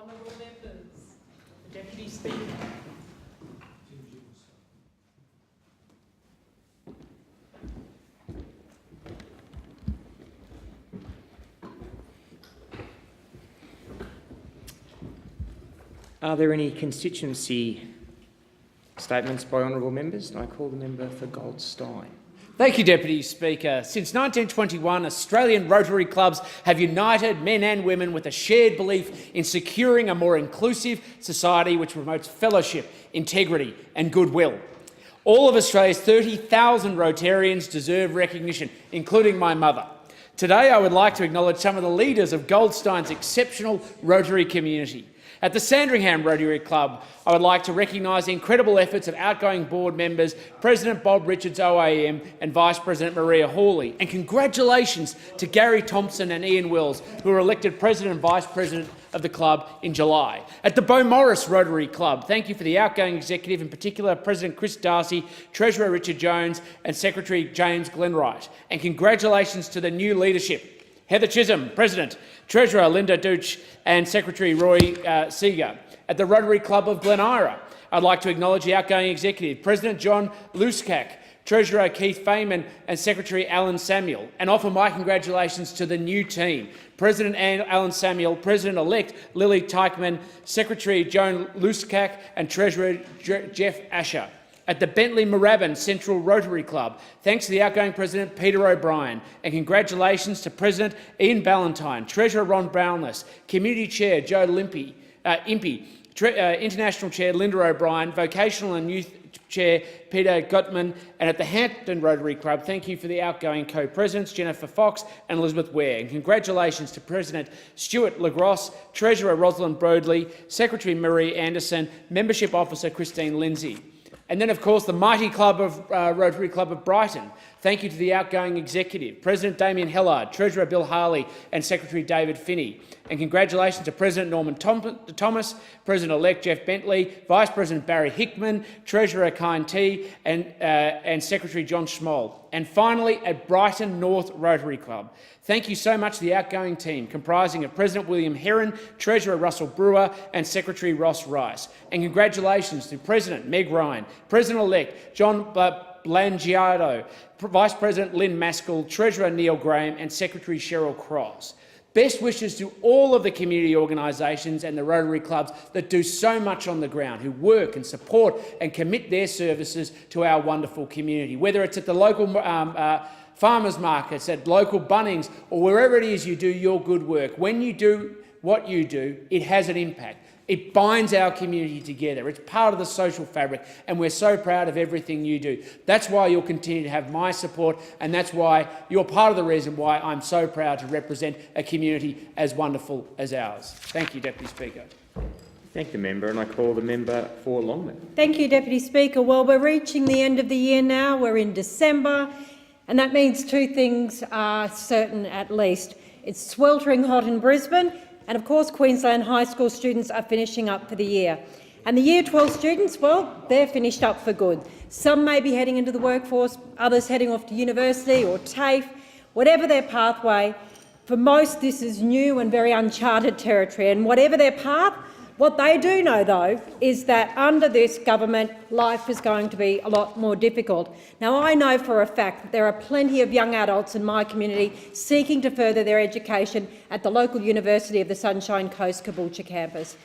Honourable members, the Deputy Speaker. Are there any constituency statements by honourable members? And I call the member for Goldstein. Thank you, Deputy Speaker. Since 1921, Australian Rotary clubs have united men and women with a shared belief in securing a more inclusive society which promotes fellowship, integrity and goodwill. All of Australia's 30,000 Rotarians deserve recognition, including my mother. Today, I would like to acknowledge some of the leaders of Goldstein's exceptional Rotary community. At the Sandringham Rotary Club, I would like to recognise the incredible efforts of outgoing board members, President Bob Richards OAM and Vice President Maria Hawley, and congratulations to Gary Thompson and Ian Wills, who were elected President and Vice President of the club in July. At the Beaumaris Rotary Club, thank you for the outgoing executive, in particular President Chris Darcy, Treasurer Richard Jones and Secretary James Glenwright, and congratulations to the new leadership. Heather Chisholm, President, Treasurer Linda Deutsch and Secretary Roy Seeger. At the Rotary Club of Glen Ira, I'd like to acknowledge the outgoing executive, President John Luskak, Treasurer Keith Feynman and Secretary Alan Samuel, and offer my congratulations to the new team, President Alan Samuel, President-elect Lily Teichman, Secretary Joan Luskak and Treasurer Jeff Asher. At the Bentley Moorabbin Central Rotary Club, thanks to the outgoing President Peter O'Brien, and congratulations to President Ian Ballantyne, Treasurer Ron Brownless, Community Chair Joe Impey, International Chair Linda O'Brien, Vocational and Youth Chair Peter Gutman, and at the Hampton Rotary Club, thank you for the outgoing co-presidents Jennifer Fox and Elizabeth Ware, and congratulations to President Stuart LaGrosse, Treasurer Rosalind Broadley, Secretary Marie Anderson, Membership Officer Christine Lindsay. And then, of course, the mighty club of Rotary Club of Brighton. Thank you to the outgoing executive, President Damien Hellard, Treasurer Bill Harley and Secretary David Finney. And congratulations to President Norman Thomas, President-elect Jeff Bentley, Vice President Barry Hickman, Treasurer Kine T and Secretary John Schmoll. And finally, at Brighton North Rotary Club, thank you so much to the outgoing team, comprising of President William Heron, Treasurer Russell Brewer and Secretary Ross Rice. And congratulations to President Meg Ryan, President-elect John Blangiardo, Vice President Lynn Maskell, Treasurer Neil Graham and Secretary Cheryl Cross. Best wishes to all of the community organisations and the Rotary clubs that do so much on the ground, who work and support and commit their services to our wonderful community, whether it's at the local farmers markets, at local Bunnings, or wherever it is you do your good work. When you do what you do, it has an impact. It binds our community together. It's part of the social fabric, and we're so proud of everything you do. That's why you'll continue to have my support, and that's why you're part of the reason why I'm so proud to represent a community as wonderful as ours. Thank you, Deputy Speaker. Thank the member, and I call the member for Longman. Thank you, Deputy Speaker. Well, we're reaching the end of the year now. We're in December, and that means two things are certain at least. It's sweltering hot in Brisbane, and of course Queensland high school students are finishing up for the year. And the Year 12 students, well, they're finished up for good. Some may be heading into the workforce, others heading off to university or TAFE, whatever their pathway. For most, this is new and very uncharted territory, and whatever their path, what they do know, though, is that under this government, life is going to be a lot more difficult. Now, I know for a fact that there are plenty of young adults in my community seeking to further their education at the local University of the Sunshine Coast Caboolture campus.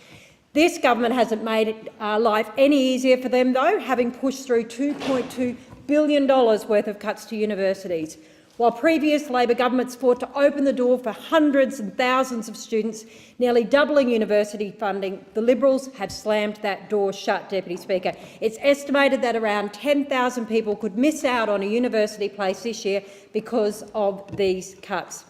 This government hasn't made life any easier for them, though, having pushed through $2.2 billion worth of cuts to universities. While previous Labor governments fought to open the door for hundreds and thousands of students, nearly doubling university funding, the Liberals have slammed that door shut, Deputy Speaker. It's estimated that around 10,000 people could miss out on a university place this year because of these cuts.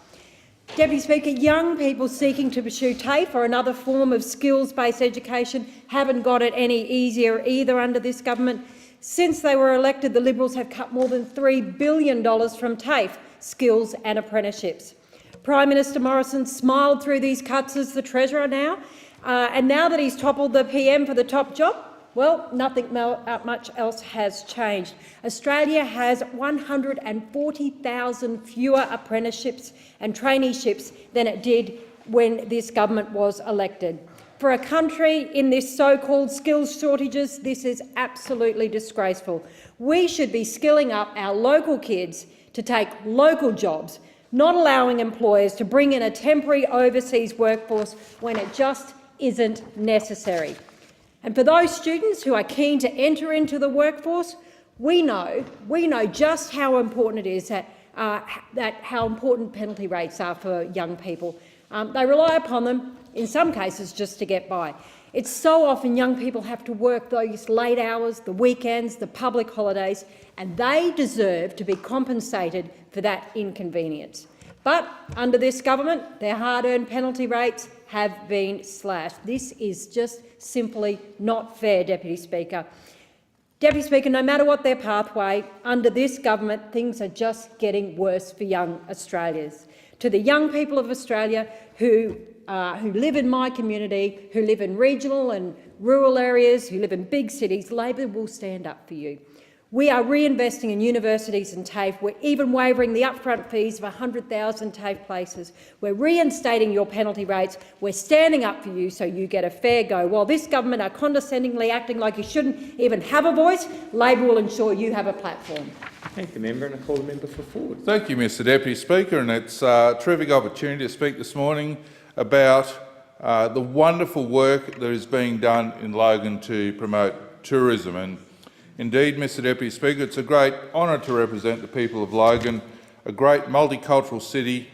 Deputy Speaker, young people seeking to pursue TAFE or another form of skills-based education haven't got it any easier either under this government. Since they were elected, the Liberals have cut more than $3 billion from TAFE, skills and apprenticeships. Prime Minister Morrison smiled through these cuts as the Treasurer now, and now that he's toppled the PM for the top job, well, nothing much else has changed. Australia has 140,000 fewer apprenticeships and traineeships than it did when this government was elected. For a country in this so-called skills shortages, this is absolutely disgraceful. We should be skilling up our local kids to take local jobs, not allowing employers to bring in a temporary overseas workforce when it just isn't necessary. And for those students who are keen to enter into the workforce, we know just how important it is how important penalty rates are for young people. They rely upon them, in some cases, just to get by. It's so often young people have to work those late hours, the weekends, the public holidays, and they deserve to be compensated for that inconvenience. But under this government, their hard-earned penalty rates have been slashed. This is just simply not fair, Deputy Speaker. Deputy Speaker, no matter what their pathway, under this government, things are just getting worse for young Australians. To the young people of Australia who live in my community, who live in regional and rural areas, who live in big cities, Labor will stand up for you. We are reinvesting in universities and TAFE. We're even waiving the upfront fees of 100,000 TAFE places. We're reinstating your penalty rates. We're standing up for you so you get a fair go. While this government are condescendingly acting like you shouldn't even have a voice, Labor will ensure you have a platform. Thank the member, and I call the member for Ford. Thank you, Mr Deputy Speaker, and it's a terrific opportunity to speak this morning about the wonderful work that is being done in Logan to promote tourism. And indeed, Mr Deputy Speaker, it's a great honour to represent the people of Logan, a great multicultural city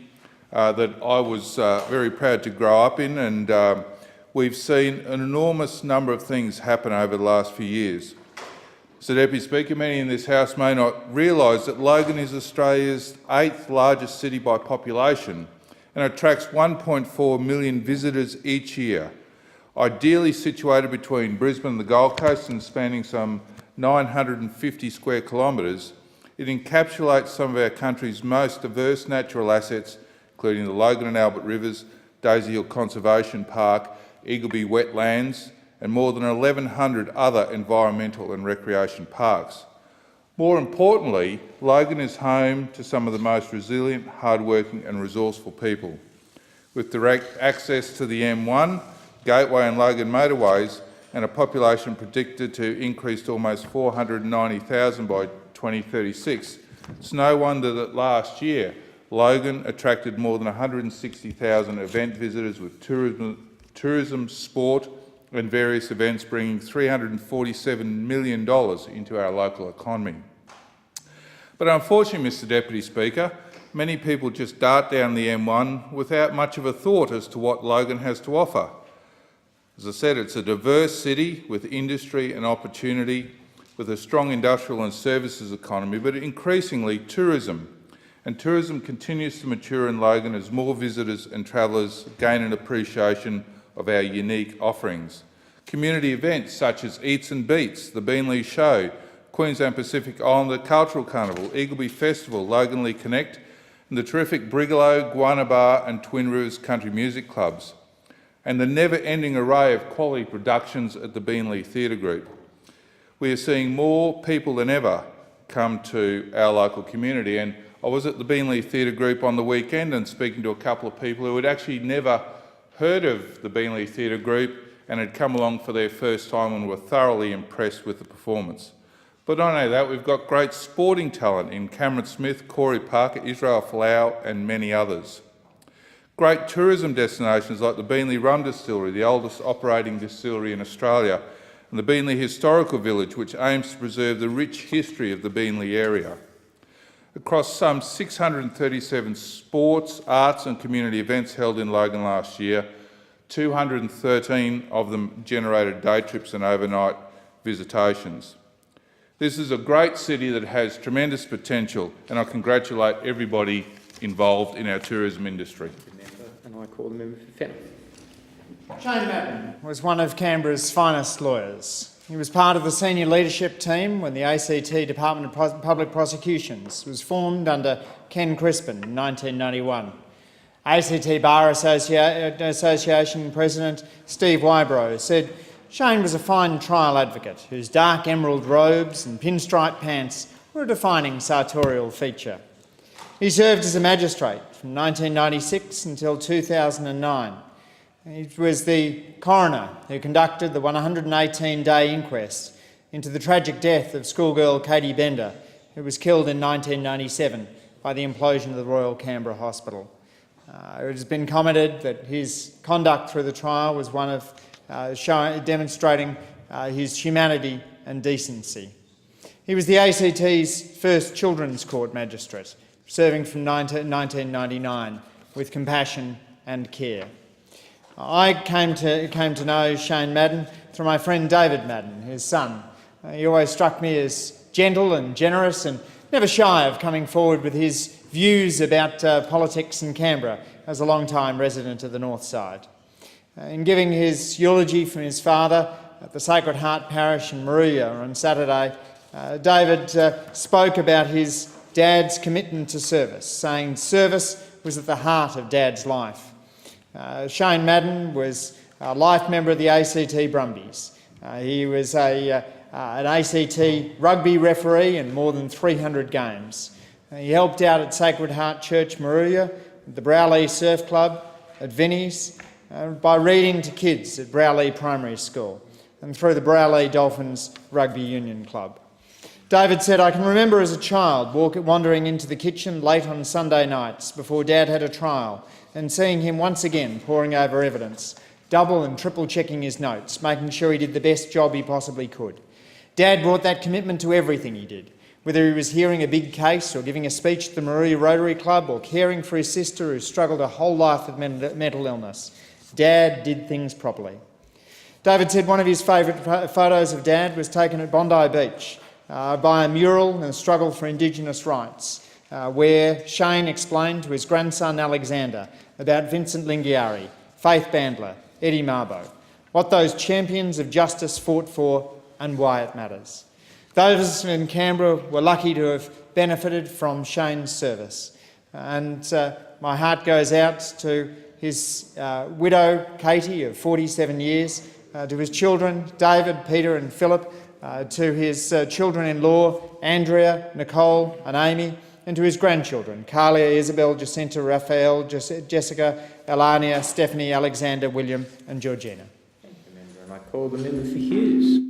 that I was very proud to grow up in, and we've seen an enormous number of things happen over the last few years. Mr Deputy Speaker, many in this House may not realise that Logan is Australia's 8th largest city by population and attracts 1.4 million visitors each year. Ideally situated between Brisbane and the Gold Coast and spanning some 950 square kilometres, it encapsulates some of our country's most diverse natural assets, including the Logan and Albert Rivers, Daisy Hill Conservation Park, Eagleby Wetlands, and more than 1,100 other environmental and recreation parks. More importantly, Logan is home to some of the most resilient, hard-working and resourceful people. With direct access to the M1, Gateway and Logan motorways, and a population predicted to increase to almost 490,000 by 2036, it's no wonder that last year Logan attracted more than 160,000 event visitors with tourism, sport and various events, bringing $347 million into our local economy. But unfortunately, Mr Deputy Speaker, many people just dart down the M1 without much of a thought as to what Logan has to offer. As I said, it's a diverse city with industry and opportunity, with a strong industrial and services economy, but increasingly tourism. And tourism continues to mature in Logan as more visitors and travellers gain an appreciation of our unique offerings. Community events such as Eats and Beats, the Beanley Show, Queensland Pacific Islander Cultural Carnival, Eagleby Festival, Loganley Connect, and the terrific Brigalow, Guana Bar and Twin Rivers Country Music Clubs, and the never-ending array of quality productions at the Beanley Theatre Group. We are seeing more people than ever come to our local community, and I was at the Beanley Theatre Group on the weekend and speaking to a couple of people who had actually never heard of the Beanley Theatre Group and had come along for their first time and were thoroughly impressed with the performance. But not only that, we've got great sporting talent in Cameron Smith, Corey Parker, Israel Folau and many others. Great tourism destinations like the Beanley Rum Distillery, the oldest operating distillery in Australia, and the Beanley Historical Village, which aims to preserve the rich history of the Beanley area. Across some 637 sports, arts and community events held in Logan last year, 213 of them generated day trips and overnight visitations. This is a great city that has tremendous potential, and I congratulate everybody involved in our tourism industry. And I call the member for Fenner. Shane Matten was one of Canberra's finest lawyers. He was part of the senior leadership team when the ACT Department of Public Prosecutions was formed under Ken Crispin in 1991. ACT Bar Association President Steve Wybrow said Shane was a fine trial advocate whose dark emerald robes and pinstripe pants were a defining sartorial feature. He served as a magistrate from 1996 until 2009. He was the coroner who conducted the 118-day inquest into the tragic death of schoolgirl Katie Bender, who was killed in 1997 by the implosion of the Royal Canberra Hospital. It has been commented that his conduct through the trial was one of demonstrating his humanity and decency. He was the ACT's first children's court magistrate, serving from 1999 with compassion and care. I came to know Shane Madden through my friend David Madden, his son. He always struck me as gentle and generous and never shy of coming forward with his views about politics in Canberra as a long-time resident of the North Side. In giving his eulogy from his father at the Sacred Heart Parish in Moruya on Saturday, David spoke about his dad's commitment to service, saying service was at the heart of Dad's life. Shane Madden was a life member of the ACT Brumbies. He was an ACT rugby referee in more than 300 games. He helped out at Sacred Heart Church Moruya, the Browley Surf Club, at Vinnie's, by reading to kids at Browley Primary School and through the Browley Dolphins Rugby Union Club. David said, "I can remember as a child wandering into the kitchen late on Sunday nights before Dad had a trial and seeing him once again poring over evidence, double and triple checking his notes, making sure he did the best job he possibly could. Dad brought that commitment to everything he did, whether he was hearing a big case or giving a speech at the Moruya Rotary Club or caring for his sister who struggled a whole life with mental illness. Dad did things properly." David said one of his favourite photos of Dad was taken at Bondi Beach by a mural and a struggle for Indigenous rights, where Shane explained to his grandson Alexander about Vincent Lingiari, Faith Bandler, Eddie Mabo, what those champions of justice fought for and why it matters. Those in Canberra were lucky to have benefited from Shane's service, and my heart goes out to his widow, Katie, of 47 years, to his children, David, Peter and Philip, to his children-in-law, Andrea, Nicole and Amy, and to his grandchildren, Carlia, Isabel, Jacinta, Raphael, Jessica, Elania, Stephanie, Alexander, William and Georgina. Thank you, Member. And I call the member for Hughes.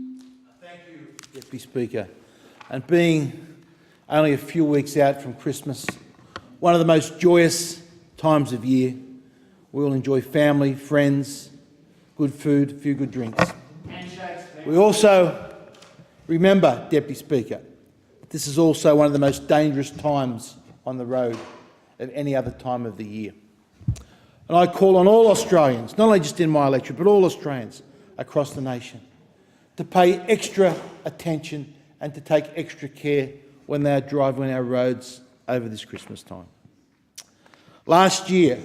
Thank you, Deputy Speaker. And being only a few weeks out from Christmas, one of the most joyous times of year, we all enjoy family, friends, good food, a few good drinks. We also remember, Deputy Speaker, this is also one of the most dangerous times on the road at any other time of the year. And I call on all Australians, not only just in my electorate, but all Australians across the nation, to pay extra attention and to take extra care when they are driving on our roads over this Christmas time. Last year,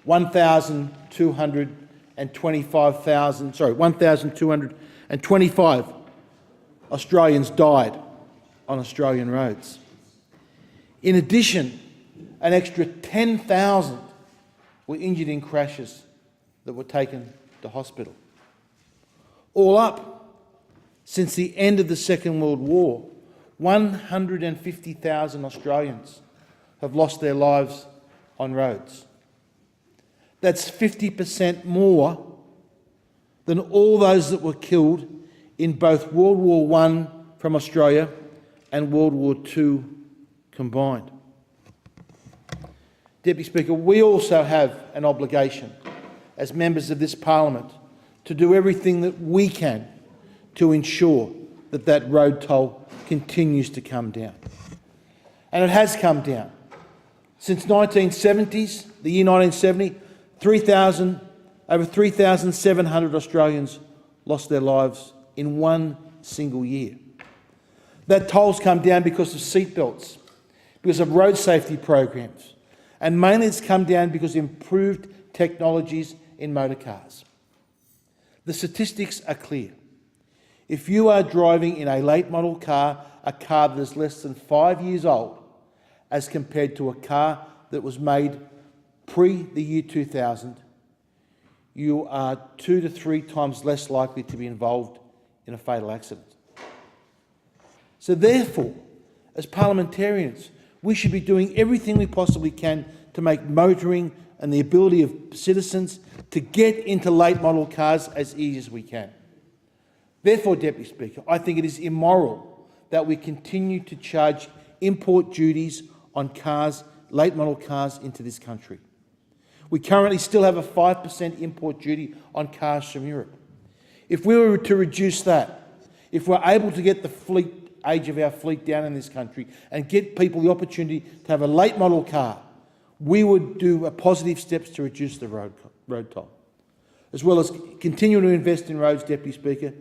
1,225 Australians died on Australian roads. In addition, an extra 10,000 were injured in crashes that were taken to hospital. All up, since the end of the Second World War, 150,000 Australians have lost their lives on roads. That's 50% more than all those that were killed in both World War I from Australia and World War II combined. Deputy Speaker, we also have an obligation as members of this Parliament to do everything that we can to ensure that that road toll continues to come down. And it has come down. Since 1970s, the year 1970, over 3,700 Australians lost their lives in one single year. That toll's come down because of seatbelts, because of road safety programs, and mainly it's come down because of improved technologies in motor cars. The statistics are clear. If you are driving in a late model car, a car that is less than 5 years old, as compared to a car that was made pre the year 2000, you are 2 to 3 times less likely to be involved in a fatal accident. So therefore, as parliamentarians, we should be doing everything we possibly can to make motoring and the ability of citizens to get into late model cars as easy as we can. Therefore, Deputy Speaker, I think it is immoral that we continue to charge import duties on cars, late model cars into this country. We currently still have a 5% import duty on cars from Europe. If we were to reduce that, if we're able to get the age of our fleet down in this country and get people the opportunity to have a late model car, we would do positive steps to reduce the road toll. As well as continuing to invest in roads, Deputy Speaker,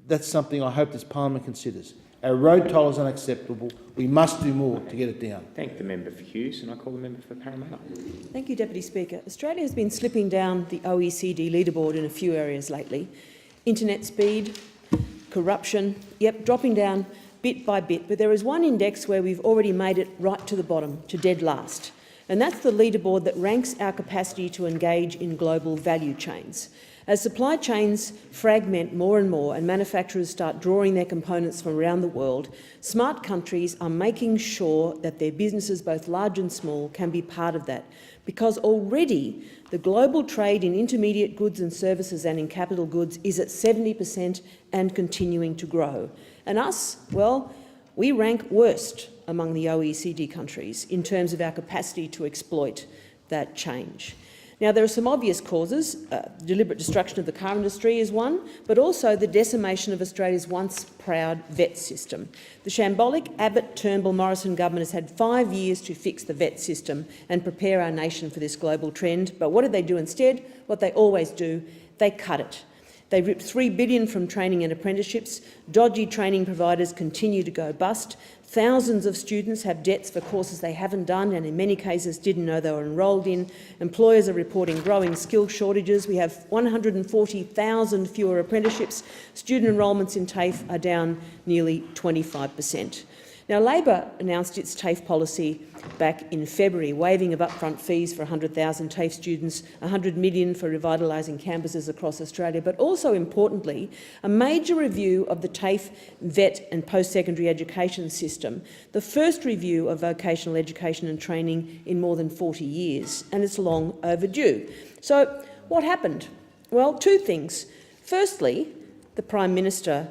that's something I hope this Parliament considers. Our road toll is unacceptable. We must do more to get it down. Thank the member for Hughes, and I call the member for Parramatta. Thank you, Deputy Speaker. Australia has been slipping down the OECD leaderboard in a few areas lately. Internet speed, corruption, dropping down bit by bit. But there is one index where we've already made it right to the bottom, to dead last. And that's the leaderboard that ranks our capacity to engage in global value chains. As supply chains fragment more and more and manufacturers start drawing their components from around the world, smart countries are making sure that their businesses, both large and small, can be part of that. Because already the global trade in intermediate goods and services and in capital goods is at 70% and continuing to grow. And us, well, we rank worst among the OECD countries in terms of our capacity to exploit that change. Now, there are some obvious causes. Deliberate destruction of the car industry is one, but also the decimation of Australia's once proud vet system. The shambolic Abbott-Turnbull-Morrison government has had 5 years to fix the vet system and prepare our nation for this global trend. But what did they do instead? What they always do, they cut it. They ripped $3 billion from training and apprenticeships. Dodgy training providers continue to go bust. Thousands of students have debts for courses they haven't done and in many cases didn't know they were enrolled in. Employers are reporting growing skill shortages. We have 140,000 fewer apprenticeships. Student enrolments in TAFE are down nearly 25%. Now, Labor announced its TAFE policy back in February, waiving of upfront fees for 100,000 TAFE students, $100 million for revitalising campuses across Australia, but also importantly, a major review of the TAFE vet and post-secondary education system, the first review of vocational education and training in more than 40 years, and it's long overdue. So what happened? Well, two things. Firstly, the Prime Minister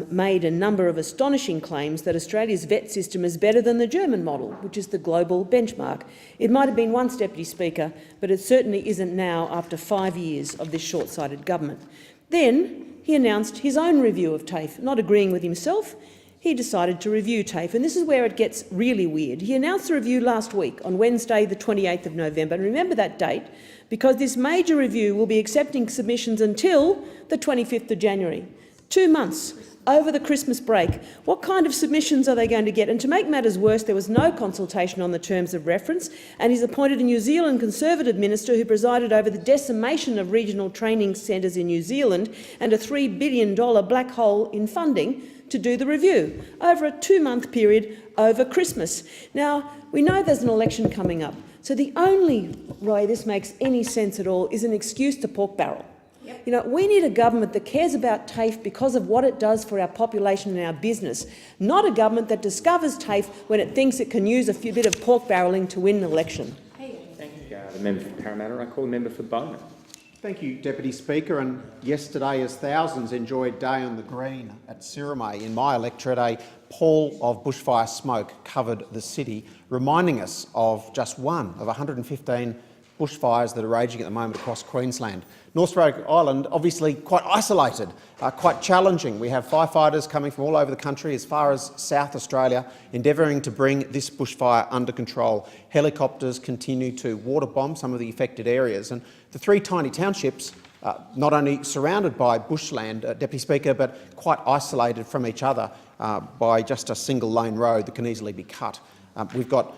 made a number of astonishing claims that Australia's vet system is better than the German model, which is the global benchmark. It might have been once, Deputy Speaker, but it certainly isn't now after 5 years of this short-sighted government. Then he announced his own review of TAFE. Not agreeing with himself, he decided to review TAFE, and this is where it gets really weird. He announced the review last week, on Wednesday, the 28th of November, and remember that date, because this major review will be accepting submissions until the 25th of January. 2 months over the Christmas break. What kind of submissions are they going to get? And to make matters worse, there was no consultation on the terms of reference, and he's appointed a New Zealand Conservative minister who presided over the decimation of regional training centres in New Zealand and a $3 billion black hole in funding to do the review over a 2-month period over Christmas. Now, we know there's an election coming up, so the only way this makes any sense at all is an excuse to pork barrel. You know, we need a government that cares about TAFE because of what it does for our population and our business, not a government that discovers TAFE when it thinks it can use a bit of pork barrelling to win an election. Thank you, the member for Parramatta. I call the member for Bowman. Thank you, Deputy Speaker. And yesterday, as thousands enjoyed Day on the Green at Sirrimay in my electorate, a pall of bushfire smoke covered the city, reminding us of just one of 115 bushfires that are raging at the moment across Queensland. North Stradbroke Island, obviously quite isolated, quite challenging. We have firefighters coming from all over the country as far as South Australia, endeavouring to bring this bushfire under control. Helicopters continue to water bomb some of the affected areas, and the 3 tiny townships, not only surrounded by bushland, Deputy Speaker, but quite isolated from each other by just a single lane road that can easily be cut. We've got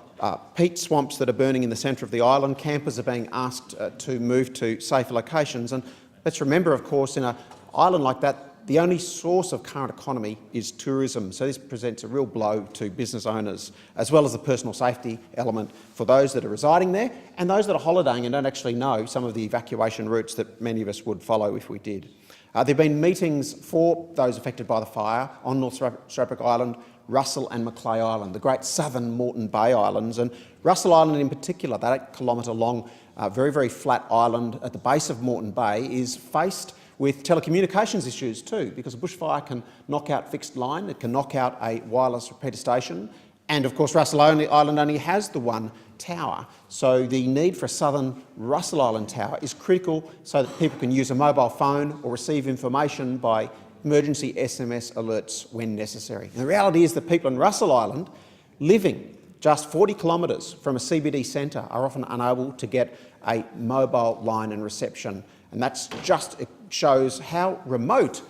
peat swamps that are burning in the centre of the island. Campers are being asked to move to safer locations. And let's remember, of course, in an island like that, the only source of current economy is tourism. So this presents a real blow to business owners, as well as the personal safety element for those that are residing there and those that are holidaying and don't actually know some of the evacuation routes that many of us would follow if we did. There have been meetings for those affected by the fire on North Stradbroke Island Russell and Macleay Island, the great southern Moreton Bay Islands. And Russell Island in particular, that 8 kilometre long, very, very flat island at the base of Moreton Bay, is faced with telecommunications issues too, because a bushfire can knock out fixed line, it can knock out a wireless repeater station, and of course Russell Island only has the one tower. So the need for a southern Russell Island tower is critical so that people can use a mobile phone or receive information by emergency SMS alerts when necessary. And the reality is that people in Russell Island, living just 40 kilometres from a CBD centre, are often unable to get a mobile line and reception. And that just shows how remote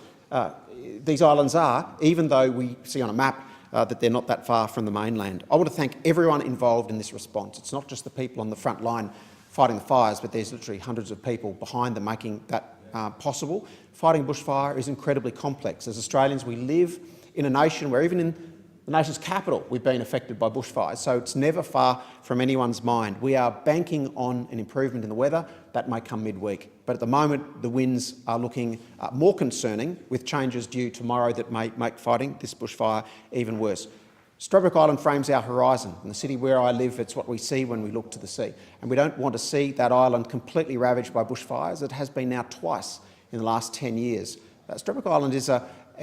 these islands are, even though we see on a map that they're not that far from the mainland. I want to thank everyone involved in this response. It's not just the people on the front line fighting the fires, but there's literally hundreds of people behind them making that possible. Fighting bushfire is incredibly complex. As Australians, we live in a nation where even in the nation's capital we've been affected by bushfires, so it's never far from anyone's mind. We are banking on an improvement in the weather. That may come midweek, but at the moment the winds are looking more concerning, with changes due tomorrow that may make fighting this bushfire even worse. Stradbroke Island frames our horizon. In the city where I live, it's what we see when we look to the sea. And we don't want to see that island completely ravaged by bushfires. It has been now twice in the last 10 years. Stradbroke Island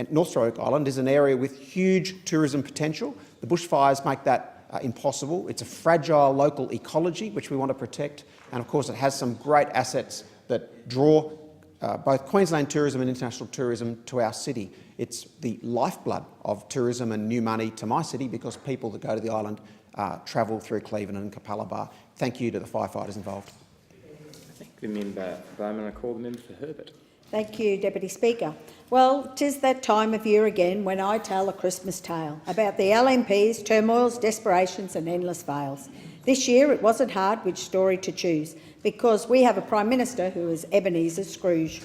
North Stradbroke Island is an area with huge tourism potential. The bushfires make that impossible. It's a fragile local ecology which we want to protect, and of course it has some great assets that draw both Queensland tourism and international tourism to our city. It's the lifeblood of tourism and new money to my city, because people that go to the island travel through Cleveland and Capalaba. Thank you to the firefighters involved. Thank the member for Bowman. I call the member for Herbert. Thank you, Deputy Speaker. Well, 'tis that time of year again when I tell a Christmas tale about the LNP's turmoils, desperations and endless fails. This year it wasn't hard which story to choose, because we have a Prime Minister who is Ebenezer Scrooge.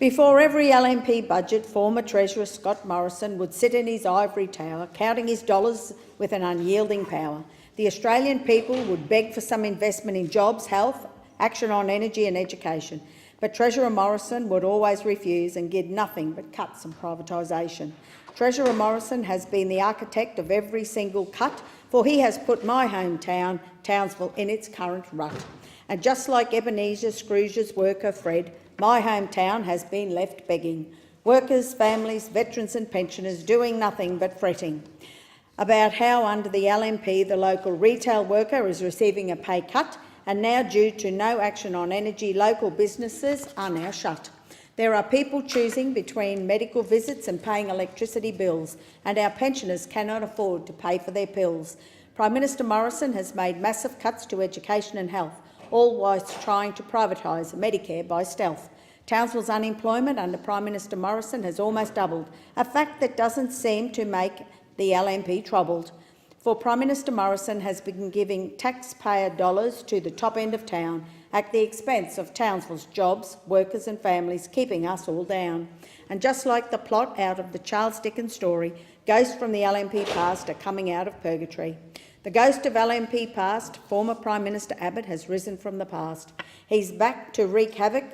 Before every LNP budget, former Treasurer Scott Morrison would sit in his ivory tower, counting his dollars with an unyielding power. The Australian people would beg for some investment in jobs, health, action on energy and education. But Treasurer Morrison would always refuse and give nothing but cuts and privatisation. Treasurer Morrison has been the architect of every single cut, for he has put my hometown, Townsville, in its current rut. And just like Ebenezer Scrooge's worker Fred, my hometown has been left begging. Workers, families, veterans and pensioners doing nothing but fretting about how under the LNP the local retail worker is receiving a pay cut, and now due to no action on energy, local businesses are now shut. There are people choosing between medical visits and paying electricity bills, and our pensioners cannot afford to pay for their pills. Prime Minister Morrison has made massive cuts to education and health, all whilst trying to privatise Medicare by stealth. Townsville's unemployment under Prime Minister Morrison has almost doubled, a fact that doesn't seem to make the LNP troubled. For Prime Minister Morrison has been giving taxpayer dollars to the top end of town at the expense of Townsville's jobs, workers and families, keeping us all down. And just like the plot out of the Charles Dickens story, ghosts from the LNP past are coming out of purgatory. The ghost of LNP past, former Prime Minister Abbott, has risen from the past. He's back to wreak havoc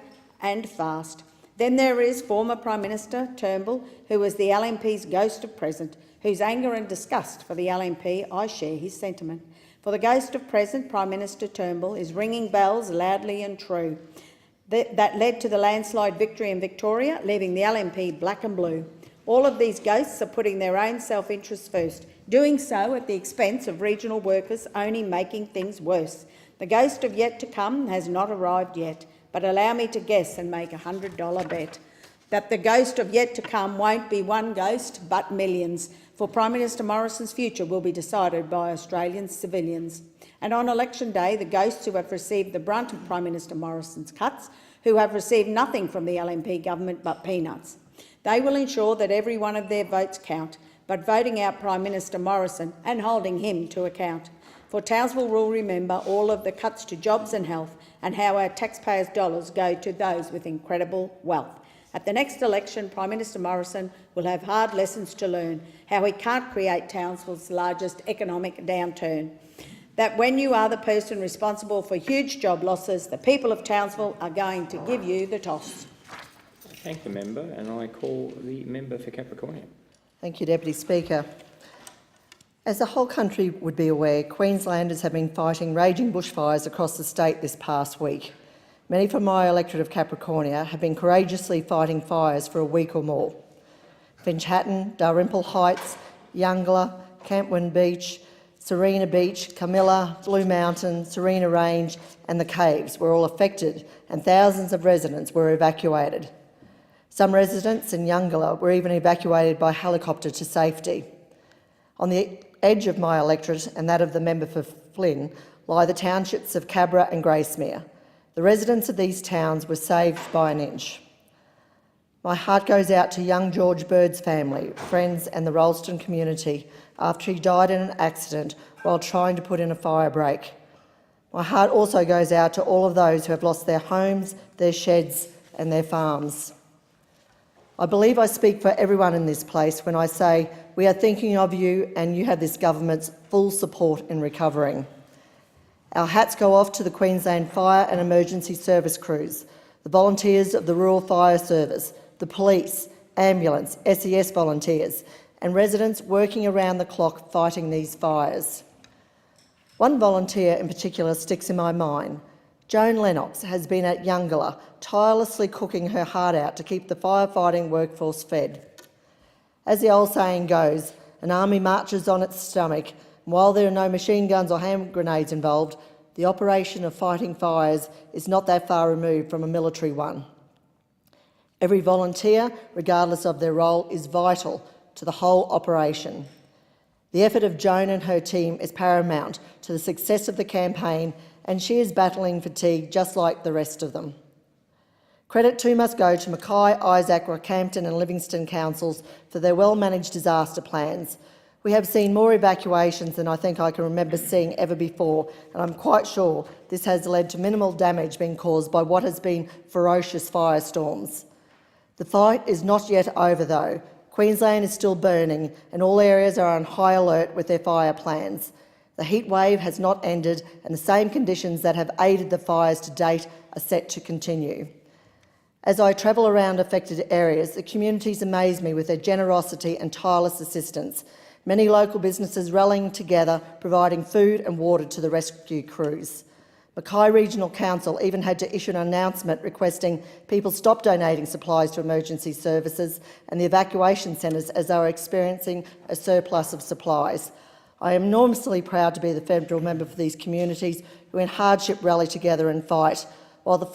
and fast. Then there is former Prime Minister Turnbull, who is the LNP's ghost of present, whose anger and disgust for the LNP I share his sentiment. For the ghost of present Prime Minister Turnbull is ringing bells loudly and true. That led to the landslide victory in Victoria, leaving the LNP black and blue. All of these ghosts are putting their own self-interest first, doing so at the expense of regional workers, only making things worse. The ghost of yet to come has not arrived yet, but allow me to guess and make a $100 bet that the ghost of yet to come won't be one ghost but millions, for Prime Minister Morrison's future will be decided by Australian civilians. And on election day, the ghosts who have received the brunt of Prime Minister Morrison's cuts, who have received nothing from the LNP government but peanuts, they will ensure that every one of their votes count, but voting out Prime Minister Morrison and holding him to account. For Townsville will remember all of the cuts to jobs and health, and how our taxpayers' dollars go to those with incredible wealth. At the next election, Prime Minister Morrison will have hard lessons to learn, how he can't create Townsville's largest economic downturn. That when you are the person responsible for huge job losses, the people of Townsville are going to give you the toss. Thank the member, and I call the member for Capricornia. Thank you, Deputy Speaker. As the whole country would be aware, Queenslanders have been fighting raging bushfires across the state this past week. Many from my electorate of Capricornia have been courageously fighting fires for a week or more. Finch Hatton, Dalrymple Heights, Youngla, Campwyn Beach, Serena Beach, Camilla, Blue Mountain, Serena Range and the Caves were all affected, and thousands of residents were evacuated. Some residents in Youngla were even evacuated by helicopter to safety. On the edge of my electorate and that of the member for Flynn lie the townships of Canberra and Gracemere. The residents of these towns were saved by an inch. My heart goes out to young George Bird's family, friends and the Rollston community after he died in an accident while trying to put in a fire break. My heart also goes out to all of those who have lost their homes, their sheds and their farms. I believe I speak for everyone in this place when I say we are thinking of you and you have this government's full support in recovering. Our hats go off to the Queensland Fire and Emergency Service crews, the volunteers of the Rural Fire Service, the police, ambulance, SES volunteers and residents working around the clock fighting these fires. One volunteer in particular sticks in my mind. Joan Lennox has been at Youngla, tirelessly cooking her heart out to keep the firefighting workforce fed. As the old saying goes, an army marches on its stomach, and while there are no machine guns or hand grenades involved, the operation of fighting fires is not that far removed from a military one. Every volunteer, regardless of their role, is vital to the whole operation. The effort of Joan and her team is paramount to the success of the campaign, and she is battling fatigue just like the rest of them. Credit too must go to Mackay, Isaac, Rockhampton and Livingston councils for their well-managed disaster plans. We have seen more evacuations than I think I can remember seeing ever before, and I'm quite sure this has led to minimal damage being caused by what has been ferocious firestorms. The fight is not yet over though. Queensland is still burning and all areas are on high alert with their fire plans. The heat wave has not ended and the same conditions that have aided the fires to date are set to continue. As I travel around affected areas, the communities amaze me with their generosity and tireless assistance. Many local businesses rallying together, providing food and water to the rescue crews. Mackay Regional Council even had to issue an announcement requesting people stop donating supplies to emergency services and the evacuation centres as they were experiencing a surplus of supplies. I am enormously proud to be the federal member for these communities who in hardship rally together and fight. While the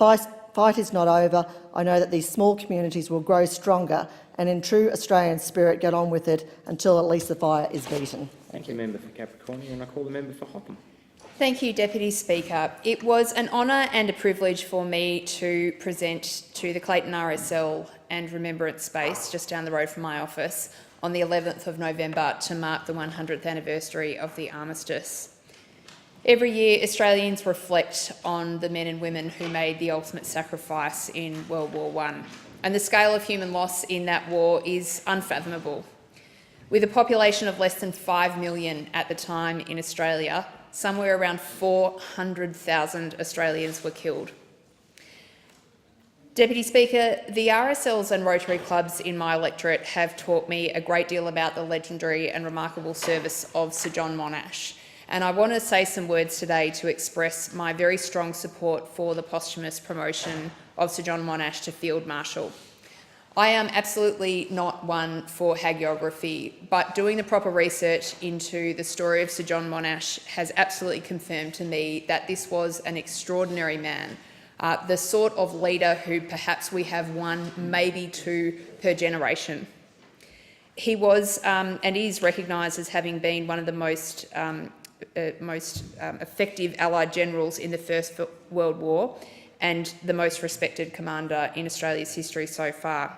fight is not over, I know that these small communities will grow stronger and in true Australian spirit get on with it until at least the fire is beaten. Thank you, Member for Capricornia, and I call the member for Hotham. Thank you, Deputy Speaker. It was an honour and a privilege for me to present to the Clayton RSL and Remembrance Space just down the road from my office on the 11th of November to mark the 100th anniversary of the armistice. Every year, Australians reflect on the men and women who made the ultimate sacrifice in World War I, and the scale of human loss in that war is unfathomable. With a population of less than 5 million at the time in Australia, somewhere around 400,000 Australians were killed. Deputy Speaker, the RSLs and Rotary clubs in my electorate have taught me a great deal about the legendary and remarkable service of Sir John Monash, and I want to say some words today to express my very strong support for the posthumous promotion of Sir John Monash to Field Marshal. I am absolutely not one for hagiography, but doing the proper research into the story of Sir John Monash has absolutely confirmed to me that this was an extraordinary man, the sort of leader who perhaps we have one, maybe two per generation. He was and is recognised as having been one of the most effective Allied generals in the First World War and the most respected commander in Australia's history so far.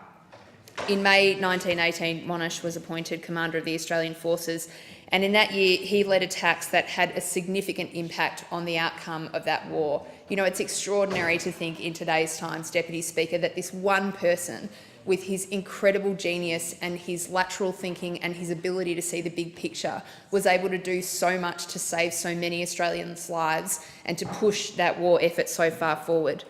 In May 1918, Monash was appointed Commander of the Australian Forces, and in that year he led attacks that had a significant impact on the outcome of that war. You know, it's extraordinary to think in today's times, Deputy Speaker, that this one person, with his incredible genius and his lateral thinking and his ability to see the big picture, was able to do so much to save so many Australians' lives and to push that war effort so far forward.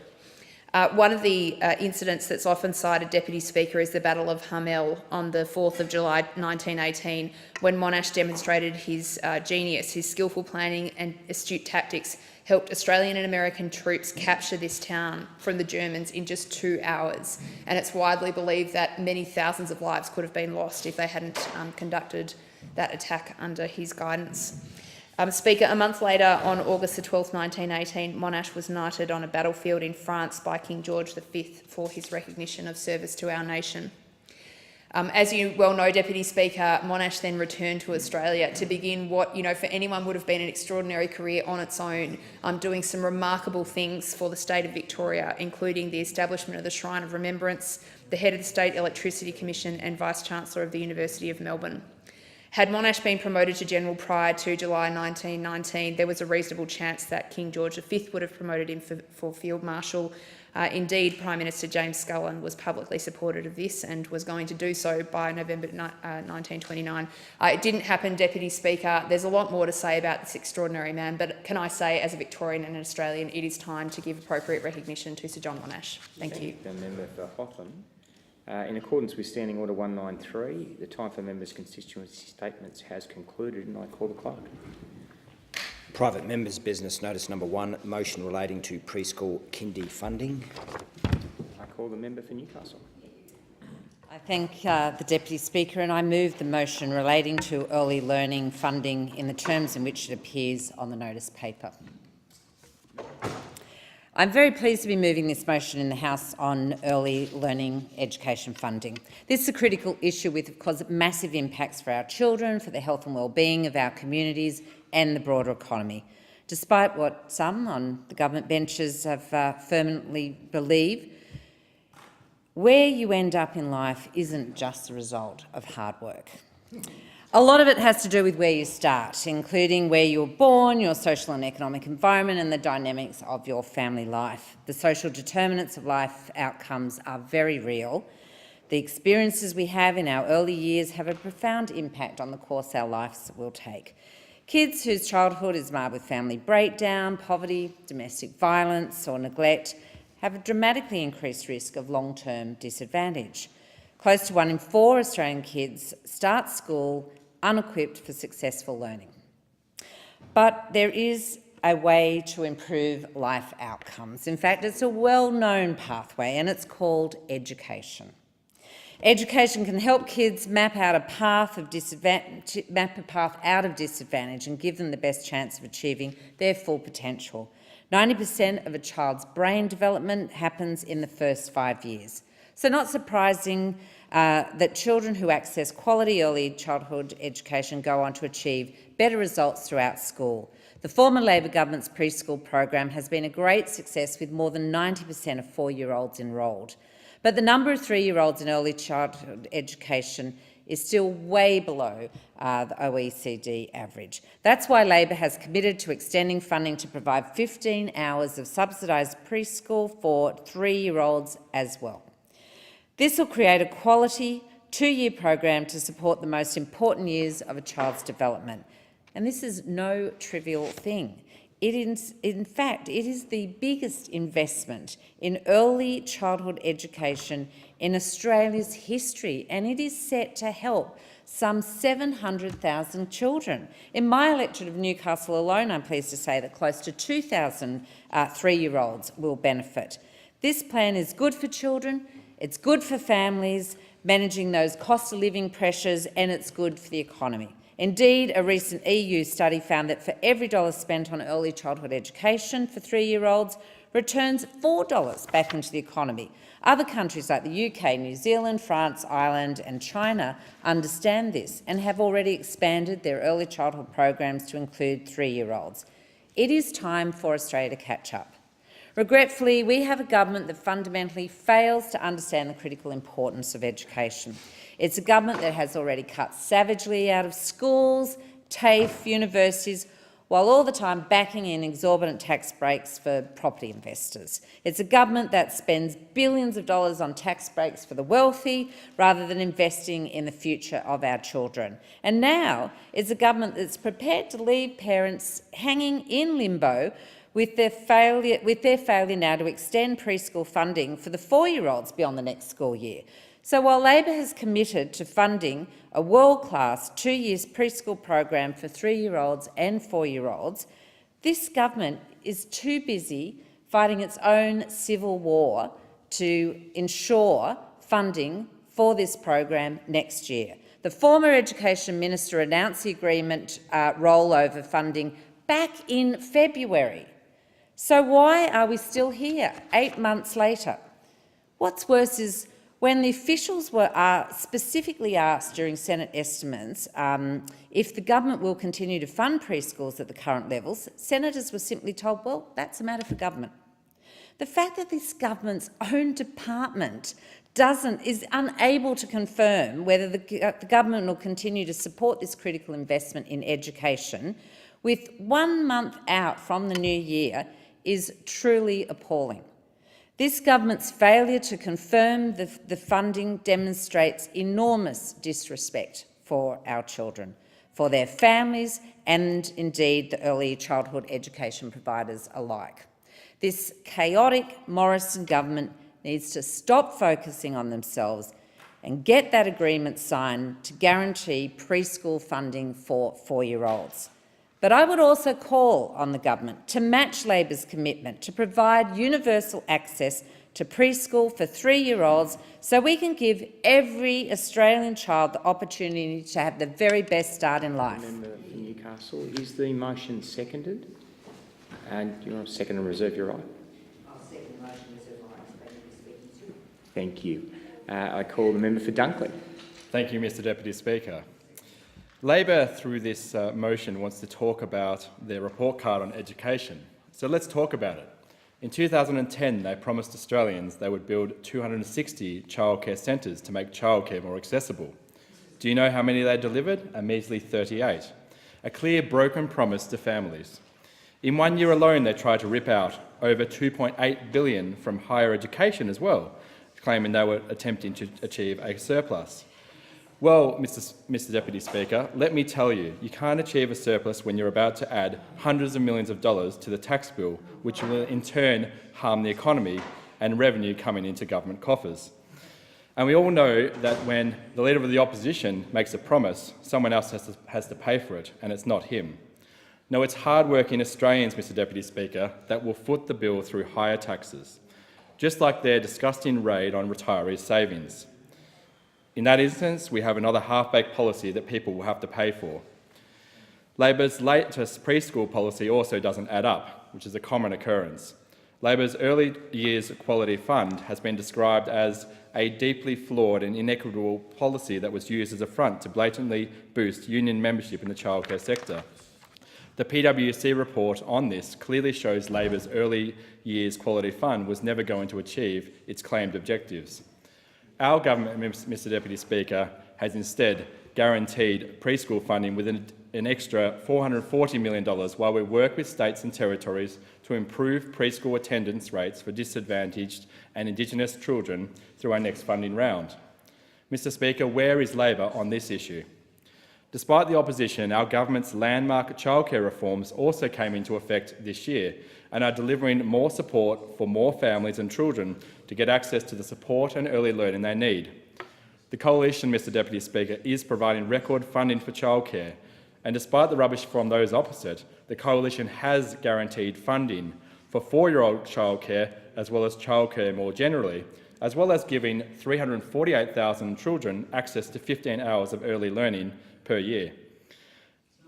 One of the incidents that's often cited, Deputy Speaker, is the Battle of Hamel on the 4th of July 1918, when Monash demonstrated his genius. His skillful planning and astute tactics helped Australian and American troops capture this town from the Germans in just 2 hours. And it's widely believed that many thousands of lives could have been lost if they hadn't conducted that attack under his guidance. Speaker, a month later, on August the 12th, 1918, Monash was knighted on a battlefield in France by King George V for his recognition of service to our nation. As you well know, Deputy Speaker, Monash then returned to Australia to begin what, for anyone would have been an extraordinary career on its own, doing some remarkable things for the state of Victoria, including the establishment of the Shrine of Remembrance, the head of the State Electricity Commission and Vice-Chancellor of the University of Melbourne. Had Monash been promoted to General prior to July 1919, there was a reasonable chance that King George V would have promoted him for Field Marshal. Indeed, Prime Minister James Scullin was publicly supportive of this and was going to do so by November 1929. It didn't happen, Deputy Speaker. There's a lot more to say about this extraordinary man, but can I say, as a Victorian and an Australian, it is time to give appropriate recognition to Sir John Monash. Thank you. The member for Hotham. In accordance with Standing Order 193, the time for members' constituency statements has concluded, and I call the clerk. Private members' business notice number 1, motion relating to preschool kindy funding. I call the member for Newcastle. I thank the Deputy Speaker, and I move the motion relating to early learning funding in the terms in which it appears on the notice paper. I'm very pleased to be moving this motion in the House on early learning education funding. This is a critical issue with, of course, massive impacts for our children, for the health and well-being of our communities and the broader economy. Despite what some on the government benches have firmly believe, where you end up in life isn't just the result of hard work. A lot of it has to do with where you start, including where you were born, your social and economic environment, and the dynamics of your family life. The social determinants of life outcomes are very real. The experiences we have in our early years have a profound impact on the course our lives will take. Kids whose childhood is marred with family breakdown, poverty, domestic violence or neglect have a dramatically increased risk of long-term disadvantage. Close to 1 in 4 Australian kids start school unequipped for successful learning. But there is a way to improve life outcomes. In fact, it's a well-known pathway, and it's called education. Education can help kids map out a path out of disadvantage and give them the best chance of achieving their full potential. 90% of a child's brain development happens in the first 5 years. So not surprising that children who access quality early childhood education go on to achieve better results throughout school. The former Labor government's preschool program has been a great success with more than 90% of 4-year-olds enrolled. But the number of 3-year-olds in early childhood education is still way below the OECD average. That's why Labor has committed to extending funding to provide 15 hours of subsidised preschool for 3-year-olds as well. This will create a quality 2-year program to support the most important years of a child's development. And this is no trivial thing. In fact, it is the biggest investment in early childhood education in Australia's history, and it is set to help some 700,000 children. In my electorate of Newcastle alone, I'm pleased to say that close to 2,000 3-year-olds will benefit. This plan is good for children, it's good for families managing those cost of living pressures, and it's good for the economy. Indeed, a recent EU study found that for every $1 spent on early childhood education for 3-year-olds returns $4 back into the economy. Other countries like the UK, New Zealand, France, Ireland and China understand this and have already expanded their early childhood programs to include 3-year-olds. It is time for Australia to catch up. Regretfully, we have a government that fundamentally fails to understand the critical importance of education. It's a government that has already cut savagely out of schools, TAFE, universities, while all the time backing in exorbitant tax breaks for property investors. It's a government that spends billions of dollars on tax breaks for the wealthy rather than investing in the future of our children. And now it's a government that's prepared to leave parents hanging in limbo with their failure now to extend preschool funding for the 4-year-olds beyond the next school year. So while Labor has committed to funding a world-class 2-year preschool program for 3-year-olds and 4-year-olds, this government is too busy fighting its own civil war to ensure funding for this program next year. The former Education Minister announced the agreement rollover funding back in February. So why are we still here 8 months later? What's worse is when the officials were specifically asked during Senate estimates if the government will continue to fund preschools at the current levels, senators were simply told, well, that's a matter for government. The fact that this government's own department is unable to confirm whether the government will continue to support this critical investment in education with 1 month out from the new year is truly appalling. This government's failure to confirm the funding demonstrates enormous disrespect for our children, for their families and indeed the early childhood education providers alike. This chaotic Morrison government needs to stop focusing on themselves and get that agreement signed to guarantee preschool funding for 4-year-olds. But I would also call on the government to match Labor's commitment to provide universal access to preschool for 3-year-olds so we can give every Australian child the opportunity to have the very best start in life. Member for Newcastle, is the motion seconded? And do you want to second and reserve your right? I'll second the motion, reserve my right. Thank you. I call the member for Dunkley. Thank you, Mr Deputy Speaker. Labor, through this motion, wants to talk about their report card on education. So let's talk about it. In 2010, they promised Australians they would build 260 childcare centres to make childcare more accessible. Do you know how many they delivered? A measly 38. A clear broken promise to families. In 1 year alone, they tried to rip out over $2.8 billion from higher education as well, claiming they were attempting to achieve a surplus. Well, Mr Deputy Speaker, let me tell you, you can't achieve a surplus when you're about to add hundreds of millions of dollars to the tax bill, which will in turn harm the economy and revenue coming into government coffers. And we all know that when the Leader of the Opposition makes a promise, someone else has to pay for it, and it's not him. No, it's hard-working Australians, Mr Deputy Speaker, that will foot the bill through higher taxes, just like their disgusting raid on retirees' savings. In that instance, we have another half-baked policy that people will have to pay for. Labor's latest preschool policy also doesn't add up, which is a common occurrence. Labor's Early Years Equality Fund has been described as a deeply flawed and inequitable policy that was used as a front to blatantly boost union membership in the childcare sector. The PwC report on this clearly shows Labor's Early Years Quality Fund was never going to achieve its claimed objectives. Our government, Mr Deputy Speaker, has instead guaranteed preschool funding with an extra $440 million while we work with states and territories to improve preschool attendance rates for disadvantaged and Indigenous children through our next funding round. Mr Speaker, where is Labor on this issue? Despite the opposition, our government's landmark childcare reforms also came into effect this year and are delivering more support for more families and children to get access to the support and early learning they need. The Coalition, Mr Deputy Speaker, is providing record funding for childcare, and despite the rubbish from those opposite, the Coalition has guaranteed funding for 4-year-old childcare as well as childcare more generally, as well as giving 348,000 children access to 15 hours of early learning per year.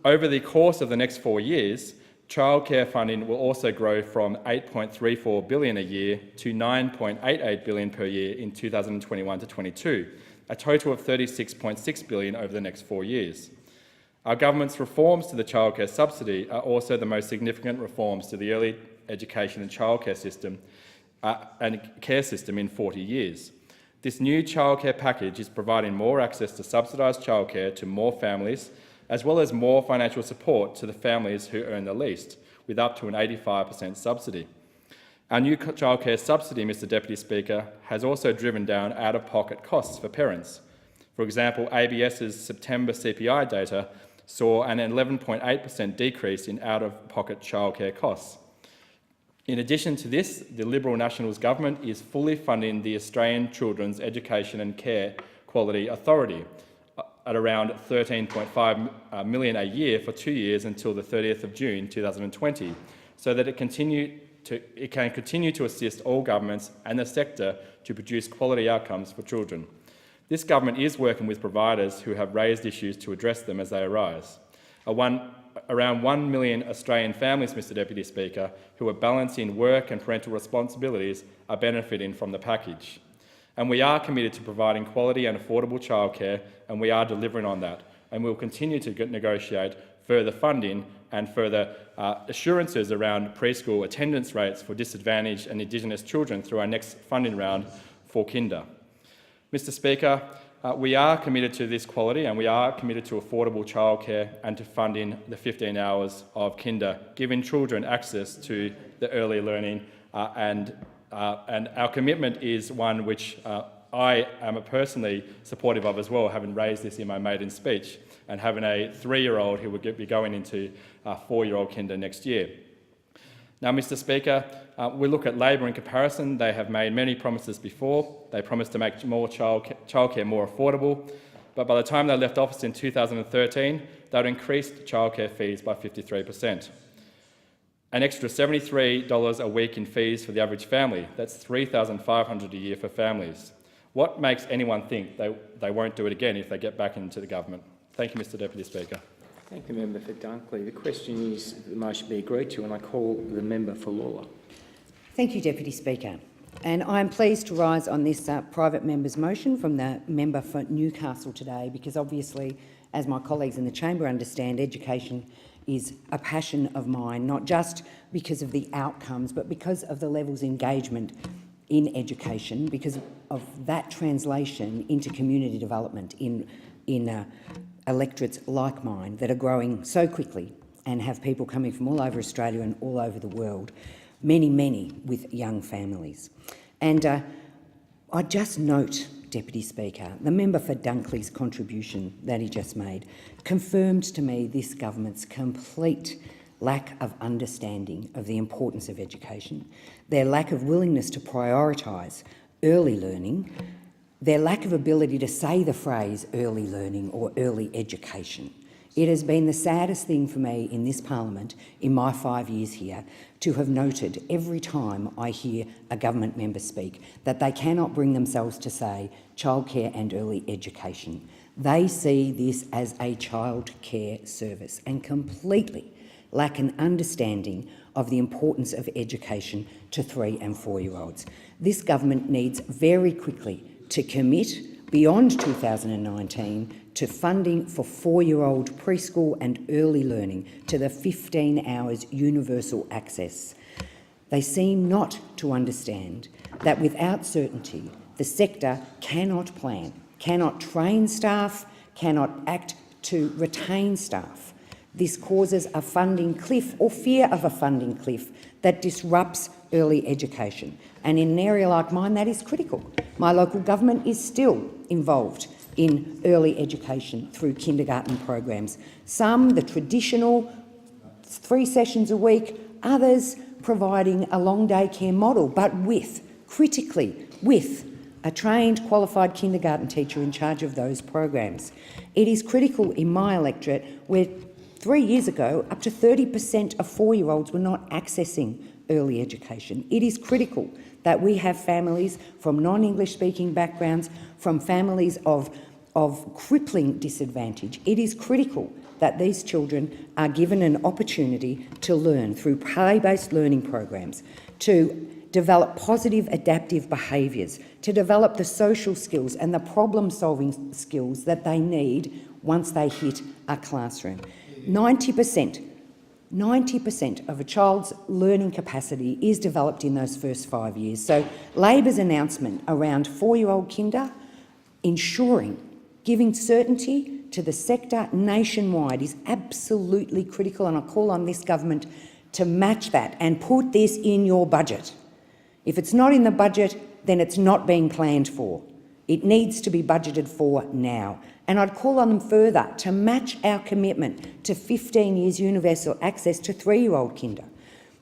Over the course of the next 4 years, childcare funding will also grow from $8.34 billion a year to $9.88 billion per year in 2021 to 22, a total of $36.6 billion over the next 4 years. Our government's reforms to the childcare subsidy are also the most significant reforms to the early education and childcare system and care system in 40 years. This new childcare package is providing more access to subsidised childcare to more families, as well as more financial support to the families who earn the least, with up to an 85% subsidy. Our new childcare subsidy, Mr Deputy Speaker, has also driven down out-of-pocket costs for parents. For example, ABS's September CPI data saw an 11.8% decrease in out-of-pocket childcare costs. In addition to this, the Liberal Nationals government is fully funding the Australian Children's Education and Care Quality Authority at around $13.5 million a year for 2 years until the 30th of June 2020, so that it can continue to assist all governments and the sector to produce quality outcomes for children. This government is working with providers who have raised issues to address them as they arise. Around 1 million Australian families, Mr Deputy Speaker, who are balancing work and parental responsibilities are benefiting from the package. And we are committed to providing quality and affordable childcare, and we are delivering on that. And we'll continue to negotiate further funding and further assurances around preschool attendance rates for disadvantaged and Indigenous children through our next funding round for Kinder. Mr Speaker, we are committed to this quality, and we are committed to affordable childcare and to funding the 15 hours of Kinder, giving children access to the early learning, and our commitment is one which I am personally supportive of as well, having raised this in my maiden speech, and having a 3-year-old who will be going into 4-year-old Kinder next year. Now, Mr Speaker, we look at Labor in comparison. They have made many promises before. They promised to make more childcare more affordable, but by the time they left office in 2013, they'd increased childcare fees by 53%. An extra $73 a week in fees for the average family. That's $3,500 a year for families. What makes anyone think they won't do it again if they get back into the government? Thank you, Mr Deputy Speaker. Thank the member for Dunkley. The question is that the motion be agreed to, and I call the member for Lawler. Thank you, Deputy Speaker. And I am pleased to rise on this private member's motion from the member for Newcastle today, because obviously, as my colleagues in the chamber understand, education is a passion of mine, not just because of the outcomes, but because of the levels of engagement in education, because of that translation into community development in electorates like mine that are growing so quickly and have people coming from all over Australia and all over the world, many with young families. And I just note, Deputy Speaker, the member for Dunkley's contribution that he just made confirmed to me this government's complete lack of understanding of the importance of education, their lack of willingness to prioritise early learning, their lack of ability to say the phrase early learning or early education. It has been the saddest thing for me in this parliament in my 5 years here to have noted every time I hear a government member speak that they cannot bring themselves to say childcare and early education. They see this as a childcare service and completely lack an understanding of the importance of education to 3 and 4-year-olds. This government needs very quickly to commit beyond 2019 to funding for 4-year-old preschool and early learning to the 15 hours universal access. They seem not to understand that without certainty, the sector cannot plan, cannot train staff, cannot act to retain staff. This causes a funding cliff or fear of a funding cliff that disrupts early education. And in an area like mine, that is critical. My local government is still involved in early education through kindergarten programs. Some, the traditional 3 sessions a week, others providing a long day care model, but critically, with a trained, qualified kindergarten teacher in charge of those programs. It is critical in my electorate where 3 years ago, up to 30% of 4-year-olds were not accessing early education. It is critical that we have families from non-English speaking backgrounds, from families of crippling disadvantage. It is critical that these children are given an opportunity to learn through play-based learning programs, to develop positive adaptive behaviours, to develop the social skills and the problem-solving skills that they need once they hit a classroom. 90% of a child's learning capacity is developed in those first 5 years. So Labor's announcement around 4-year-old kinder, ensuring, giving certainty to the sector nationwide is absolutely critical, and I call on this government to match that and put this in your budget. If it's not in the budget, then it's not being planned for. It needs to be budgeted for now. And I'd call on them further to match our commitment to 15 years universal access to 3-year-old kinder.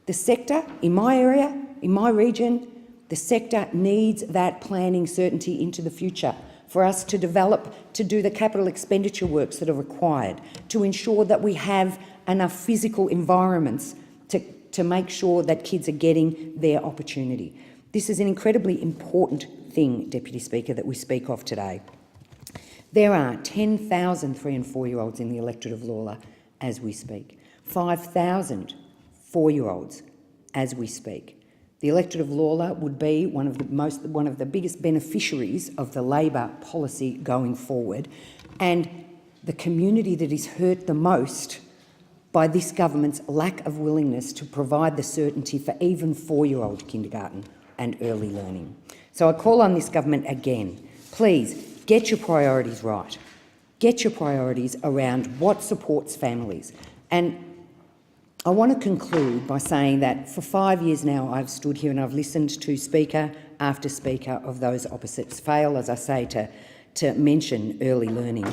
The sector, in my area, in my region, the sector needs that planning certainty into the future for us to develop, to do the capital expenditure works that are required, to ensure that we have enough physical environments to make sure that kids are getting their opportunity. This is an incredibly important thing, Deputy Speaker, that we speak of today. There are 10,000 3- and 4-year-olds in the electorate of Lalor as we speak, 5,000 4-year-olds as we speak. The electorate of Lalor would be one of the biggest beneficiaries of the Labor policy going forward, and the community that is hurt the most by this government's lack of willingness to provide the certainty for even 4-year-old kindergarten and early learning. So I call on this government again, please get your priorities right. Get your priorities around what supports families. And I want to conclude by saying that for 5 years now I've stood here and I've listened to speaker after speaker of those opposites fail, as I say, to mention early learning.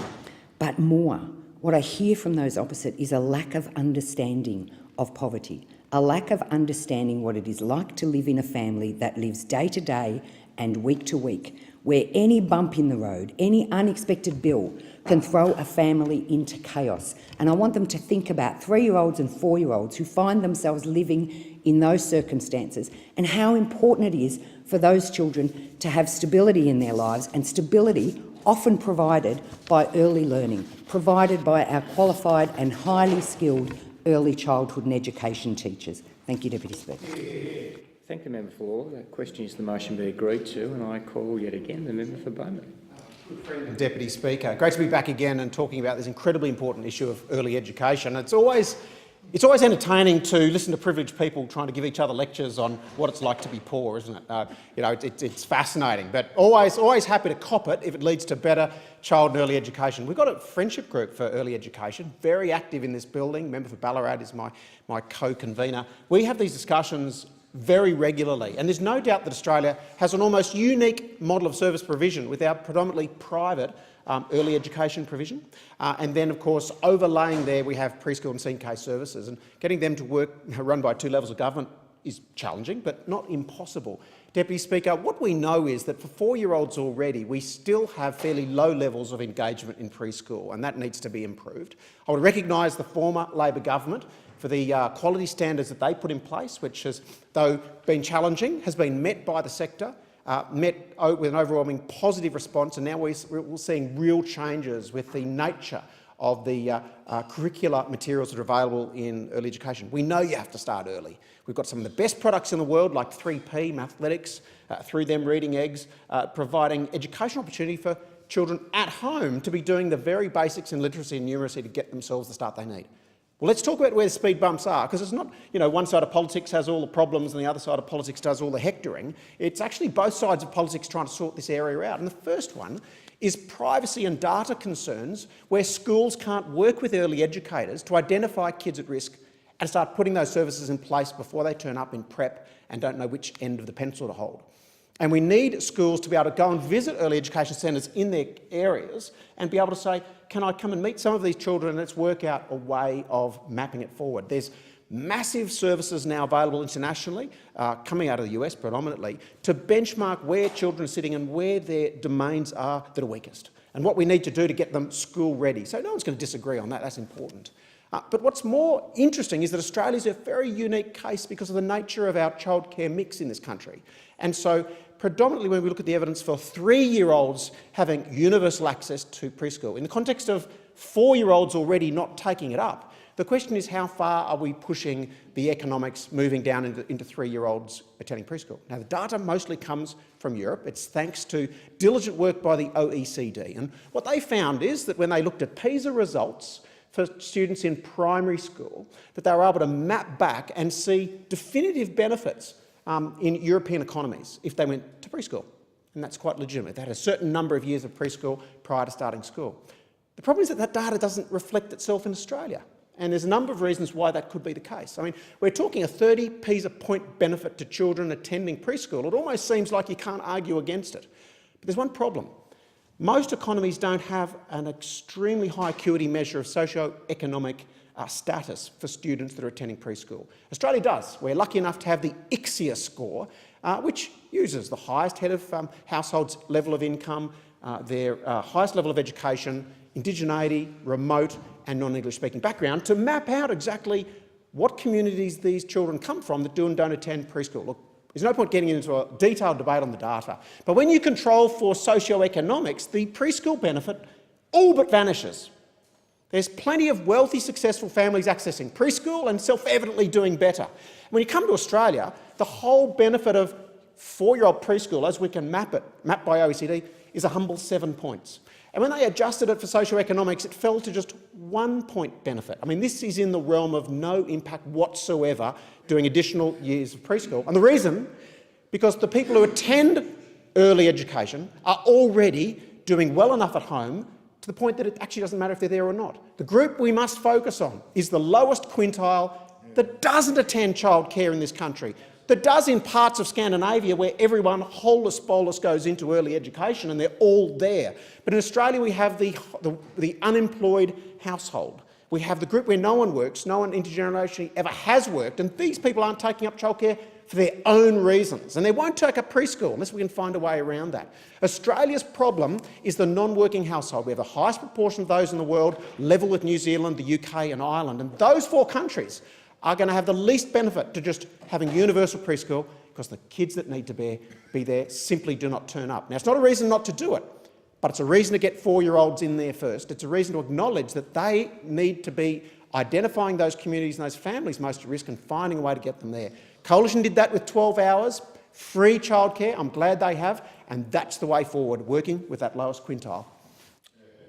But more, what I hear from those opposite is a lack of understanding of poverty, a lack of understanding what it is like to live in a family that lives day to day and week to week, where any bump in the road, any unexpected bill can throw a family into chaos. And I want them to think about 3-year-olds and 4-year-olds who find themselves living in those circumstances and how important it is for those children to have stability in their lives, and stability often provided by early learning, provided by our qualified and highly skilled early childhood and education teachers. Thank you, Deputy Speaker. Thank the member for all. That question is the motion be agreed to, and I call yet again the member for Bowman. Deputy Speaker, great to be back again and talking about this incredibly important issue of early education. It's always entertaining to listen to privileged people trying to give each other lectures on what it's like to be poor, isn't it? It's fascinating, but always happy to cop it if it leads to better child and early education. We've got a friendship group for early education, very active in this building. Member for Ballarat is my co-convener. We have these discussions very regularly, and there's no doubt that Australia has an almost unique model of service provision with our predominantly private early education provision, and then of course overlaying there we have preschool and senior case services, and getting them to work run by 2 levels of government is challenging but not impossible. Deputy Speaker, what we know is that for 4-year-olds already we still have fairly low levels of engagement in preschool, and that needs to be improved. I would recognise the former Labor government for the quality standards that they put in place, which has, though been challenging, has been met by the sector, met with an overwhelming positive response, and now we're seeing real changes with the nature of the curricular materials that are available in early education. We know you have to start early. We've got some of the best products in the world, like 3P, Mathletics, through them Reading Eggs, providing educational opportunity for children at home to be doing the very basics in literacy and numeracy to get themselves the start they need. Well, let's talk about where the speed bumps are, because it's not, one side of politics has all the problems and the other side of politics does all the hectoring. It's actually both sides of politics trying to sort this area out. And the first one is privacy and data concerns, where schools can't work with early educators to identify kids at risk and start putting those services in place before they turn up in prep and don't know which end of the pencil to hold. And we need schools to be able to go and visit early education centres in their areas and be able to say, can I come and meet some of these children and let's work out a way of mapping it forward. There's massive services now available internationally, coming out of the US predominantly, to benchmark where children are sitting and where their domains are that are weakest, and what we need to do to get them school ready. So no one's going to disagree on that, that's important. But what's more interesting is that Australia is a very unique case because of the nature of our childcare mix in this country. And so predominantly when we look at the evidence for 3-year-olds having universal access to preschool, in the context of 4-year-olds already not taking it up, the question is how far are we pushing the economics moving down into 3-year-olds attending preschool? Now, the data mostly comes from Europe. It's thanks to diligent work by the OECD. And what they found is that when they looked at PISA results for students in primary school, that they were able to map back and see definitive benefits in European economies if they went to preschool. And that's quite legitimate. They had a certain number of years of preschool prior to starting school. The problem is that that data doesn't reflect itself in Australia. And there's a number of reasons why that could be the case. I mean, we're talking a 30 PISA point benefit to children attending preschool. It almost seems like you can't argue against it. But there's one problem. Most economies don't have an extremely high acuity measure of socio-economic status for students that are attending preschool. Australia does. We're lucky enough to have the ICSIA score, which uses the highest head of households' level of income, their highest level of education, indigeneity, remote and non-English speaking background, to map out exactly what communities these children come from that do and don't attend preschool. Look, there's no point getting into a detailed debate on the data, but when you control for socio-economics, the preschool benefit all but vanishes. There's plenty of wealthy, successful families accessing preschool and self-evidently doing better. When you come to Australia, the whole benefit of 4-year-old preschool, as we can map it, mapped by OECD, is a humble 7 points. And when they adjusted it for socioeconomics, it fell to just 1 point benefit. I mean, this is in the realm of no impact whatsoever doing additional years of preschool. And the reason, because the people who attend early education are already doing well enough at home to the point that it actually doesn't matter if they're there or not. The group we must focus on is the lowest quintile that doesn't attend childcare in this country, that does in parts of Scandinavia where everyone holus bolus goes into early education and they're all there. But in Australia we have the unemployed household. We have the group where no one works, no one intergenerationally ever has worked, and these people aren't taking up childcare for their own reasons. And they won't take up preschool unless we can find a way around that. Australia's problem is the non-working household. We have the highest proportion of those in the world, level with New Zealand, the UK and Ireland. And those 4 countries are going to have the least benefit to just having universal preschool because the kids that need to be there simply do not turn up. Now, it's not a reason not to do it, but it's a reason to get 4-year-olds in there first. It's a reason to acknowledge that they need to be identifying those communities and those families most at risk and finding a way to get them there. Coalition did that with 12 hours, free childcare. I'm glad they have, and that's the way forward, working with that lowest quintile.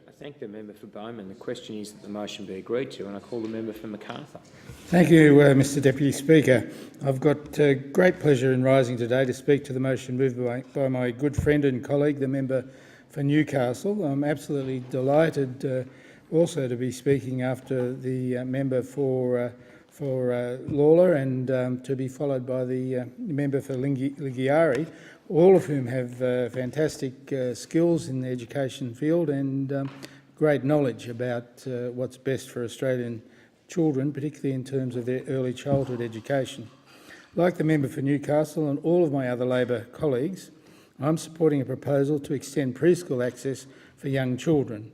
I thank the member for Bowman. The question is that the motion be agreed to, and I call the member for Macarthur. Thank you, Mr Deputy Speaker. I've got great pleasure in rising today to speak to the motion moved by my good friend and colleague, the member for Newcastle. I'm absolutely delighted also to be speaking after the member for Lawler and to be followed by the member for Lingiari, all of whom have fantastic skills in the education field and great knowledge about what's best for Australian children, particularly in terms of their early childhood education. Like the member for Newcastle and all of my other Labor colleagues, I'm supporting a proposal to extend preschool access for young children.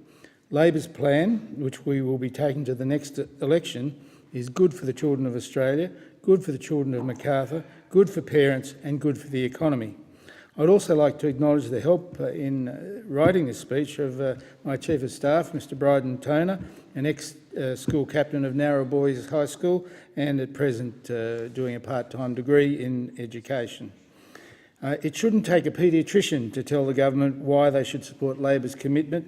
Labor's plan, which we will be taking to the next election, is good for the children of Australia, good for the children of Macarthur, good for parents and good for the economy. I'd also like to acknowledge the help in writing this speech of my Chief of Staff, Mr Bryden Toner, an ex-school captain of Narrabeen High School and at present doing a part-time degree in education. It shouldn't take a paediatrician to tell the government why they should support Labor's commitment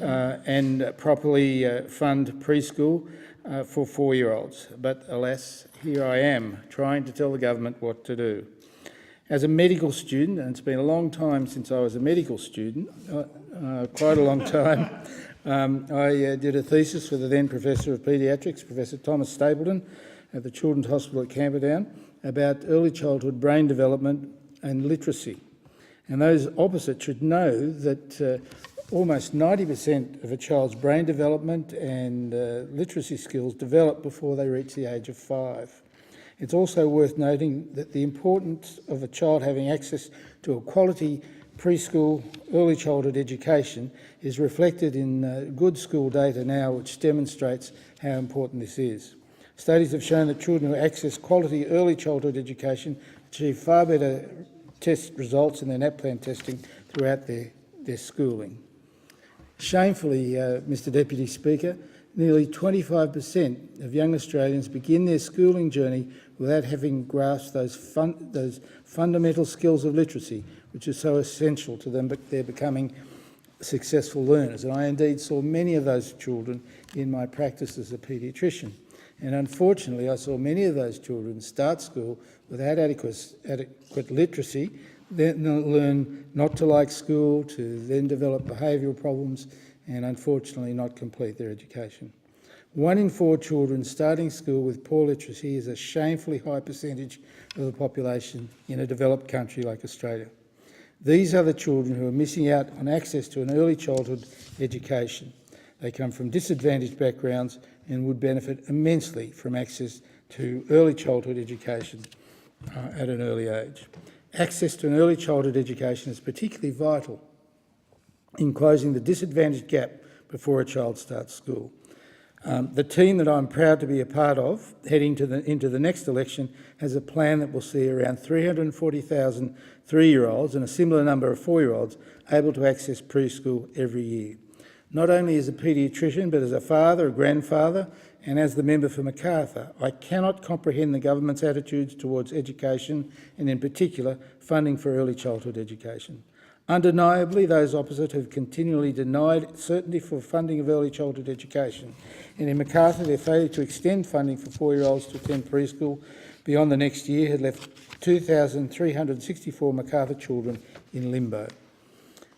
and properly fund preschool for 4-year-olds. But alas, here I am trying to tell the government what to do. As a medical student, and it's been a long time since I was a medical student, quite a long time, I did a thesis with the then Professor of Paediatrics, Professor Thomas Stapleton, at the Children's Hospital at Camperdown, about early childhood brain development and literacy. And those opposite should know that almost 90% of a child's brain development and literacy skills develop before they reach the age of 5. It's also worth noting that the importance of a child having access to a quality preschool early childhood education is reflected in good school data now, which demonstrates how important this is. Studies have shown that children who access quality early childhood education achieve far better test results in their NAPLAN testing throughout their schooling. Shamefully, Mr Deputy Speaker, nearly 25% of young Australians begin their schooling journey without having grasped those fundamental skills of literacy, which are so essential to them, but they're becoming successful learners. And I indeed saw many of those children in my practice as a paediatrician. And unfortunately, I saw many of those children start school without adequate literacy, then learn not to like school, to then develop behavioural problems, and unfortunately not complete their education. 1 in 4 children starting school with poor literacy is a shamefully high percentage of the population in a developed country like Australia. These are the children who are missing out on access to an early childhood education. They come from disadvantaged backgrounds and would benefit immensely from access to early childhood education at an early age. Access to an early childhood education is particularly vital in closing the disadvantaged gap before a child starts school. The team that I'm proud to be a part of, heading into the next election, has a plan that will see around 340,000 3-year-olds and a similar number of 4-year-olds able to access preschool every year. Not only as a paediatrician, but as a father, a grandfather, and as the member for Macarthur, I cannot comprehend the government's attitudes towards education and, in particular, funding for early childhood education. Undeniably, those opposite have continually denied certainty for funding of early childhood education, and in Macarthur, their failure to extend funding for 4-year-olds to attend preschool beyond the next year had left 2,364 Macarthur children in limbo.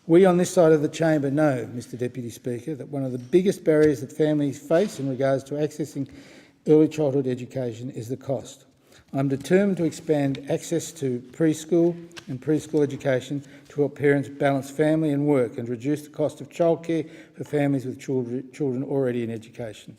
We on this side of the chamber know, Mr Deputy Speaker, that one of the biggest barriers that families face in regards to accessing early childhood education is the cost. I'm determined to expand access to preschool and preschool education to help parents balance family and work and reduce the cost of childcare for families with children already in education.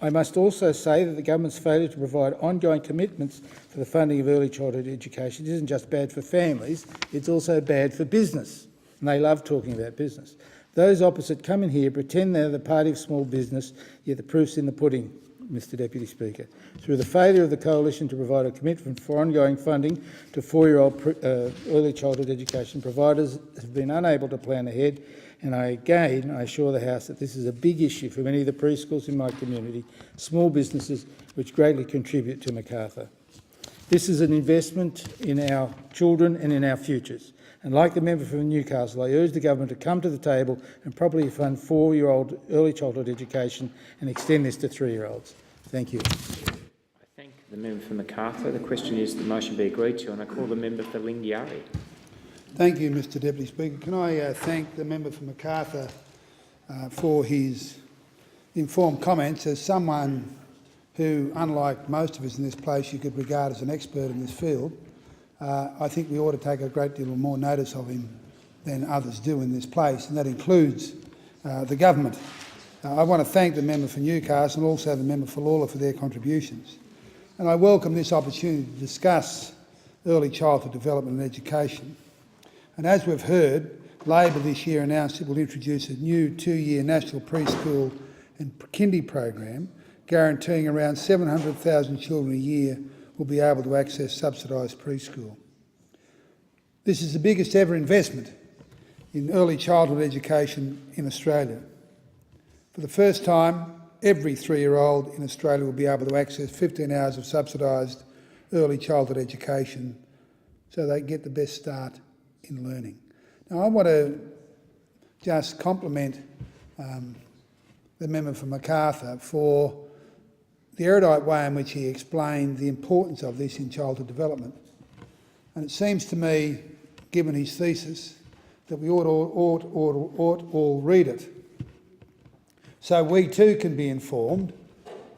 I must also say that the government's failure to provide ongoing commitments for the funding of early childhood education isn't just bad for families, it's also bad for business. And they love talking about business. Those opposite come in here, pretend they're the party of small business, yet the proof's in the pudding, Mr Deputy Speaker. Through the failure of the Coalition to provide a commitment for ongoing funding to 4-year-old early childhood education, providers have been unable to plan ahead, and I assure the House that this is a big issue for many of the preschools in my community, small businesses which greatly contribute to Macarthur. This is an investment in our children and in our futures. And like the member from Newcastle, I urge the government to come to the table and properly fund 4-year-old early childhood education and extend this to 3-year-olds. Thank you. I thank the member for Macarthur. The question is the motion be agreed to, and I call the member for Lingiari. Thank you, Mr Deputy Speaker. Can I thank the member for Macarthur for his informed comments as someone who, unlike most of us in this place, you could regard as an expert in this field. I think we ought to take a great deal more notice of him than others do in this place, and that includes the government. I want to thank the member for Newcastle and also the member for Lawler for their contributions. And I welcome this opportunity to discuss early childhood development and education. And as we've heard, Labor this year announced it will introduce a new 2-year national preschool and kindy program guaranteeing around 700,000 children a year will be able to access subsidised preschool. This is the biggest ever investment in early childhood education in Australia. For the first time, every 3-year-old in Australia will be able to access 15 hours of subsidised early childhood education so they get the best start in learning. Now, I want to just compliment the member for Macarthur for the erudite way in which he explained the importance of this in childhood development. And it seems to me, given his thesis, that we ought all read it, so we too can be informed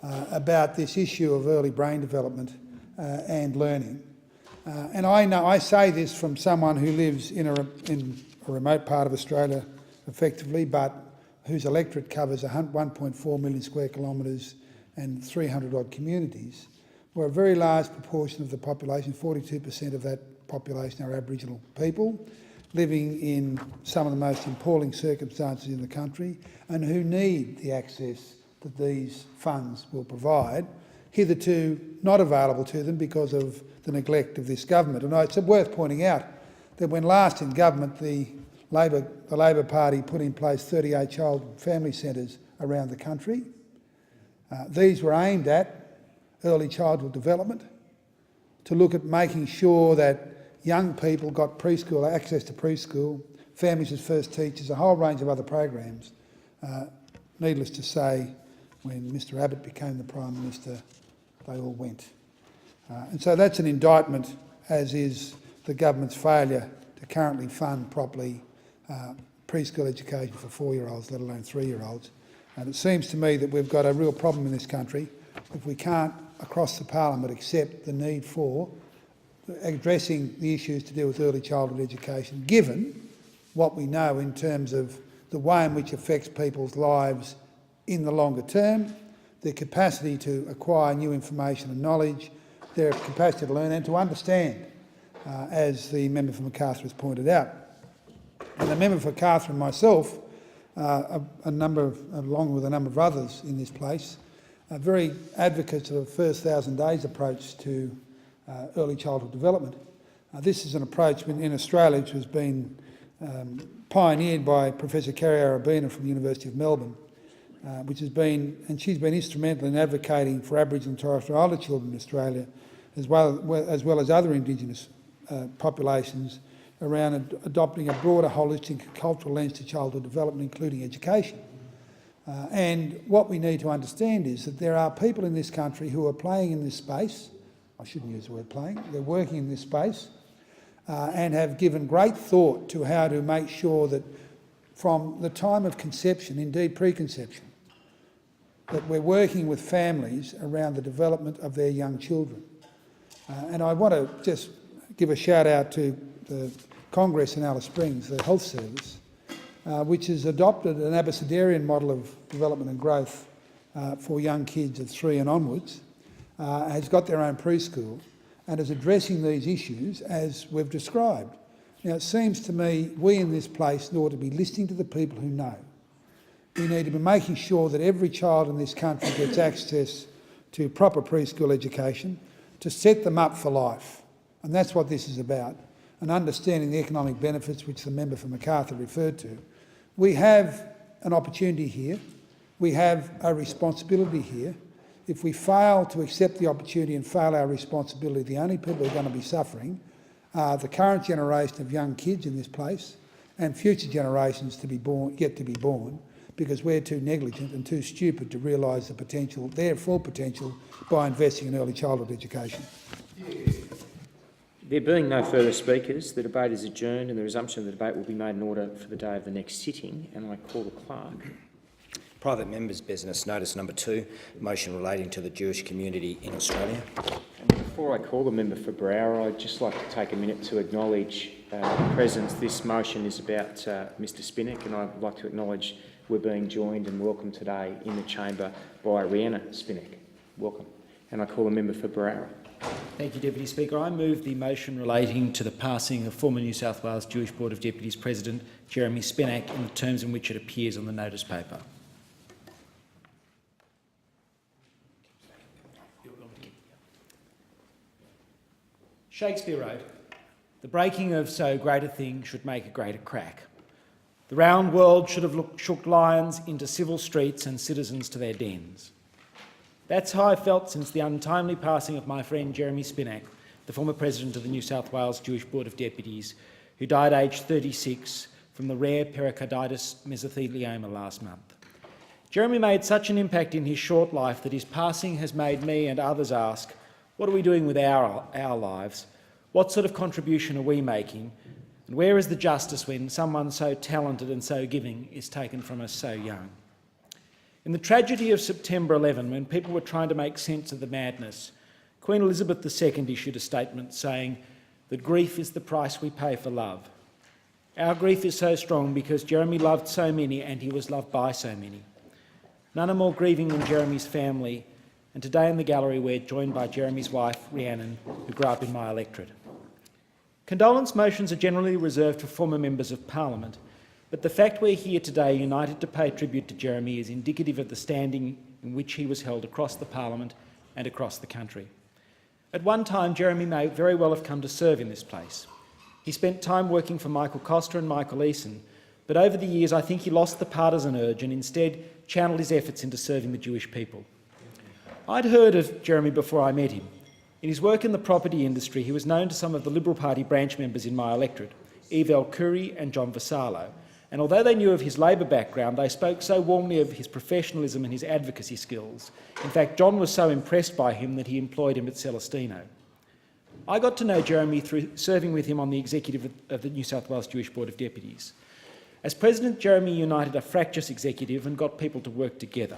about this issue of early brain development and learning. And I say this from someone who lives in a remote part of Australia effectively, but whose electorate covers 1.4 million square kilometres and 300 odd communities, where a very large proportion of the population, 42% of that population, are Aboriginal people living in some of the most appalling circumstances in the country and who need the access that these funds will provide, hitherto not available to them because of the neglect of this government. And it's worth pointing out that when last in government, the Labor Party put in place 38 child family centres around the country. These were aimed at early childhood development, to look at making sure that young people got preschool, access to preschool, families as first teachers, a whole range of other programs. Needless to say, when Mr Abbott became the Prime Minister, they all went. And so that's an indictment, as is the government's failure to currently fund properly preschool education for 4-year-olds, let alone 3-year-olds. And it seems to me that we've got a real problem in this country if we can't, across the parliament, accept the need for addressing the issues to do with early childhood education, given what we know in terms of the way in which it affects people's lives in the longer term, their capacity to acquire new information and knowledge, their capacity to learn and to understand, as the member for Macarthur has pointed out. And the member for Macarthur and myself, along with a number of others in this place, are very advocates of a first 1,000 days approach to early childhood development. This is an approach in Australia which has been pioneered by Professor Kerry Arabina from the University of Melbourne, she's been instrumental in advocating for Aboriginal and Torres Strait Islander children in Australia, as well as other Indigenous populations, around adopting a broader holistic cultural lens to childhood development, including education. And what we need to understand is that there are people in this country who are playing in this space. I shouldn't use the word playing. They're working in this space and have given great thought to how to make sure that from the time of conception, indeed preconception, that we're working with families around the development of their young children. And I want to just give a shout out to the Congress in Alice Springs, the Health Service, which has adopted an Abecedarian model of development and growth for young kids of 3 and onwards, has got their own preschool and is addressing these issues as we've described. Now, it seems to me we in this place ought to be listening to the people who know. We need to be making sure that every child in this country gets access to proper preschool education to set them up for life. And that's what this is about, and understanding the economic benefits which the member for Macarthur referred to. We have an opportunity here. We have a responsibility here. If we fail to accept the opportunity and fail our responsibility, the only people who are going to be suffering are the current generation of young kids in this place and future generations yet to be born, because we're too negligent and too stupid to realise the potential, their full potential, by investing in early childhood education. There being no further speakers, the debate is adjourned and the resumption of the debate will be made in order for the day of the next sitting, and I call the clerk. Private members' business, notice number 2, motion relating to the Jewish community in Australia. And before I call the member for Brower, I'd just like to take a minute to acknowledge the presence. This motion is about Mr Spinnock, and I'd like to acknowledge we're being joined and welcomed today in the chamber by Rhianna Spinnock. Welcome. And I call the member for Brower. Thank you, Deputy Speaker. I move the motion relating to the passing of former New South Wales Jewish Board of Deputies President Jeremy Spinnock in the terms in which it appears on the notice paper. Shakespeare wrote, "The breaking of so great a thing should make a greater crack. The round world should have shook lions into civil streets and citizens to their dens." That's how I felt since the untimely passing of my friend Jeremy Spinnock, the former president of the New South Wales Jewish Board of Deputies, who died aged 36 from the rare pericarditis mesothelioma last month. Jeremy made such an impact in his short life that his passing has made me and others ask, what are we doing with our lives? What sort of contribution are we making? And where is the justice when someone so talented and so giving is taken from us so young? In the tragedy of September 11, when people were trying to make sense of the madness, Queen Elizabeth II issued a statement saying that grief is the price we pay for love. Our grief is so strong because Jeremy loved so many and he was loved by so many. None are more grieving than Jeremy's family, and today in the gallery we're joined by Jeremy's wife, Rhiannon, who grew up in my electorate. Condolence motions are generally reserved for former members of Parliament, but the fact we're here today united to pay tribute to Jeremy is indicative of the standing in which he was held across the Parliament and across the country. At one time, Jeremy may very well have come to serve in this place. He spent time working for Michael Costa and Michael Eason, but over the years I think he lost the partisan urge and instead channelled his efforts into serving the Jewish people. I'd heard of Jeremy before I met him. In his work in the property industry, he was known to some of the Liberal Party branch members in my electorate, Eve El-Khoury and John Vassallo, and although they knew of his Labor background, they spoke so warmly of his professionalism and his advocacy skills. In fact, John was so impressed by him that he employed him at Celestino. I got to know Jeremy through serving with him on the executive of the New South Wales Jewish Board of Deputies. As president, Jeremy united a fractious executive and got people to work together.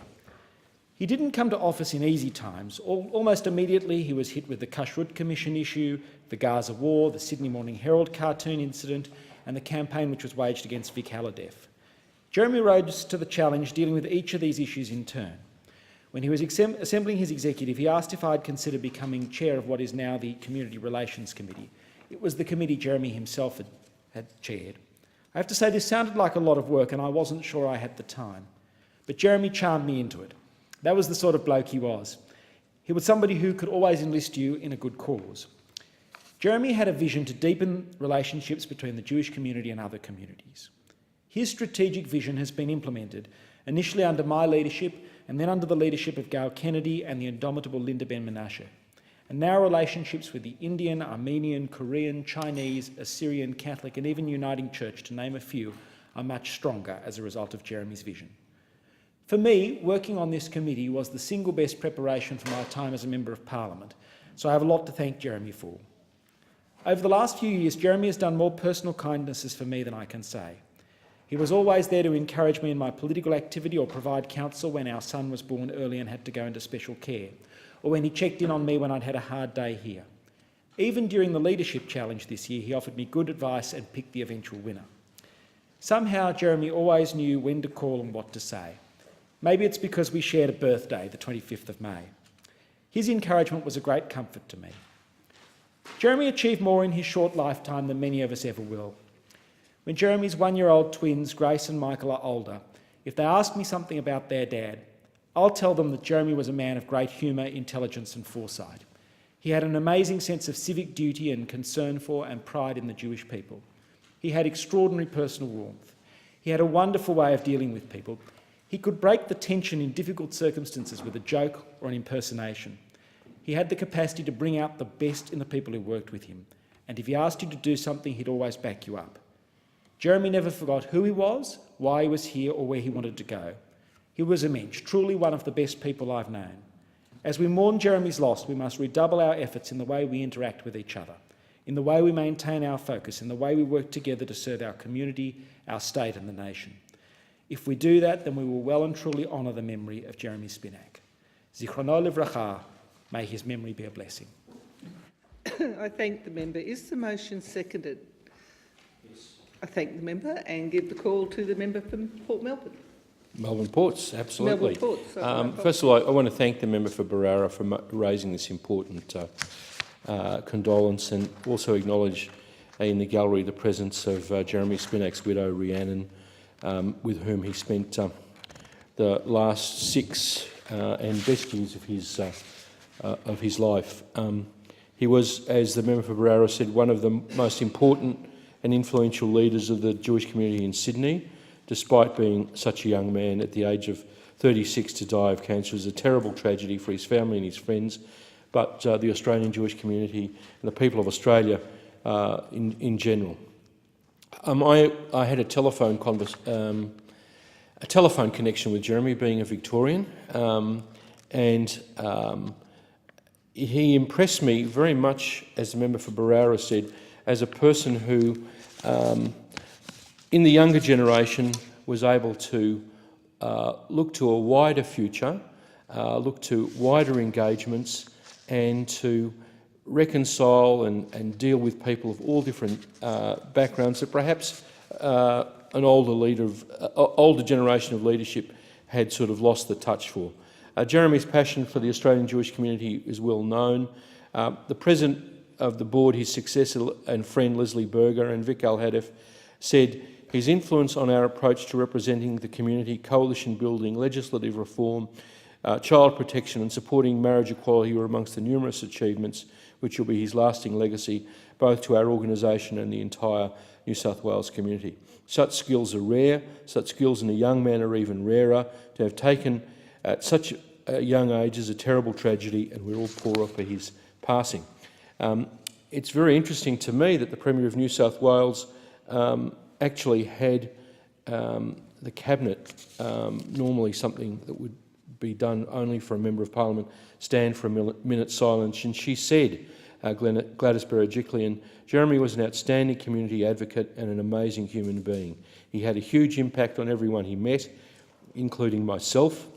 He didn't come to office in easy times. Almost immediately he was hit with the Kashrut Commission issue, the Gaza war, the Sydney Morning Herald cartoon incident and the campaign which was waged against Vic Haladef. Jeremy rose to the challenge dealing with each of these issues in turn. When he was assembling his executive, he asked if I'd consider becoming chair of what is now the Community Relations Committee. It was the committee Jeremy himself had chaired. I have to say this sounded like a lot of work and I wasn't sure I had the time. But Jeremy charmed me into it. That was the sort of bloke he was. He was somebody who could always enlist you in a good cause. Jeremy had a vision to deepen relationships between the Jewish community and other communities. His strategic vision has been implemented, initially under my leadership and then under the leadership of Gail Kennedy and the indomitable Linda Ben-Menashe. And now relationships with the Indian, Armenian, Korean, Chinese, Assyrian, Catholic and even Uniting Church, to name a few, are much stronger as a result of Jeremy's vision. For me, working on this committee was the single best preparation for my time as a Member of Parliament, so I have a lot to thank Jeremy for. Over the last few years, Jeremy has done more personal kindnesses for me than I can say. He was always there to encourage me in my political activity or provide counsel when our son was born early and had to go into special care, or when he checked in on me when I'd had a hard day here. Even during the leadership challenge this year, he offered me good advice and picked the eventual winner. Somehow, Jeremy always knew when to call and what to say. Maybe it's because we shared a birthday, the 25th of May. His encouragement was a great comfort to me. Jeremy achieved more in his short lifetime than many of us ever will. When Jeremy's one-year-old twins, Grace and Michael, are older, if they ask me something about their dad, I'll tell them that Jeremy was a man of great humour, intelligence and foresight. He had an amazing sense of civic duty and concern for and pride in the Jewish people. He had extraordinary personal warmth. He had a wonderful way of dealing with people. He could break the tension in difficult circumstances with a joke or an impersonation. He had the capacity to bring out the best in the people who worked with him, and if he asked you to do something, he'd always back you up. Jeremy never forgot who he was, why he was here, or where he wanted to go. He was immense, truly one of the best people I've known. As we mourn Jeremy's loss, we must redouble our efforts in the way we interact with each other, in the way we maintain our focus, in the way we work together to serve our community, our state and the nation. If we do that, then we will well and truly honour the memory of Jeremy Spinak. Zichrono livracha, may his memory be a blessing. I thank the member. Is the motion seconded? Yes. I thank the member and give the call to the member from Port Melbourne. Melbourne Ports, absolutely. Melbourne Ports, first of all, I want to thank the member for Barara for raising this important condolence, and also acknowledge in the gallery the presence of Jeremy Spinak's widow, Rhiannon, with whom he spent the last 6 and best years of his life. He was, as the member for Barara said, one of the most important and influential leaders of the Jewish community in Sydney, despite being such a young man at the age of 36 to die of cancer. It was a terrible tragedy for his family and his friends, but the Australian Jewish community and the people of Australia in general. I had a telephone connection with Jeremy, being a Victorian, and he impressed me very much, as the member for Barara said, as a person who, in the younger generation, was able to look to a wider future, look to wider engagements, and to reconcile and deal with people of all different backgrounds that perhaps an older generation of leadership had sort of lost the touch for. Jeremy's passion for the Australian Jewish community is well known. The President of the Board, his successor and friend Leslie Berger, and Vic Al-Hadef said his influence on our approach to representing the community, coalition building, legislative reform, child protection and supporting marriage equality were amongst the numerous achievements which will be his lasting legacy, both to our organisation and the entire New South Wales community. Such skills are rare. Such skills in a young man are even rarer. To have taken at such a young age is a terrible tragedy, and we're all poorer for his passing. It's very interesting to me that the Premier of New South Wales actually had the Cabinet, normally something that would be done only for a Member of Parliament, stand for a minute's silence, and she said, Gladys Berejiklian, Jeremy was an outstanding community advocate and an amazing human being. He had a huge impact on everyone he met, including myself.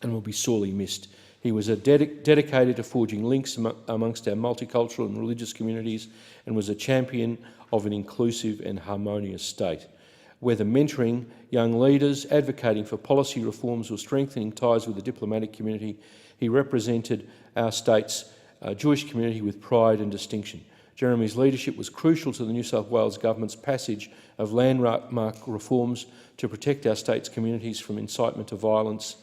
and will be sorely missed. He was dedicated to forging links amongst our multicultural and religious communities and was a champion of an inclusive and harmonious state. Whether mentoring young leaders, advocating for policy reforms or strengthening ties with the diplomatic community, he represented our state's Jewish community with pride and distinction. Jeremy's leadership was crucial to the New South Wales Government's passage of landmark reforms to protect our state's communities from incitement to violence,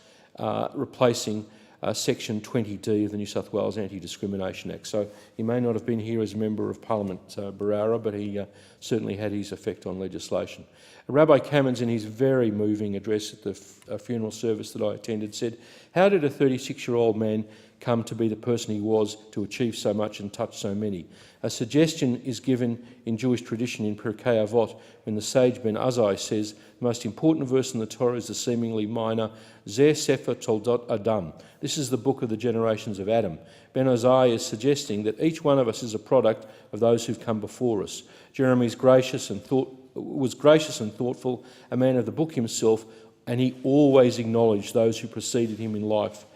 replacing Section 20D of the New South Wales Anti-Discrimination Act. So he may not have been here as a Member of Parliament, Barara, but he certainly had his effect on legislation. Rabbi Cammons, in his very moving address at the funeral service that I attended, said, "How did a 36-year-old man come to be the person he was, to achieve so much and touch so many? A suggestion is given in Jewish tradition in Pirkei Avot when the sage Ben Azai says the most important verse in the Torah is the seemingly minor Zeh Sefer Toldot Adam. This is the book of the generations of Adam. Ben Azai is suggesting that each one of us is a product of those who've come before us. Jeremy was gracious and thoughtful, a man of the book himself, and he always acknowledged those who preceded him in life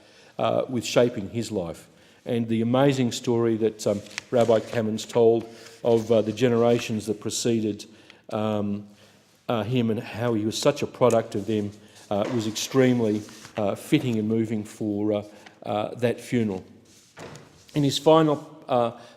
with shaping his life." And the amazing story that Rabbi Cammons told of the generations that preceded him and how he was such a product of them was extremely fitting and moving for that funeral. In his final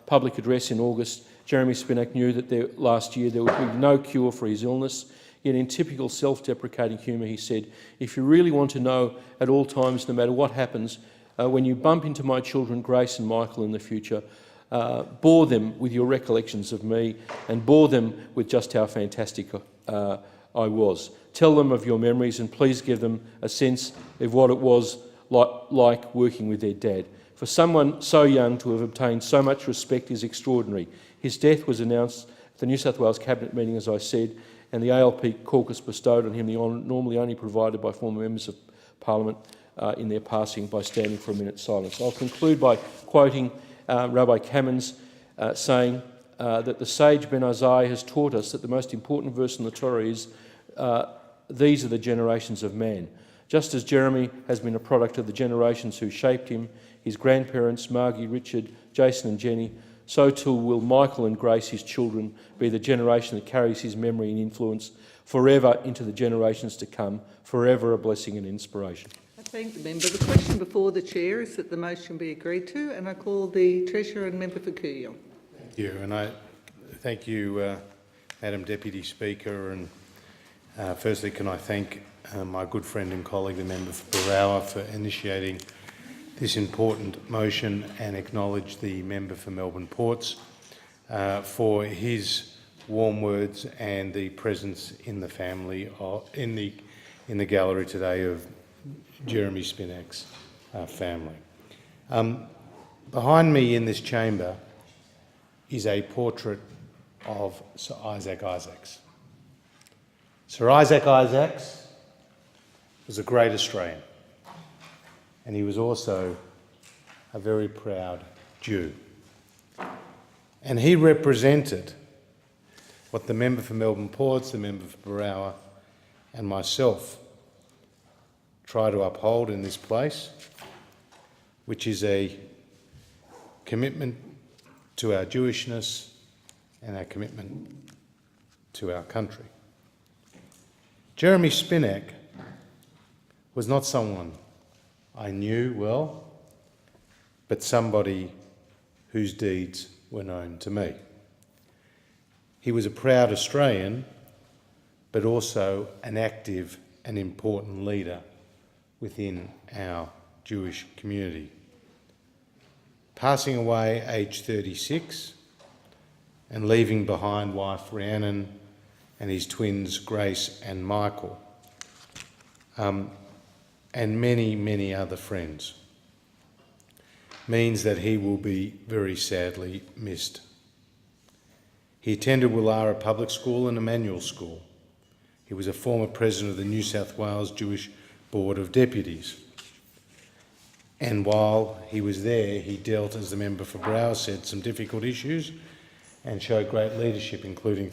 public address in August, Jeremy Spinack knew that last year there would be no cure for his illness, yet in typical self-deprecating humour he said, "If you really want to know at all times, no matter what happens, when you bump into my children, Grace and Michael, in the future, bore them with your recollections of me and bore them with just how fantastic I was. Tell them of your memories and please give them a sense of what it was like working with their dad. For someone so young to have obtained so much respect is extraordinary. His death was announced at the New South Wales Cabinet meeting, as I said, and the ALP caucus bestowed on him the honour normally only provided by former members of Parliament in their passing by standing for a minute's silence. I'll conclude by quoting Rabbi Cammons saying that the sage Ben Azai has taught us that the most important verse in the Torah is, "These are the generations of man." Just as Jeremy has been a product of the generations who shaped him, his grandparents, Margie, Richard, Jason and Jenny, so too will Michael and Grace, his children, be the generation that carries his memory and influence forever into the generations to come, forever a blessing and inspiration. I thank the member. The question before the chair is that the motion be agreed to, and I call the Treasurer and Member for Kooyong. Thank you, and I thank you, Madam Deputy Speaker. And firstly, can I thank my good friend and colleague, the member for Barara, for initiating this important motion, and acknowledge the member for Melbourne Ports for his warm words and the presence in the family in the gallery today of Jeremy Spinack's family. Behind me in this chamber is a portrait of Sir Isaac Isaacs. Sir Isaac Isaacs was a great Australian, and he was also a very proud Jew. And he represented what the member for Melbourne Ports, the member for Barara, and myself try to uphold in this place, which is a commitment to our Jewishness and our commitment to our country. Jeremy Spinack was not someone I knew well, but somebody whose deeds were known to me. He was a proud Australian, but also an active and important leader within our Jewish community. Passing away aged 36 and leaving behind wife Rhiannon and his twins Grace and Michael, and many, many other friends, means that he will be very sadly missed. He attended Willara Public School and Emmanuel School. He was a former president of the New South Wales Jewish Board of Deputies. And while he was there, he dealt, as the member for Browse said, some difficult issues and showed great leadership, including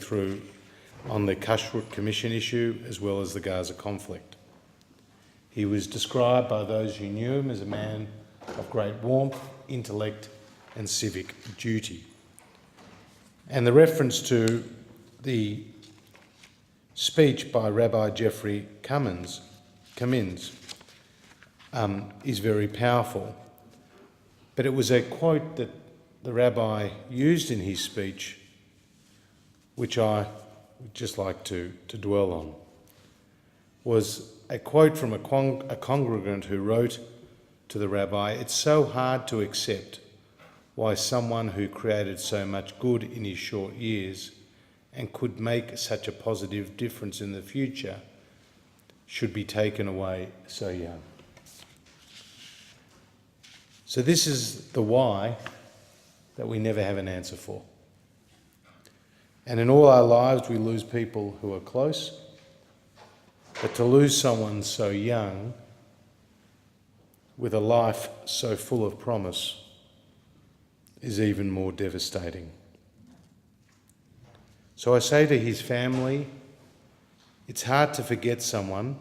on the Kashrut Commission issue as well as the Gaza conflict. He was described by those who knew him as a man of great warmth, intellect and civic duty. And the reference to the speech by Rabbi Jeffrey Cummins is very powerful. But it was a quote that the rabbi used in his speech, which I would just like to dwell on, was a quote from a congregant who wrote to the rabbi, "It's so hard to accept why someone who created so much good in his short years and could make such a positive difference in the future should be taken away so young." So this is the why that we never have an answer for. And in all our lives we lose people who are close, but to lose someone so young with a life so full of promise is even more devastating. So I say to his family, it's hard to forget someone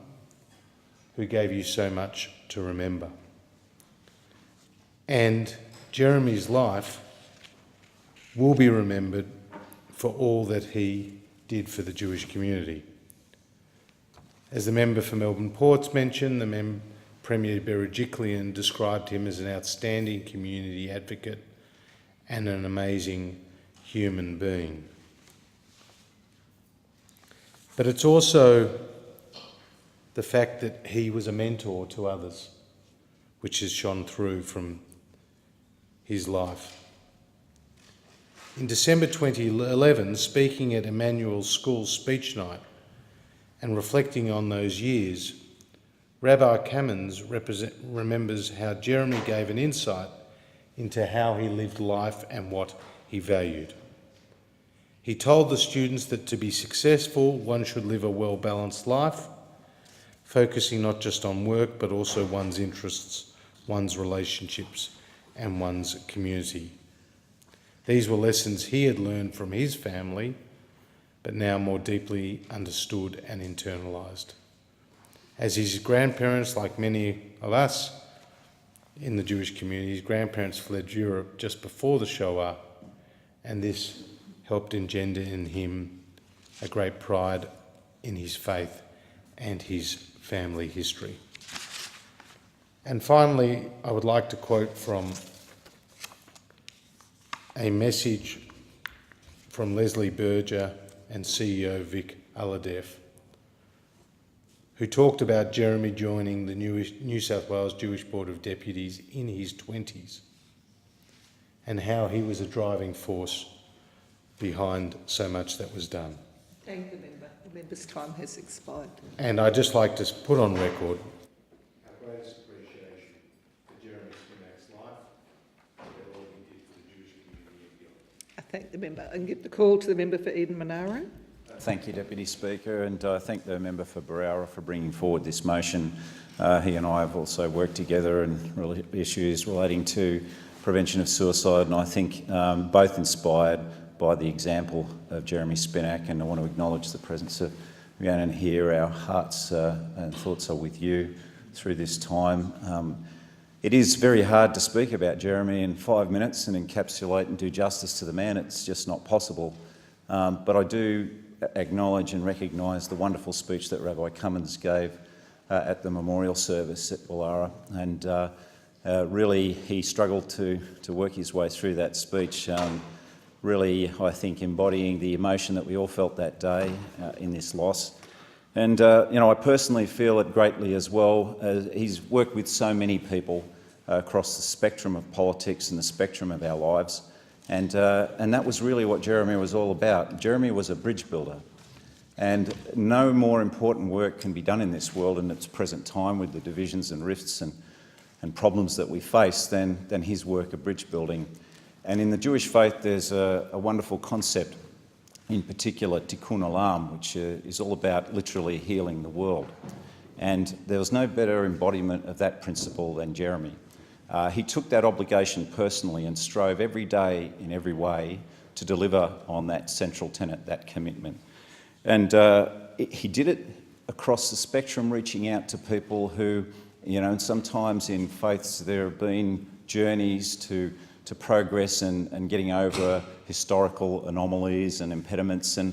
who gave you so much to remember. And Jeremy's life will be remembered for all that he did for the Jewish community. As the member for Melbourne Ports mentioned, the Premier Berejiklian described him as an outstanding community advocate and an amazing human being. But it's also the fact that he was a mentor to others, which has shone through from his life. In December 2011, speaking at Emmanuel's school speech night and reflecting on those years, Rabbi Cummins remembers how Jeremy gave an insight into how he lived life and what he valued. He told the students that to be successful, one should live a well-balanced life, focusing not just on work, but also one's interests, one's relationships, and one's community. These were lessons he had learned from his family, but now more deeply understood and internalised. As his grandparents, like many of us in the Jewish community, his grandparents fled Europe just before the Shoah, and this helped engender in him a great pride in his faith and his family history. And finally, I would like to quote from a message from Leslie Berger and CEO Vic Aladef, who talked about Jeremy joining the New South Wales Jewish Board of Deputies in his 20s and how he was a driving force behind so much that was done. Thank the member. The member's time has expired. And I'd just like to put on record our greatest appreciation for Jeremy Spinak's life and all he did for the Jewish community of Gillard. I thank the member and give the call to the member for Eden Monaro. Thank you, Deputy Speaker, and I thank the member for Berowra for bringing forward this motion. He and I have also worked together on issues relating to prevention of suicide, and I think both inspired by the example of Jeremy Spinak, and I want to acknowledge the presence of Rhiannon here. Our hearts and thoughts are with you through this time. It is very hard to speak about Jeremy in 5 minutes and encapsulate and do justice to the man. It's just not possible. But I do acknowledge and recognise the wonderful speech that Rabbi Cummins gave at the memorial service at Woollahra, and really he struggled to work his way through that speech, really I think embodying the emotion that we all felt that day in this loss. And I personally feel it greatly as well. He's worked with so many people across the spectrum of politics and the spectrum of our lives. And that was really what Jeremy was all about. Jeremy was a bridge builder, and no more important work can be done in this world in its present time with the divisions and rifts and problems that we face than his work of bridge building. And in the Jewish faith there's a wonderful concept, in particular tikkun olam, which is all about literally healing the world. And there was no better embodiment of that principle than Jeremy. He took that obligation personally and strove every day in every way to deliver on that central tenet, that commitment. And he did it across the spectrum, reaching out to people who, and sometimes in faiths there have been journeys to progress and getting over historical anomalies and impediments. And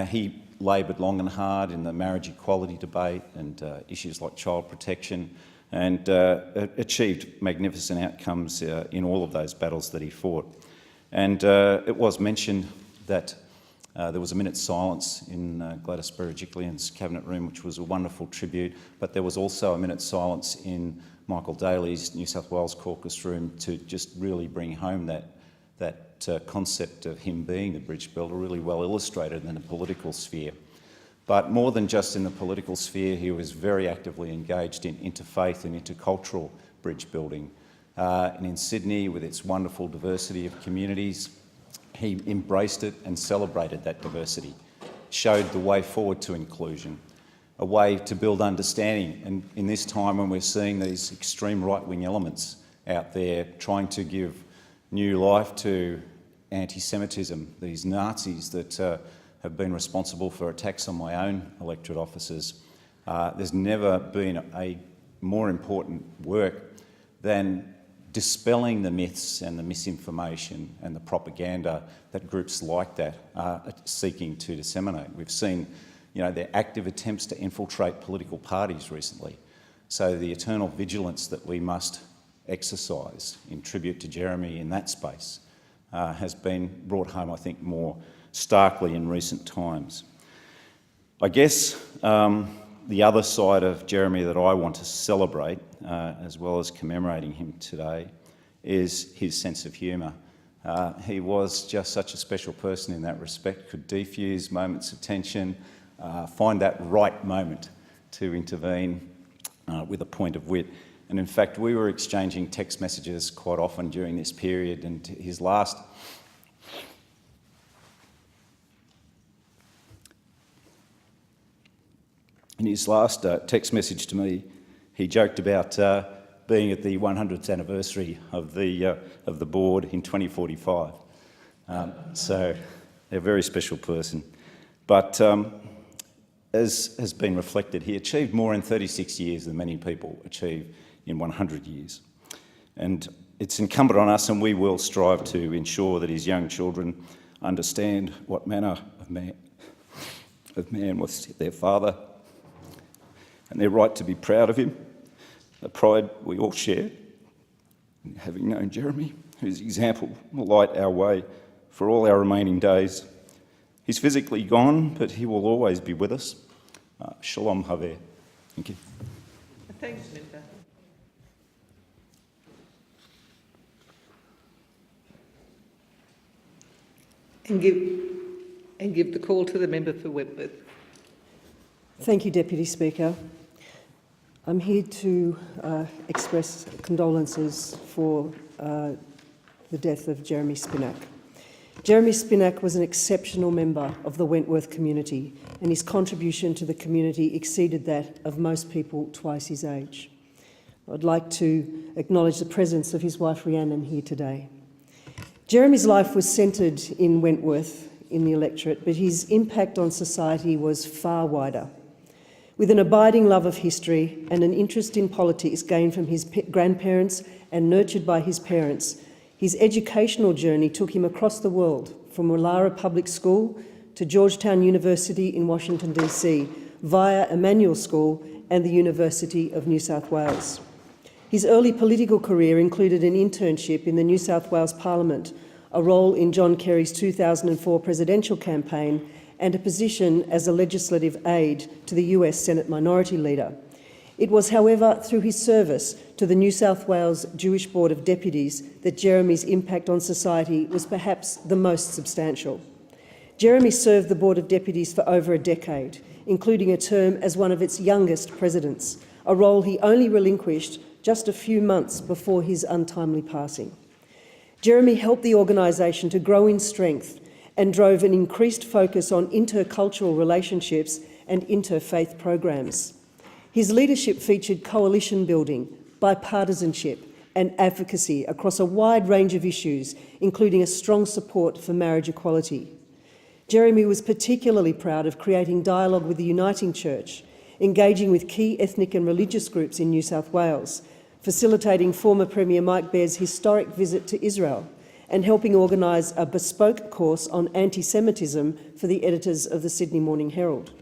he laboured long and hard in the marriage equality debate and issues like child protection, and achieved magnificent outcomes in all of those battles that he fought. And it was mentioned that there was a minute's silence in Gladys Berejiklian's cabinet room, which was a wonderful tribute, but there was also a minute's silence in Michael Daly's New South Wales caucus room to just really bring home that concept of him being the bridge builder, really well illustrated in the political sphere. But more than just in the political sphere, he was very actively engaged in interfaith and intercultural bridge building. And in Sydney, with its wonderful diversity of communities, he embraced it and celebrated that diversity, showed the way forward to inclusion, a way to build understanding. And in this time when we're seeing these extreme right-wing elements out there trying to give new life to anti-Semitism, these Nazis that have been responsible for attacks on my own electorate offices, there's never been a more important work than dispelling the myths and the misinformation and the propaganda that groups like that are seeking to disseminate. We've seen, their active attempts to infiltrate political parties recently. So the eternal vigilance that we must exercise in tribute to Jeremy in that space has been brought home, I think, more starkly in recent times. I guess the other side of Jeremy that I want to celebrate, as well as commemorating him today, is his sense of humour. He was just such a special person in that respect, could defuse moments of tension, find that right moment to intervene with a point of wit. And in fact, we were exchanging text messages quite often during this period, and his last text message to me, he joked about being at the 100th anniversary of the board in 2045. So a very special person. But as has been reflected, he achieved more in 36 years than many people achieve in 100 years. And it's incumbent on us, and we will strive to ensure that his young children understand what manner of man was their father, and their right to be proud of him, a pride we all share in having known Jeremy, whose example will light our way for all our remaining days. He's physically gone, but he will always be with us. Shalom Haveh. Thank you. Thanks, Member. And give the call to the member for Wentworth. Thank you, Deputy Speaker. I'm here to express condolences for the death of Jeremy Spinack. Jeremy Spinack was an exceptional member of the Wentworth community, and his contribution to the community exceeded that of most people twice his age. I'd like to acknowledge the presence of his wife Rhiannon here today. Jeremy's life was centred in Wentworth in the electorate, but his impact on society was far wider. With an abiding love of history and an interest in politics gained from his grandparents and nurtured by his parents, his educational journey took him across the world, from Woollahra Public School to Georgetown University in Washington, D.C., via Emmanuel School and the University of New South Wales. His early political career included an internship in the New South Wales Parliament, a role in John Kerry's 2004 presidential campaign, and a position as a legislative aide to the US Senate Minority Leader. It was, however, through his service to the New South Wales Jewish Board of Deputies that Jeremy's impact on society was perhaps the most substantial. Jeremy served the Board of Deputies for over a decade, including a term as one of its youngest presidents, a role he only relinquished just a few months before his untimely passing. Jeremy helped the organisation to grow in strength and drove an increased focus on intercultural relationships and interfaith programs. His leadership featured coalition building, bipartisanship and advocacy across a wide range of issues, including a strong support for marriage equality. Jeremy was particularly proud of creating dialogue with the Uniting Church engaging with key ethnic and religious groups in New South Wales, facilitating former Premier Mike Bair's historic visit to Israel, and helping organise a bespoke course on anti-Semitism for the editors of the Sydney Morning Herald.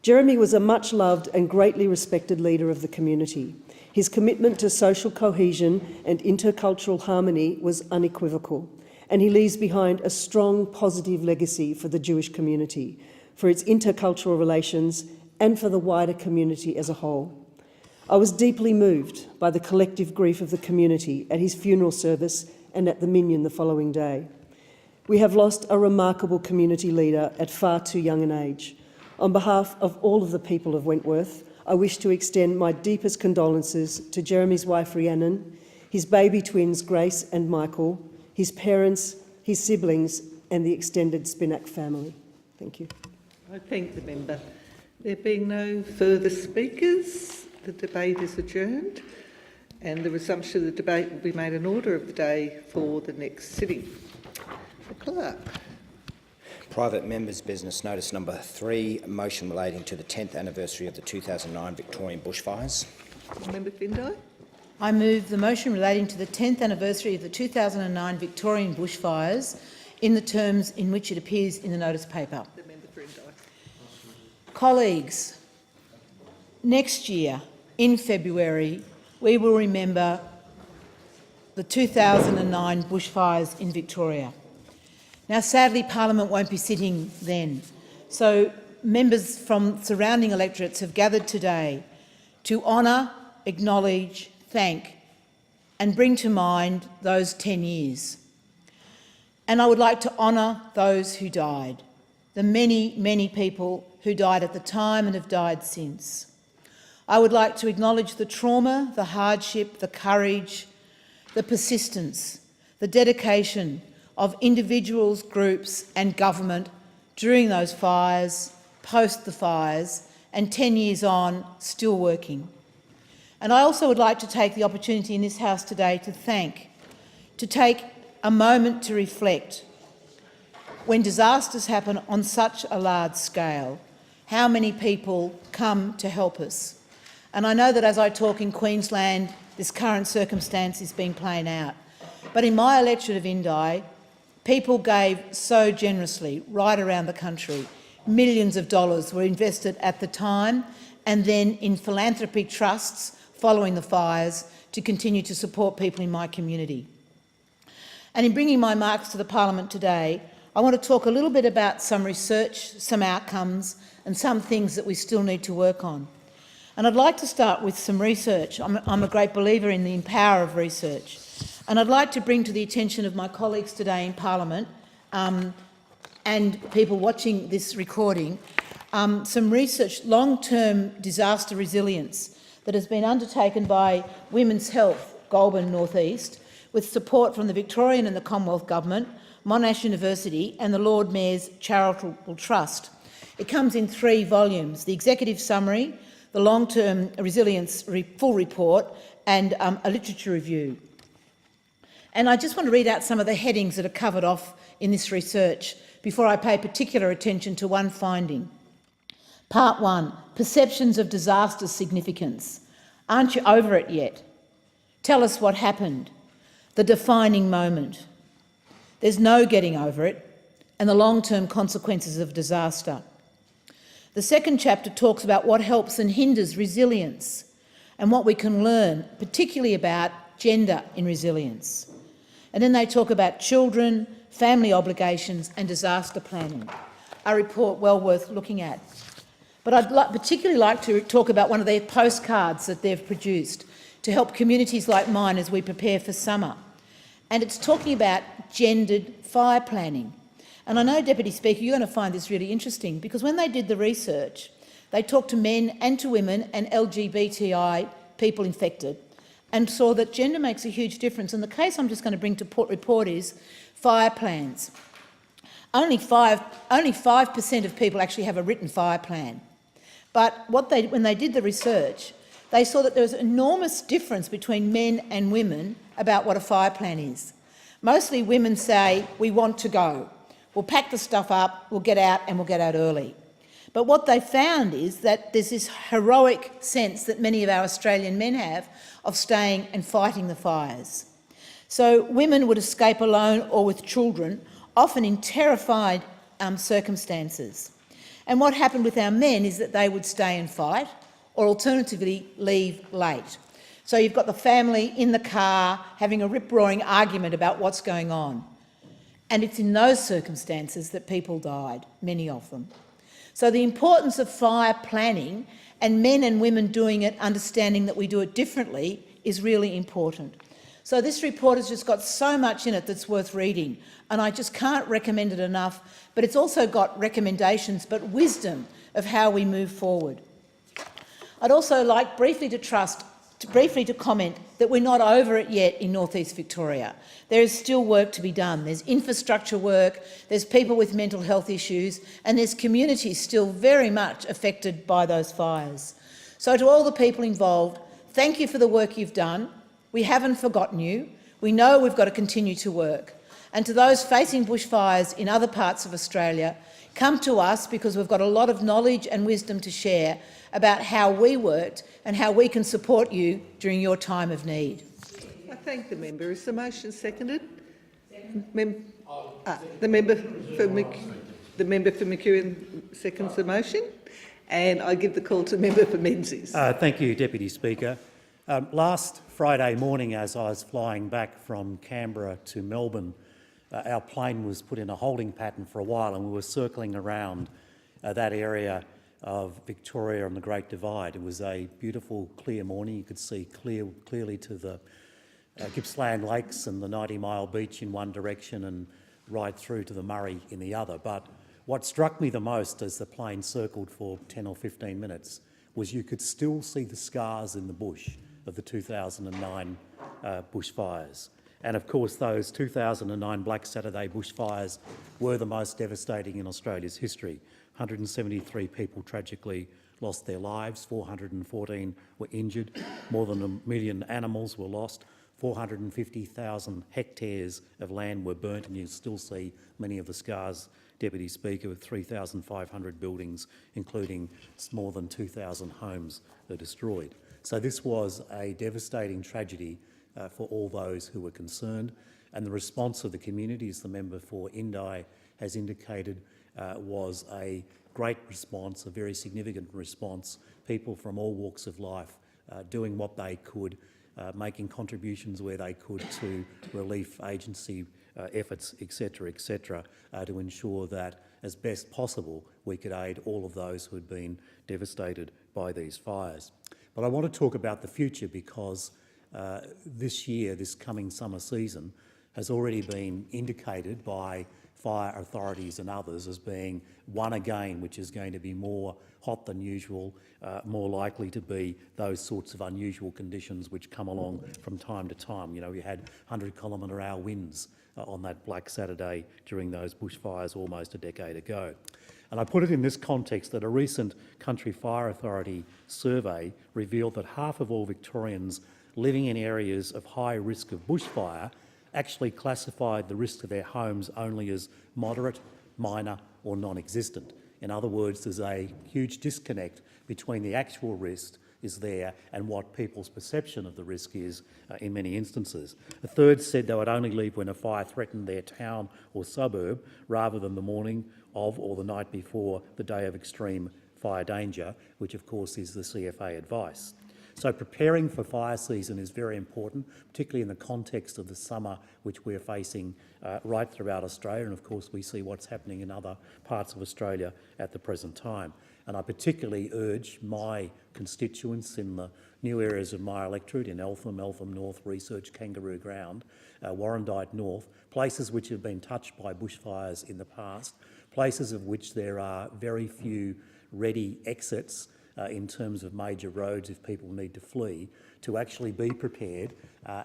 Jeremy was a much-loved and greatly respected leader of the community. His commitment to social cohesion and intercultural harmony was unequivocal, and he leaves behind a strong, positive legacy for the Jewish community, for its intercultural relations and for the wider community as a whole. I was deeply moved by the collective grief of the community at his funeral service and at the Minion the following day. We have lost a remarkable community leader at far too young an age. On behalf of all of the people of Wentworth, I wish to extend my deepest condolences to Jeremy's wife Rhiannon, his baby twins Grace and Michael, his parents, his siblings and the extended Spinack family. Thank you. I thank the member. There being no further speakers, the debate is adjourned and the resumption of the debate will be made an order of the day for the next sitting. The clerk. Private members' business notice number 3, motion relating to the 10th anniversary of the 2009 Victorian bushfires. Member Findai. I move the motion relating to the 10th anniversary of the 2009 Victorian bushfires in the terms in which it appears in the notice paper. The member Findai. Colleagues, next year in February we will remember the 2009 bushfires in Victoria. Now, sadly, Parliament won't be sitting then, so members from surrounding electorates have gathered today to honour, acknowledge, thank and bring to mind those 10 years. And I would like to honour those who died, the many, many people who died at the time and have died since. I would like to acknowledge the trauma, the hardship, the courage, the persistence, the dedication of individuals, groups and government during those fires, post the fires and 10 years on, still working. And I also would like to take the opportunity in this House today to take a moment to reflect. When disasters happen on such a large scale, how many people come to help us? And I know that as I talk in Queensland, this current circumstance is being played out. But in my electorate of Indi, people gave so generously right around the country. Millions of dollars were invested at the time and then in philanthropy trusts following the fires to continue to support people in my community. And in bringing my remarks to the Parliament today, I want to talk a little bit about some research, some outcomes and some things that we still need to work on. And I'd like to start with some research. I'm a great believer in the power of research. And I'd like to bring to the attention of my colleagues today in Parliament and people watching this recording some research, long-term disaster resilience that has been undertaken by Women's Health, Goulburn North East, with support from the Victorian and the Commonwealth Government, Monash University and the Lord Mayor's Charitable Trust. It comes in 3 volumes, the executive summary, the long-term resilience full report and a literature review. And I just want to read out some of the headings that are covered off in this research before I pay particular attention to one finding. Part 1, perceptions of disaster significance. Aren't you over it yet? Tell us what happened. The defining moment. There's no getting over it, and the long-term consequences of disaster. The second chapter talks about what helps and hinders resilience and what we can learn, particularly about gender in resilience. And then they talk about children, family obligations and disaster planning, a report well worth looking at. But I'd particularly like to talk about one of their postcards that they've produced to help communities like mine as we prepare for summer. And it's talking about gendered fire planning. And I know, Deputy Speaker, you're going to find this really interesting because when they did the research, they talked to men and to women and LGBTI people infected and saw that gender makes a huge difference. And the case I'm just going to bring to report is fire plans. Only 5% of people actually have a written fire plan. But when they did the research, they saw that there was an enormous difference between men and women about what a fire plan is. Mostly women say, we want to go. We'll pack the stuff up, we'll get out and we'll get out early. But what they found is that there's this heroic sense that many of our Australian men have of staying and fighting the fires. So women would escape alone or with children, often in terrified circumstances. And what happened with our men is that they would stay and fight, or alternatively leave late. So you've got the family in the car having a rip-roaring argument about what's going on. And it's in those circumstances that people died, many of them. So the importance of fire planning and men and women doing it, understanding that we do it differently, is really important. So this report has just got so much in it that's worth reading, and I just can't recommend it enough, but it's also got recommendations, but wisdom of how we move forward. I'd also like briefly to comment that we're not over it yet in North East Victoria. There is still work to be done. There's infrastructure work, there's people with mental health issues, and there's communities still very much affected by those fires. So to all the people involved, thank you for the work you've done. We haven't forgotten you. We know we've got to continue to work. And to those facing bushfires in other parts of Australia, come to us because we've got a lot of knowledge and wisdom to share about how we worked and how we can support you during your time of need. I thank the member. Is the motion seconded? The member for McEwen seconds the motion, and I give the call to the member for Menzies. Thank you, Deputy Speaker. Last Friday morning, as I was flying back from Canberra to Melbourne, our plane was put in a holding pattern for a while, and we were circling around that area of Victoria and the Great Divide. It was a beautiful, clear morning. You could see clearly to the Gippsland Lakes and the 90 Mile Beach in one direction and right through to the Murray in the other. But what struck me the most as the plane circled for 10 or 15 minutes was you could still see the scars in the bush of the 2009 bushfires. And of course, those 2009 Black Saturday bushfires were the most devastating in Australia's history. 173 people tragically lost their lives, 414 were injured, more than 1 million animals were lost, 450,000 hectares of land were burnt, and you still see many of the scars, Deputy Speaker, with 3,500 buildings, including more than 2,000 homes, are destroyed. So this was a devastating tragedy for all those who were concerned, and the response of the community, as the member for Indi has indicated, was a great response, a very significant response. People from all walks of life doing what they could, making contributions where they could to relief agency efforts, etc., to ensure that, as best possible, we could aid all of those who had been devastated by these fires. But I want to talk about the future because this year, this coming summer season, has already been indicated by fire authorities and others as being one again which is going to be more hot than usual, more likely to be those sorts of unusual conditions which come along from time to time. You know, we had 100-kilometre-hour winds on that Black Saturday during those bushfires almost a decade ago. And I put it in this context that a recent Country Fire Authority survey revealed that half of all Victorians living in areas of high risk of bushfire actually classified the risk to their homes only as moderate, minor or non-existent. In other words, there's a huge disconnect between the actual risk is there and what people's perception of the risk is in many instances. A third said they would only leave when a fire threatened their town or suburb rather than the morning of or the night before the day of extreme fire danger, which of course is the CFA advice. So preparing for fire season is very important, particularly in the context of the summer which we're facing right throughout Australia, and of course we see what's happening in other parts of Australia at the present time. And I particularly urge my constituents in the new areas of my electorate, in Eltham, Eltham North, Research, Kangaroo Ground, Warrandyte North, places which have been touched by bushfires in the past, places of which there are very few ready exits in terms of major roads if people need to flee, to actually be prepared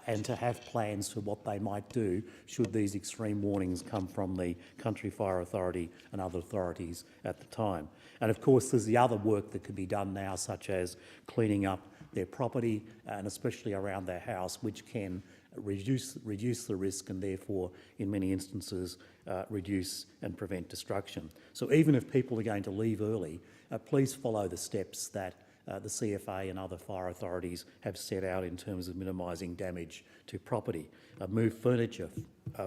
and to have plans for what they might do should these extreme warnings come from the Country Fire Authority and other authorities at the time. And of course there's the other work that could be done now, such as cleaning up their property and especially around their house, which can reduce the risk and therefore, in many instances, reduce and prevent destruction. So even if people are going to leave early, please follow the steps that the CFA and other fire authorities have set out in terms of minimising damage to property. Move furniture,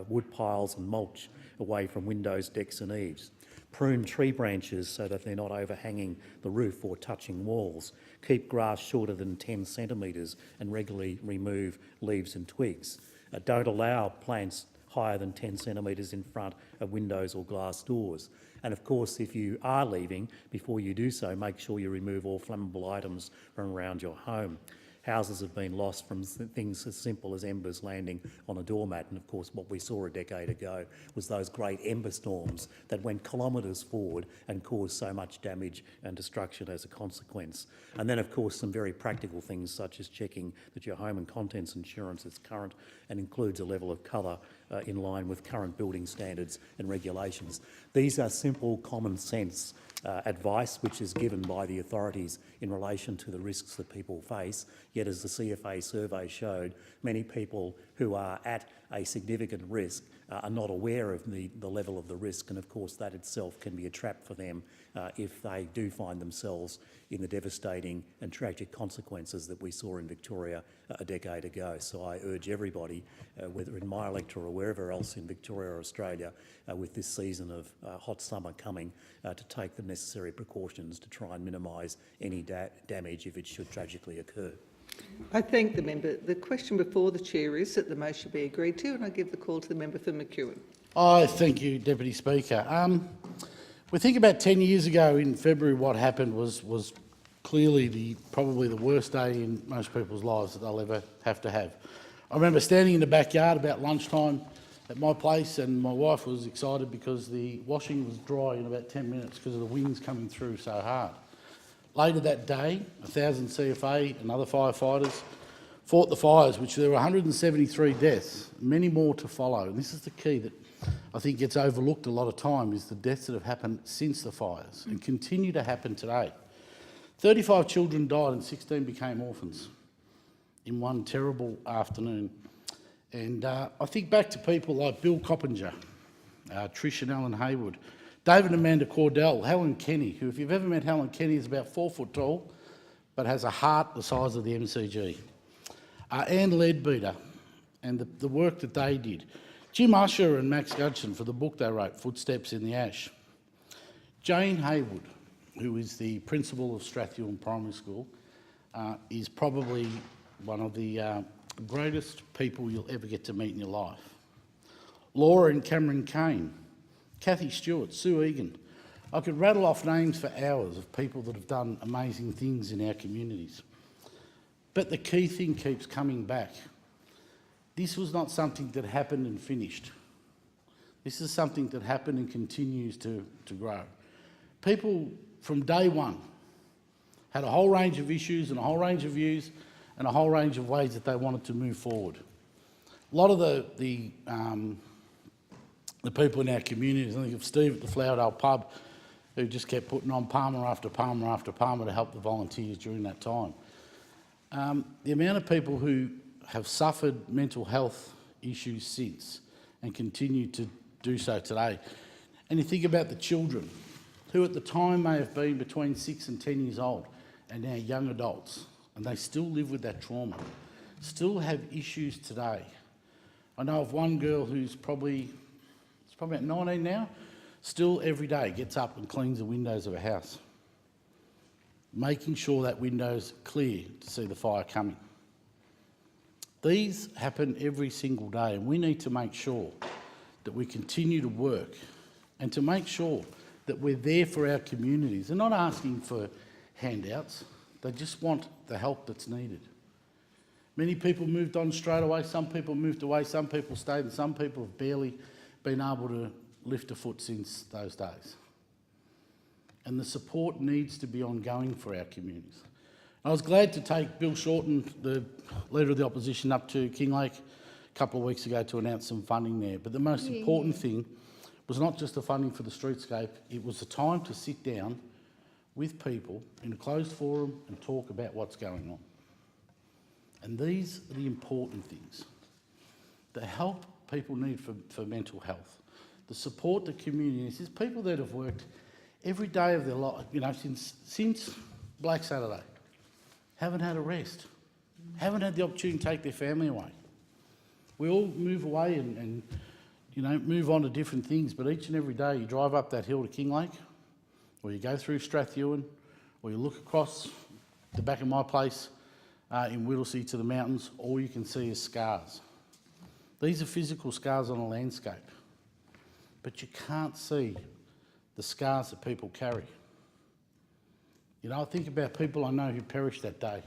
wood piles and mulch away from windows, decks and eaves. Prune tree branches so that they're not overhanging the roof or touching walls. Keep grass shorter than 10 centimetres and regularly remove leaves and twigs. Don't allow plants higher than 10 centimetres in front of windows or glass doors. And of course, if you are leaving, before you do so, make sure you remove all flammable items from around your home. Houses have been lost from things as simple as embers landing on a doormat, and of course what we saw a decade ago was those great ember storms that went kilometres forward and caused so much damage and destruction as a consequence. And then of course some very practical things such as checking that your home and contents insurance is current and includes a level of cover in line with current building standards and regulations. These are simple, common sense advice which is given by the authorities in relation to the risks that people face, yet as the CFA survey showed, many people who are at a significant risk are not aware of the level of the risk, and of course that itself can be a trap for them if they do find themselves in the devastating and tragic consequences that we saw in Victoria a decade ago. So I urge everybody, whether in my electorate or wherever else in Victoria or Australia, with this season of hot summer coming, to take the necessary precautions to try and minimise any damage if it should tragically occur. I thank the member. The question before the chair is that the motion be agreed to, and I give the call to the member for McEwen. Thank you, Deputy Speaker. We think about 10 years ago in February what happened was clearly probably the worst day in most people's lives that they'll ever have to have. I remember standing in the backyard about lunchtime at my place, and my wife was excited because the washing was dry in about 10 minutes because of the winds coming through so hard. Later that day, 1,000 CFA and other firefighters fought the fires, which there were 173 deaths, many more to follow. And this is the key that I think gets overlooked a lot of time, is the deaths that have happened since the fires and continue to happen today. 35 children died and 16 became orphans in one terrible afternoon. And I think back to people like Bill Coppinger, Trish and Alan Haywood, David and Amanda Cordell, Helen Kenny, who, if you've ever met Helen Kenny, is about 4 foot tall, but has a heart the size of the MCG. Anne Leadbeater and the work that they did. Jim Usher and Max Gudson for the book they wrote, Footsteps in the Ash. Jane Haywood, who is the principal of Strathuln Primary School, is probably one of the greatest people you'll ever get to meet in your life. Laura and Cameron Kane, Kathy Stewart, Sue Egan. I could rattle off names for hours of people that have done amazing things in our communities. But the key thing keeps coming back. This was not something that happened and finished. This is something that happened and continues to grow. People from day one had a whole range of issues and a whole range of views and a whole range of ways that they wanted to move forward. A lot of the people in our communities, I think of Steve at the Flowerdale pub, who just kept putting on Palmer after Palmer after Palmer to help the volunteers during that time. The amount of people who have suffered mental health issues since and continue to do so today. And you think about the children who at the time may have been between 6 and 10 years old and now young adults, and they still live with that trauma, still have issues today. I know of one girl who's probably about 19 now, still every day gets up and cleans the windows of a house, making sure that window's clear to see the fire coming. These happen every single day, and we need to make sure that we continue to work and to make sure that we're there for our communities. They're not asking for handouts, they just want the help that's needed. Many people moved on straight away, some people moved away, some people stayed, and some people have barely been able to lift a foot since those days. And the support needs to be ongoing for our communities. I was glad to take Bill Shorten, the Leader of the Opposition, up to Kinglake a couple of weeks ago to announce some funding there. But the most important thing was not just the funding for the streetscape, it was the time to sit down with people in a closed forum and talk about what's going on. And these are the important things. The help people need for mental health, the support the community needs. There's people that have worked every day of their life, since Black Saturday, haven't had a rest, haven't had the opportunity to take their family away. We all move away and move on to different things, but each and every day you drive up that hill to Kinglake, or you go through Strathewen, or you look across the back of my place in Whittlesea to the mountains, all you can see is scars. These are physical scars on a landscape, but you can't see the scars that people carry. I think about people I know who perished that day,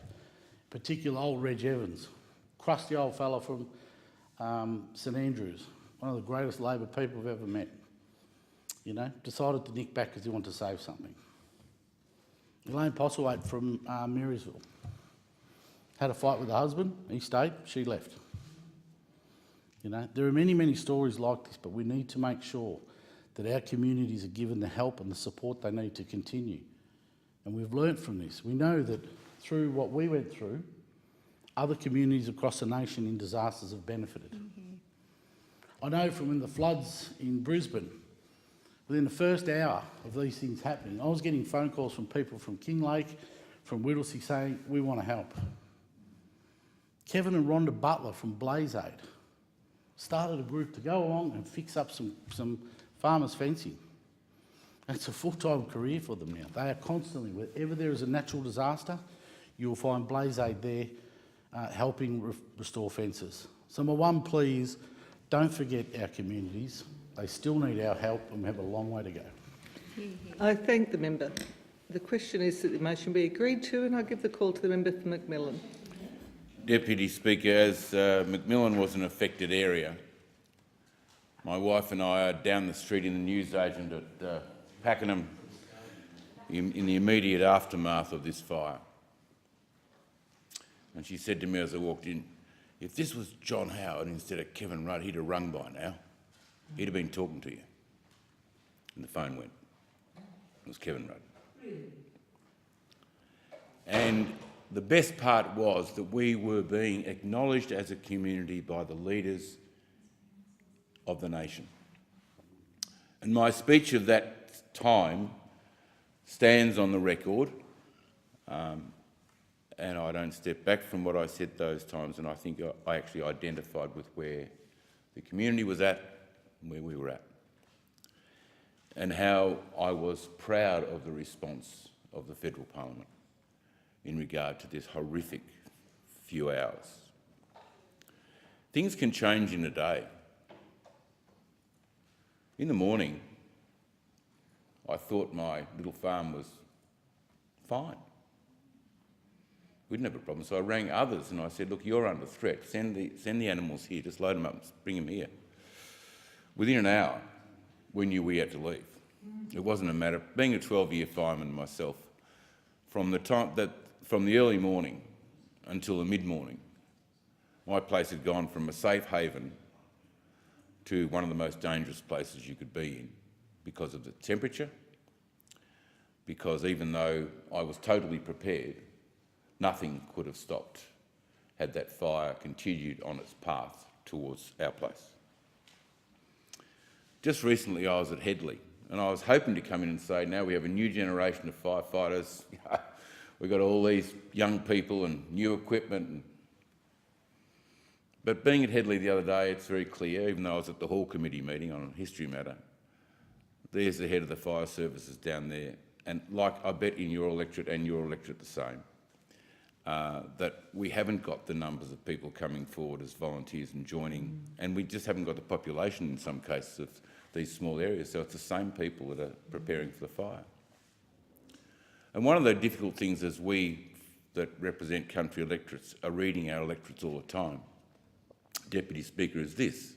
particularly old Reg Evans, crusty old fella from St Andrews, one of the greatest Labor people I've ever met. Decided to nick back because he wanted to save something. Elaine Postlethwaite from Marysville had a fight with her husband, he stayed, she left. There are many, many stories like this, but we need to make sure that our communities are given the help and the support they need to continue. And we've learnt from this. We know that through what we went through, other communities across the nation in disasters have benefited. I know from when the floods in Brisbane, within the first hour of these things happening, I was getting phone calls from people from Kinglake, from Whittlesea saying, we want to help. Kevin and Rhonda Butler from Blaze Aid started a group to go along and fix up some farmers' fencing. It's a full-time career for them now. They are constantly, wherever there is a natural disaster, you'll find Blaze Aid there helping restore fences. So my one plea is, don't forget our communities. They still need our help and we have a long way to go. I thank the member. The question is that the motion be agreed to, and I give the call to the member for Macmillan. Deputy Speaker, as Macmillan was an affected area, my wife and I are down the street in the newsagent at Pakenham in the immediate aftermath of this fire. And she said to me as I walked in, if this was John Howard instead of Kevin Rudd, he'd have rung by now. He'd have been talking to you. And the phone went. It was Kevin Rudd. And the best part was that we were being acknowledged as a community by the leaders of the nation. And my speech of that time stands on the record, and I don't step back from what I said those times, and I think I actually identified with where the community was at and where we were at, and how I was proud of the response of the Federal Parliament in regard to this horrific few hours. Things can change in a day. In the morning, I thought my little farm was fine. We didn't have a problem, so I rang others and I said, look, you're under threat. Send the animals here, just load them up and bring them here. Within an hour, we knew we had to leave. It wasn't a matter, being a 12-year fireman myself, from the early morning until the mid-morning, my place had gone from a safe haven to one of the most dangerous places you could be in because of the temperature, because even though I was totally prepared, nothing could have stopped had that fire continued on its path towards our place. Just recently I was at Headley and I was hoping to come in and say, now we have a new generation of firefighters, we've got all these young people and new equipment. But being at Headley the other day, it's very clear, even though I was at the Hall Committee meeting on a history matter, there's the head of the fire services down there, and like I bet in your electorate and your electorate the same, that we haven't got the numbers of people coming forward as volunteers and joining, and we just haven't got the population in some cases of these small areas, so it's the same people that are preparing for the fire. And one of the difficult things as we that represent country electorates are reading our electorates all the time, Deputy Speaker, is this.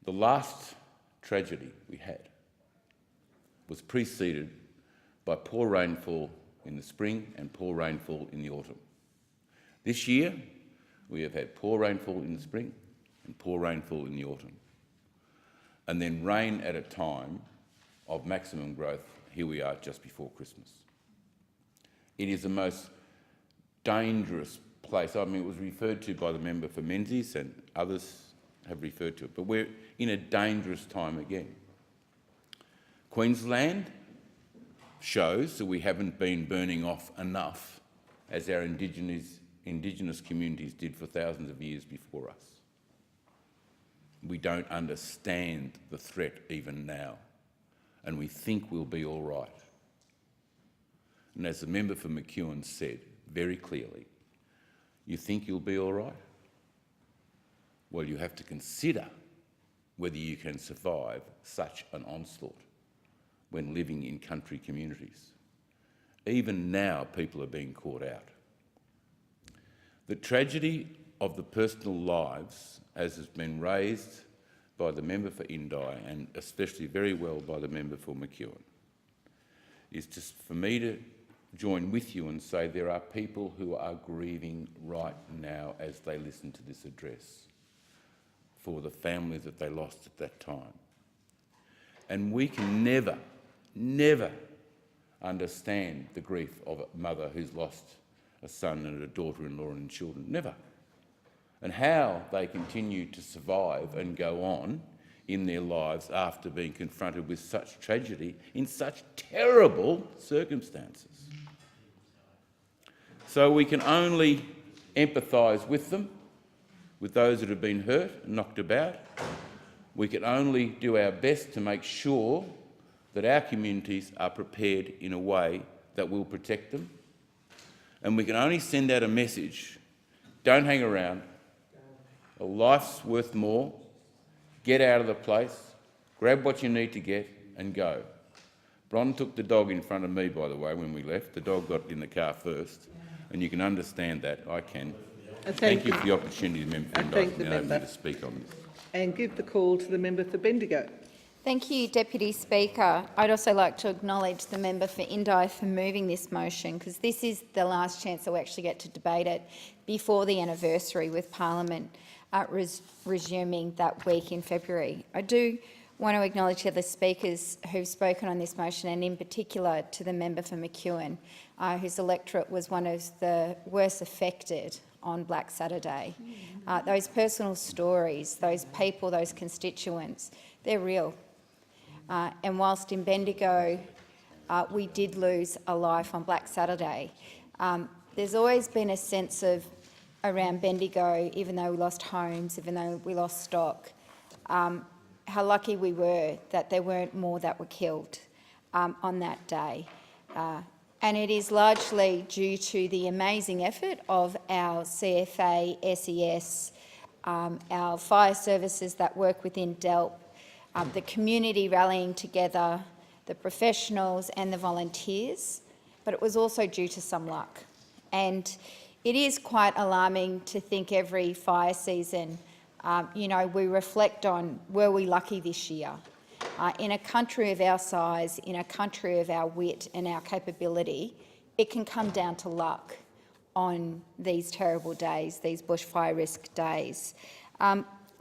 The last tragedy we had was preceded by poor rainfall in the spring and poor rainfall in the autumn. This year, we have had poor rainfall in the spring and poor rainfall in the autumn. And then rain at a time of maximum growth, here we are just before Christmas. It is the most dangerous place. I mean, it was referred to by the member for Menzies and others have referred to it, but we're in a dangerous time again. Queensland shows that we haven't been burning off enough as our Indigenous communities did for thousands of years before us. We don't understand the threat even now, and we think we'll be all right. And as the member for McEwen said very clearly, you think you'll be all right? Well, you have to consider whether you can survive such an onslaught when living in country communities. Even now, people are being caught out. The tragedy of the personal lives, as has been raised by the member for Indi and especially very well by the member for McEwen, is just for me to join with you and say there are people who are grieving right now as they listen to this address for the families that they lost at that time. And we can never, never understand the grief of a mother who's lost a son and a daughter-in-law and children. Never. And how they continue to survive and go on in their lives after being confronted with such tragedy in such terrible circumstances. So we can only empathise with them, with those that have been hurt and knocked about. We can only do our best to make sure that our communities are prepared in a way that will protect them. And we can only send out a message: don't hang around. A life's worth more. Get out of the place, grab what you need to get and go. Bron took the dog in front of me, by the way, when we left. The dog got in the car first, and you can understand that. I can. Thank you for the opportunity, to speak on this. And give the call to the member for Bendigo. Thank you, Deputy Speaker. I'd also like to acknowledge the member for Indi for moving this motion, because this is the last chance that we actually get to debate it before the anniversary with Parliament resuming that week in February. I do want to acknowledge the other speakers who've spoken on this motion, and in particular to the member for McEwen, whose electorate was one of the worst affected on Black Saturday. Those personal stories, those people, those constituents, they're real. And whilst in Bendigo we did lose a life on Black Saturday, there's always been a sense of, around Bendigo, even though we lost homes, even though we lost stock, how lucky we were that there weren't more that were killed on that day. And it is largely due to the amazing effort of our CFA, SES, our fire services that work within DELP, the community rallying together, the professionals and the volunteers, but it was also due to some luck. And it is quite alarming to think every fire season, we reflect on, were we lucky this year? In a country of our size, in a country of our wit and our capability, it can come down to luck on these terrible days, these bushfire risk days.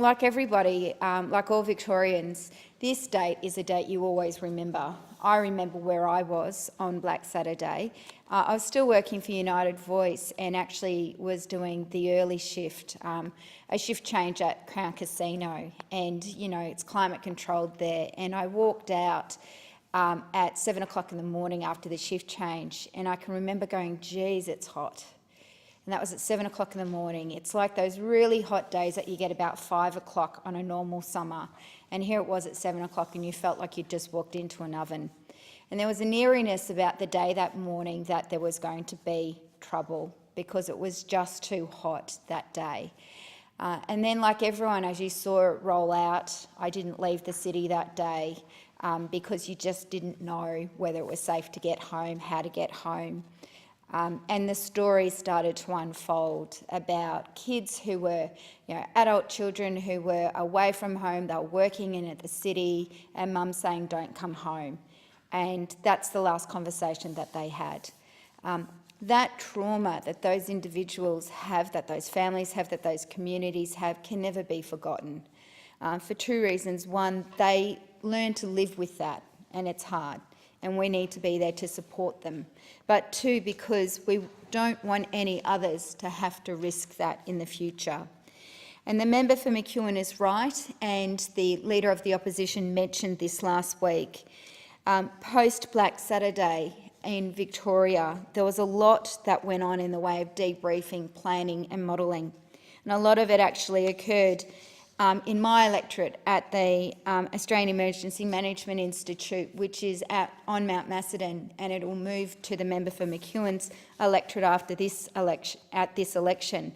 Like everybody, like all Victorians, this date is a date you always remember. I remember where I was on Black Saturday. I was still working for United Voice and actually was doing the early shift, a shift change at Crown Casino, and it's climate controlled there. And I walked out at 7 o'clock in the morning after the shift change, and I can remember going, geez, it's hot. And that was at 7 o'clock in the morning. It's like those really hot days that you get about 5 o'clock on a normal summer. And here it was at 7 o'clock and you felt like you'd just walked into an oven. And there was an eeriness about the day that morning that there was going to be trouble because it was just too hot that day. And then, like everyone, as you saw it roll out, I didn't leave the city that day because you just didn't know whether it was safe to get home, how to get home. And the stories started to unfold about kids who were, adult children who were away from home, they were working in the city, and mum saying, don't come home. And that's the last conversation that they had. That trauma that those individuals have, that those families have, that those communities have, can never be forgotten. For two reasons. One, they learn to live with that, and it's hard. and we need to be there to support them. But two, because we don't want any others to have to risk that in the future. And the member for McEwen is right, and the Leader of the Opposition mentioned this last week. Post-Black Saturday in Victoria, there was a lot that went on in the way of debriefing, planning and modelling. And a lot of it actually occurred in my electorate at the Australian Emergency Management Institute, which is on Mount Macedon, and it will move to the member for McEwen's electorate after this election.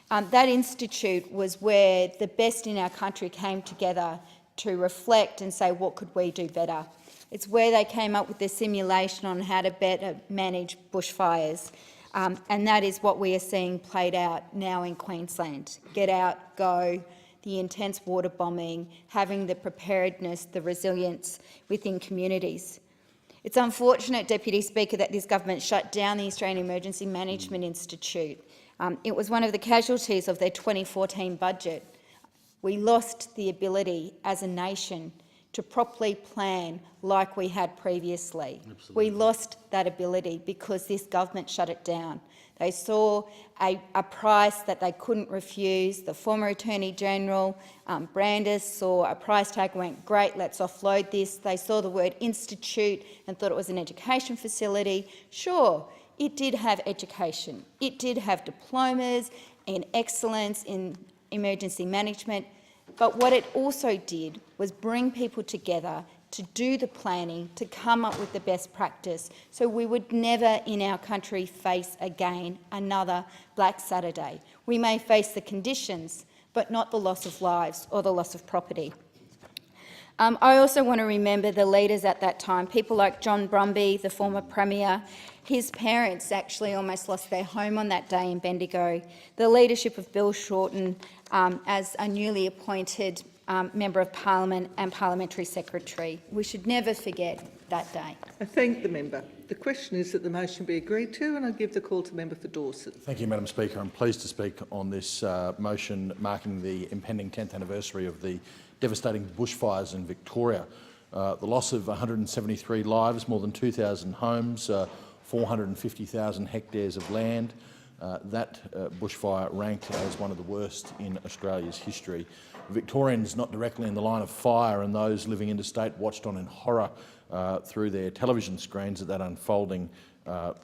That institute was where the best in our country came together to reflect and say, what could we do better? It's where they came up with the simulation on how to better manage bushfires. And that is what we are seeing played out now in Queensland. Get out, go, the intense water bombing, having the preparedness, the resilience within communities. It's unfortunate, Deputy Speaker, that this government shut down the Australian Emergency Management Institute. It was one of the casualties of their 2014 budget. We lost the ability as a nation to properly plan like we had previously. Absolutely. We lost that ability because this government shut it down. They saw a price that they couldn't refuse. The former Attorney-General, Brandis, saw a price tag and went, great, let's offload this. They saw the word institute and thought it was an education facility. Sure, it did have education. It did have diplomas in excellence in emergency management. But what it also did was bring people together to do the planning, to come up with the best practice, so we would never in our country face again another Black Saturday. We may face the conditions, but not the loss of lives or the loss of property. I also want to remember the leaders at that time, people like John Brumby, the former Premier. His parents actually almost lost their home on that day in Bendigo. The leadership of Bill Shorten as a newly appointed Member of Parliament and Parliamentary Secretary. We should never forget that day. I thank the member. The question is that the motion be agreed to, and I give the call to the member for Dorset. Thank you, Madam Speaker. I'm pleased to speak on this motion marking the impending 10th anniversary of the devastating bushfires in Victoria. The loss of 173 lives, more than 2,000 homes, 450,000 hectares of land. That bushfire ranked as one of the worst in Australia's history. Victorians not directly in the line of fire and those living interstate watched on in horror through their television screens at that unfolding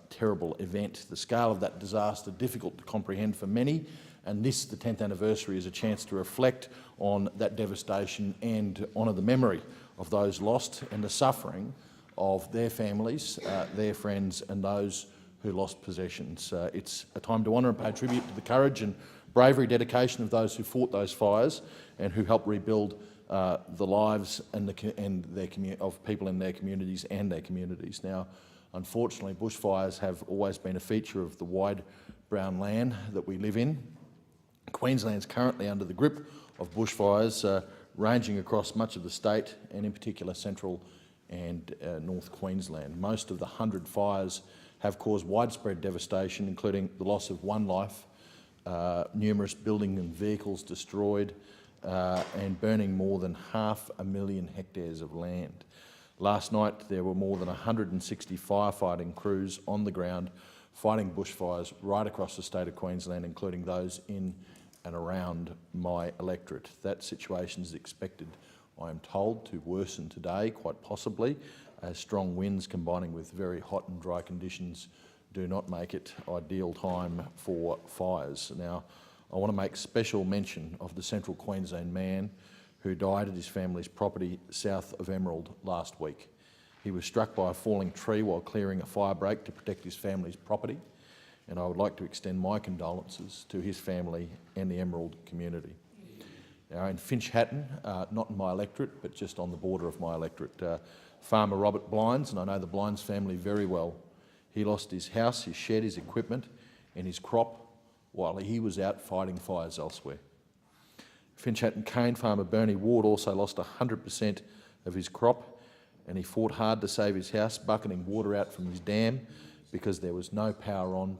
terrible event. The scale of that disaster difficult to comprehend for many, and this, the 10th anniversary, is a chance to reflect on that devastation and honour the memory of those lost and the suffering of their families, their friends and those who lost possessions. It's a time to honour and pay tribute to the courage and bravery, dedication of those who fought those fires and who helped rebuild the lives and of people in their communities and their communities. Now, unfortunately, bushfires have always been a feature of the wide brown land that we live in. Queensland's currently under the grip of bushfires ranging across much of the state and in particular central and North Queensland. Most of the 100 fires have caused widespread devastation, including the loss of one life, numerous buildings and vehicles destroyed, and burning more than 500,000 hectares of land. Last night there were more than 160 firefighting crews on the ground fighting bushfires right across the state of Queensland, including those in and around my electorate. That situation is expected, I am told, to worsen today, quite possibly, as strong winds combining with very hot and dry conditions do not make it ideal time for fires. Now, I want to make special mention of the Central Queensland man who died at his family's property south of Emerald last week. He was struck by a falling tree while clearing a fire break to protect his family's property, and I would like to extend my condolences to his family and the Emerald community. Now, in Finch Hatton, not in my electorate, but just on the border of my electorate, farmer Robert Blinds, and I know the Blinds family very well, he lost his house, his shed, his equipment and his crop while he was out fighting fires elsewhere. Finch Hatton cane farmer Bernie Ward also lost 100% of his crop, and he fought hard to save his house, bucketing water out from his dam because there was no power on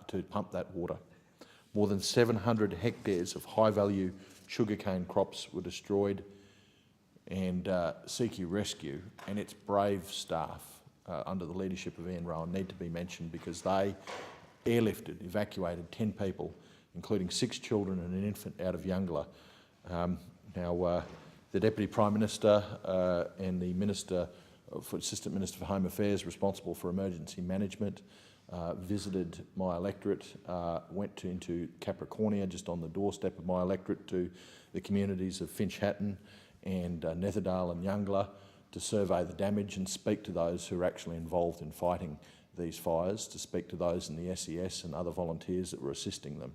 to pump that water. More than 700 hectares of high-value sugarcane crops were destroyed, and Seekie Rescue and its brave staff under the leadership of Ian Rowan need to be mentioned because they airlifted, evacuated 10 people, including 6 children and an infant out of Youngla. The Deputy Prime Minister and the Assistant Minister for Home Affairs responsible for emergency management visited my electorate, went into Capricornia, just on the doorstep of my electorate, to the communities of Finch Hatton and Netherdale and Youngla to survey the damage and speak to those who are actually involved in fighting these fires, to speak to those in the SES and other volunteers that were assisting them.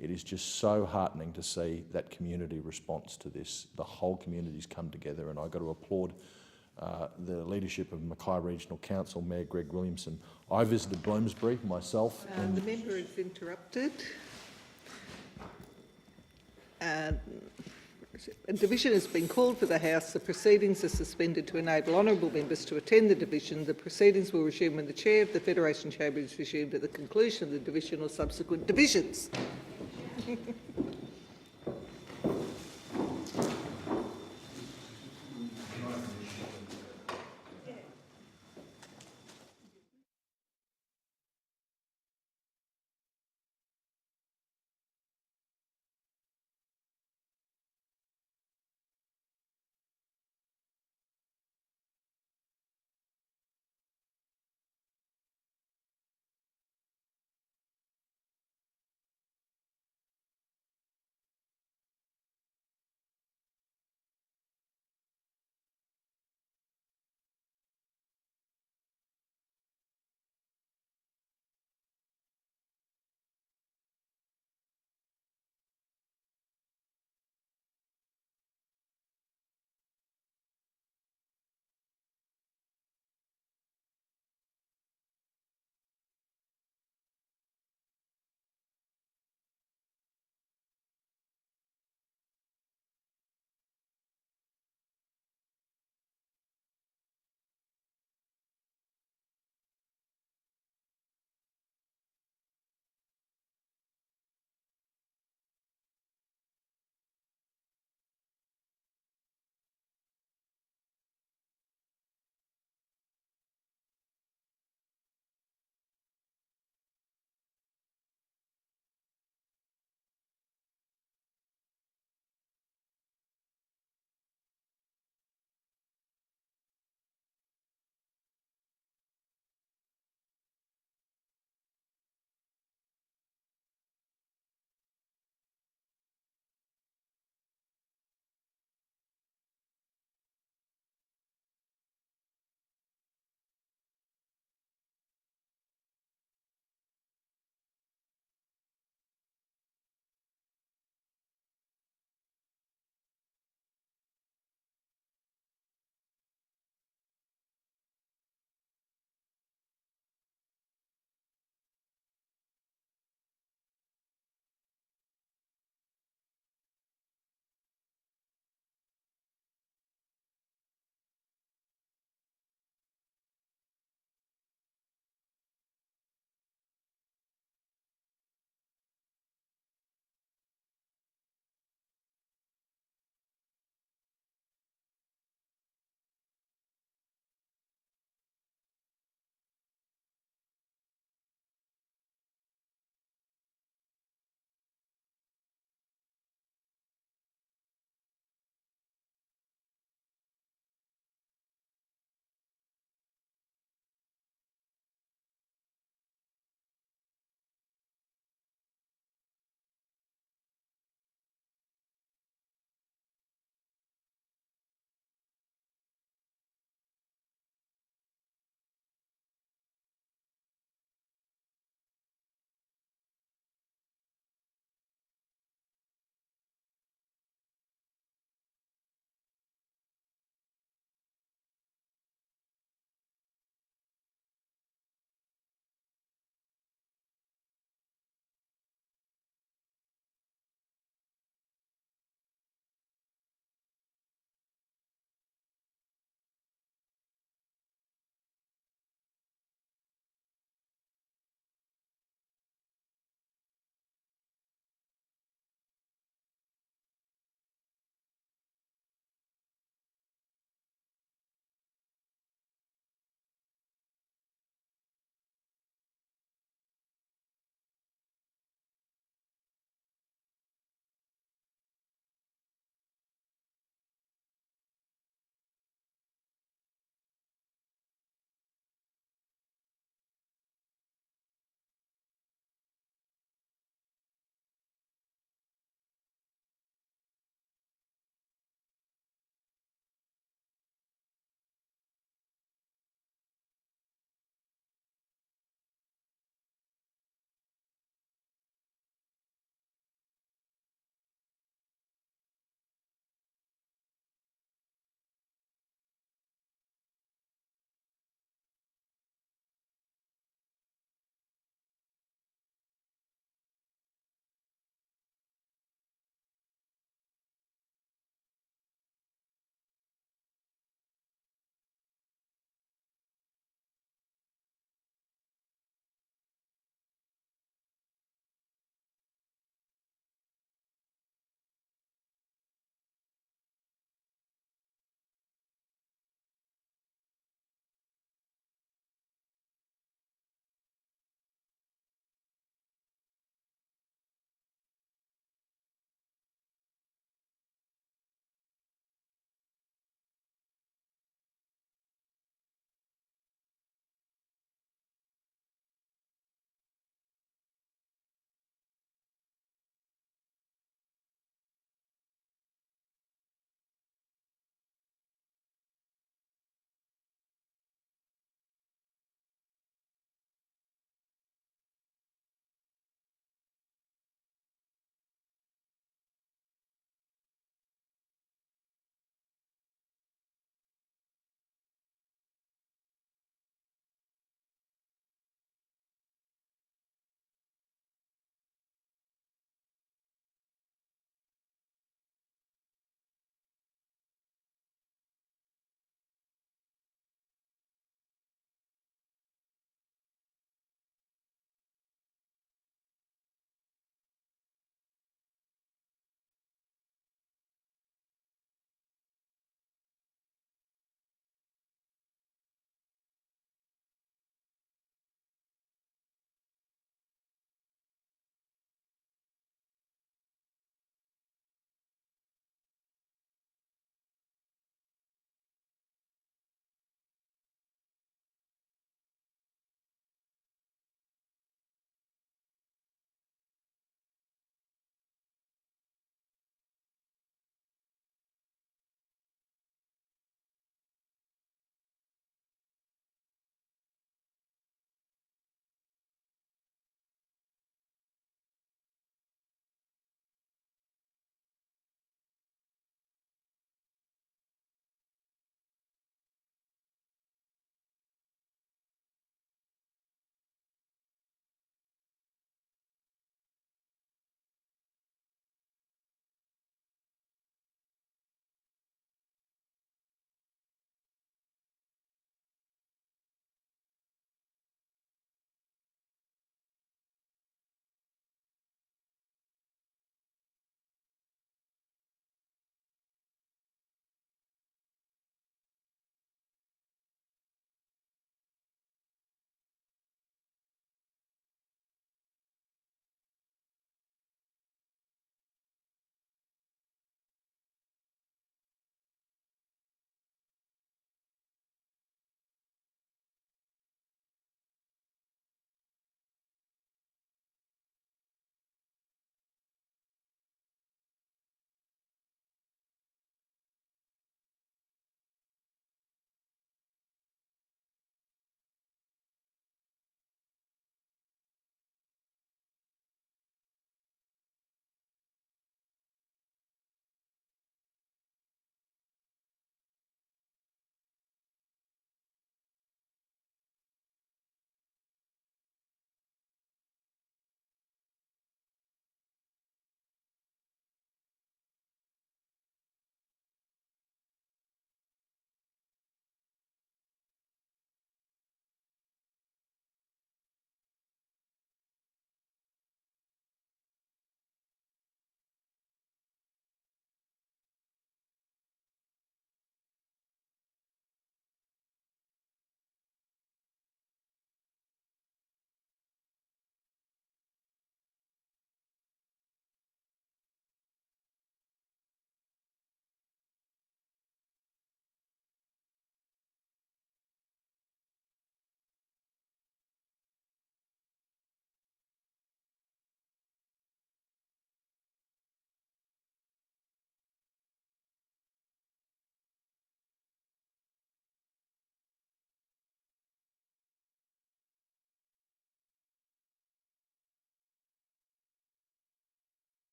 It is just so heartening to see that community response to this. The whole community's come together, and I've got to applaud the leadership of Mackay Regional Council, Mayor Greg Williamson. I visited Bloomsbury myself. The member is interrupted. A division has been called for the House. The proceedings are suspended to enable honourable members to attend the division. The proceedings will resume when the Chair of the Federation Chamber is resumed at the conclusion of the division or subsequent divisions.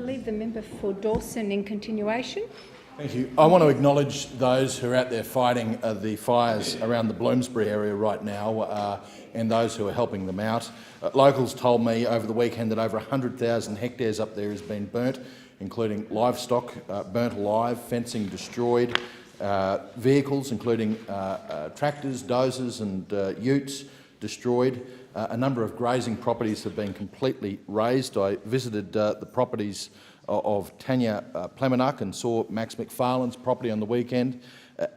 believe the member for Dawson in continuation. Thank you. I want to acknowledge those who are out there fighting the fires around the Bloomsbury area right now and those who are helping them out. Locals told me over the weekend that over 100,000 hectares up there has been burnt, including livestock burnt alive, fencing destroyed, vehicles including tractors, dozers and utes destroyed. A number of grazing properties have been completely razed. I visited the properties of Tanya Plemenuk and saw Max McFarlane's property on the weekend.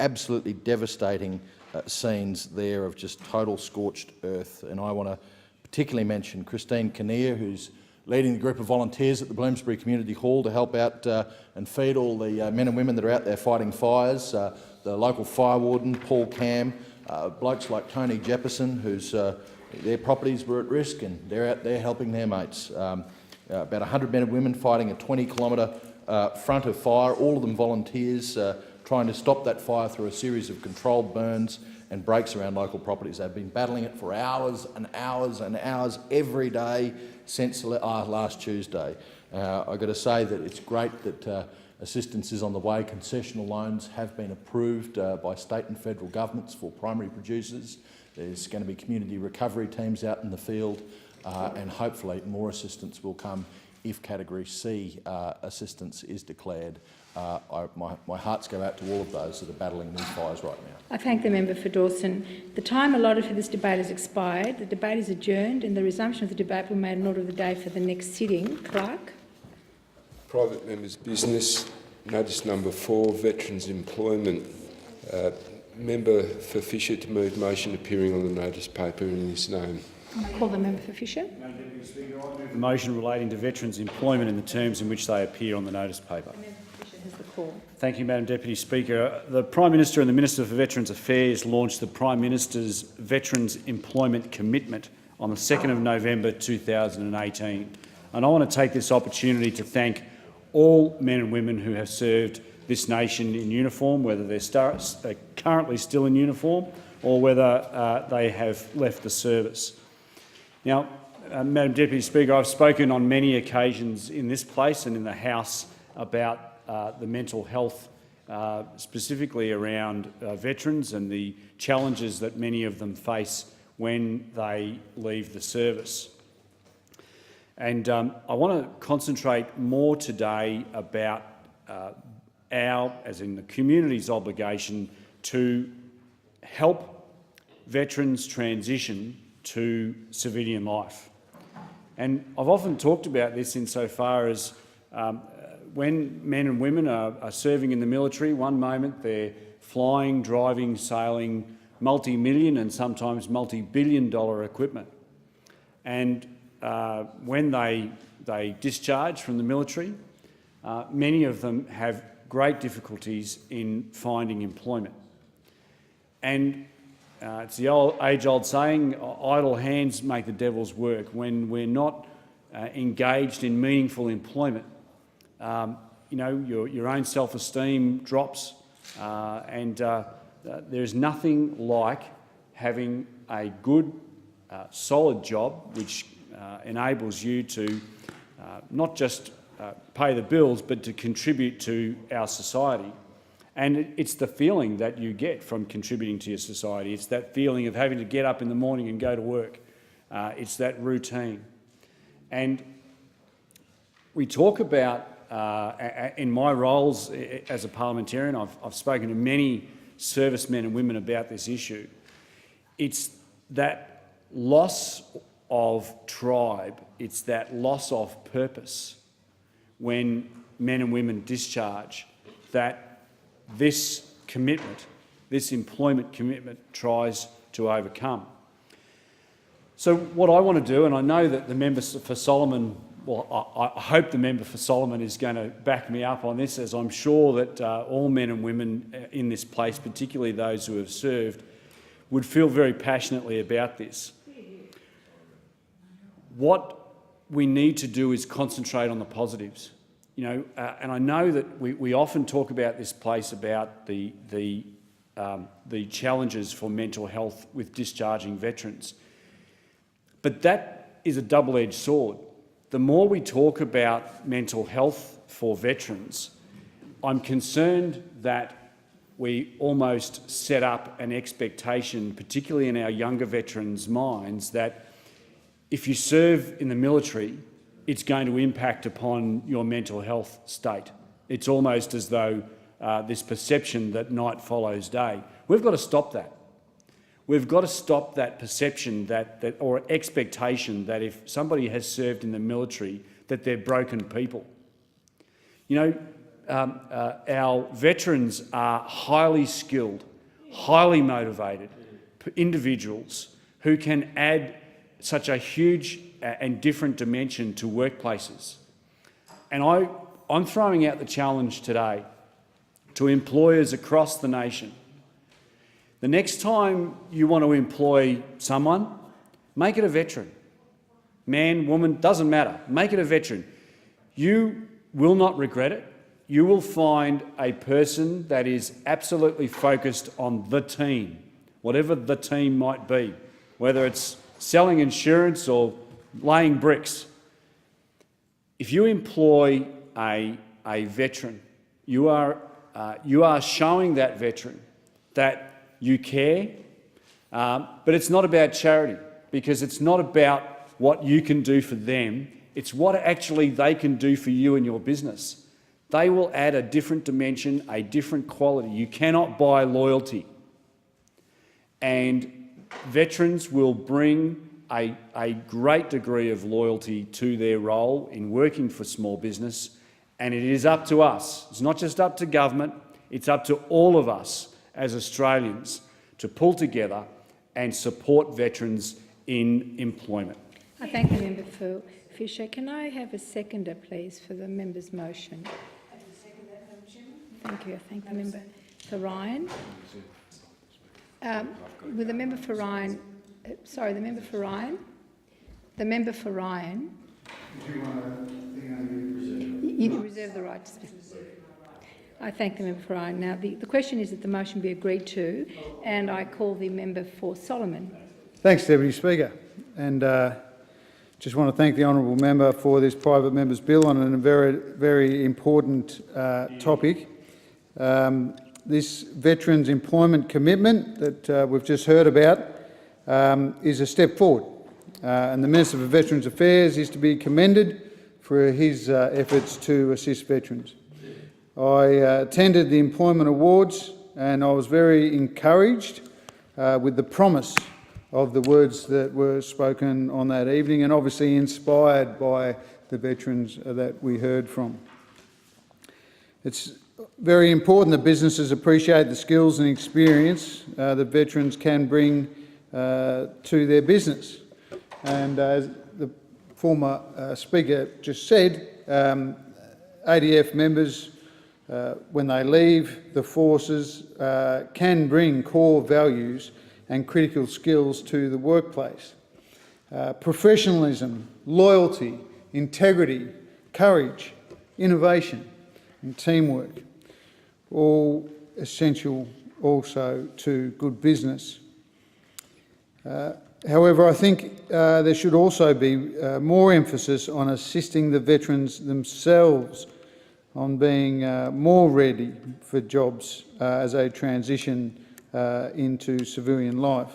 Absolutely devastating scenes there of just total scorched earth. And I want to particularly mention Christine Kinnear, who's leading the group of volunteers at the Bloomsbury Community Hall to help out and feed all the men and women that are out there fighting fires. The local fire warden, Paul Cam, blokes like Tony Jefferson, whose their properties were at risk, and they're out there helping their mates. About 100 men and women fighting a 20-kilometre front of fire, all of them volunteers, trying to stop that fire through a series of controlled burns and breaks around local properties. They've been battling it for hours and hours and hours every day since last Tuesday. I've got to say that it's great that assistance is on the way. Concessional loans have been approved by state and federal governments for primary producers. There's going to be community recovery teams out in the field, and hopefully more assistance will come if Category C assistance is declared. My hearts go out to all of those that are battling these fires right now. I thank the member for Dawson. The time allotted for this debate has expired. The debate is adjourned and the resumption of the debate will be made an order of the day for the next sitting. Clerk. Private members' business. Notice number 4, veterans' employment. Member for Fisher to move motion appearing on the notice paper in his name. I call the member for Fisher. No, Deputy Speaker, I move the motion relating to veterans' employment in the terms in which they appear on the notice paper. The member for Fisher has the call. Thank you, Madam Deputy Speaker. The Prime Minister and the Minister for Veterans Affairs launched the Prime Minister's Veterans Employment Commitment on the 2nd of November 2018. And I want to take this opportunity to thank all men and women who have served this nation in uniform, whether they're currently still in uniform or whether they have left the service. Now, Madam Deputy Speaker, I've spoken on many occasions in this place and in the House about the mental health, specifically around veterans and the challenges that many of them face when they leave the service. And I want to concentrate more today about our, as in the community's, obligation to help veterans transition to civilian life. And I've often talked about this insofar as when men and women are serving in the military, one moment they're flying, driving, sailing multi-million and sometimes multi-billion-dollar equipment. And when they discharge from the military, many of them have great difficulties in finding employment. And it's the age-old saying, idle hands make the devil's work. When we're not engaged in meaningful employment, your own self-esteem drops, and there's nothing like having a good, solid job which enables you to not just pay the bills, but to contribute to our society. And it's the feeling that you get from contributing to your society. It's that feeling of having to get up in the morning and go to work. It's that routine. And we talk about, in my roles as a parliamentarian, I've spoken to many servicemen and women about this issue. It's that loss of tribe, it's that loss of purpose when men and women discharge that this commitment, this employment commitment, tries to overcome. So what I want to do, and I know that the member for Solomon, well, I hope the member for Solomon is going to back me up on this, as I'm sure that all men and women in this place, particularly those who have served, would feel very passionately about this. What we need to do is concentrate on the positives. And I know that we often talk about this place about the challenges for mental health with discharging veterans. But that is a double-edged sword. the more we talk about mental health for veterans, I'm concerned that we almost set up an expectation, particularly in our younger veterans' minds, that if you serve in the military, it's going to impact upon your mental health state. It's almost as though this perception that night follows day. We've got to stop that. We've got to stop that perception or expectation that if somebody has served in the military, that they're broken people. You know, our veterans are highly skilled, highly motivated individuals who can add such a huge and different dimension to workplaces. And I'm throwing out the challenge today to employers across the nation. The next time you want to employ someone, make it a veteran. Man, woman, doesn't matter. Make it a veteran. You will not regret it. You will find a person that is absolutely focused on the team, whatever the team might be, whether it's selling insurance or laying bricks. If you employ a veteran, you are showing that veteran that you care, but it's not about charity, because it's not about what you can do for them, it's what actually they can do for you and your business. They will add a different dimension, a different quality. You cannot buy loyalty. And veterans will bring a great degree of loyalty to their role in working for small business, and it is up to us. It's not just up to government, it's up to all of us as Australians to pull together and support veterans in employment. I thank the member for Fisher. Can I have a seconder, please, for the member's motion? Thank you. I thank the member for Ryan. With the member for Ryan, sorry, the member for Ryan. The member for Ryan. You reserve the right to speak. I thank the member for Ryan. Now, the question is that the motion be agreed to, and I call the member for Solomon. Thanks, Deputy Speaker. And just want to thank the honourable member for this private member's bill on a very, very important topic. This Veterans Employment Commitment that we've just heard about is a step forward. And the Minister for Veterans Affairs is to be commended for his efforts to assist veterans. I attended the Employment Awards and I was very encouraged with the promise of the words that were spoken on that evening, and obviously inspired by the veterans that we heard from. It's very important that businesses appreciate the skills and experience that veterans can bring to their business. And as the former speaker just said, ADF members, when they leave the forces, can bring core values and critical skills to the workplace. Professionalism, loyalty, integrity, courage, innovation and teamwork, all essential also to good business. However, I think there should also be more emphasis on assisting the veterans themselves, on being more ready for jobs as they transition into civilian life.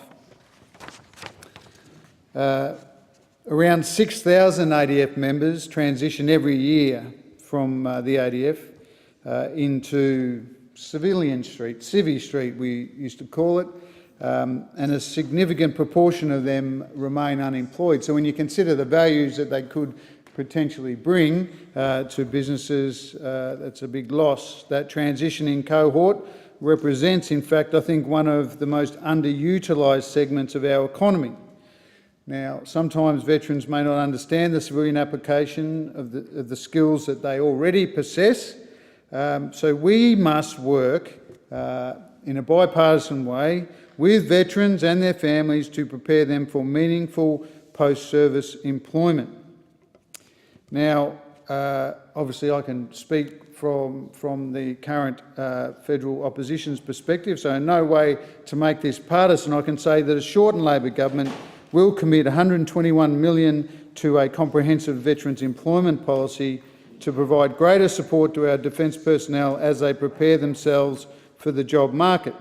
Around 6,000 ADF members transition every year from the ADF into Civilian Street, Civvy Street we used to call it, and a significant proportion of them remain unemployed. So when you consider the values that they could potentially bring to businesses, that's a big loss. That transitioning cohort represents, in fact, I think one of the most underutilised segments of our economy. Now, sometimes veterans may not understand the civilian application of the skills that they already possess, so we must work in a bipartisan way with veterans and their families to prepare them for meaningful post-service employment. Now, obviously I can speak from the current federal opposition's perspective, so in no way to make this partisan, I can say that a Shorten Labor government will commit $121 million to a comprehensive veterans employment policy to provide greater support to our defence personnel as they prepare themselves for the job market.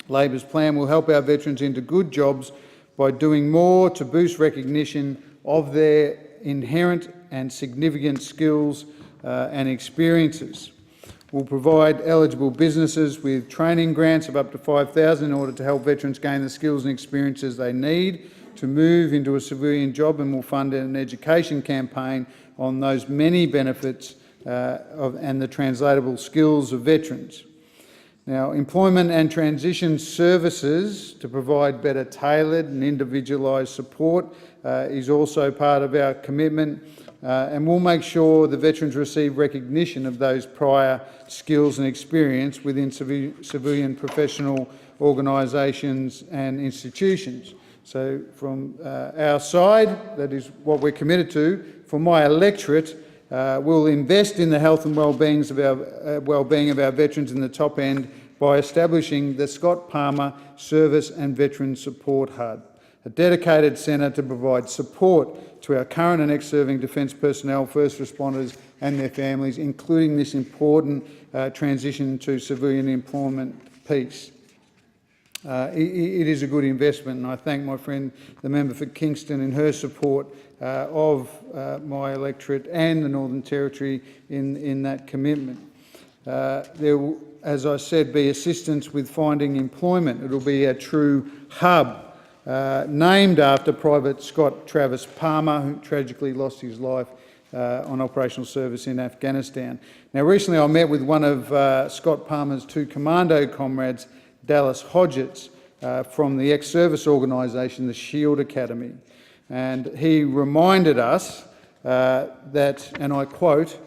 Labor's plan will help our veterans into good jobs by doing more to boost recognition of their inherent and significant skills and experiences. We'll provide eligible businesses with training grants of up to $5,000 in order to help veterans gain the skills and experiences they need to move into a civilian job, and we'll fund an education campaign on those many benefits and the translatable skills of veterans. Now, employment and transition services to provide better tailored and individualised support is also part of our commitment, and we'll make sure the veterans receive recognition of those prior skills and experience within civilian professional organisations and institutions. So from our side, that is what we're committed to. For my electorate, we'll invest in the health and well-being of our veterans in the top end by establishing the Scott Palmer Service and Veteran Support Hub, a dedicated centre to provide support to our current and ex-serving defence personnel, first responders and their families, including this important transition to civilian employment piece. It is a good investment, and I thank my friend, the member for Kingston, in her support of my electorate and the Northern Territory in that commitment. There will, as I said, be assistance with finding employment. It will be a true hub named after Private Scott Travis Palmer, who tragically lost his life on operational service in Afghanistan. Now, recently I met with one of Scott Palmer's two commando comrades, Dallas Hodgetts, from the ex-service organisation, the Shield Academy. And he reminded us that, and I quote,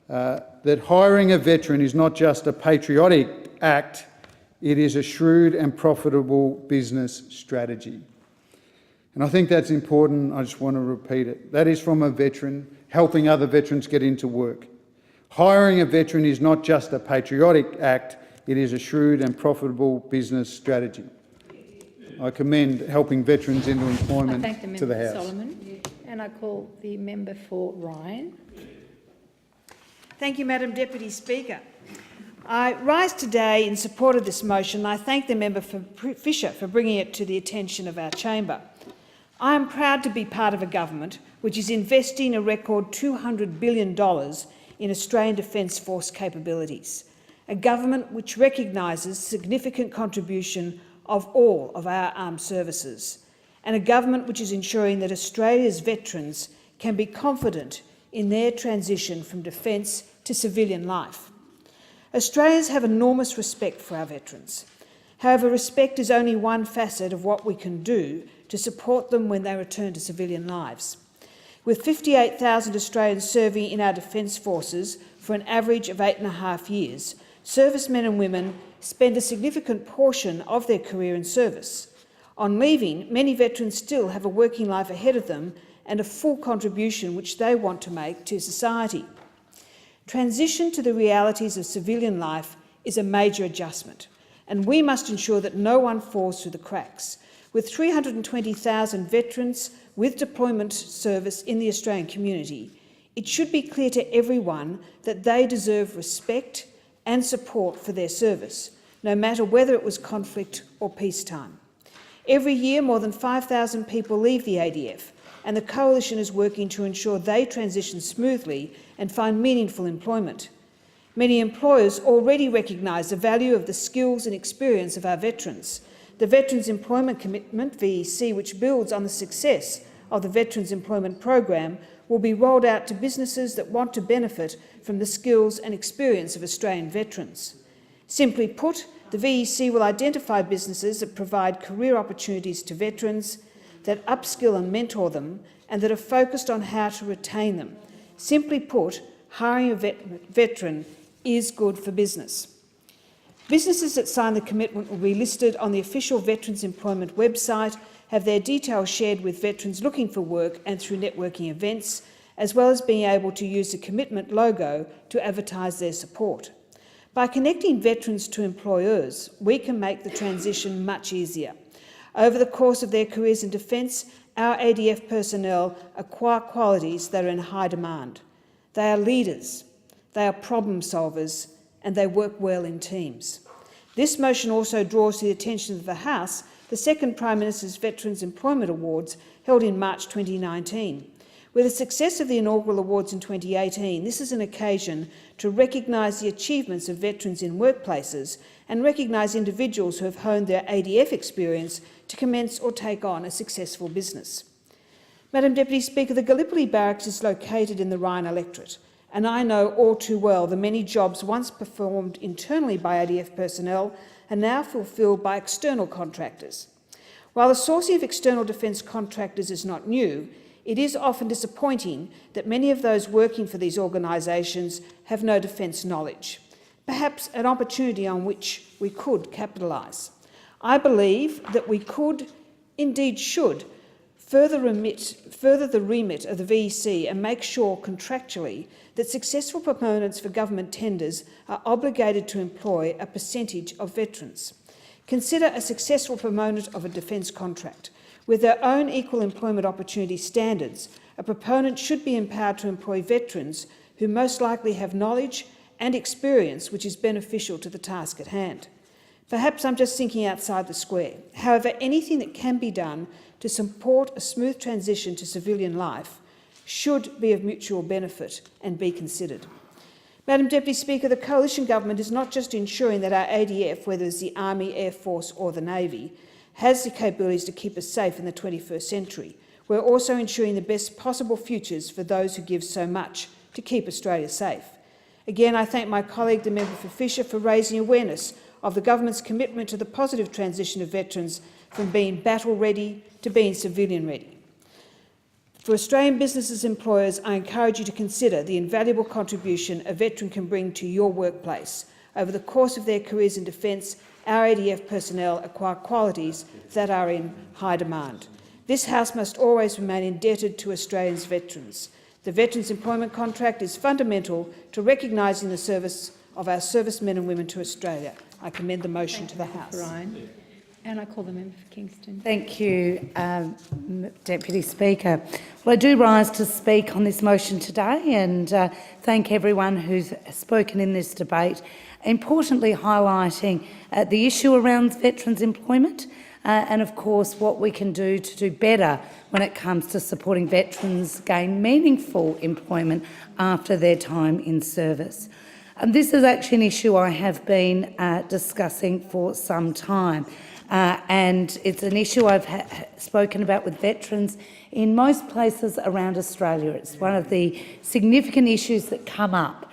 that hiring a veteran is not just a patriotic act, it is a shrewd and profitable business strategy. And I think that's important. I just want to repeat it. That is from a veteran helping other veterans get into work. Hiring a veteran is not just a patriotic act, it is a shrewd and profitable business strategy. I commend helping veterans into employment to the House. Solomon, and I call the member for Ryan. Thank you, Madam Deputy Speaker. I rise today in support of this motion. I thank the member for Fisher for bringing it to the attention of our chamber. I am proud to be part of a government which is investing a record $200 billion in Australian Defence Force capabilities, a government which recognises significant contribution of all of our armed services, and a government which is ensuring that Australia's veterans can be confident in their transition from defence to civilian life. Australians have enormous respect for our veterans. However, respect is only one facet of what we can do to support them when they return to civilian lives. With 58,000 Australians serving in our defence forces for an average of 8.5 years, servicemen and women spend a significant portion of their career in service. On leaving, many veterans still have a working life ahead of them and a full contribution which they want to make to society. Transition to the realities of civilian life is a major adjustment, and we must ensure that no one falls through the cracks. With 320,000 veterans with deployment service in the Australian community, it should be clear to everyone that they deserve respect and support for their service, no matter whether it was conflict or peacetime. Every year, more than 5,000 people leave the ADF, and the Coalition is working to ensure they transition smoothly and find meaningful employment. Many employers already recognise the value of the skills and experience of our veterans. The Veterans Employment Commitment, VEC, which builds on the success of the Veterans Employment Program, will be rolled out to businesses that want to benefit from the skills and experience of Australian veterans. Simply put, the VEC will identify businesses that provide career opportunities to veterans, that upskill and mentor them, and that are focused on how to retain them. Simply put, hiring a veteran is good for business. Businesses that sign the commitment will be listed on the official Veterans Employment website, have their details shared with veterans looking for work and through networking events, as well as being able to use the commitment logo to advertise their support. By connecting veterans to employers, we can make the transition much easier. Over the course of their careers in defence, our ADF personnel acquire qualities that are in high demand. They are leaders, they are problem solvers, and they work well in teams. This motion also draws to the attention of the House the second Prime Minister's Veterans Employment Awards held in March 2019. With the success of the inaugural awards in 2018, this is an occasion to recognise the achievements of veterans in workplaces and recognise individuals who have honed their ADF experience to commence or take on a successful business. Madam Deputy Speaker, the Gallipoli Barracks is located in the Rhine electorate, and I know all too well the many jobs once performed internally by ADF personnel are now fulfilled by external contractors. While the sourcing of external defence contractors is not new, it is often disappointing that many of those working for these organisations have no defence knowledge, perhaps an opportunity on which we could capitalise. I believe that we could, indeed should, further the remit of the VEC and make sure contractually that successful proponents for government tenders are obligated to employ a percentage of veterans. Consider a successful proponent of a defence contract. With their own equal employment opportunity standards, a proponent should be empowered to employ veterans who most likely have knowledge and experience which is beneficial to the task at hand. Perhaps I'm just thinking outside the square. However, anything that can be done to support a smooth transition to civilian life should be of mutual benefit and be considered. Madam Deputy Speaker, the Coalition Government is not just ensuring that our ADF, whether it's the Army, Air Force or the Navy, has the capabilities to keep us safe in the 21st century. We're also ensuring the best possible futures for those who give so much to keep Australia safe. Again, I thank my colleague, the member for Fisher, for raising awareness of the government's commitment to the positive transition of veterans from being battle-ready to being civilian-ready. For Australian businesses and employers, I encourage you to consider the invaluable contribution a veteran can bring to your workplace. Over the course of their careers in defence, our ADF personnel acquire qualities that are in high demand. This House must always remain indebted to Australians' veterans. The Veterans Employment Contract is fundamental to recognising the service of our servicemen and women to Australia. I commend the motion to the House. Ryan. And I call the member for Kingston. Thank you, Deputy Speaker. Well, I do rise to speak on this motion today and thank everyone who's spoken in this debate, importantly highlighting the issue around veterans' employment and, of course, what we can do to do better when it comes to supporting veterans gain meaningful employment after their time in service. This is actually an issue I have been discussing for some time. And it's an issue I've spoken about with veterans in most places around Australia. It's one of the significant issues that come up.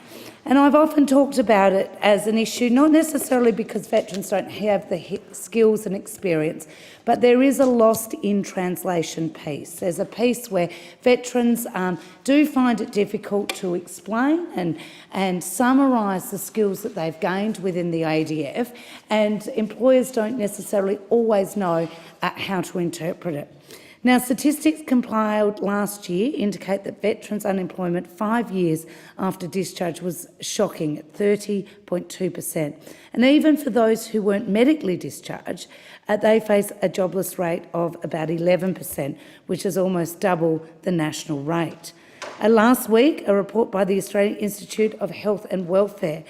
And I've often talked about it as an issue, not necessarily because veterans don't have the skills and experience, but there is a lost in translation piece. There's a piece where veterans do find it difficult to explain and summarise the skills that they've gained within the ADF, and employers don't necessarily always know how to interpret it. Now, statistics compiled last year indicate that veterans' unemployment 5 years after discharge was shocking at 30.2%. And even for those who weren't medically discharged, they face a jobless rate of about 11%, which is almost double the national rate. Last week, a report by the Australian Institute of Health and Welfare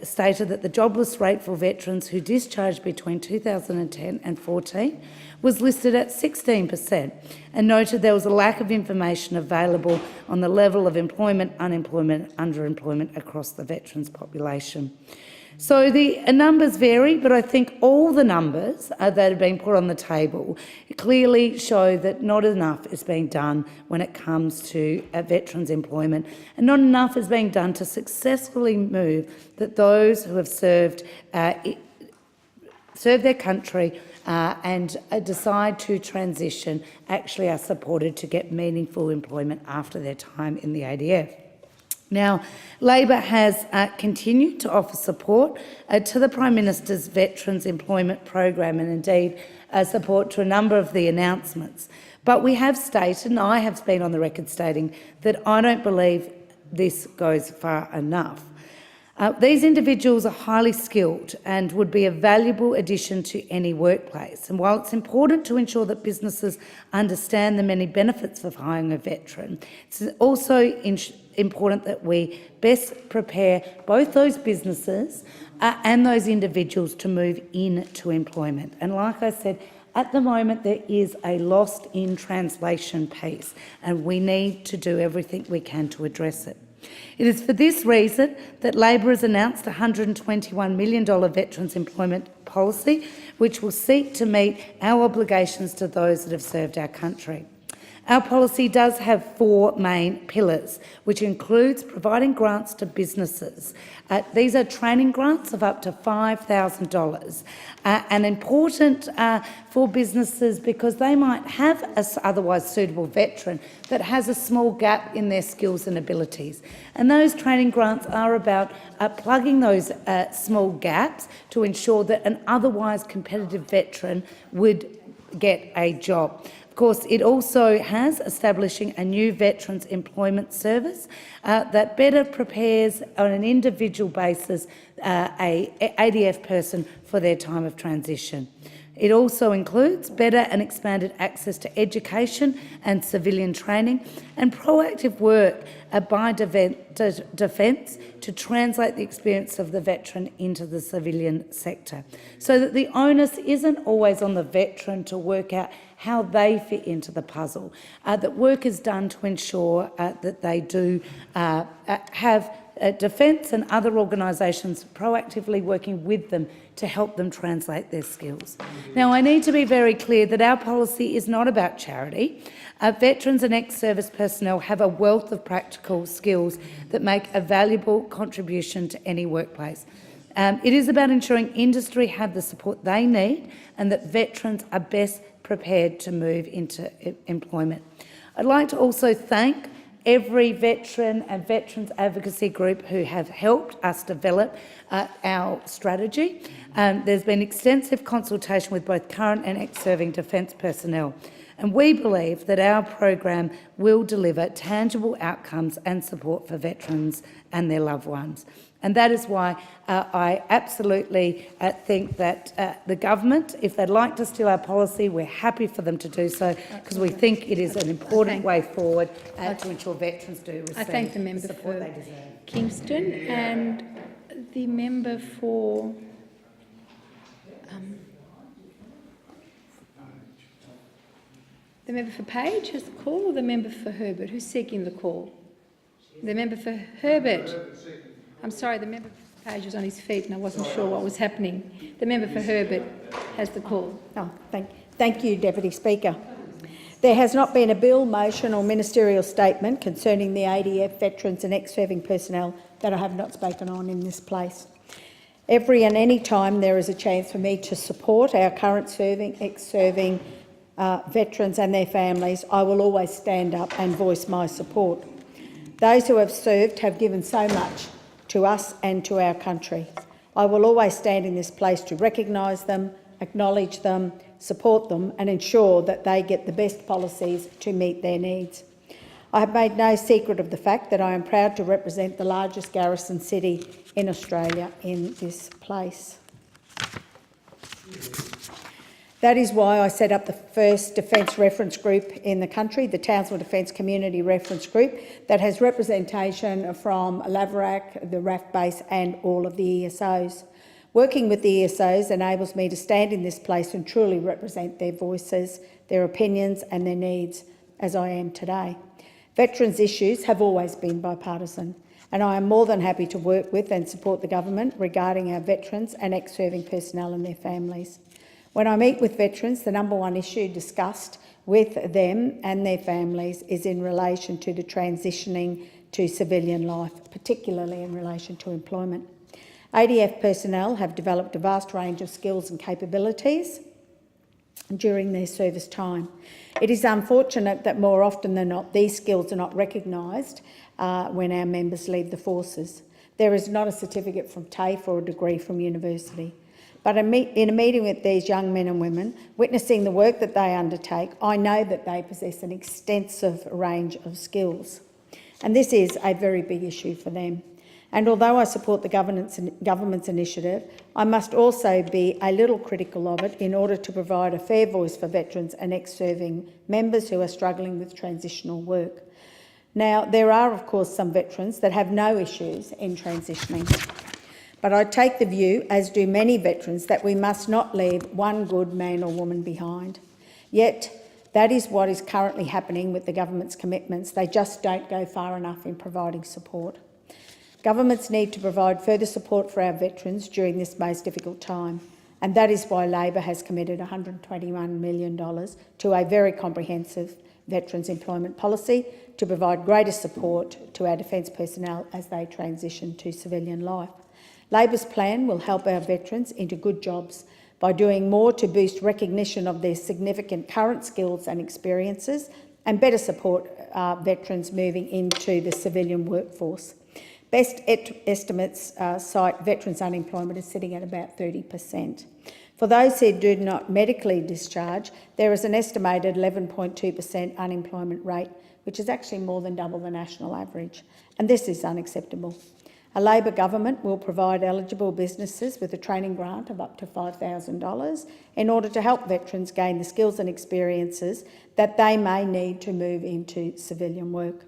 stated that the jobless rate for veterans who discharged between 2010 and 2014 was listed at 16% and noted there was a lack of information available on the level of employment, unemployment, underemployment across the veterans population. So the numbers vary, but I think all the numbers that have been put on the table clearly show that not enough is being done when it comes to veterans' employment, and not enough is being done to successfully move that those who have served their country and decide to transition actually are supported to get meaningful employment after their time in the ADF. Now, Labor has continued to offer support to the Prime Minister's Veterans Employment Program and indeed support to a number of the announcements. But we have stated, and I have been on the record stating, that I don't believe this goes far enough. These individuals are highly skilled and would be a valuable addition to any workplace. And while it's important to ensure that businesses understand the many benefits of hiring a veteran, it's also important that we best prepare both those businesses and those individuals to move into employment. And like I said, at the moment there is a lost in translation piece, and we need to do everything we can to address it. It is for this reason that Labor has announced a $121 million Veterans Employment Policy, which will seek to meet our obligations to those that have served our country. Our policy does have 4 main pillars, which includes providing grants to businesses. These are training grants of up to $5,000 and important for businesses because they might have an otherwise suitable veteran that has a small gap in their skills and abilities. And those training grants are about plugging those small gaps to ensure that an otherwise competitive veteran would get a job. Of course, it also has establishing a new Veterans Employment Service that better prepares on an individual basis a ADF person for their time of transition. It also includes better and expanded access to education and civilian training and proactive work by Defence to translate the experience of the veteran into the civilian sector, so that the onus isn't always on the veteran to work out how they fit into the puzzle, that work is done to ensure that they do have Defence and other organisations proactively working with them to help them translate their skills. Now, I need to be very clear that our policy is not about charity. Veterans and ex-service personnel have a wealth of practical skills that make a valuable contribution to any workplace. It is about ensuring industry have the support they need and that veterans are best prepared to move into employment. I'd like to also thank every veteran and veterans advocacy group who have helped us develop our strategy. There's been extensive consultation with both current and ex-serving Defence personnel, and we believe that our program will deliver tangible outcomes and support for veterans and their loved ones. And that is why I absolutely think that the government, if they'd like to steal our policy, we're happy for them to do so, because we think it is an important way forward to ensure veterans do receive I thank the member support for they deserve. Kingston and the member for the member for Page has the call, or the member for Herbert? Who's seeking the call? The member for Herbert. I'm sorry, the member for Page was on his feet and I wasn't sure what was happening. The member for Herbert has the call. Oh, thank you, Deputy Speaker. There has not been a bill, motion or ministerial statement concerning the ADF, veterans and ex-serving personnel that I have not spoken on in this place. Every and any time there is a chance for me to support our current serving, ex-serving veterans and their families, I will always stand up and voice my support. Those who have served have given so much to us and to our country. I will always stand in this place to recognise them, acknowledge them, support them and ensure that they get the best policies to meet their needs. I have made no secret of the fact that I am proud to represent the largest garrison city in Australia in this place. That is why I set up the first Defence reference group in the country, the Townsville Defence Community Reference Group, that has representation from Laverack, the RAF base and all of the ESOs. Working with the ESOs enables me to stand in this place and truly represent their voices, their opinions and their needs, as I am today. Veterans' issues have always been bipartisan, and I am more than happy to work with and support the government regarding our veterans and ex-serving personnel and their families. When I meet with veterans, the number one issue discussed with them and their families is in relation to the transitioning to civilian life, particularly in relation to employment. ADF personnel have developed a vast range of skills and capabilities during their service time. It is unfortunate that more often than not, these skills are not recognised when our members leave the forces. There is not a certificate from TAFE or a degree from university. But in a meeting with these young men and women, witnessing the work that they undertake, I know that they possess an extensive range of skills. And this is a very big issue for them. And although I support the government's initiative, I must also be a little critical of it in order to provide a fair voice for veterans and ex-serving members who are struggling with transitional work. Now, there are, of course, some veterans that have no issues in transitioning. But I take the view, as do many veterans, that we must not leave one good man or woman behind. Yet, that is what is currently happening with the government's commitments. They just don't go far enough in providing support. Governments need to provide further support for our veterans during this most difficult time, and that is why Labor has committed $121 million to a very comprehensive veterans employment policy to provide greater support to our defence personnel as they transition to civilian life. Labor's plan will help our veterans into good jobs by doing more to boost recognition of their significant current skills and experiences and better support veterans moving into the civilian workforce. Best estimates cite veterans' unemployment is sitting at about 30%. For those who do not medically discharge, there is an estimated 11.2% unemployment rate, which is actually more than double the national average, and this is unacceptable. A Labor government will provide eligible businesses with a training grant of up to $5,000 in order to help veterans gain the skills and experiences that they may need to move into civilian work.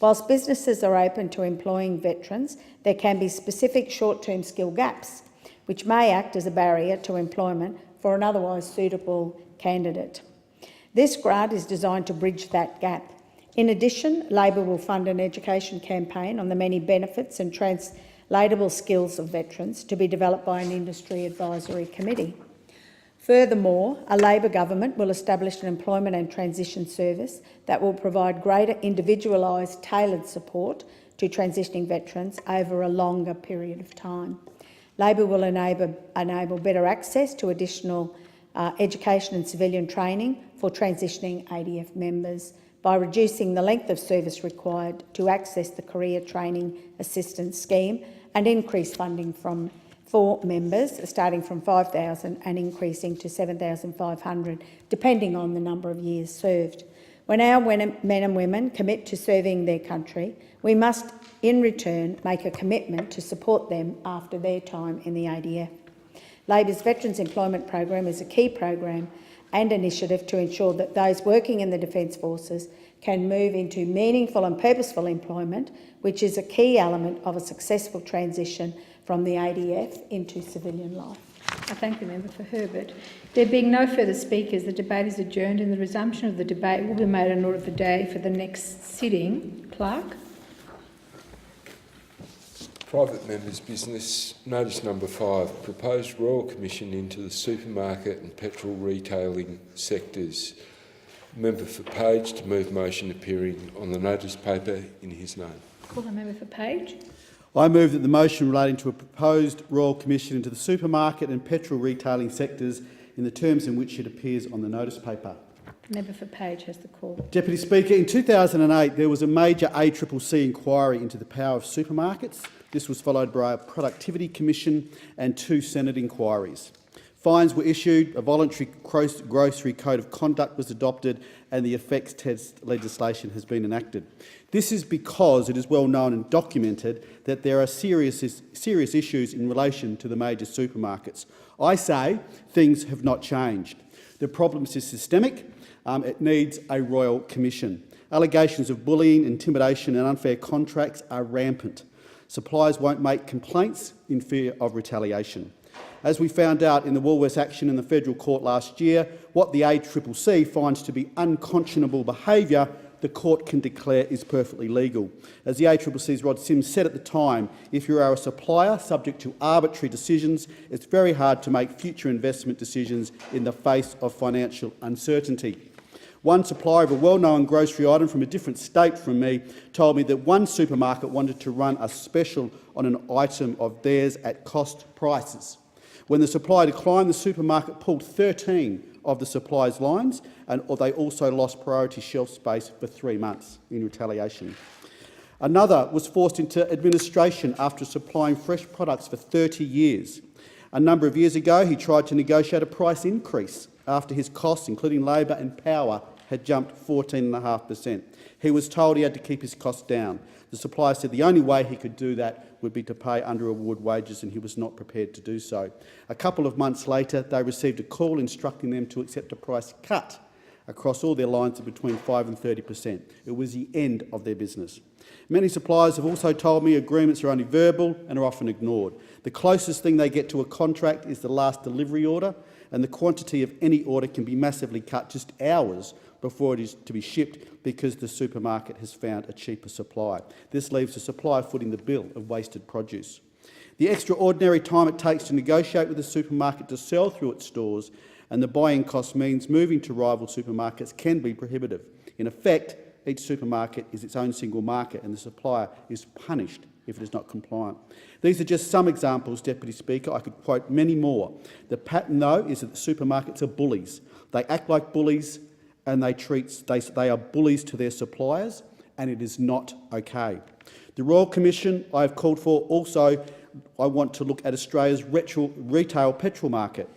Whilst businesses are open to employing veterans, there can be specific short-term skill gaps, which may act as a barrier to employment for an otherwise suitable candidate. This grant is designed to bridge that gap. In addition, Labor will fund an education campaign on the many benefits and translatable skills of veterans to be developed by an industry advisory committee. Furthermore, a Labor government will establish an employment and transition service that will provide greater individualised, tailored support to transitioning veterans over a longer period of time. Labor will enable better access to additional education and civilian training for transitioning ADF members by reducing the length of service required to access the Career Training Assistance Scheme and increase funding for members, starting from $5,000 and increasing to $7,500, depending on the number of years served. When our men and women commit to serving their country, we must, in return, make a commitment to support them after their time in the ADF. Labor's Veterans Employment Program is a key program and initiative to ensure that those working in the Defence Forces can move into meaningful and purposeful employment, which is a key element of a successful transition from the ADF into civilian life. I thank the member for Herbert. There being no further speakers, the debate is adjourned and the resumption of the debate will be made an order of the day for the next sitting. Clerk. Private members' business. Notice number 5. Proposed Royal Commission into the supermarket and petrol retailing sectors. Member for Page to move motion appearing on the notice paper in his name. Call the member for Page. I move that the motion relating to a proposed Royal Commission into the supermarket and petrol retailing sectors in the terms in which it appears on the notice paper. The member for Page has the call. Deputy Speaker, in 2008 there was a major ACCC inquiry into the power of supermarkets. This was followed by a Productivity Commission and 2 Senate inquiries. Fines were issued, a voluntary grocery code of conduct was adopted and the effects test legislation has been enacted. This is because it is well known and documented that there are serious issues in relation to the major supermarkets. I say things have not changed. The problem is systemic. It needs a Royal Commission. Allegations of bullying, intimidation and unfair contracts are rampant. Suppliers won't make complaints in fear of retaliation. As we found out in the Woolworths action in the Federal Court last year, what the ACCC finds to be unconscionable behaviour, the court can declare is perfectly legal. As the ACCC's Rod Sims said at the time, if you are a supplier subject to arbitrary decisions, it's very hard to make future investment decisions in the face of financial uncertainty. One supplier of a well-known grocery item from a different state from me told me that one supermarket wanted to run a special on an item of theirs at cost prices. When the supplier declined, the supermarket pulled 13 of the supplier's lines and they also lost priority shelf space for 3 months in retaliation. Another was forced into administration after supplying fresh products for 30 years. A number of years ago, he tried to negotiate a price increase after his costs, including labour and power, had jumped 14.5%. He was told he had to keep his costs down. The supplier said the only way he could do that would be to pay under-award wages, and he was not prepared to do so. A couple of months later, they received a call instructing them to accept a price cut across all their lines of between 5 and 30%. It was the end of their business. Many suppliers have also told me agreements are only verbal and are often ignored. The closest thing they get to a contract is the last delivery order, and the quantity of any order can be massively cut just hours before it is to be shipped because the supermarket has found a cheaper supply. This leaves the supplier footing the bill of wasted produce. The extraordinary time it takes to negotiate with the supermarket to sell through its stores and the buying cost means moving to rival supermarkets can be prohibitive. In effect, each supermarket is its own single market and the supplier is punished if it is not compliant. These are just some examples, Deputy Speaker. I could quote many more. The pattern, though, is that the supermarkets are bullies. They act like bullies and they are bullies to their suppliers, and it is not okay. The Royal Commission I have called for also, I want to look at Australia's retail petrol market.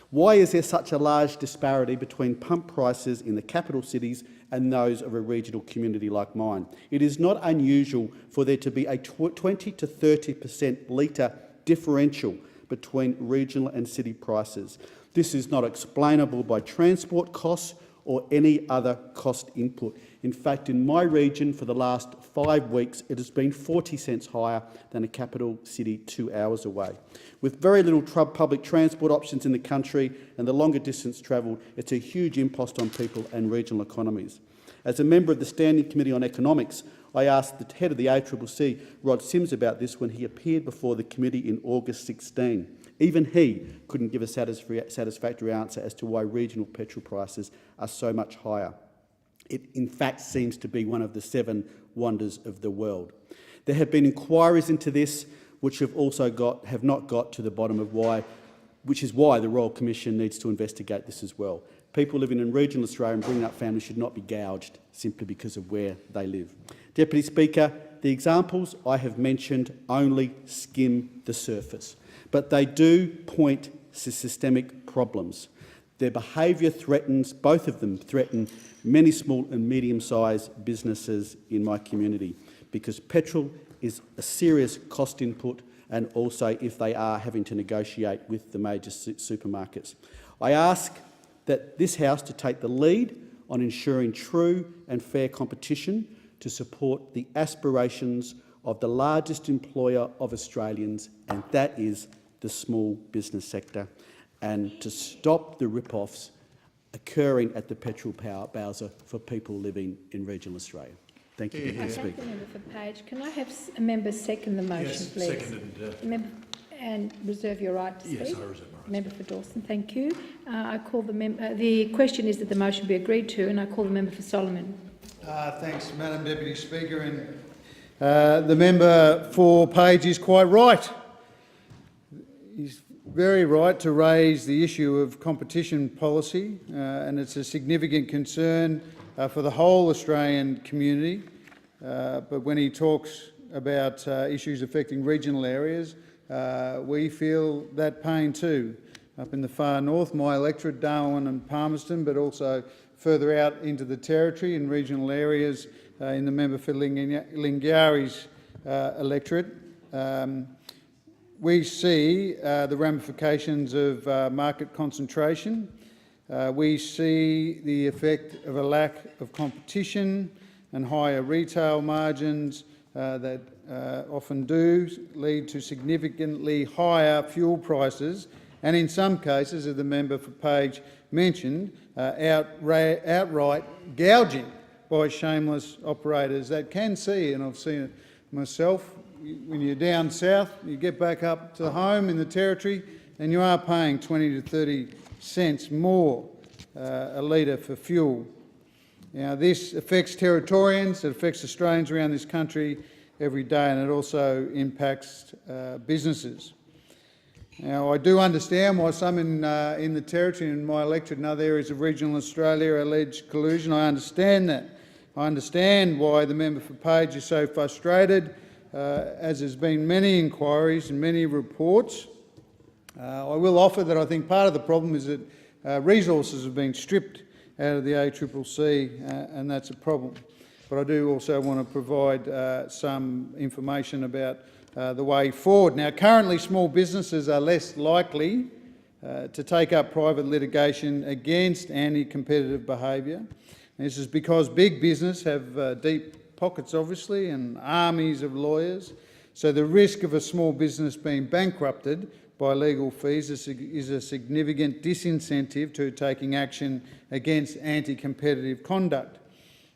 Why is there such a large disparity between pump prices in the capital cities and those of a regional community like mine? It is not unusual for there to be a 20 to 30% litre differential between regional and city prices. This is not explainable by transport costs or any other cost input. In fact, in my region for the last 5 weeks, it has been 40 cents higher than a capital city 2 hours away. With very little public transport options in the country and the longer distance travelled, it's a huge impost on people and regional economies. As a member of the Standing Committee on Economics, I asked the head of the ACCC, Rod Sims, about this when he appeared before the committee in August 16. Even he couldn't give a satisfactory answer as to why regional petrol prices are so much higher. It, in fact, seems to be one of the 7 wonders of the world. There have been inquiries into this, which have not got to the bottom of why, which is why the Royal Commission needs to investigate this as well. People living in regional Australia and bringing up families should not be gouged simply because of where they live. Deputy Speaker, the examples I have mentioned only skim the surface, but they do point to systemic problems. Their behaviour threatens, both of them threaten, many small and medium-sized businesses in my community because petrol is a serious cost input, and also if they are having to negotiate with the major supermarkets. I ask that this House to take the lead on ensuring true and fair competition to support the aspirations of the largest employer of Australians, and that is the small business sector, and to stop the rip-offs occurring at the petrol bowser for people living in regional Australia. Thank you, Deputy Speaker. I thank the member for Page. Can I have a member second the motion, please? Seconded. And reserve your right to speak. Yes, I reserve my right. Member for Dawson, thank you. I call the question is that the motion be agreed to, and I call the member for Solomon. Thanks, Madam Deputy Speaker. And the member for Page is quite right. He's very right to raise the issue of competition policy, and it's a significant concern for the whole Australian community. But when he talks about issues affecting regional areas, we feel that pain too. Up in the far north, my electorate, Darwin and Palmerston, but also further out into the territory in regional areas in the member for Lingiari's electorate. We see the ramifications of market concentration. We see the effect of a lack of competition and higher retail margins that often do lead to significantly higher fuel prices, and in some cases, as the member for Page mentioned, outright gouging by shameless operators that can see, and I've seen it myself, when you're down south, you get back up to home in the territory and you are paying 20 to 30 cents more a litre for fuel. Now, this affects Territorians, it affects Australians around this country every day, and it also impacts businesses. Now, I do understand why some in the Territory and my electorate and other areas of regional Australia allege collusion. I understand that. I understand why the member for Page is so frustrated, as there's been many inquiries and many reports. I will offer that I think part of the problem is that resources have been stripped out of the ACCC, and that's a problem. But I do also want to provide some information about the way forward. Now, currently small businesses are less likely to take up private litigation against anti-competitive behaviour. This is because big business have deep pockets, obviously, and armies of lawyers. So the risk of a small business being bankrupted by legal fees is a significant disincentive to taking action against anti-competitive conduct.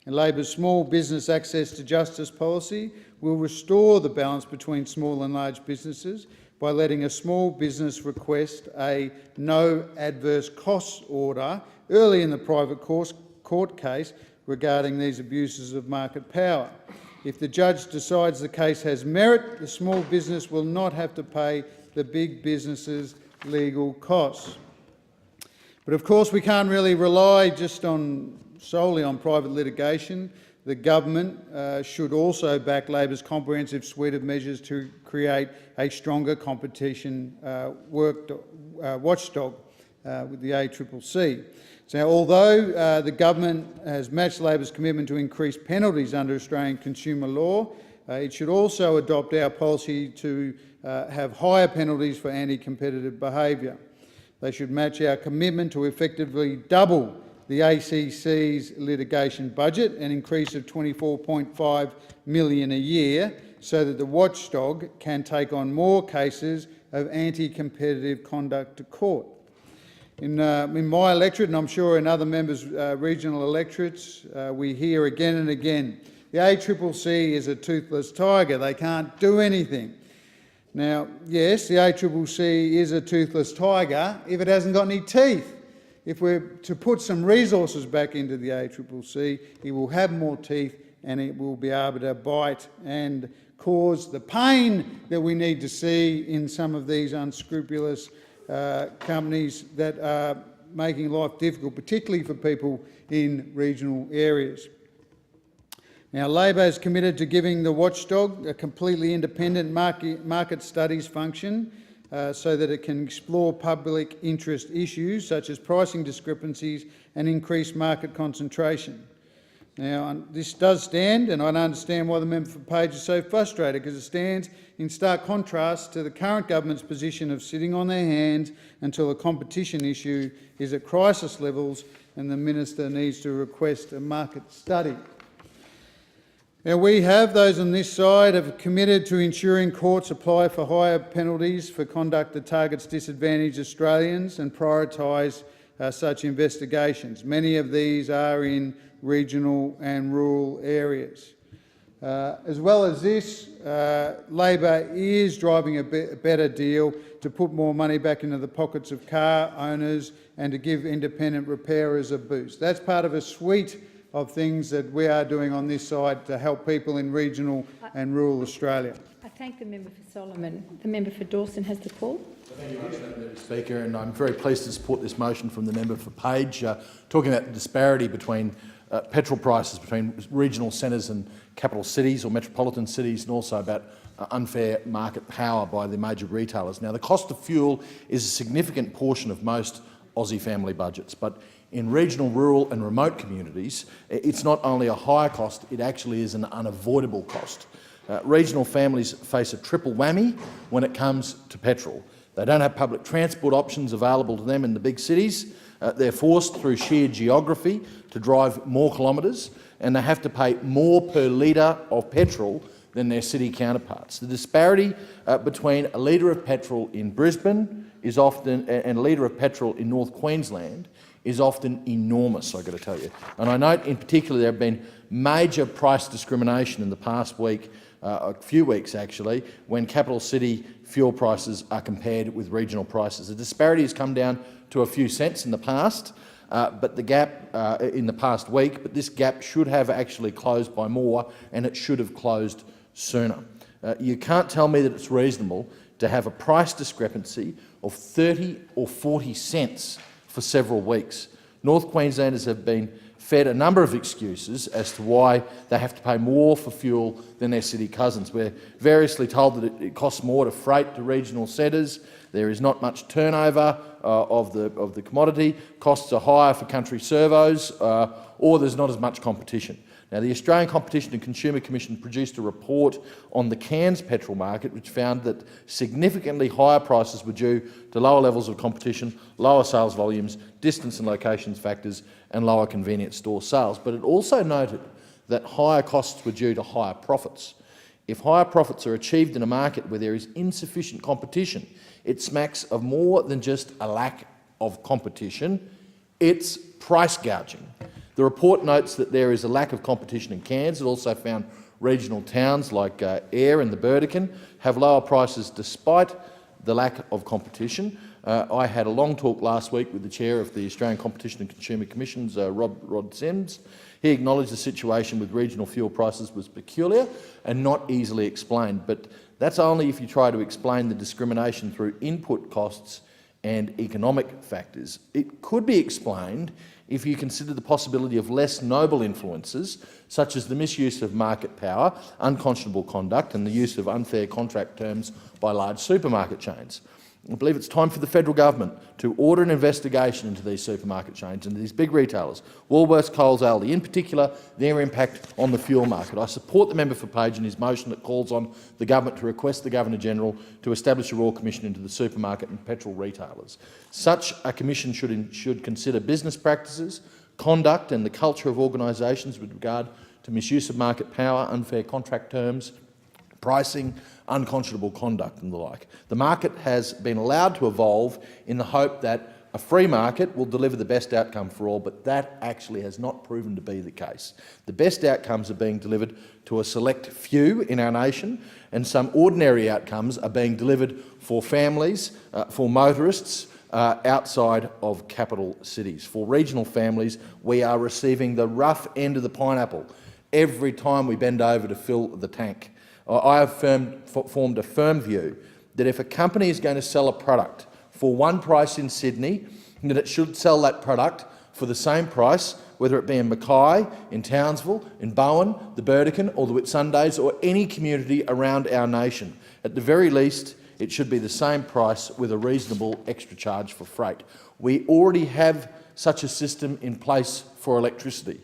And Labor's small business access to justice policy will restore the balance between small and large businesses by letting a small business request a no adverse costs order early in the private court case regarding these abuses of market power. If the judge decides the case has merit, the small business will not have to pay the big business's legal costs. But of course we can't really rely just solely on private litigation. The government should also back Labor's comprehensive suite of measures to create a stronger competition watchdog with the ACCC. So although the government has matched Labor's commitment to increase penalties under Australian consumer law, it should also adopt our policy to have higher penalties for anti-competitive behaviour. They should match our commitment to effectively double the ACC's litigation budget, an increase of $24.5 million a year, so that the watchdog can take on more cases of anti-competitive conduct to court. In my electorate, and I'm sure in other members' regional electorates, we hear again and again, the ACCC is a toothless tiger, they can't do anything. Now, yes, the ACCC is a toothless tiger if it hasn't got any teeth. If we're to put some resources back into the ACCC, it will have more teeth and it will be able to bite and cause the pain that we need to see in some of these unscrupulous companies that are making life difficult, particularly for people in regional areas. Now, Labor is committed to giving the watchdog a completely independent market studies function so that it can explore public interest issues such as pricing discrepancies and increased market concentration. Now, this does stand, and I don't understand why the member for Page is so frustrated, because it stands in stark contrast to the current government's position of sitting on their hands until a competition issue is at crisis levels and the minister needs to request a market study. Now, we have, those on this side, have committed to ensuring courts apply for higher penalties for conduct that targets disadvantaged Australians and prioritise such investigations. Many of these are in regional and rural areas. As well as this, Labor is driving a better deal to put more money back into the pockets of car owners and to give independent repairers a boost. That's part of a suite of things that we are doing on this side to help people in regional and rural Australia. I thank the member for Solomon. The member for Dawson has the call. Thank you very much, Madam Speaker, and I'm very pleased to support this motion from the member for Page, talking about the disparity between petrol prices between regional centres and capital cities or metropolitan cities, and also about unfair market power by the major retailers. Now, the cost of fuel is a significant portion of most Aussie family budgets, but in regional, rural and remote communities, it's not only a higher cost, it actually is an unavoidable cost. Regional families face a triple whammy when it comes to petrol. They don't have public transport options available to them in the big cities. They're forced through sheer geography to drive more kilometres, and they have to pay more per litre of petrol than their city counterparts. The disparity between a litre of petrol in Brisbane is often, and a litre of petrol in North Queensland is often enormous, I've got to tell you. And I note in particular there have been major price discrimination in the past week, a few weeks actually, when capital city fuel prices are compared with regional prices. The disparity has come down to a few cents in the past, but the gap in the past week, but this gap should have actually closed by more, and it should have closed sooner. You can't tell me that it's reasonable to have a price discrepancy of 30 or 40 cents for several weeks. North Queenslanders have been fed a number of excuses as to why they have to pay more for fuel than their city cousins. We're variously told that it costs more to freight to regional centres, There is not much turnover of the commodity. Costs are higher for country servos, or there's not as much competition. Now, the Australian Competition and Consumer Commission produced a report on the cans petrol market which found that significantly higher prices were due to lower levels of competition, lower sales volumes, distance and locations factors and lower convenience store sales. But it also noted that higher costs were due to higher profits. If higher profits are achieved in a market where there is insufficient competition, it smacks of more than just a lack of competition, it's price gouging. The report notes that there is a lack of competition in cans. It also found regional towns like Ayr and the Burdekin have lower prices despite the lack of competition. I had a long talk last week with the chair of the Australian Competition and Consumer Commission's Rod Sims. He acknowledged the situation with regional fuel prices was peculiar and not easily explained, but that's only if you try to explain the discrimination through input costs and economic factors. It could be explained if you consider the possibility of less noble influences, such as the misuse of market power, unconscionable conduct and the use of unfair contract terms by large supermarket chains. I believe it's time for the federal government to order an investigation into these supermarket chains and these big retailers, Woolworths, Coles, Aldi, in particular, their impact on the fuel market. I support the member for Page in his motion that calls on the government to request the Governor-General to establish a Royal Commission into the supermarket and petrol retailers. Such a commission should consider business practices, conduct and the culture of organisations with regard to misuse of market power, unfair contract terms, pricing, unconscionable conduct and the like. The market has been allowed to evolve in the hope that a free market will deliver the best outcome for all, but that actually has not proven to be the case. The best outcomes are being delivered to a select few in our nation, and some ordinary outcomes are being delivered for families, for motorists, outside of capital cities. For regional families, we are receiving the rough end of the pineapple every time we bend over to fill the tank. I have formed a firm view that if a company is going to sell a product for one price in Sydney, that it should sell that product for the same price, whether it be in Mackay, in Townsville, in Bowen, the Burdekin or the Whitsundays or any community around our nation. At the very least, it should be the same price with a reasonable extra charge for freight. We already have such a system in place for electricity.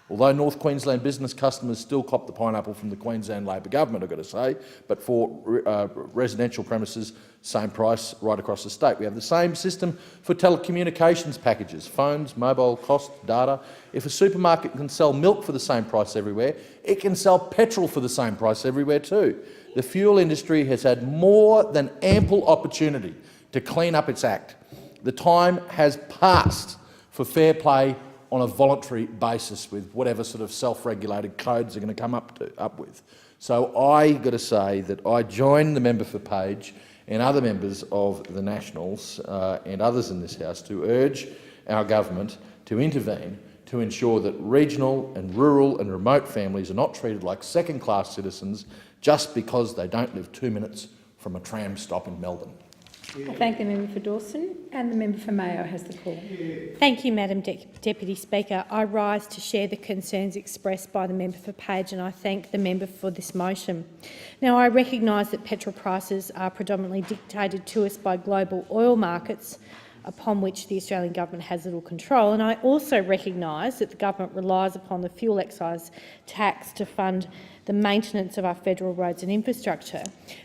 Although North Queensland business customers still cop the pineapple from the Queensland Labor government, I've got to say, but for residential premises, same price right across the state. We have the same system for telecommunications packages, phones, mobile cost, data. If a supermarket can sell milk for the same price everywhere, it can sell petrol for the same price everywhere too. The fuel industry has had more than ample opportunity to clean up its act. The time has passed for fair play on a voluntary basis with whatever sort of self-regulated codes they're going to come up with. So I got to say that I join the member for Page and other members of the Nationals and others in this House to urge our government to intervene to ensure that regional and rural and remote families are not treated like second-class citizens just because they don't live 2 minutes from a tram stop in Melbourne. I thank the member for Dawson, and the member for Mayo has the call. Thank you, Madam Deputy Speaker. I rise to share the concerns expressed by the member for Page, and I thank the member for this motion. Now, I recognise that petrol prices are predominantly dictated to us by global oil markets, upon which the Australian government has little control, and I also recognise that the government relies upon the fuel excise tax to fund the maintenance of our federal roads and infrastructure.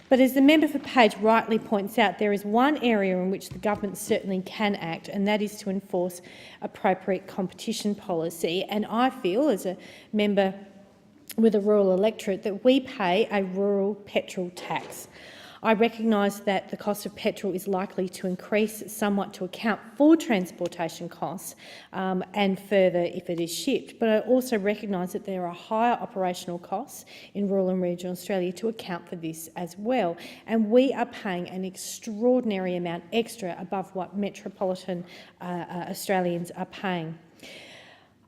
But as the member for Page rightly points out, there is one area in which the government certainly can act, and that is to enforce appropriate competition policy. And I feel, as a member with a rural electorate, that we pay a rural petrol tax. I recognise that the cost of petrol is likely to increase somewhat to account for transportation costs and further if it is shipped, but I also recognise that there are higher operational costs in rural and regional Australia to account for this as well, and we are paying an extraordinary amount extra above what metropolitan Australians are paying.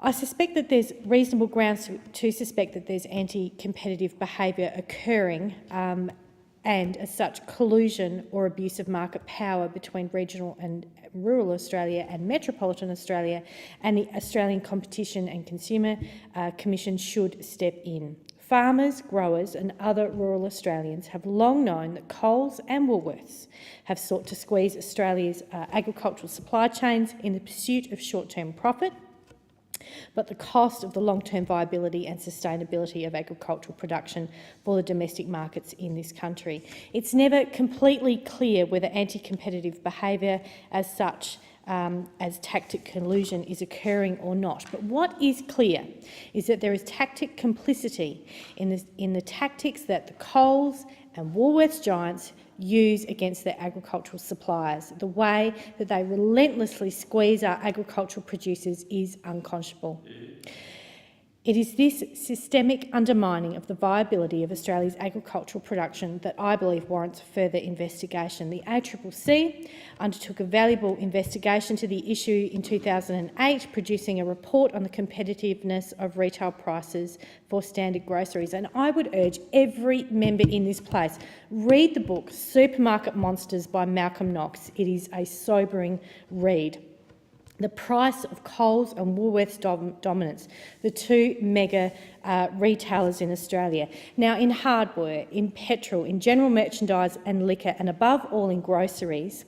I suspect that there's reasonable grounds to suspect that there's anti-competitive behaviour occurring and as such collusion or abuse of market power between regional and rural Australia and metropolitan Australia, and the Australian Competition and Consumer Commission should step in. Farmers, growers and other rural Australians have long known that Coles and Woolworths have sought to squeeze Australia's agricultural supply chains in the pursuit of short-term profit, but the cost of the long-term viability and sustainability of agricultural production for the domestic markets in this country. It's never completely clear whether anti-competitive behaviour as such as tactic collusion is occurring or not. But what is clear is that there is tactic complicity in the tactics that the Coles and Woolworths giants use against their agricultural suppliers. The way that they relentlessly squeeze our agricultural producers is unconscionable. It is this systemic undermining of the viability of Australia's agricultural production that I believe warrants further investigation. The ACCC undertook a valuable investigation to the issue in 2008, producing a report on the competitiveness of retail prices for standard groceries. And I would urge every member in this place, read the book Supermarket Monsters by Malcolm Knox. It is a sobering read. The price of Coles and Woolworths dominance, the two mega retailers in Australia. Now, in hardware, in petrol, in general merchandise and liquor, and above all in groceries,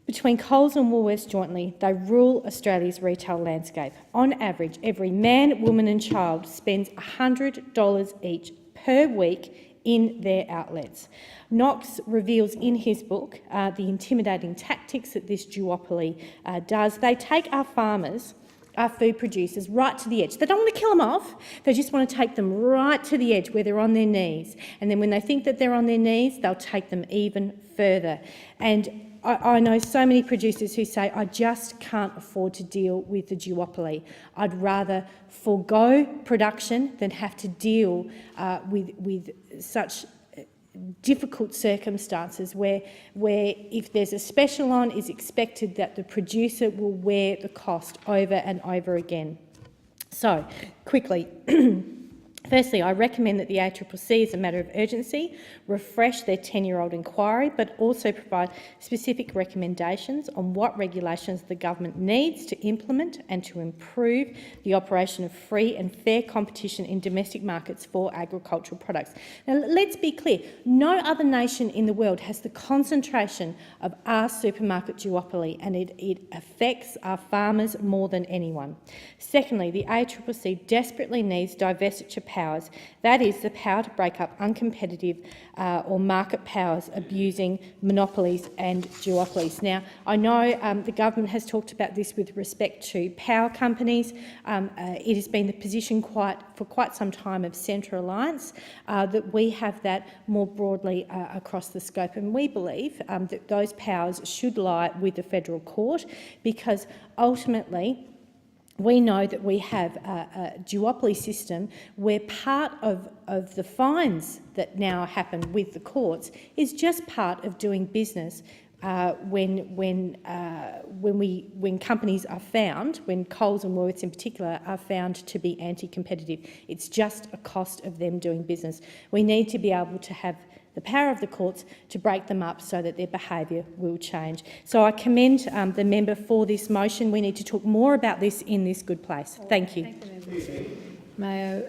between Coles and Woolworths jointly, they rule Australia's retail landscape. On average, every man, woman and child spends $100 each per week in their outlets. Knox reveals in his book the intimidating tactics that this duopoly does. They take our farmers, our food producers, right to the edge. They don't want to kill them off, they just want to take them right to the edge where they're on their knees. And then when they think that they're on their knees, they'll take them even further. And I know so many producers who say, I just can't afford to deal with the duopoly. I'd rather forego production than have to deal with such difficult circumstances where if there's a special on, it's expected that the producer will wear the cost over and over again. So, quickly, firstly, I recommend that the ACCC, as a matter of urgency, refresh their 10-year-old inquiry, but also provide specific recommendations on what regulations the government needs to implement and to improve the operation of free and fair competition in domestic markets for agricultural products. Now, let's be clear, no other nation in the world has the concentration of our supermarket duopoly, and it affects our farmers more than anyone. Secondly, the ACCC desperately needs divestiture powers, that is, the power to break up uncompetitive or market powers abusing monopolies and duopolies. Now, I know the government has talked about this with respect to power companies. It has been the position for quite some time of Centre Alliance that we have that more broadly across the scope, and we believe that those powers should lie with the federal court, because ultimately we know that we have a duopoly system where part of the fines that now happen with the courts is just part of doing business when companies are found, when Coles and Woolworths in particular are found to be anti-competitive. It's just a cost of them doing business. We need to be able to have the power of the courts to break them up so that their behaviour will change. So I commend the member for this motion. We need to talk more about this in this good place. Thank you. Mayo,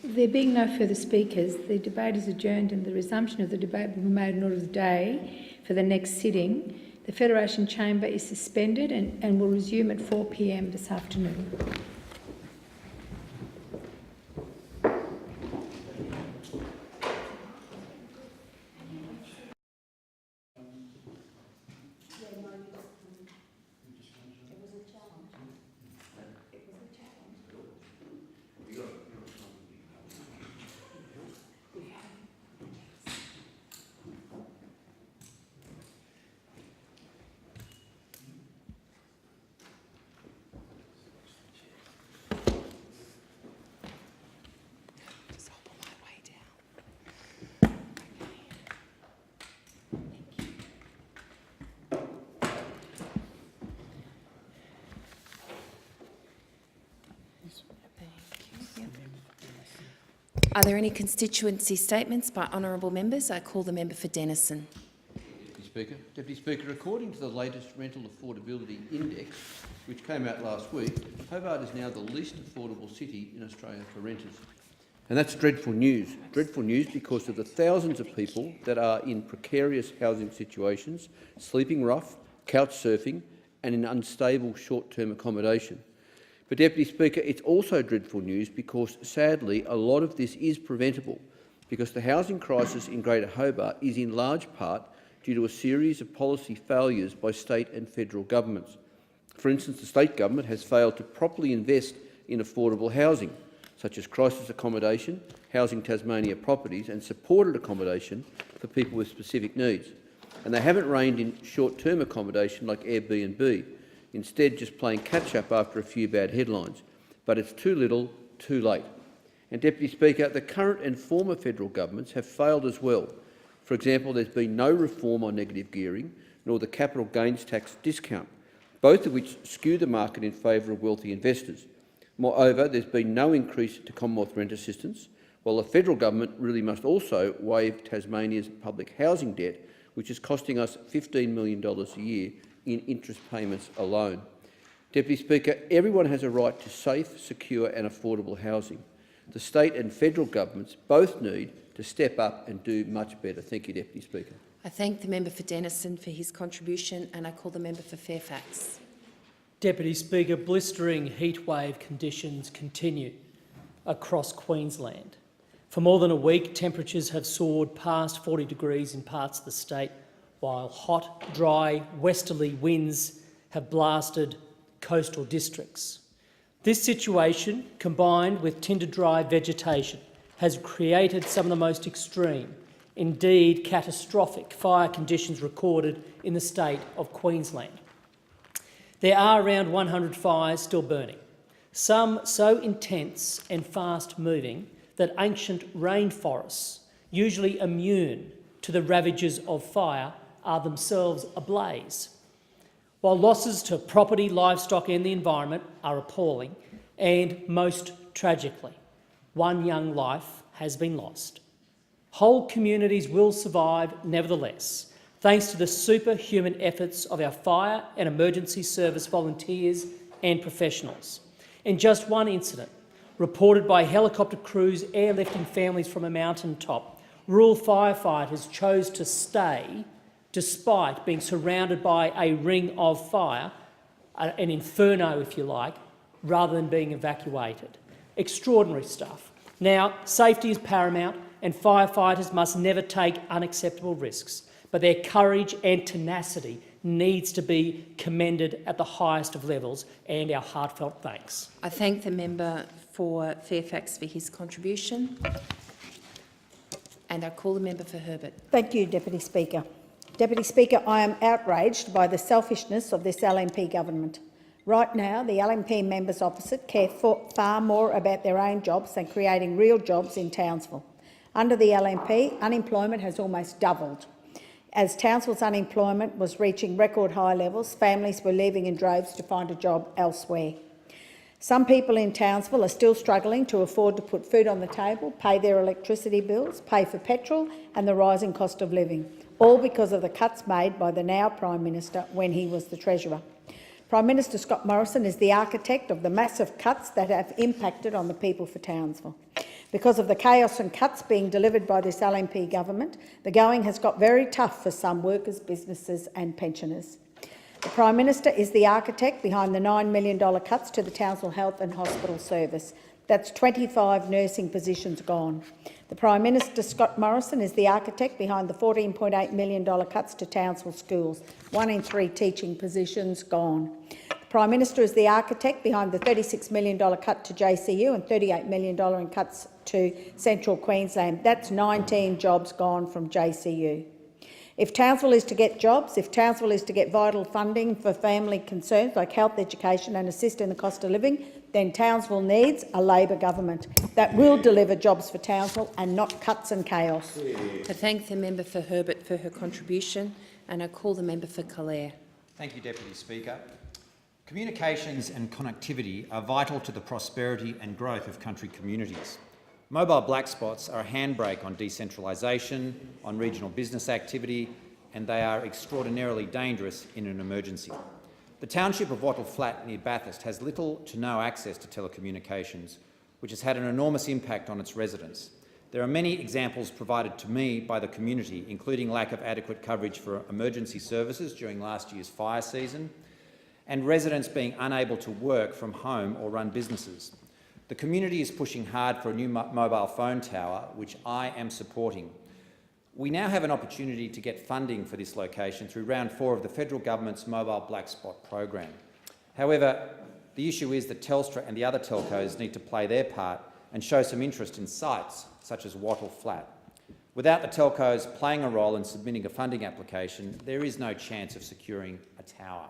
there being no further speakers, the debate is adjourned and the resumption of the debate will be made in order of the day for the next sitting. The Federation Chamber is suspended and will resume at 4 p.m. this afternoon. Are there any constituency statements by honourable members? I call the member for Denison. Deputy Speaker, according to the latest Rental Affordability Index, which came out last week, Hobart is now the least affordable city in Australia for renters. And that's dreadful news. Dreadful news because of the thousands of people that are in precarious housing situations, sleeping rough, couch surfing and in unstable short-term accommodation. But, Deputy Speaker, it's also dreadful news because, sadly, a lot of this is preventable because the housing crisis in Greater Hobart is in large part due to a series of policy failures by state and federal governments. For instance, the state government has failed to properly invest in affordable housing, such as crisis accommodation, Housing Tasmania properties and supported accommodation for people with specific needs. And they haven't reined in short-term accommodation like Airbnb, instead just playing catch-up after a few bad headlines. But it's too little, too late. And, Deputy Speaker, the current and former federal governments have failed as well. For example, there's been no reform on negative gearing, nor the capital gains tax discount, both of which skew the market in favour of wealthy investors. Moreover, there's been no increase to Commonwealth rent assistance, while the federal government really must also waive Tasmania's public housing debt, which is costing us $15 million a year in interest payments alone. Deputy Speaker, everyone has a right to safe, secure and affordable housing. The state and federal governments both need to step up and do much better. Thank you, Deputy Speaker. I thank the member for Denison for his contribution and I call the member for Fairfax. Deputy Speaker, blistering heatwave conditions continue across Queensland. For more than a week, temperatures have soared past 40 degrees in parts of the state, while hot, dry, westerly winds have blasted coastal districts. This situation, combined with tinder-dry vegetation, has created some of the most extreme, indeed catastrophic, fire conditions recorded in the state of Queensland. There are around 100 fires still burning, some so intense and fast-moving that ancient rainforests, usually immune to the ravages of fire, are themselves ablaze. While losses to property, livestock and the environment are appalling, and most tragically, one young life has been lost. Whole communities will survive nevertheless, thanks to the superhuman efforts of our fire and emergency service volunteers and professionals. In just one incident, reported by helicopter crews airlifting families from a mountain top, rural firefighters chose to stay despite being surrounded by a ring of fire, an inferno if you like, rather than being evacuated. Extraordinary stuff. Now, safety is paramount and firefighters must never take unacceptable risks, but their courage and tenacity needs to be commended at the highest of levels, and our heartfelt thanks. I thank the member for Fairfax for his contribution and I call the member for Herbert. Thank you, Deputy Speaker. Deputy Speaker, I am outraged by the selfishness of this LNP government. Right now, the LNP members opposite care far more about their own jobs than creating real jobs in Townsville. Under the LNP, unemployment has almost doubled. As Townsville's unemployment was reaching record high levels, families were leaving in droves to find a job elsewhere. Some people in Townsville are still struggling to afford to put food on the table, pay their electricity bills, pay for petrol and the rising cost of living, all because of the cuts made by the now Prime Minister when he was the Treasurer. Prime Minister Scott Morrison is the architect of the massive cuts that have impacted on the people for Townsville. Because of the chaos and cuts being delivered by this LNP government, the going has got very tough for some workers, businesses and pensioners. The Prime Minister is the architect behind the $9 million cuts to the Townsville Health and Hospital Service. That's 25 nursing positions gone. The Prime Minister, Scott Morrison, is the architect behind the $14.8 million cuts to Townsville schools, 1 in 3 teaching positions gone. The Prime Minister is the architect behind the $36 million cut to JCU and $38 million in cuts to Central Queensland. That's 19 jobs gone from JCU. If Townsville is to get jobs, if Townsville is to get vital funding for family concerns like health, education and assist in the cost of living, then Townsville needs a Labor government that will deliver jobs for Townsville and not cuts and chaos. I thank the member for Herbert for her contribution and I call the member for Calare. Thank you, Deputy Speaker. Communications and connectivity are vital to the prosperity and growth of country communities. Mobile black spots are a handbrake on decentralisation, on regional business activity, and they are extraordinarily dangerous in an emergency. The township of Wattle Flat near Bathurst has little to no access to telecommunications, which has had an enormous impact on its residents. There are many examples provided to me by the community, including lack of adequate coverage for emergency services during last year's fire season, and residents being unable to work from home or run businesses. The community is pushing hard for a new mobile phone tower, which I am supporting. We now have an opportunity to get funding for this location through round 4 of the federal government's mobile black spot program. However, the issue is that Telstra and the other telcos need to play their part and show some interest in sites such as Wattle Flat. Without the telcos playing a role in submitting a funding application, there is no chance of securing a tower.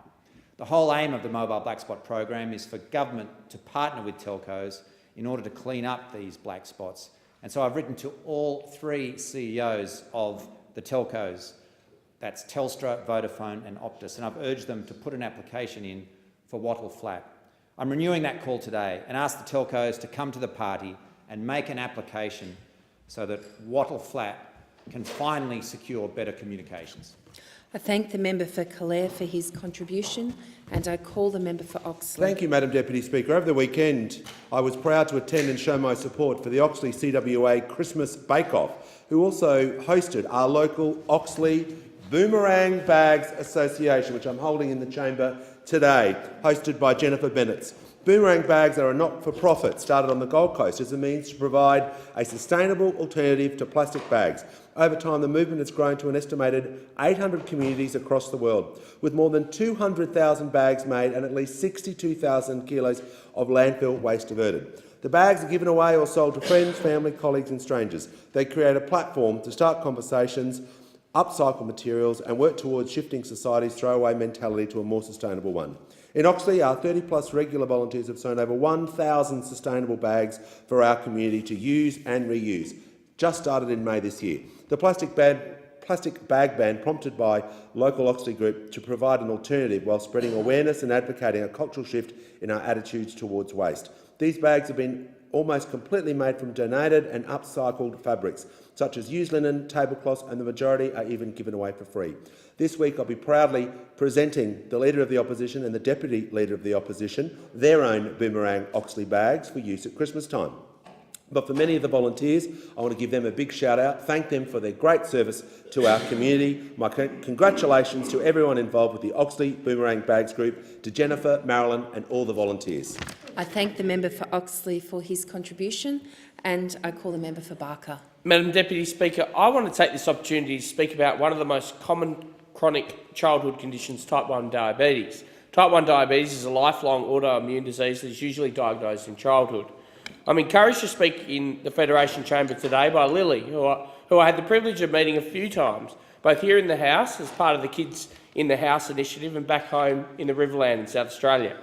The whole aim of the mobile black spot program is for government to partner with telcos in order to clean up these black spots. And so I've written to all 3 CEOs of the telcos, that's Telstra, Vodafone and Optus, and I've urged them to put an application in for Wattle Flat. I'm renewing that call today and ask the telcos to come to the party and make an application so that Wattle Flat can finally secure better communications. I thank the member for Calare for his contribution, and I call the member for Oxley. Thank you, Madam Deputy Speaker. Over the weekend, I was proud to attend and show my support for the Oxley CWA Christmas Bake Off, who also hosted our local Oxley Boomerang Bags Association, which I'm holding in the chamber today, hosted by Jennifer Bennett. Boomerang Bags are a not-for-profit started on the Gold Coast as a means to provide a sustainable alternative to plastic bags. Over time, the movement has grown to an estimated 800 communities across the world, with more than 200,000 bags made and at least 62,000 kilos of landfill waste diverted. The bags are given away or sold to friends, family, colleagues and strangers. They create a platform to start conversations, upcycle materials and work towards shifting society's throwaway mentality to a more sustainable one. In Oxley, our 30-plus regular volunteers have sewn over 1,000 sustainable bags for our community to use and reuse, just started in May this year. The plastic bag ban prompted by local Oxley group to provide an alternative while spreading awareness and advocating a cultural shift in our attitudes towards waste. These bags have been almost completely made from donated and upcycled fabrics, such as used linen, tablecloths, and the majority are even given away for free. This week I'll be proudly presenting the Leader of the Opposition and the Deputy Leader of the Opposition their own Boomerang Oxley bags for use at Christmas time. But for many of the volunteers, I want to give them a big shout out, thank them for their great service to our community. My congratulations to everyone involved with the Oxley Boomerang Bags Group, to Jennifer, Marilyn and all the volunteers. I thank the member for Oxley for his contribution, and I call the member for Barker. Madam Deputy Speaker, I want to take this opportunity to speak about one of the most common chronic childhood conditions, type 1 diabetes. Type 1 diabetes is a lifelong autoimmune disease that is usually diagnosed in childhood. I'm encouraged to speak in the Federation Chamber today by Lily, who I had the privilege of meeting a few times, both here in the House as part of the Kids in the House initiative and back home in the Riverland in South Australia.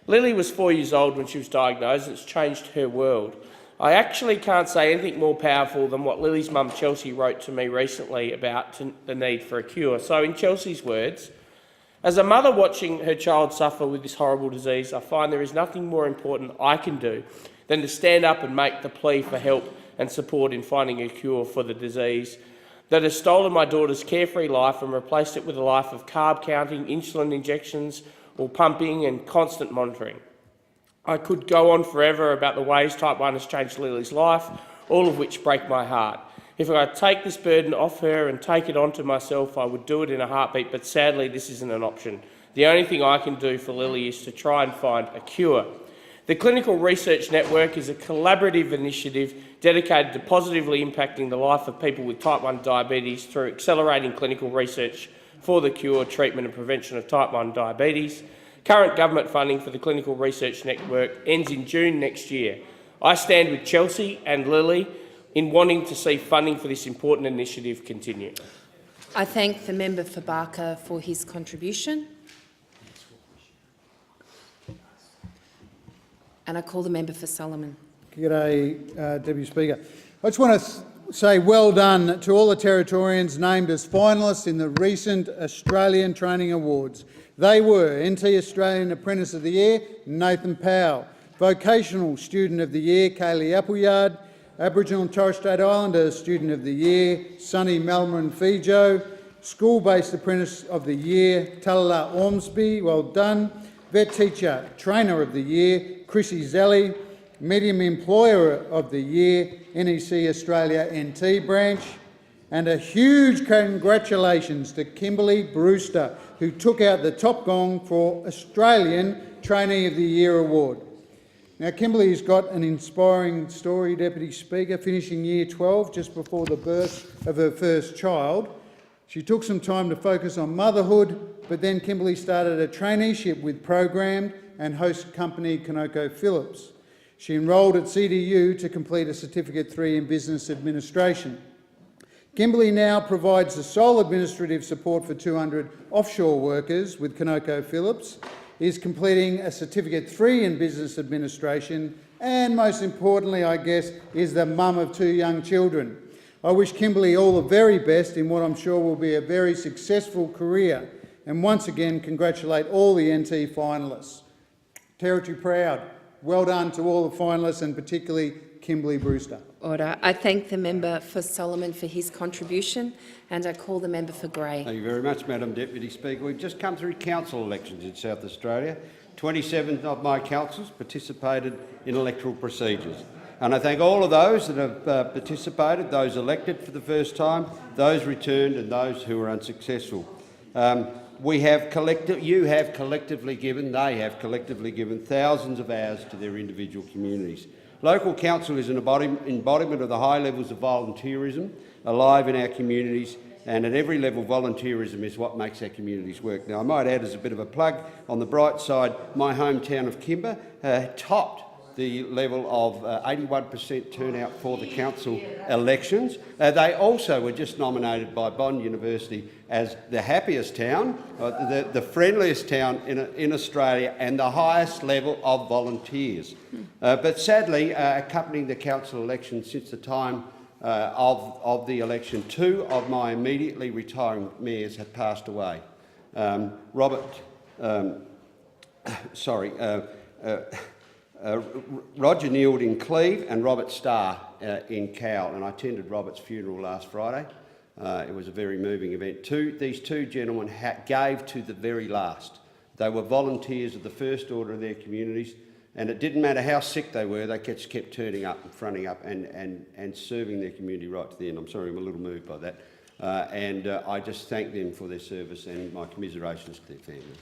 Lily was 4 years old when she was diagnosed, and it's changed her world. I actually can't say anything more powerful than what Lily's mum Chelsea wrote to me recently about the need for a cure. So in Chelsea's words, as a mother watching her child suffer with this horrible disease, I find there is nothing more important I can do than to stand up and make the plea for help and support in finding a cure for the disease that has stolen my daughter's carefree life and replaced it with a life of carb counting, insulin injections or pumping and constant monitoring. I could go on forever about the ways type 1 has changed Lily's life, all of which break my heart. If I could take this burden off her and take it onto myself, I would do it in a heartbeat, but sadly this isn't an option. The only thing I can do for Lily is to try and find a cure. The Clinical Research Network is a collaborative initiative dedicated to positively impacting the life of people with type 1 diabetes through accelerating clinical research for the cure, treatment and prevention of type 1 diabetes. Current government funding for the Clinical Research Network ends in June next year. I stand with Chelsea and Lily in wanting to see funding for this important initiative continue. I thank the member for Barker for his contribution. And I call the member for Solomon. G'day, Deputy Speaker. I just want to say well done to all the Territorians named as finalists in the recent Australian Training Awards. They were NT Australian Apprentice of the Year, Nathan Powell; Vocational Student of the Year, Kaylee Appleyard; Aboriginal and Torres Strait Islander Student of the Year, Sunny Malmarin Fijo; School-Based Apprentice of the Year, Talala Ormsby, well done; Vet Teacher Trainer of the Year, Chrissy Zelly; Medium Employer of the Year, NEC Australia NT branch, and a huge congratulations to Kimberly Brewster, who took out the top gong for Australian Trainee of the Year award. Now, Kimberly's got an inspiring story, Deputy Speaker. Finishing Year 12 just before the birth of her first child, she took some time to focus on motherhood, but then Kimberly started a traineeship with Programmed and host company ConocoPhillips. She enrolled at CDU to complete a Certificate 3 in Business Administration. Kimberly now provides the sole administrative support for 200 offshore workers with ConocoPhillips, is completing a Certificate 3 in Business Administration, and most importantly, I guess, is the mum of 2 young children. I wish Kimberly all the very best in what I'm sure will be a very successful career, and once again congratulate all the NT finalists. Territory proud. Well done to all the finalists and particularly Kimberly Brewster. Order. I thank the member for Solomon for his contribution, and I call the member for Grey. Thank you very much, Madam Deputy Speaker. We've just come through council elections in South Australia. 27 of my councils participated in electoral procedures. And I thank all of those that have participated, those elected for the first time, those returned and those who were unsuccessful. They have collectively given thousands of hours to their individual communities. Local council is an embodiment of the high levels of volunteerism alive in our communities, and at every level volunteerism is what makes our communities work. Now, I might add as a bit of a plug, on the bright side, my hometown of Canberra topped the level of 81% turnout for the council elections. They also were just nominated by Bond University as the happiest town, the friendliest town in Australia, and the highest level of volunteers. But sadly, accompanying the council election since the time of the election, 2 of my immediately retiring mayors have passed away. Roger Neild in Cleve and Robert Starr in Cowell, and I attended Robert's funeral last Friday. It was a very moving event. These two gentlemen gave to the very last. They were volunteers of the first order of their communities, and it didn't matter how sick they were, they just kept turning up and fronting up and serving their community right to the end. I'm sorry, I'm a little moved by that. I just thank them for their service and my commiserations to their family.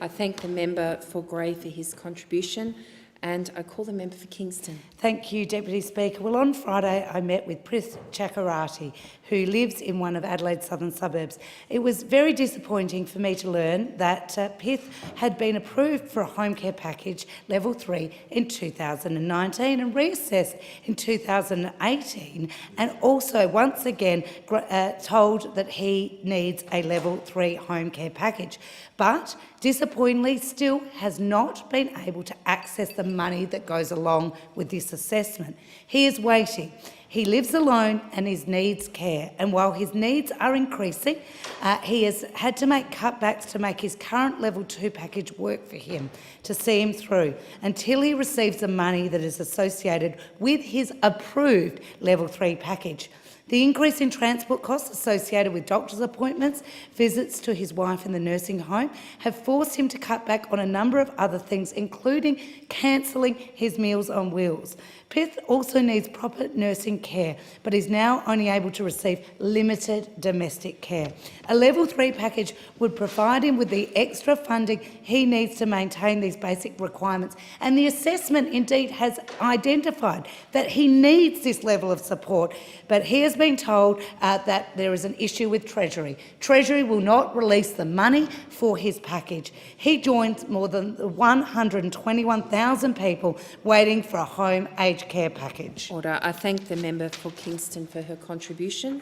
I thank the member for Grey for his contribution, and I call the member for Kingston. Thank you, Deputy Speaker. Well, on Friday I met with Prith Chakravarti, who lives in one of Adelaide's southern suburbs. It was very disappointing for me to learn that Pith had been approved for a home care package level 3 in 2019 and reassessed in 2018, and also once again told that he needs a level 3 home care package, but disappointingly still has not been able to access the money that goes along with this assessment. He is waiting. He lives alone and he needs care, and while his needs are increasing, he has had to make cutbacks to make his current level 2 package work for him, to see him through, until he receives the money that is associated with his approved level 3 package. The increase in transport costs associated with doctor's appointments, visits to his wife in the nursing home, have forced him to cut back on a number of other things, including cancelling his Meals on Wheels. Pith also needs proper nursing care, but is now only able to receive limited domestic care. A level 3 package would provide him with the extra funding he needs to maintain these basic requirements, and the assessment indeed has identified that he needs this level of support, but he has been told that there is an issue with Treasury. Treasury will not release the money for his package. He joins more than 121,000 people waiting for a home aged care package. Order. I thank the member for Kingston for her contribution,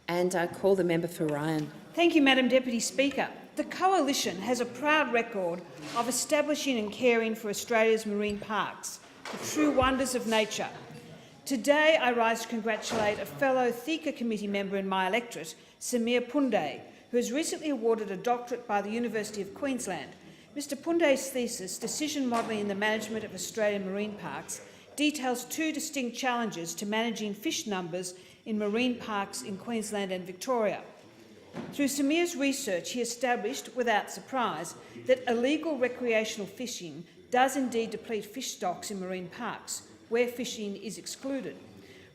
and I call the member for Ryan. Thank you, Madam Deputy Speaker. The Coalition has a proud record of establishing and caring for Australia's marine parks, the true wonders of nature. Today I rise to congratulate a fellow Thika Committee member in my electorate, Samir Punde, who was recently awarded a doctorate by the University of Queensland. Mr Punde's thesis, Decision Modelling in the Management of Australian Marine Parks, details 2 distinct challenges to managing fish numbers in marine parks in Queensland and Victoria. Through Samir's research, he established, without surprise, that illegal recreational fishing does indeed deplete fish stocks in marine parks, where fishing is excluded.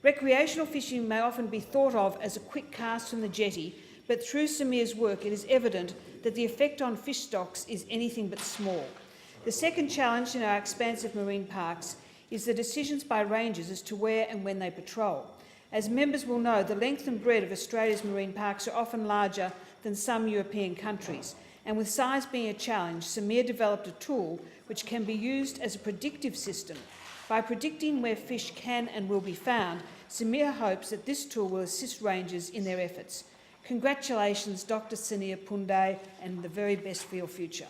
Recreational fishing may often be thought of as a quick cast from the jetty, but through Samir's work it is evident that the effect on fish stocks is anything but small. The second challenge in our expansive marine parks is the decisions by rangers as to where and when they patrol. As members will know, the length and breadth of Australia's marine parks are often larger than some European countries, and with size being a challenge, Samir developed a tool which can be used as a predictive system. By predicting where fish can and will be found, Samir hopes that this tool will assist rangers in their efforts. Congratulations, Dr. Sunir Punde, and the very best for your future.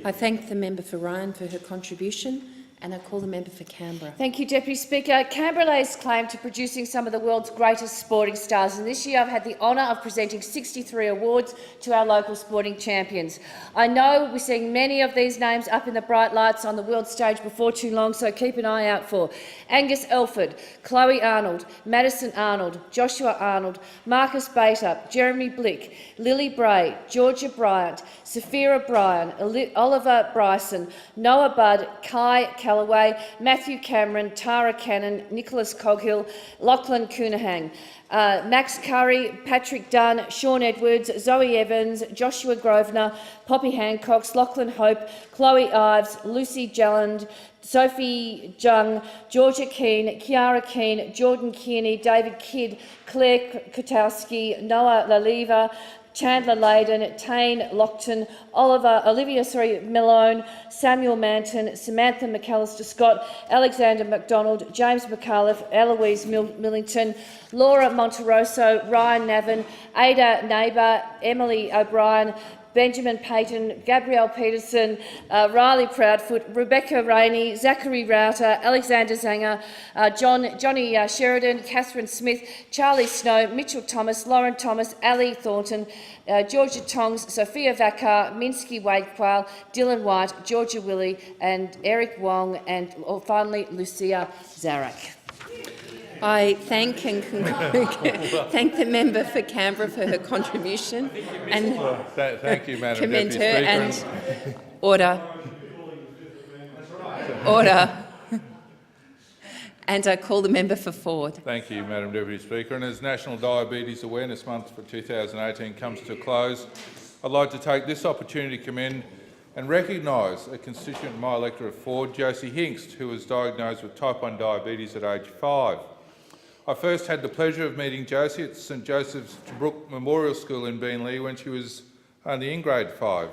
I thank the member for Ryan for her contribution, and I call the member for Canberra. Thank you, Deputy Speaker. Canberra lays claim to producing some of the world's greatest sporting stars, and this year I've had the honour of presenting 63 awards to our local sporting champions. I know we're seeing many of these names up in the bright lights on the world stage before too long, so keep an eye out for Angus Elford, Chloe Arnold, Madison Arnold, Joshua Arnold, Marcus Bater, Jeremy Blick, Lily Bray, Georgia Bryant, Sophia O'Brien, Oliver Bryson, Noah Budd, Kai Callaway, Matthew Cameron, Tara Cannon, Nicholas Coghill, Lachlan Coonahan, Max Curry, Patrick Dunn, Sean Edwards, Zoe Evans, Joshua Grosvenor, Poppy Hancock, Lachlan Hope, Chloe Ives, Lucy Jelland, Sophie Jung, Georgia Keane, Kiara Keane, Jordan Kearney, David Kidd, Claire Kotowski, Noah Laliva, Chandler Layden, Tane Lockton, Olivia Malone, Samuel Manton, Samantha McAllister Scott, Alexander McDonald, James McAuliffe, Eloise Millington, Laura Monterosso, Ryan Navin, Ada Neighbour, Emily O'Brien, Benjamin Payton, Gabrielle Peterson, Riley Proudfoot, Rebecca Rainey, Zachary Router, Alexander Zanger, Johnny Sheridan, Catherine Smith, Charlie Snow, Mitchell Thomas, Lauren Thomas, Ali Thornton, Georgia Tongs, Sophia Vakar, Minsky Wakequale, Dylan White, Georgia Willie, and Eric Wong, and finally Lucia Zarek. I thank and thank the member for Canberra for her contribution and thank you, Madam commend Deputy her Speaker. and order. Order. And I call the member for Ford. Thank you, Madam Deputy Speaker. And as National Diabetes Awareness Month for 2018 comes to a close, I'd like to take this opportunity to commend and recognise a constituent in my electorate of Ford, Josie Hinkst, who was diagnosed with type 1 diabetes at age 5. I first had the pleasure of meeting Josie at St Joseph's Tobruk Memorial School in Beenleigh when she was only in grade 5.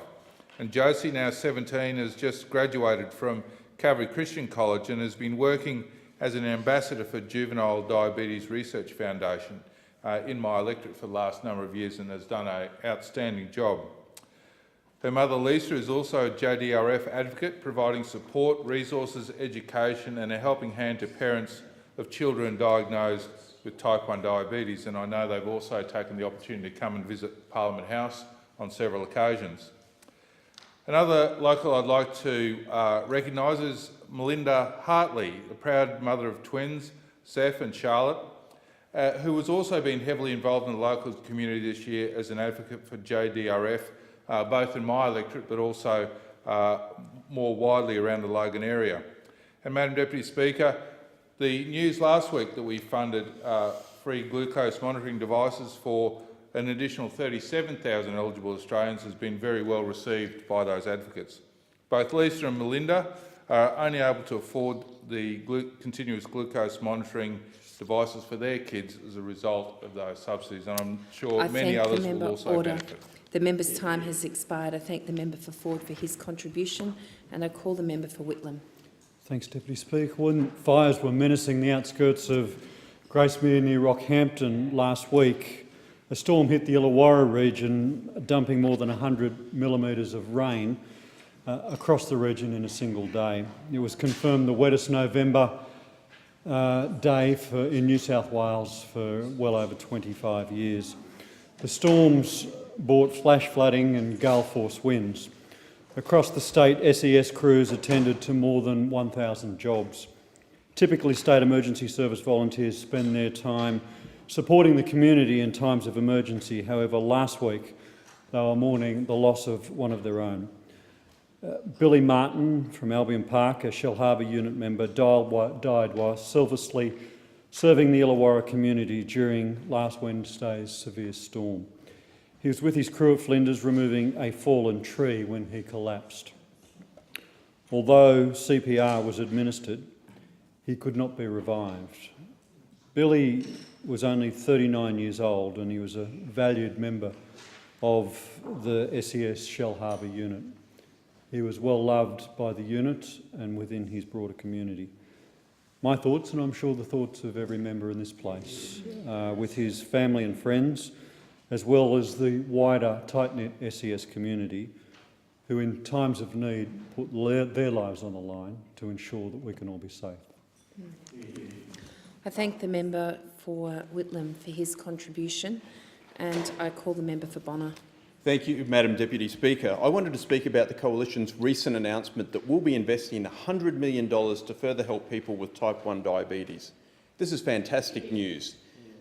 And Josie, now 17, has just graduated from Calvary Christian College and has been working as an ambassador for Juvenile Diabetes Research Foundation in my electorate for the last number of years and has done an outstanding job. Her mother Lisa is also a JDRF advocate, providing support, resources, education and a helping hand to parents of children diagnosed with type 1 diabetes, and I know they've also taken the opportunity to come and visit Parliament House on several occasions. Another local I'd like to recognise is Melinda Hartley, the proud mother of twins, Seth and Charlotte, who has also been heavily involved in the local community this year as an advocate for JDRF, both in my electorate but also more widely around the Logan area. And Madam Deputy Speaker, the news last week that we funded free glucose monitoring devices for an additional 37,000 eligible Australians has been very well received by those advocates. Both Lisa and Melinda are only able to afford the continuous glucose monitoring devices for their kids as a result of those subsidies, and I'm sure many others will also benefit. The member's time has expired. I thank the member for Ford for his contribution, and I call the member for Whitlam. Thanks, Deputy Speaker. When fires were menacing the outskirts of Gracemere near Rockhampton last week, a storm hit the Illawarra region, dumping more than 100 millimetres of rain across the region in a single day. It was confirmed the wettest November day in New South Wales for well over 25 years. The storms brought flash flooding and gale force winds. Across the state, SES crews attended to more than 1,000 jobs. Typically, State Emergency Service volunteers spend their time supporting the community in times of emergency. However, last week they were mourning the loss of one of their own. Billy Martin from Albion Park, a Shellharbour unit member, died while selflessly serving the Illawarra community during last Wednesday's severe storm. He was with his crew at Flinders removing a fallen tree when he collapsed. Although CPR was administered, he could not be revived. Billy was only 39 years old and he was a valued member of the SES Shellharbour unit. He was well loved by the unit and within his broader community. My thoughts, and I'm sure the thoughts of every member in this place, with his family and friends, as well as the wider tight-knit SES community, who in times of need put their lives on the line to ensure that we can all be safe. I thank the member for Whitlam for his contribution, and I call the member for Bonner. Thank you, Madam Deputy Speaker. I wanted to speak about the Coalition's recent announcement that we'll be investing $100 million to further help people with type 1 diabetes. This is fantastic news.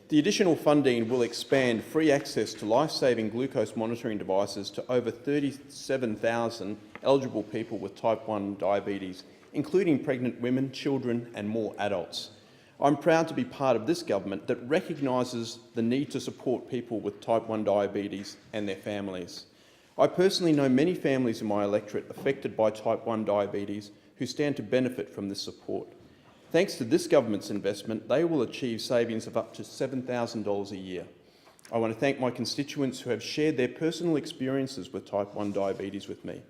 The additional funding will expand free access to life-saving glucose monitoring devices to over 37,000 eligible people with type 1 diabetes, including pregnant women, children and more adults. I'm proud to be part of this government that recognises the need to support people with type 1 diabetes and their families. I personally know many families in my electorate affected by type 1 diabetes who stand to benefit from this support. Thanks to this government's investment, they will achieve savings of up to $7,000 a year. I want to thank my constituents who have shared their personal experiences with type 1 diabetes with me.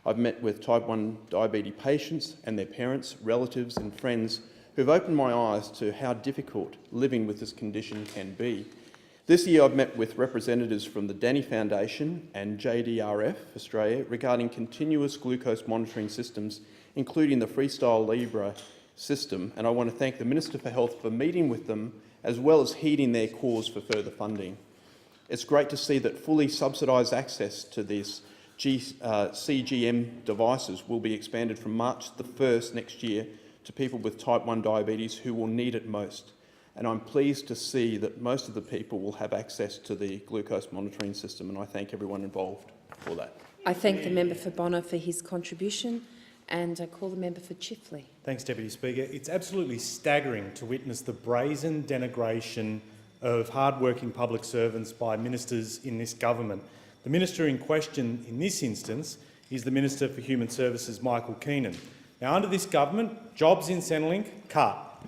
I've met with type 1 diabetes patients and their parents, relatives and friends who've opened my eyes to how difficult living with this condition can be. This year I've met with representatives from the Danny Foundation and JDRF Australia regarding continuous glucose monitoring systems, including the Freestyle Libre system, and I want to thank the Minister for Health for meeting with them as well as heeding their calls for further funding. It's great to see that fully subsidised access to these CGM devices will be expanded from March the 1st next year to people with type 1 diabetes who will need it most. And I'm pleased to see that most of the people will have access to the glucose monitoring system, and I thank everyone involved for that. I thank the member for Bonner for his contribution, and I call the member for Chifley. Thanks, Deputy Speaker. It's absolutely staggering to witness the brazen denigration of hard-working public servants by ministers in this government. The minister in question in this instance is the Minister for Human Services, Michael Keenan. Now, under this government, jobs in Centrelink cut,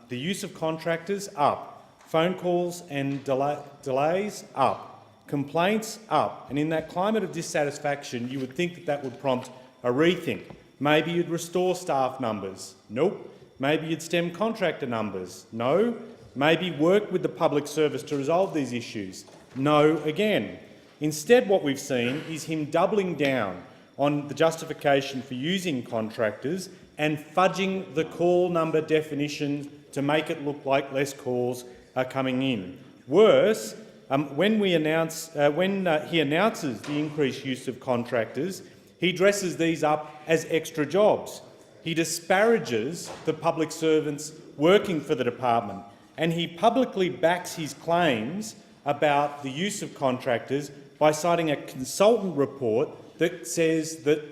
the use of contractors up, phone calls and delays up, complaints up, and in that climate of dissatisfaction, you would think that that would prompt a rethink. Maybe you'd restore staff numbers. Nope. Maybe you'd stem contractor numbers. No. Maybe work with the public service to resolve these issues. No again. Instead, what we've seen is him doubling down on the justification for using contractors and fudging the call number definition to make it look like less calls are coming in. Worse, when he announces the increased use of contractors, he dresses these up as extra jobs. He disparages the public servants working for the department, and he publicly backs his claims about the use of contractors by citing a consultant report that says that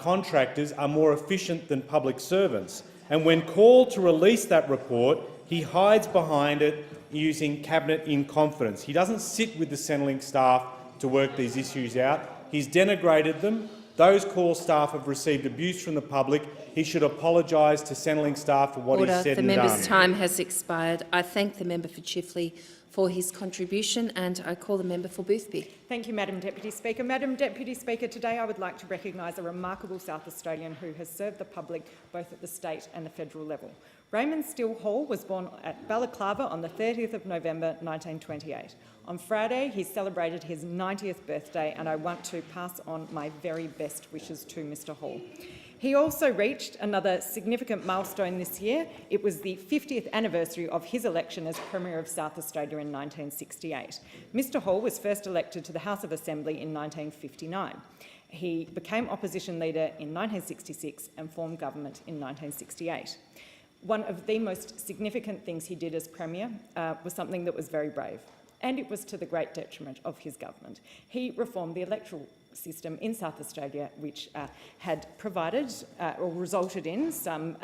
contractors are more efficient than public servants. And when called to release that report, he hides behind it using cabinet in confidence. He doesn't sit with the Centrelink staff to work these issues out. He's denigrated them. Those call staff have received abuse from the public. He should apologise to Centrelink staff for what he said and done. The member's time has expired. I thank the member for Chifley for his contribution, and I call the member for Boothby. Thank you, Madam Deputy Speaker. Madam Deputy Speaker, today I would like to recognise a remarkable South Australian who has served the public both at the state and the federal level. Raymond Steele Hall was born at Balaclava on the 30th of November 1928. On Friday, he celebrated his 90th birthday, and I want to pass on my very best wishes to Mr Hall. He also reached another significant milestone this year. It was the 50th anniversary of his election as Premier of South Australia in 1968. Mr Hall was first elected to the House of Assembly in 1959. He became opposition leader in 1966 and formed government in 1968. One of the most significant things he did as Premier was something that was very brave, and it was to the great detriment of his government. He reformed the electoral system in South Australia, which had provided or resulted in some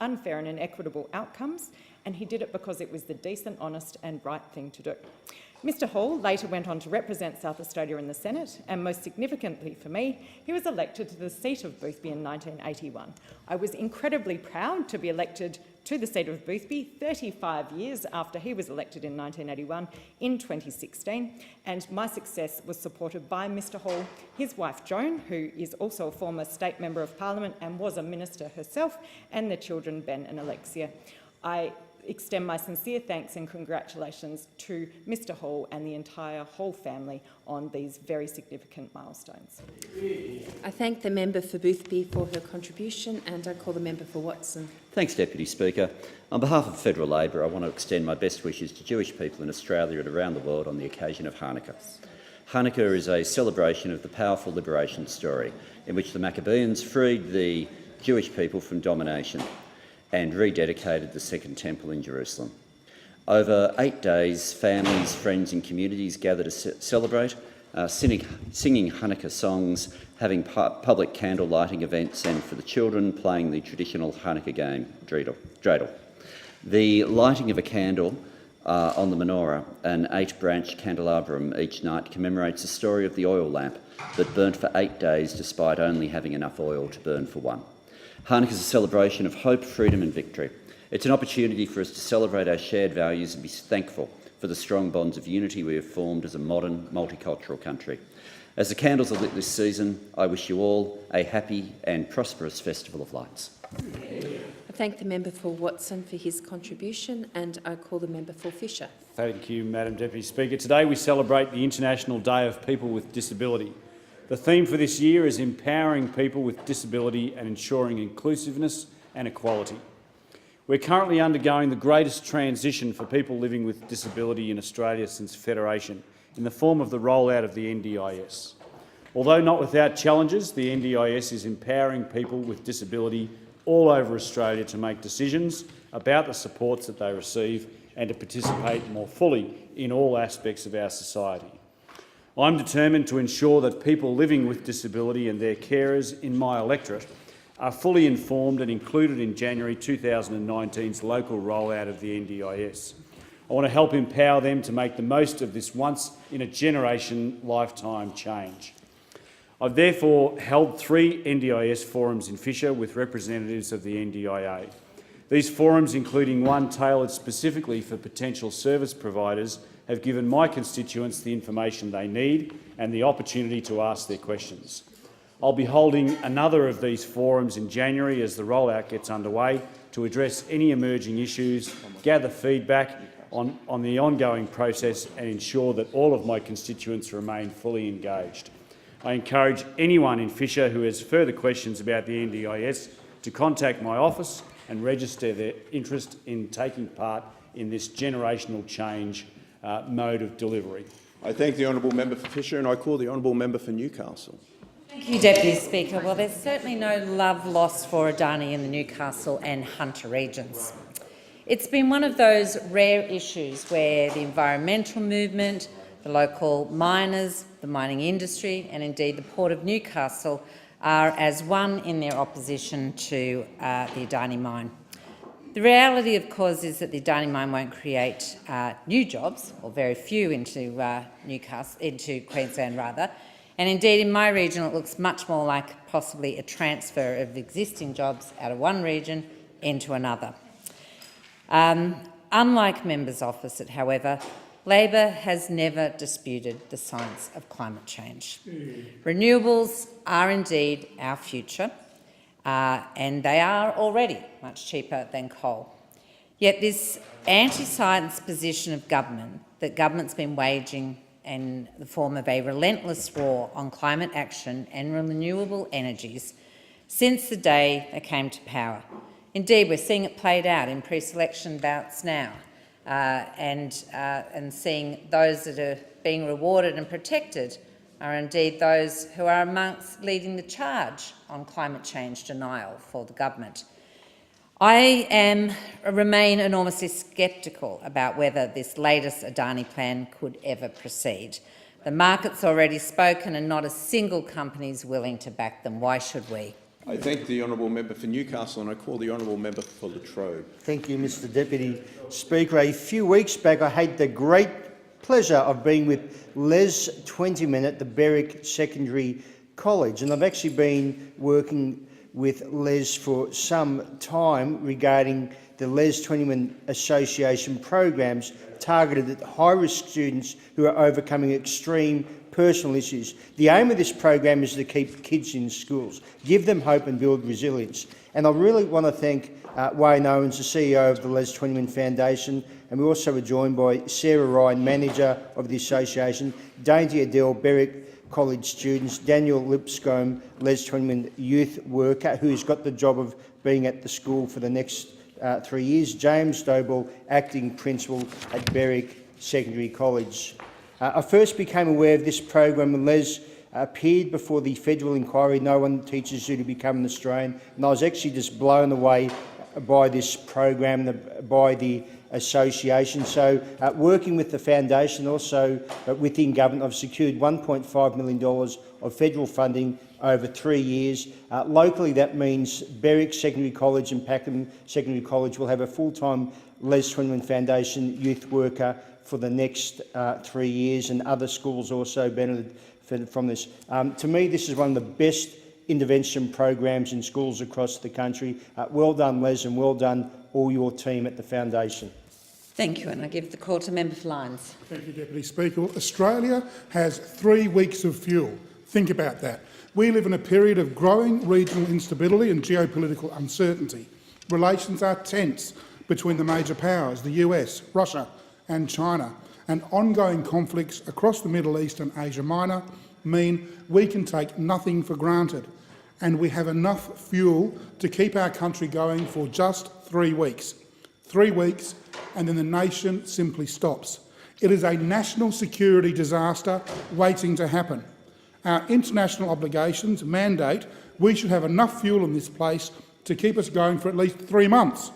unfair and inequitable outcomes, and he did it because it was the decent, honest and right thing to do. Mr Hall later went on to represent South Australia in the Senate, and most significantly for me, he was elected to the seat of Boothby in 1981. I was incredibly proud to be elected to the seat of Boothby 35 years after he was elected in 1981 in 2016, and my success was supported by Mr Hall, his wife Joan, who is also a former State Member of Parliament and was a minister herself, and their children Ben and Alexia. I extend my sincere thanks and congratulations to Mr Hall and the entire Hall family on these very significant milestones. I thank the member for Boothby for her contribution, and I call the member for Watson. Thanks, Deputy Speaker. On behalf of Federal Labor, I want to extend my best wishes to Jewish people in Australia and around the world on the occasion of Hanukkah. Hanukkah is a celebration of the powerful liberation story in which the Maccabees freed the Jewish people from domination and rededicated the Second Temple in Jerusalem. Over 8 days, families, friends and communities gather to celebrate, singing Hanukkah songs, having public candle lighting events, and for the children playing the traditional Hanukkah game, dreidel. The lighting of a candle on the menorah, an 8-branch candelabrum each night, commemorates the story of the oil lamp that burnt for 8 days despite only having enough oil to burn for one. Hanukkah is a celebration of hope, freedom and victory. It's an opportunity for us to celebrate our shared values and be thankful for the strong bonds of unity we have formed as a modern, multicultural country. As the candles are lit this season, I wish you all a happy and prosperous Festival of Lights. I thank the member for Watson for his contribution, and I call the member for Fisher. Thank you, Madam Deputy Speaker. Today we celebrate the International Day of People with Disability. The theme for this year is empowering people with disability and ensuring inclusiveness and equality. We're currently undergoing the greatest transition for people living with disability in Australia since Federation, in the form of the rollout of the NDIS. Although not without challenges, the NDIS is empowering people with disability all over Australia to make decisions about the supports that they receive and to participate more fully in all aspects of our society. I'm determined to ensure that people living with disability and their carers in my electorate are fully informed and included in January 2019's local rollout of the NDIS. I want to help empower them to make the most of this once-in-a-generation lifetime change. I've therefore held 3 NDIS forums in Fisher with representatives of the NDIA. These forums, including one tailored specifically for potential service providers, have given my constituents the information they need and the opportunity to ask their questions. I'll be holding another of these forums in January as the rollout gets underway to address any emerging issues, gather feedback on the ongoing process and ensure that all of my constituents remain fully engaged. I encourage anyone in Fisher who has further questions about the NDIS to contact my office and register their interest in taking part in this generational change mode of delivery. I thank the honourable member for Fisher, and I call the honourable member for Newcastle. Thank you, Deputy Speaker. Well, there's certainly no love lost for Adani in the Newcastle and Hunter regions. It's been one of those rare issues where the environmental movement, the local miners, the mining industry and indeed the Port of Newcastle are as one in their opposition to the Adani mine. The reality, of course, is that the Adani mine won't create new jobs, or very few into Queensland rather, and indeed in my region it looks much more like possibly a transfer of existing jobs out of one region into another. Unlike members opposite, however, Labor has never disputed the science of climate change. Renewables are indeed our future, and they are already much cheaper than coal. Yet this anti-science position of government that government's been waging in the form of a relentless war on climate action and renewable energies since the day they came to power. Indeed, we're seeing it played out in pre-selection bouts now, and seeing those that are being rewarded and protected are indeed those who are amongst leading the charge on climate change denial for the government. I remain enormously sceptical about whether this latest Adani plan could ever proceed. The market's already spoken and not a single company is willing to back them. Why should we? I thank the honourable member for Newcastle and I call the honourable member for Latrobe. Thank you, Mr Deputy Speaker. A few weeks back I had the great pleasure of being with Les Twentyman at the Berwick Secondary College, and I've actually been working with Les for some time regarding the Les Twentyman Association programs targeted at high-risk students who are overcoming extreme personal issues. The aim of this program is to keep kids in schools, give them hope and build resilience. And I really want to thank Wayne Owens, the CEO of the Les Twentyman Foundation, and we also were joined by Sarah Ryan, manager of the association, Dainty Adele, Berwick College students, Daniel Lipscombe, Les Twentyman youth worker, who's got the job of being at the school for the next 3 years, James Dobell, acting principal at Berwick Secondary College. I first became aware of this program when Les appeared before the federal inquiry, No One Teaches You to Become an Australian, and I was actually just blown away by this program, by the association. So working with the foundation, also within government, I've secured $1.5 million of federal funding over 3 years. Locally, that means Berwick Secondary College and Packham Secondary College will have a full-time Les Twentyman Foundation youth worker for the next 3 years, and other schools also benefited from this. To me, this is one of the best intervention programs in schools across the country. Well done, Les, and well done all your team at the foundation. Thank you, and I give the call to Member for Lyons. Thank you, Deputy Speaker. Australia has 3 weeks of fuel. Think about that. We live in a period of growing regional instability and geopolitical uncertainty. Relations are tense between the major powers, the US, Russia and China, and ongoing conflicts across the Middle East and Asia Minor mean we can take nothing for granted, and we have enough fuel to keep our country going for just 3 weeks. 3 weeks, and then the nation simply stops. It is a national security disaster waiting to happen. Our international obligations mandate we should have enough fuel in this place to keep us going for at least 3 months.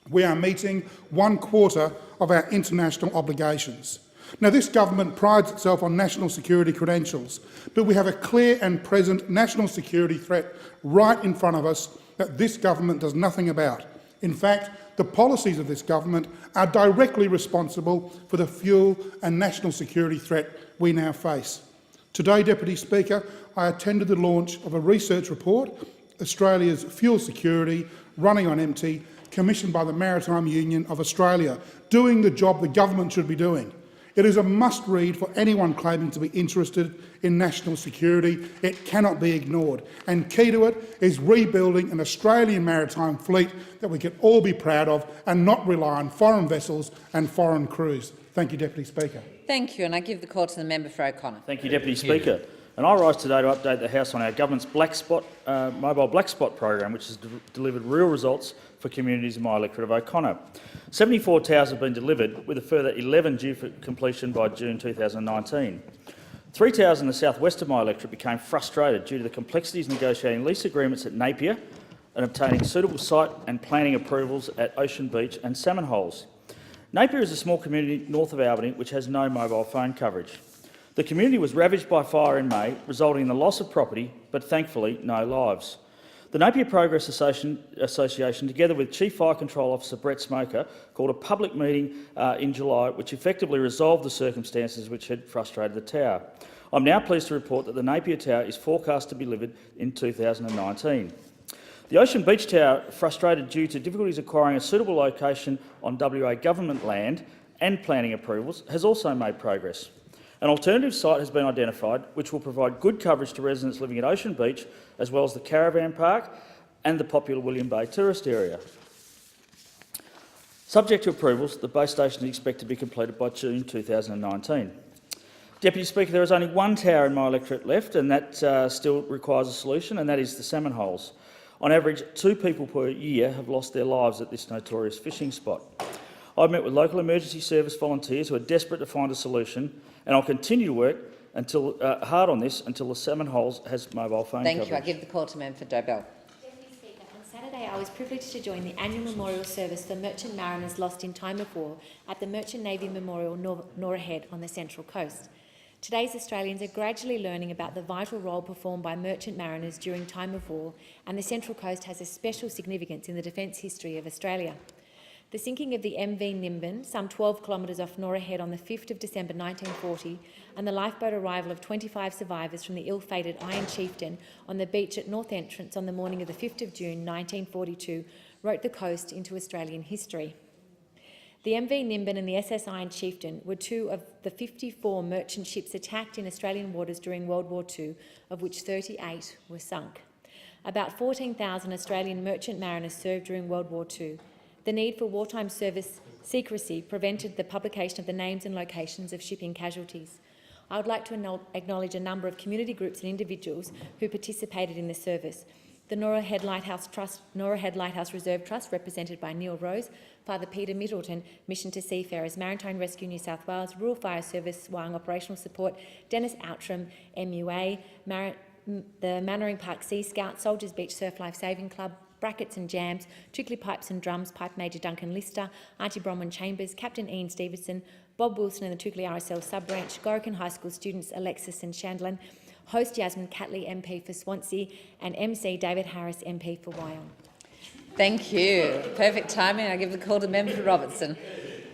We are meeting 1/4 of our international obligations. Now, this government prides itself on national security credentials, but we have a clear and present national security threat right in front of us that this government does nothing about. In fact, the policies of this government are directly responsible for the fuel and national security threat we now face. Today, Deputy Speaker, I attended the launch of a research report, Australia's Fuel Security, Running on Empty, commissioned by the Maritime Union of Australia, doing the job the government should be doing. It is a must-read for anyone claiming to be interested in national security. It cannot be ignored. And key to it is rebuilding an Australian maritime fleet that we can all be proud of and not rely on foreign vessels and foreign crews. Thank you, Deputy Speaker. Thank you, and I give the call to the member for O'Connor. Thank you, Deputy Speaker. And I rise today to update the House on our government's mobile black spot program, which has delivered real results for communities in my electorate of O'Connor. 74 towers have been delivered, with a further 11 due for completion by June 2019. 3 towers in the southwest of my electorate became frustrated due to the complexities of negotiating lease agreements at Napier and obtaining suitable site and planning approvals at Ocean Beach and Salmon Holes. Napier is a small community north of Albany which has no mobile phone coverage. The community was ravaged by fire in May, resulting in the loss of property, but thankfully no lives. The Napier Progress Association, together with Chief Fire Control Officer Brett Smoker, called a public meeting in July which effectively resolved the circumstances which had frustrated the tower. I'm now pleased to report that the Napier Tower is forecast to be delivered in 2019. The Ocean Beach Tower, frustrated due to difficulties acquiring a suitable location on WA government land and planning approvals, has also made progress. An alternative site has been identified which will provide good coverage to residents living at Ocean Beach, as well as the caravan park and the popular William Bay tourist area. Subject to approvals, the base station is expected to be completed by June 2019. Deputy Speaker, there is only one tower in my electorate left, and that still requires a solution, and that is the Salmon Holes. On average, 2 people per year have lost their lives at this notorious fishing spot. I've met with local emergency service volunteers who are desperate to find a solution, and I'll continue to work hard on this until the Salmon Holes has mobile phone coverage. Thank you. I give the call to member for Dobell. Deputy Speaker, on Saturday I was privileged to join the annual memorial service for merchant mariners lost in time of war at the Merchant Navy Memorial Norah Head on the Central Coast. Today's Australians are gradually learning about the vital role performed by merchant mariners during time of war, and the Central Coast has a special significance in the defence history of Australia. The sinking of the MV Nimbin, some 12 kilometres off Norah Head on the 5th of December 1940, and the lifeboat arrival of 25 survivors from the ill-fated Iron Chieftain on the beach at North Entrance on the morning of the 5th of June 1942 wrote the coast into Australian history. The MV Nimbin and the SS Iron Chieftain were two of the 54 merchant ships attacked in Australian waters during World War II, of which 38 were sunk. About 14,000 Australian merchant mariners served during World War II. The need for wartime service secrecy prevented the publication of the names and locations of shipping casualties. I would like to acknowledge a number of community groups and individuals who participated in the service. The Norah Head Lighthouse Reserve Trust, represented by Neil Rose, Father Peter Middleton, Mission to Seafarers, Maritime Rescue New South Wales, Rural Fire Service, Wyong Operational Support, Dennis Outram, MUA, the Mannering Park Sea Scout, Soldiers Beach Surf Life Saving Club, Brackets and Jams, Trickley Pipes and Drums, Pipe Major Duncan Lister, Auntie Bronwyn Chambers, Captain Ian Stevenson, Bob Wilson and the Trickley RSL Sub-Branch, Gorican High School students Alexis and Chandlin, host Yasmin Catley MP for Swansea, and MC David Harris MP for Wyong. Thank you. Perfect timing. I give the call to Member for Robertson.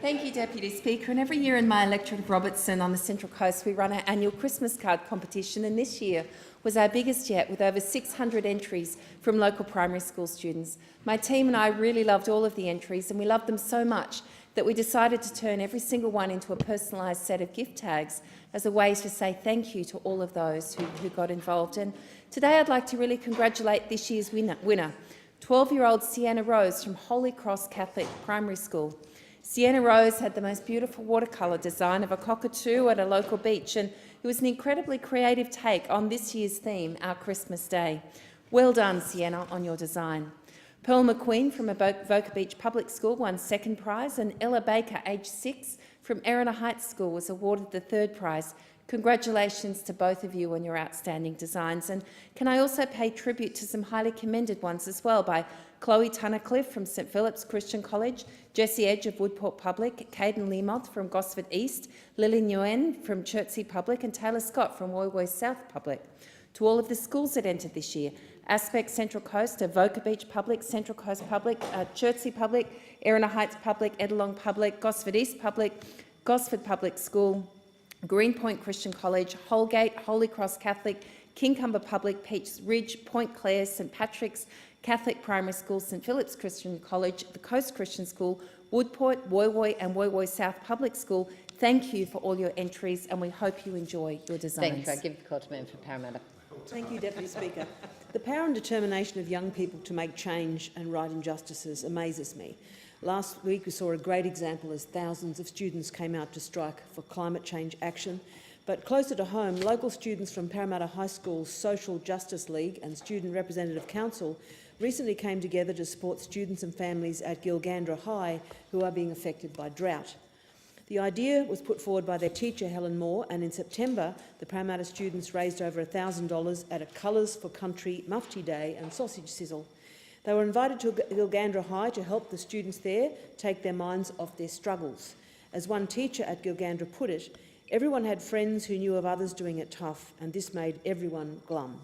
Thank you, Deputy Speaker. And every year in my electorate of Robertson on the Central Coast, we run our annual Christmas card competition, and this year was our biggest yet, with over 600 entries from local primary school students. My team and I really loved all of the entries, and we loved them so much that we decided to turn every single one into a personalised set of gift tags as a way to say thank you to all of those who got involved. And today I'd like to really congratulate this year's winner, 12-year-old Sienna Rose from Holy Cross Catholic Primary School. Sienna Rose had the most beautiful watercolour design of a cockatoo at a local beach, and it was an incredibly creative take on this year's theme, Our Christmas Day. Well done, Sienna, on your design. Pearl McQueen from Avoca Beach Public School won second prize, and Ella Baker, aged 6, from Erina Heights School was awarded the third prize. Congratulations to both of you on your outstanding designs. And can I also pay tribute to some highly commended ones as well, by Chloe Tunnicliffe from St Philip's Christian College, Jessie Edge of Woodport Public, Caden Leamoth from Gosford East, Lily Nguyen from Chertsey Public, and Taylor Scott from Woy Woy South Public. To all of the schools that entered this year, Aspect Central Coast, Avoca Beach Public, Central Coast Public, Chertsey Public, Erina Heights Public, Edalong Public, Gosford East Public, Gosford Public School, Greenpoint Christian College, Holgate, Holy Cross Catholic, Kincumber Public, Peach Ridge, Point Clare, St Patrick's Catholic Primary School, St Philip's Christian College, the Coast Christian School, Woodport, Woy Woy and Woy Woy South Public School. Thank you for all your entries, and we hope you enjoy your designs. Thank you. I give the call to Member for Parramatta. Thank you, Deputy Speaker. The power and determination of young people to make change and right injustices amazes me. Last week we saw a great example as thousands of students came out to strike for climate change action. But closer to home, local students from Parramatta High School's Social Justice League and Student Representative Council recently came together to support students and families at Gilgandra High who are being affected by drought. The idea was put forward by their teacher, Helen Moore, and in September, the Parramatta students raised over $1,000 at a Colours for Country Mufti Day and sausage sizzle. They were invited to Gilgandra High to help the students there take their minds off their struggles. As one teacher at Gilgandra put it, everyone had friends who knew of others doing it tough, and this made everyone glum.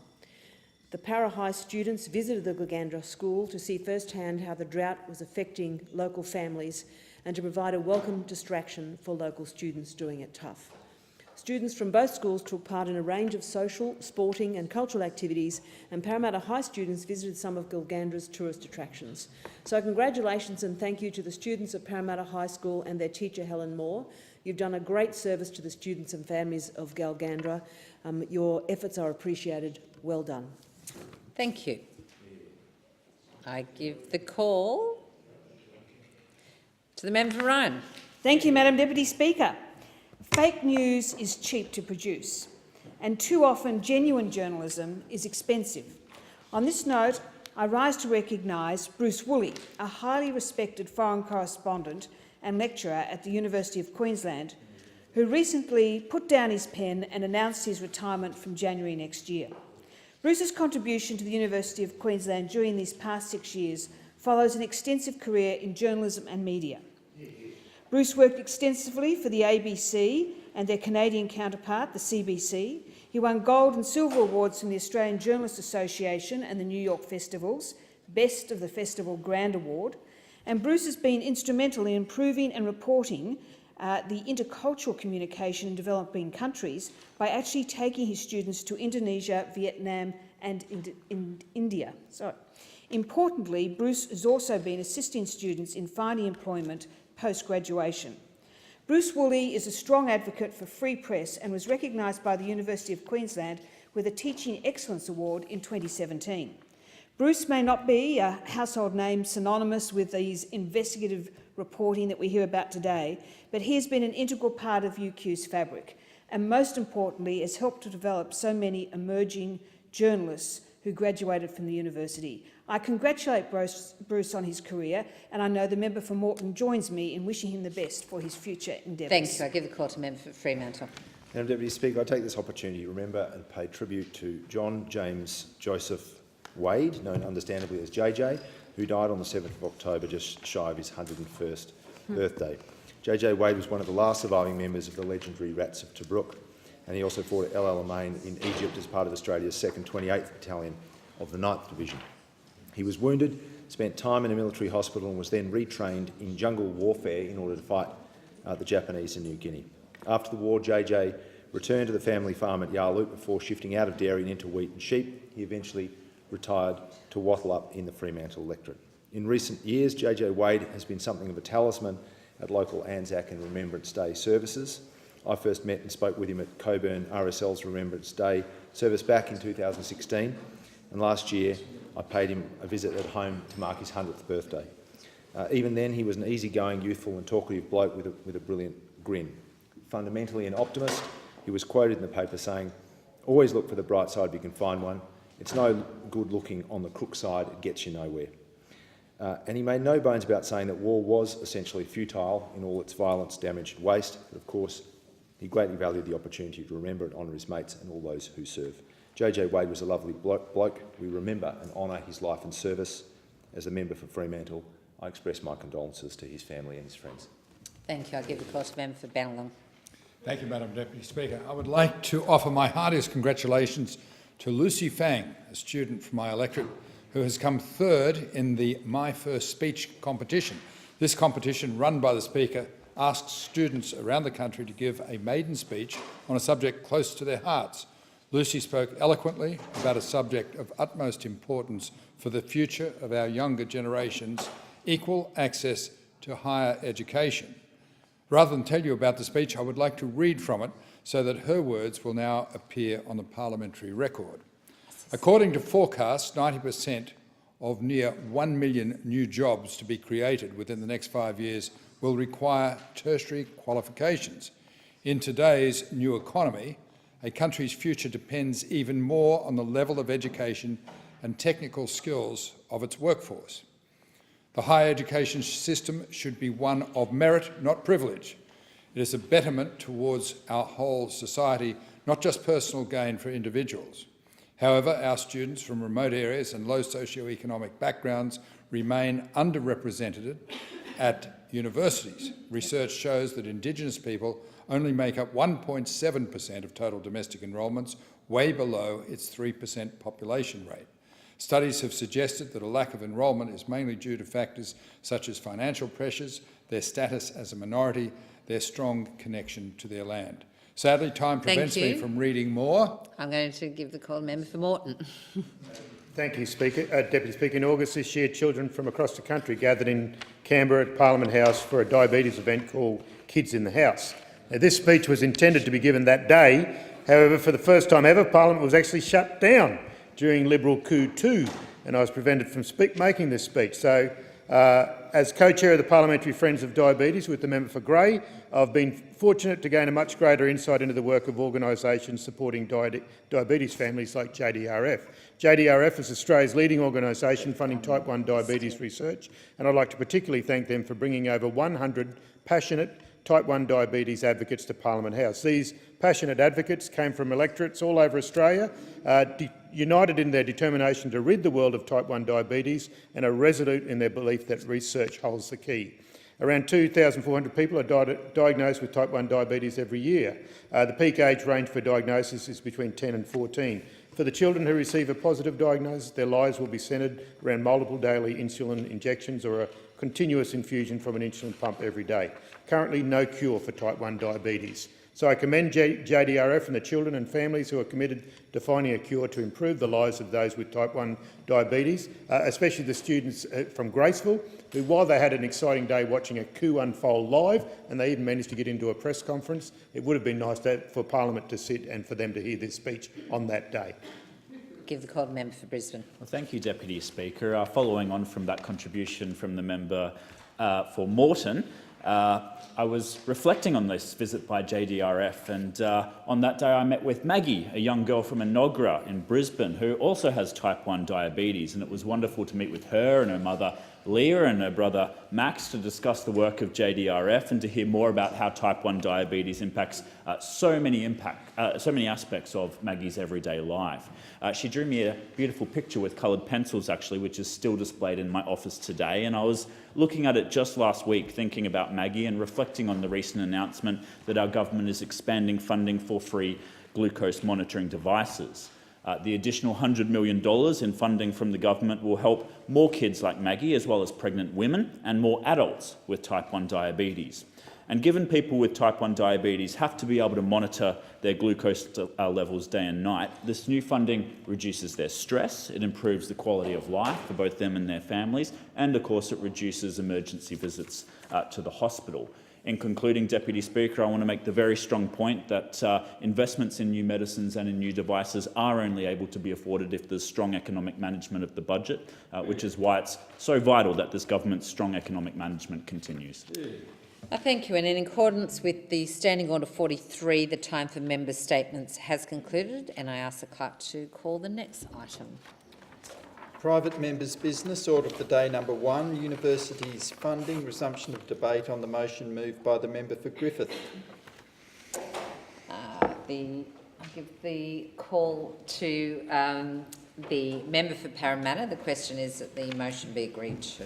The Para High students visited the Gilgandra school to see firsthand how the drought was affecting local families and to provide a welcome distraction for local students doing it tough. Students from both schools took part in a range of social, sporting and cultural activities, and Parramatta High students visited some of Gilgandra's tourist attractions. So congratulations and thank you to the students of Parramatta High School and their teacher Helen Moore. You've done a great service to the students and families of Gilgandra. Your efforts are appreciated. Well done. Thank you. I give the call to the member for Ryan. Thank you, Madam Deputy Speaker. Fake news is cheap to produce, and too often genuine journalism is expensive. On this note, I rise to recognise Bruce Woolley, a highly respected foreign correspondent and lecturer at the University of Queensland, who recently put down his pen and announced his retirement from January next year. Bruce's contribution to the University of Queensland during these past 6 years follows an extensive career in journalism and media. Bruce worked extensively for the ABC and their Canadian counterpart, the CBC. He won gold and silver awards from the Australian Journalists Association and the New York Festivals, Best of the Festival Grand Award. And Bruce has been instrumental in improving and reporting the intercultural communication in developing countries by actually taking his students to Indonesia, Vietnam and India. Importantly, Bruce has also been assisting students in finding employment post-graduation. Bruce Woolley is a strong advocate for free press and was recognised by the University of Queensland with a Teaching Excellence Award in 2017. Bruce may not be a household name synonymous with these investigative reporting that we hear about today, but he has been an integral part of UQ's fabric and, most importantly, has helped to develop so many emerging journalists who graduated from the university. I congratulate Bruce on his career, and I know the member for Moreton joins me in wishing him the best for his future endeavours. Thank you. I give the call to member for Fremantle. Madam Deputy Speaker, I take this opportunity to remember and pay tribute to John James Joseph Wade, known understandably as JJ, who died on the 7th of October, just shy of his 101st birthday. JJ Wade was one of the last surviving members of the legendary Rats of Tobruk, and he also fought at El Alamein in Egypt as part of Australia's 2nd 28th Battalion of the 9th Division. He was wounded, spent time in a military hospital and was then retrained in jungle warfare in order to fight the Japanese in New Guinea. After the war, JJ returned to the family farm at Yarloop before shifting out of dairy and into wheat and sheep. He eventually retired to wattle up in the Fremantle electorate. In recent years, JJ Wade has been something of a talisman at local Anzac and Remembrance Day services. I first met and spoke with him at Coburn RSL's Remembrance Day service back in 2016, and last year I paid him a visit at home to mark his 100th birthday. Even then, he was an easygoing, youthful and talkative bloke with a brilliant grin. Fundamentally an optimist, he was quoted in the paper saying, "Always look for the bright side if you can find one. It's no good looking on the crook side, it gets you nowhere." And he made no bones about saying that war was essentially futile in all its violence, damage and waste, but of course he greatly valued the opportunity to remember and honour his mates and all those who serve. JJ Wade was a lovely bloke. We remember and honour his life and service. As a member for Fremantle, I express my condolences to his family and his friends. Thank you. I give the call to member for Bennelong. Thank you, Madam Deputy Speaker. I would like to offer my heartiest congratulations to Lucy Fang, a student from my electorate, who has come third in the My First Speech competition. This competition, run by the Speaker, asks students around the country to give a maiden speech on a subject close to their hearts. Lucy spoke eloquently about a subject of utmost importance for the future of our younger generations: equal access to higher education. Rather than tell you about the speech, I would like to read from it so that her words will now appear on the parliamentary record. According to forecasts, 90% of near 1 million new jobs to be created within the next 5 years will require tertiary qualifications. In today's new economy, a country's future depends even more on the level of education and technical skills of its workforce. The higher education system should be one of merit, not privilege. It is a betterment towards our whole society, not just personal gain for individuals. However, our students from remote areas and low socio-economic backgrounds remain underrepresented at universities. Research shows that Indigenous people only make up 1.7% of total domestic enrolments, way below its 3% population rate. Studies have suggested that a lack of enrolment is mainly due to factors such as financial pressures, their status as a minority, their strong connection to their land. Sadly, time prevents me from reading more. I'm going to give the call to member for Moreton. Thank you, Deputy Speaker. In August this year, children from across the country gathered in Canberra at Parliament House for a diabetes event called Kids in the House. Now, this speech was intended to be given that day. However, for the first time ever, Parliament was actually shut down during Liberal coup 2, and I was prevented from making this speech. So, as co-chair of the Parliamentary Friends of Diabetes with the member for Grey, I've been fortunate to gain a much greater insight into the work of organisations supporting diabetes families like JDRF. JDRF is Australia's leading organisation funding type 1 diabetes research, and I'd like to particularly thank them for bringing over 100 passionate type 1 diabetes advocates to Parliament House. These passionate advocates came from electorates all over Australia, united in their determination to rid the world of type 1 diabetes and are resolute in their belief that research holds the key. Around 2,400 people are diagnosed with type 1 diabetes every year. The peak age range for diagnosis is between 10 and 14. For the children who receive a positive diagnosis, their lives will be centred around multiple daily insulin injections or a continuous infusion from an insulin pump every day. Currently, no cure for type 1 diabetes. So I commend JDRF and the children and families who are committed to finding a cure to improve the lives of those with type 1 diabetes, especially the students from Graceville, who, while they had an exciting day watching a coup unfold live, and they even managed to get into a press conference, it would have been nice for Parliament to sit and for them to hear this speech on that day. Give the call to the member for Brisbane. Well, thank you, Deputy Speaker. Following on from that contribution from the member for Moreton, I was reflecting on this visit by JDRF, and on that day I met with Maggie, a young girl from Enoggera in Brisbane who also has type 1 diabetes, and it was wonderful to meet with her and her mother Leah and her brother Max to discuss the work of JDRF and to hear more about how type 1 diabetes impacts so many aspects of Maggie's everyday life. She drew me a beautiful picture with coloured pencils, actually, which is still displayed in my office today, and I was looking at it just last week, thinking about Maggie and reflecting on the recent announcement that our government is expanding funding for free glucose monitoring devices. The additional $100 million in funding from the government will help more kids like Maggie, as well as pregnant women and more adults with type 1 diabetes. And given people with type 1 diabetes have to be able to monitor their glucose levels day and night, this new funding reduces their stress, it improves the quality of life for both them and their families, and of course it reduces emergency visits to the hospital. In concluding, Deputy Speaker, I want to make the very strong point that investments in new medicines and in new devices are only able to be afforded if there's strong economic management of the budget, which is why it's so vital that this government's strong economic management continues. Thank you. And in accordance with the Standing Order 43, the time for member statements has concluded, and I ask the clerk to call the next item. Private members' business, order of the day number 1, universities funding, resumption of debate on the motion moved by the member for Griffith. I'll give the call to the member for Parramatta. The question is that the motion be agreed to.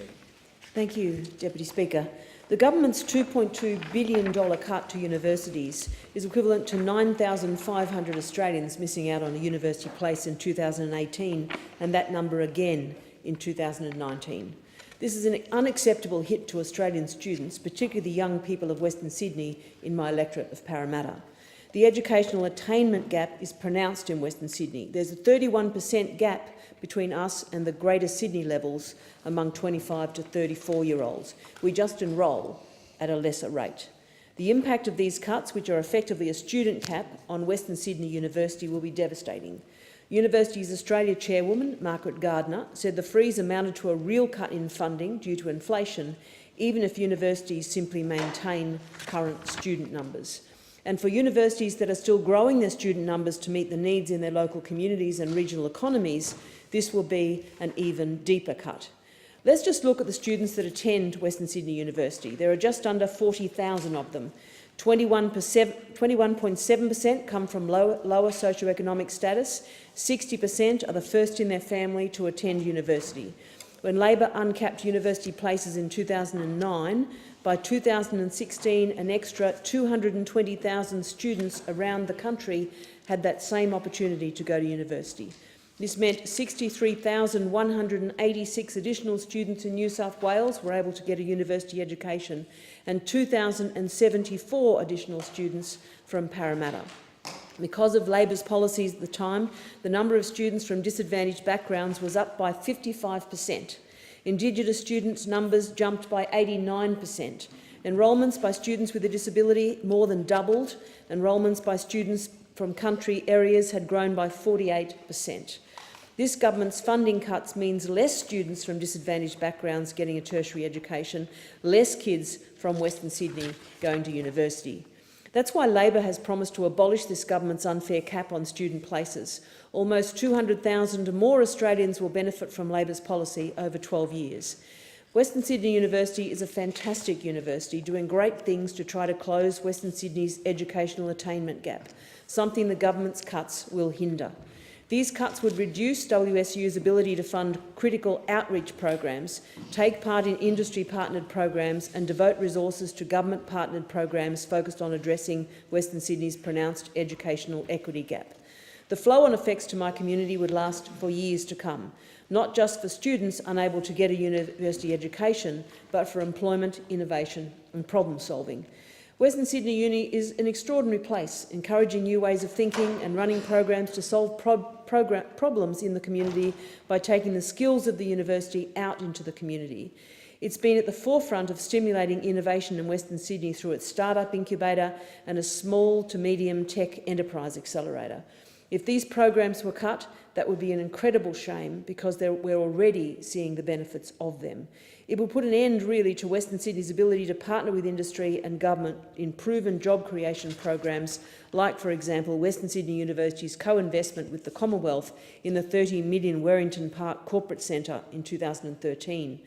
Thank you, Deputy Speaker. The government's $2.2 billion cut to universities is equivalent to 9,500 Australians missing out on a university place in 2018, and that number again in 2019. This is an unacceptable hit to Australian students, particularly the young people of Western Sydney in my electorate of Parramatta. The educational attainment gap is pronounced in Western Sydney. There's a 31% gap between us and the Greater Sydney levels among 25 to 34-year-olds. We just enrol at a lesser rate. The impact of these cuts, which are effectively a student cap on Western Sydney University, will be devastating. Universities Australia chairwoman Margaret Gardner said the freeze amounted to a real cut in funding due to inflation, even if universities simply maintain current student numbers. And for universities that are still growing their student numbers to meet the needs in their local communities and regional economies, this will be an even deeper cut. Let's just look at the students that attend Western Sydney University. There are just under 40,000 of them. 21.7% come from lower socioeconomic status. 60% are the first in their family to attend university. When Labor uncapped university places in 2009, by 2016, an extra 220,000 students around the country had that same opportunity to go to university. This meant 63,186 additional students in New South Wales were able to get a university education, and 2,074 additional students from Parramatta. Because of Labor's policies at the time, the number of students from disadvantaged backgrounds was up by 55%. Indigenous students' numbers jumped by 89%. Enrolments by students with a disability more than doubled. Enrolments by students from country areas had grown by 48%. This government's funding cuts means less students from disadvantaged backgrounds getting a tertiary education, less kids from Western Sydney going to university. That's why Labor has promised to abolish this government's unfair cap on student places. Almost 200,000 more Australians will benefit from Labor's policy over 12 years. Western Sydney University is a fantastic university doing great things to try to close Western Sydney's educational attainment gap, something the government's cuts will hinder. These cuts would reduce WSU's ability to fund critical outreach programs, take part in industry-partnered programs and devote resources to government-partnered programs focused on addressing Western Sydney's pronounced educational equity gap. The flow-on effects to my community would last for years to come, not just for students unable to get a university education, but for employment, innovation and problem-solving. Western Sydney Uni is an extraordinary place, encouraging new ways of thinking and running programs to solve problems in the community by taking the skills of the university out into the community. It's been at the forefront of stimulating innovation in Western Sydney through its startup incubator and a small to medium tech enterprise accelerator. If these programs were cut, that would be an incredible shame because we're already seeing the benefits of them. It will put an end, really, to Western Sydney's ability to partner with industry and government in proven job creation programs like, for example, Western Sydney University's co-investment with the Commonwealth in the $30 million Warrington Park Corporate Centre in 2013.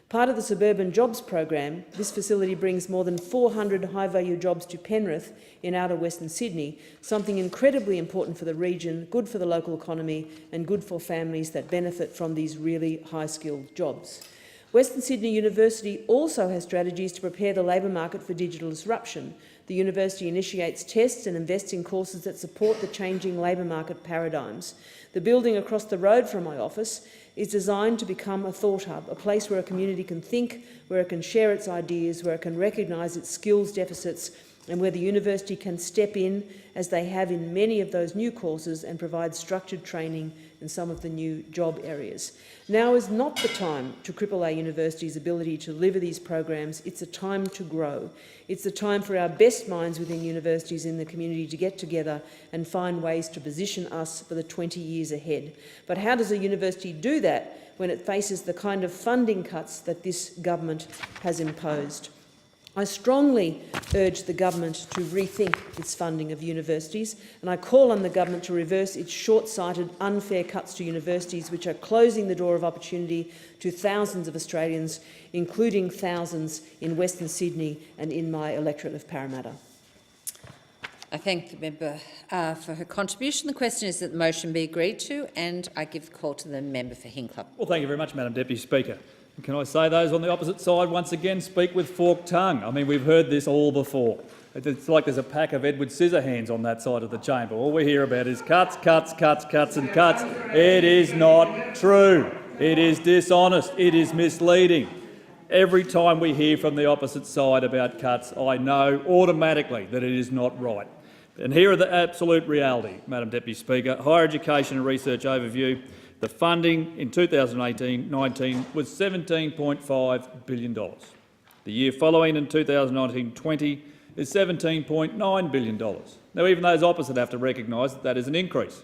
Part of the Suburban Jobs program, this facility brings more than 400 high-value jobs to Penrith in outer Western Sydney, something incredibly important for the region, good for the local economy and good for families that benefit from these really high-skilled jobs. Western Sydney University also has strategies to prepare the labour market for digital disruption. The university initiates tests and invests in courses that support the changing labour market paradigms. The building across the road from my office is designed to become a thought hub, a place where a community can think, where it can share its ideas, where it can recognise its skills deficits, and where the university can step in, as they have in many of those new courses, and provide structured training in some of the new job areas. Now is not the time to cripple our university's ability to deliver these programs. It's a time to grow. It's a time for our best minds within universities in the community to get together and find ways to position us for the 20 years ahead. But how does a university do that when it faces the kind of funding cuts that this government has imposed? I strongly urge the government to rethink its funding of universities, and I call on the government to reverse its short-sighted, unfair cuts to universities which are closing the door of opportunity to thousands of Australians, including thousands in Western Sydney and in my electorate of Parramatta. I thank the member for her contribution. The question is that the motion be agreed to, and I give the call to the member for Hinckley. Well, thank you very much, Madam Deputy Speaker. Can I say those on the opposite side once again speak with forked tongue? I mean, we've heard this all before. It's like there's a pack of Edward Scissorhands on that side of the chamber. All we hear about is cuts, cuts, cuts, cuts and cuts. It is not true. It is dishonest. It is misleading. Every time we hear from the opposite side about cuts, I know automatically that it is not right. And here are the absolute reality, Madam Deputy Speaker. Higher Education and Research Overview. The funding in 2018-19 was $17.5 billion. The year following, in 2019-20, is $17.9 billion. Now, even those opposite have to recognise that that is an increase.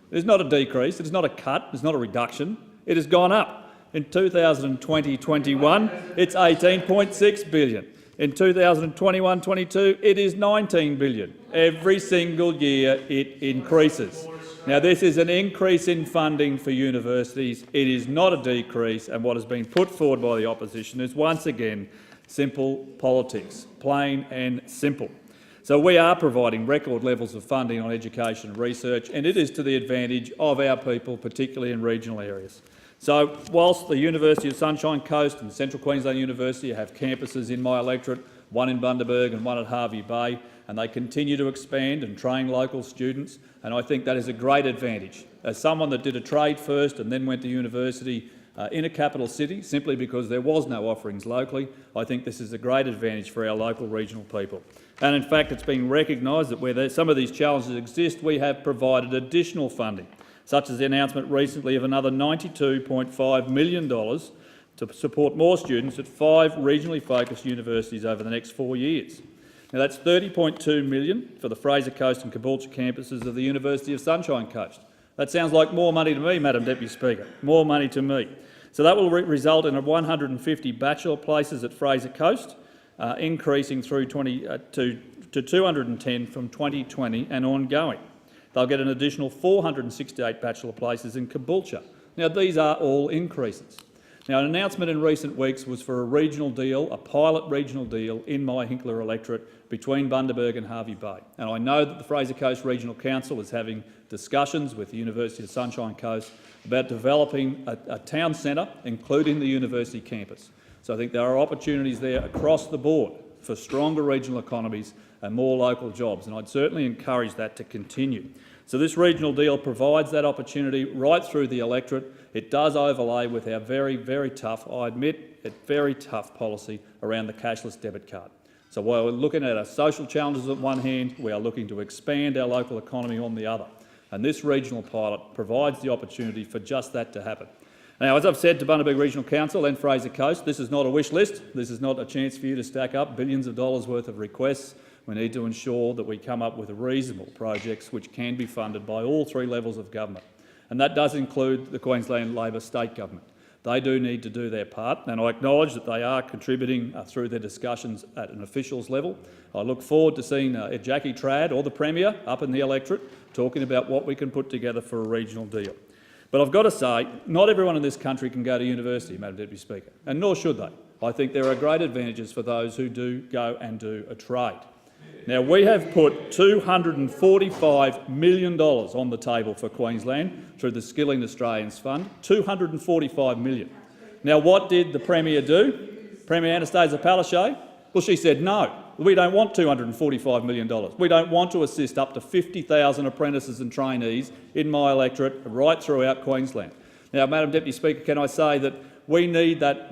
It is not a decrease, it is not a cut, it is not a reduction. It has gone up. In 2020-21, it's $18.6 billion. In 2021-22, it is $19 billion. Every single year it increases. Now, this is an increase in funding for universities. It is not a decrease, and what has been put forward by the opposition is, once again, simple politics, plain and simple. So we are providing record levels of funding on education and research, and it is to the advantage of our people, particularly in regional areas. So whilst the University of Sunshine Coast and Central Queensland University have campuses in my electorate, one in Bundaberg and one at Hervey Bay, and they continue to expand and train local students, and I think that is a great advantage. As someone that did a trade first and then went to university in a capital city, simply because there was no offerings locally, I think this is a great advantage for our local regional people. And in fact, it's been recognised that where some of these challenges exist, we have provided additional funding, such as the announcement recently of another $92.5 million to support more students at 5 regionally focused universities over the next 4 years. Now, that's $30.2 million for the Fraser Coast and Caboolture campuses of the University of Sunshine Coast. That sounds like more money to me, Madam Deputy Speaker, more money to me. So that will result in 150 bachelor places at Fraser Coast, increasing through to 210 from 2020 and ongoing. They'll get an additional 468 bachelor places in Caboolture. Now, these are all increases. Now, an announcement in recent weeks was for a regional deal, a pilot regional deal in my Hinkler electorate between Bundaberg and Hervey Bay. And I know that the Fraser Coast Regional Council is having discussions with the University of Sunshine Coast about developing a town centre, including the university campus. So I think there are opportunities there across the board for stronger regional economies and more local jobs, and I'd certainly encourage that to continue. So this regional deal provides that opportunity right through the electorate. It does overlay with our very, very tough, I admit, very tough policy around the cashless debit card. So while we're looking at our social challenges on one hand, we are looking to expand our local economy on the other. And this regional pilot provides the opportunity for just that to happen. Now, as I've said to Bundaberg Regional Council and Fraser Coast, this is not a wish list. This is not a chance for you to stack up billions of dollars worth of requests. We need to ensure that we come up with reasonable projects which can be funded by all three levels of government. And that does include the Queensland Labor State Government. They do need to do their part, and I acknowledge that they are contributing through their discussions at an officials level. I look forward to seeing Jackie Trad or the Premier up in the electorate talking about what we can put together for a regional deal. But I've got to say, not everyone in this country can go to university, Madam Deputy Speaker, and nor should they. I think there are great advantages for those who do go and do a trade. Now, we have put $245 million on the table for Queensland through the Skilling Australians Fund, $245 million. Now, what did the Premier do? Premier Anastasia Palaszczuk? Well, she said, no, we don't want $245 million. We don't want to assist up to 50,000 apprentices and trainees in my electorate right throughout Queensland. Now, Madam Deputy Speaker, can I say that we need that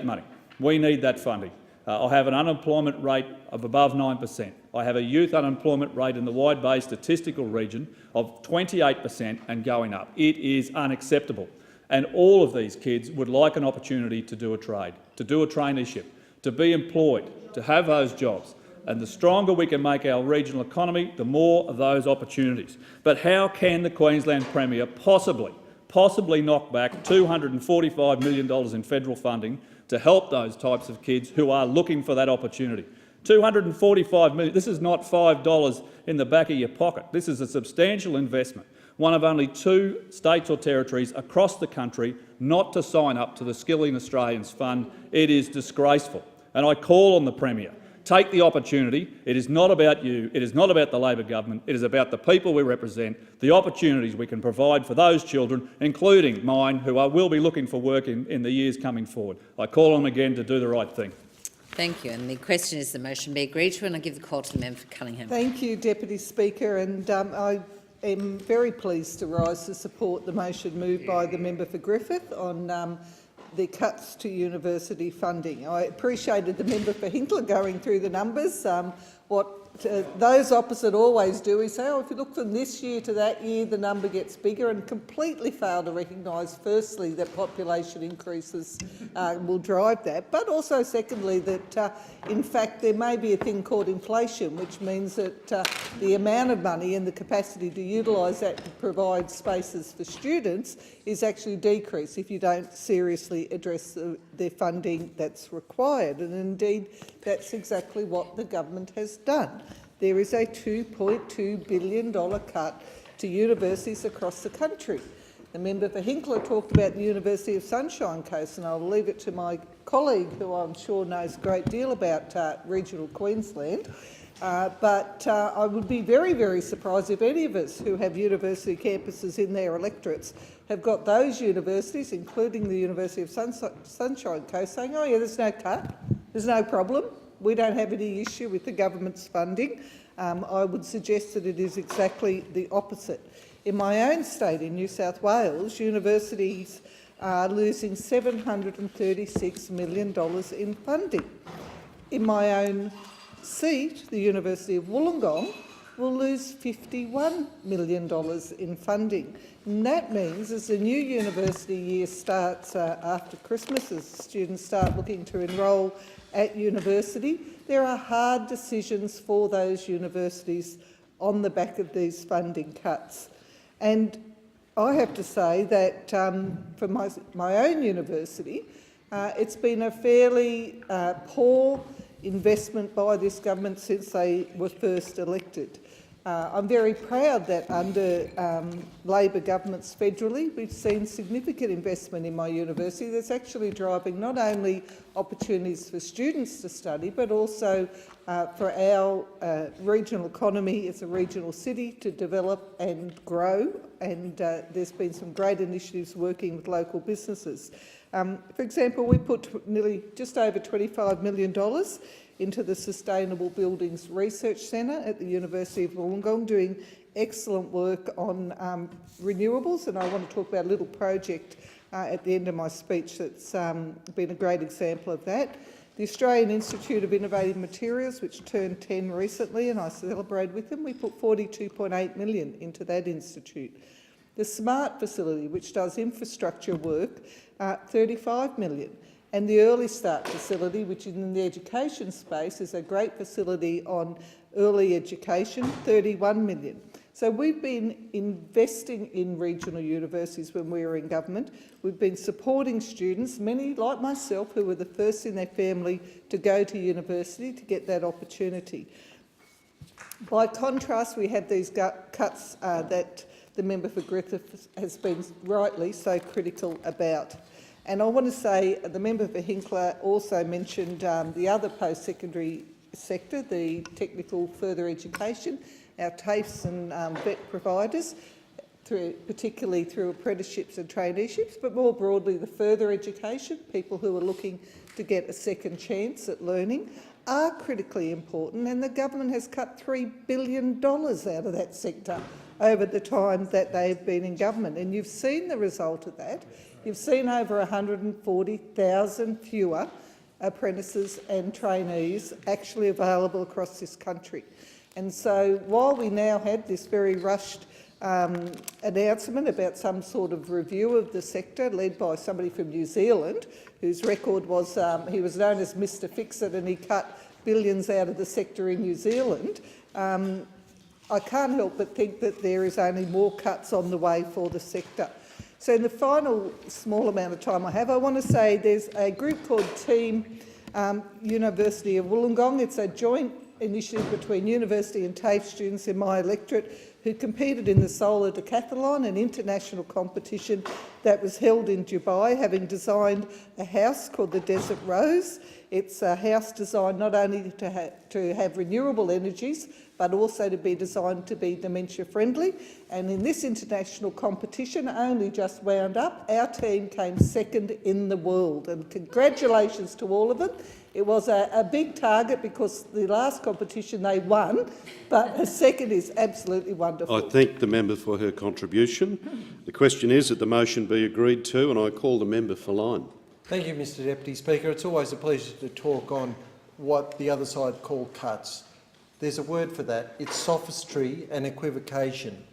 money. We need that funding. I have an unemployment rate of above 9%. I have a youth unemployment rate in the wide-based statistical region of 28% and going up. It is unacceptable. And all of these kids would like an opportunity to do a trade, to do a traineeship, to be employed, to have those jobs. And the stronger we can make our regional economy, the more of those opportunities. But how can the Queensland Premier possibly knock back $245 million in federal funding to help those types of kids who are looking for that opportunity? $245 million. This is not $5 in the back of your pocket. This is a substantial investment, one of only 2 states or territories across the country not to sign up to the Skilling Australians Fund. It is disgraceful. And I call on the Premier, take the opportunity. It is not about you. It is not about the Labor government. It is about the people we represent, the opportunities we can provide for those children, including mine, who will be looking for work in the years coming forward. I call on them again to do the right thing. Thank you. And the question is the motion be agreed to, and I give the call to the member for Cunningham. Thank you, Deputy Speaker, and I am very pleased to rise to support the motion moved by the member for Griffith on the cuts to university funding. I appreciated the member for Hinkler going through the numbers. What those opposite always do is say, oh, if you look from this year to that year, the number gets bigger, and completely fail to recognise, firstly, that population increases will drive that, but also, secondly, that in fact there may be a thing called inflation, which means that the amount of money and the capacity to utilise that to provide spaces for students is actually decreased if you don't seriously address the funding that's required. And indeed, that's exactly what the government has done. There is a $2.2 billion cut to universities across the country. The member for Hinkler talked about the University of Sunshine Coast, and I'll leave it to my colleague, who I'm sure knows a great deal about regional Queensland. But I would be very, very surprised if any of us who have university campuses in their electorates have got those universities, including the University of Sunshine Coast, saying, oh yeah, there's no cut, there's no problem, we don't have any issue with the government's funding. I would suggest that it is exactly the opposite. In my own state, in New South Wales, universities are losing $736 million in funding. In my own seat, the University of Wollongong will lose $51 million in funding. And that means as the new university year starts after Christmas, as students start looking to enrol at university, there are hard decisions for those universities on the back of these funding cuts. And I have to say that for my own university, it's been a fairly poor investment by this government since they were first elected. I'm very proud that under Labor governments federally, we've seen significant investment in my university that's actually driving not only opportunities for students to study, but also for our regional economy as a regional city to develop and grow. And there's been some great initiatives working with local businesses. For example, we put just over $25 million into the Sustainable Buildings Research Centre at the University of Wollongong, doing excellent work on renewables, and I want to talk about a little project at the end of my speech that's been a great example of that. The Australian Institute of Innovative Materials, which turned 10 recently, and I celebrated with them, we put $42.8 million into that institute. The SMART facility, which does infrastructure work, $35 million. And the Early Start facility, which is in the education space, is a great facility on early education, $31 million. So we've been investing in regional universities when we were in government. We've been supporting students, many like myself, who were the first in their family to go to university to get that opportunity. By contrast, we have these cuts that the member for Griffith has been rightly so critical about. And I want to say the member for Hinkler also mentioned the other post-secondary sector, the technical further education, our TAFEs and vet providers, particularly through apprenticeships and traineeships, but more broadly the further education, people who are looking to get a second chance at learning, are critically important, and the government has cut $3 billion out of that sector over the time that they've been in government. And you've seen the result of that. You've seen over 140,000 fewer apprentices and trainees actually available across this country. And so while we now have this very rushed announcement about some sort of review of the sector led by somebody from New Zealand, whose record was he was known as Mr Fix-It and he cut billions out of the sector in New Zealand, I can't help but think that there is only more cuts on the way for the sector. So in the final small amount of time I have, I want to say there's a group called Team University of Wollongong. It's a joint initiative between university and TAFE students in my electorate who competed in the Solar Decathlon, an international competition that was held in Dubai, having designed a house called the Desert Rose. It's a house designed not only to have renewable energies, but also to be designed to be dementia-friendly. And in this international competition, only just wound up, our team came second in the world. And congratulations to all of them. It was a big target because the last competition they won, but a second is absolutely wonderful. I thank the member for her contribution. The question is that the motion be agreed to, and I call the member for line. Thank you, Mr Deputy Speaker. It's always a pleasure to talk on what the other side call cuts. There's a word for that. It's sophistry and equivocation.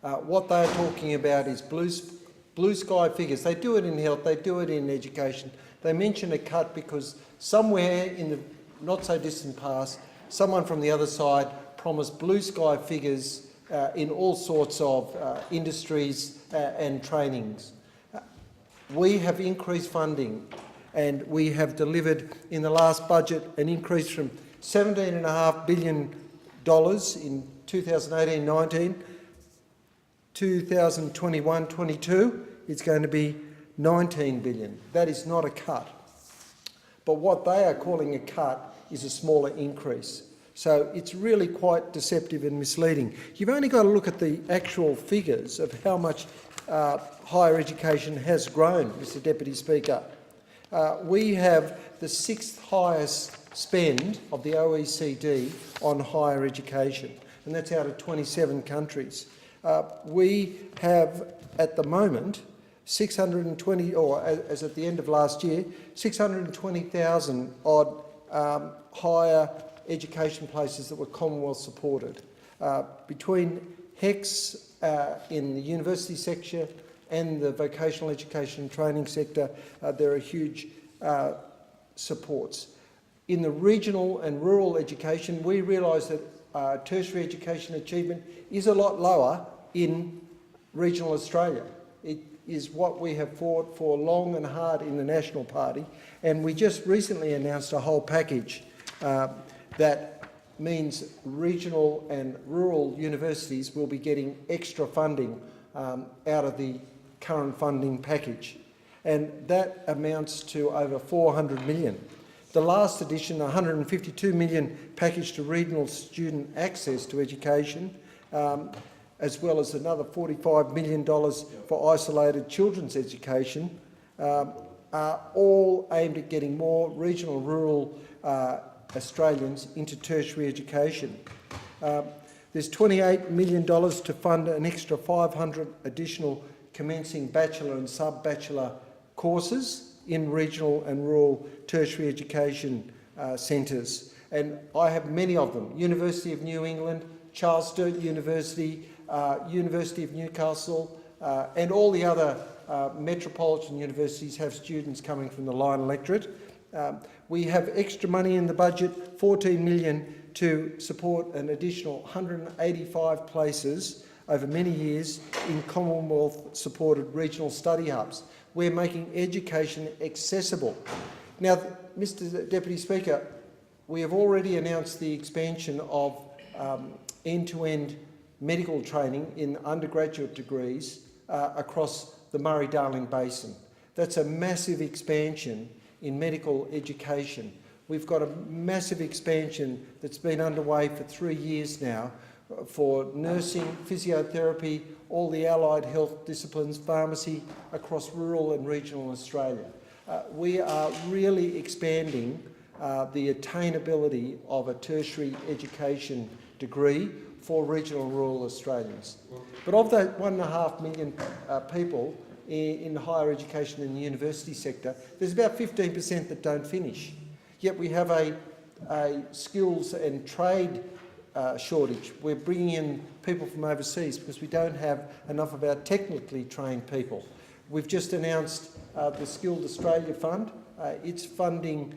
What they're talking about is blue sky figures. They do it in health, they do it in education. They mention a cut because somewhere in the not-so-distant past, someone from the other side promised blue sky figures in all sorts of industries and trainings. We have increased funding and we have delivered in the last budget an increase from $17.5 billion in 2018-19, 2021-22, it's going to be $19 billion. That is not a cut. But what they are calling a cut is a smaller increase. So it's really quite deceptive and misleading. You've only got to look at the actual figures of how much higher education has grown, Mr Deputy Speaker. We have the 6th highest spend of the OECD on higher education, and that's out of 27 countries. We have, at the moment, 620, or as at the end of last year, 620,000 odd higher education places that were Commonwealth supported. Between HECS in the university sector and the vocational education and training sector, there are huge supports. In the regional and rural education, we realise that tertiary education achievement is a lot lower in regional Australia. It is what we have fought for long and hard in the National Party, and we just recently announced a whole package that means regional and rural universities will be getting extra funding out of the current funding package, and that amounts to over 400 million. The last edition, 152 million package to regional student access to education, as well as another $45 million for isolated children's education, are all aimed at getting more regional and rural Australians into tertiary education. There's $28 million to fund an extra 500 additional commencing bachelor and sub-bachelor courses in regional and rural tertiary education centres. And I have many of them: University of New England, Charles Sturt University, University of Newcastle, and all the other metropolitan universities have students coming from the Lion electorate. We have extra money in the budget, $14 million, to support an additional 185 places over many years in Commonwealth-supported regional study hubs. We're making education accessible. Now, Mr Deputy Speaker, we have already announced the expansion of end-to-end medical training in undergraduate degrees across the Murray-Darling Basin. That's a massive expansion in medical education. We've got a massive expansion that's been underway for 3 years now for nursing, physiotherapy, all the allied health disciplines, pharmacy across rural and regional Australia. We are really expanding the attainability of a tertiary education degree for regional and rural Australians. But of that 1.5 million people in higher education in the university sector, there's about 15% that don't finish. Yet we have a skills and trade shortage. We're bringing in people from overseas because we don't have enough of our technically trained people. We've just announced the Skilled Australia Fund. It's funding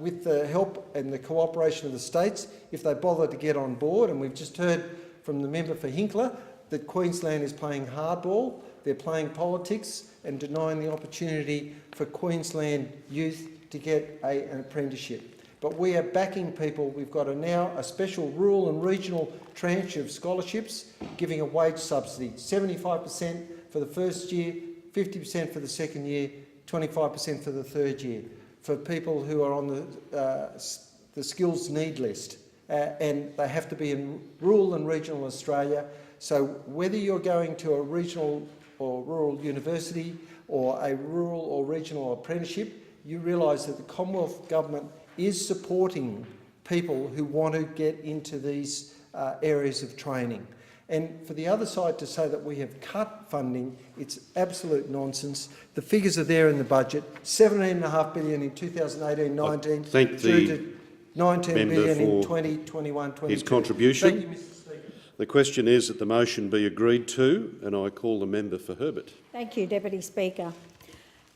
with the help and the cooperation of the states if they bother to get on board. And we've just heard from the member for Hinkler that Queensland is playing hardball. They're playing politics and denying the opportunity for Queensland youth to get an apprenticeship. But we are backing people. We've got now a special rural and regional tranche of scholarships giving a wage subsidy, 75% for the first year, 50% for the second year, 25% for the third year, for people who are on the skills need list. And they have to be in rural and regional Australia. So whether you're going to a regional or rural university or a rural or regional apprenticeship, you realise that the Commonwealth Government is supporting people who want to get into these areas of training. And for the other side to say that we have cut funding, it's absolute nonsense. The figures are there in the budget: $17.5 billion in 2018-19, through to $19 billion in 2021-22. His contribution. Thank you, Mr. Speaker. The question is that the motion be agreed to, and I call the member for Herbert. Thank you, Deputy Speaker.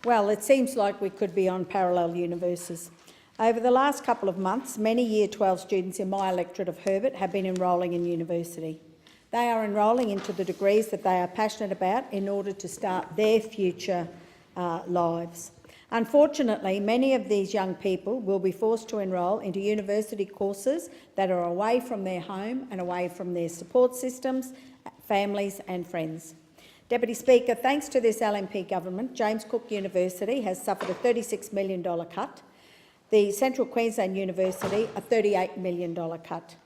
Well, it seems like we could be on parallel universes. Over the last couple of months, many Year 12 students in my electorate of Herbert have been enrolling in university. They are enrolling into the degrees that they are passionate about in order to start their future lives. Unfortunately, many of these young people will be forced to enrol into university courses that are away from their home and away from their support systems, families and friends. Deputy Speaker, thanks to this LNP government, James Cook University has suffered a $36 million cut, the Central Queensland University a $38 million cut.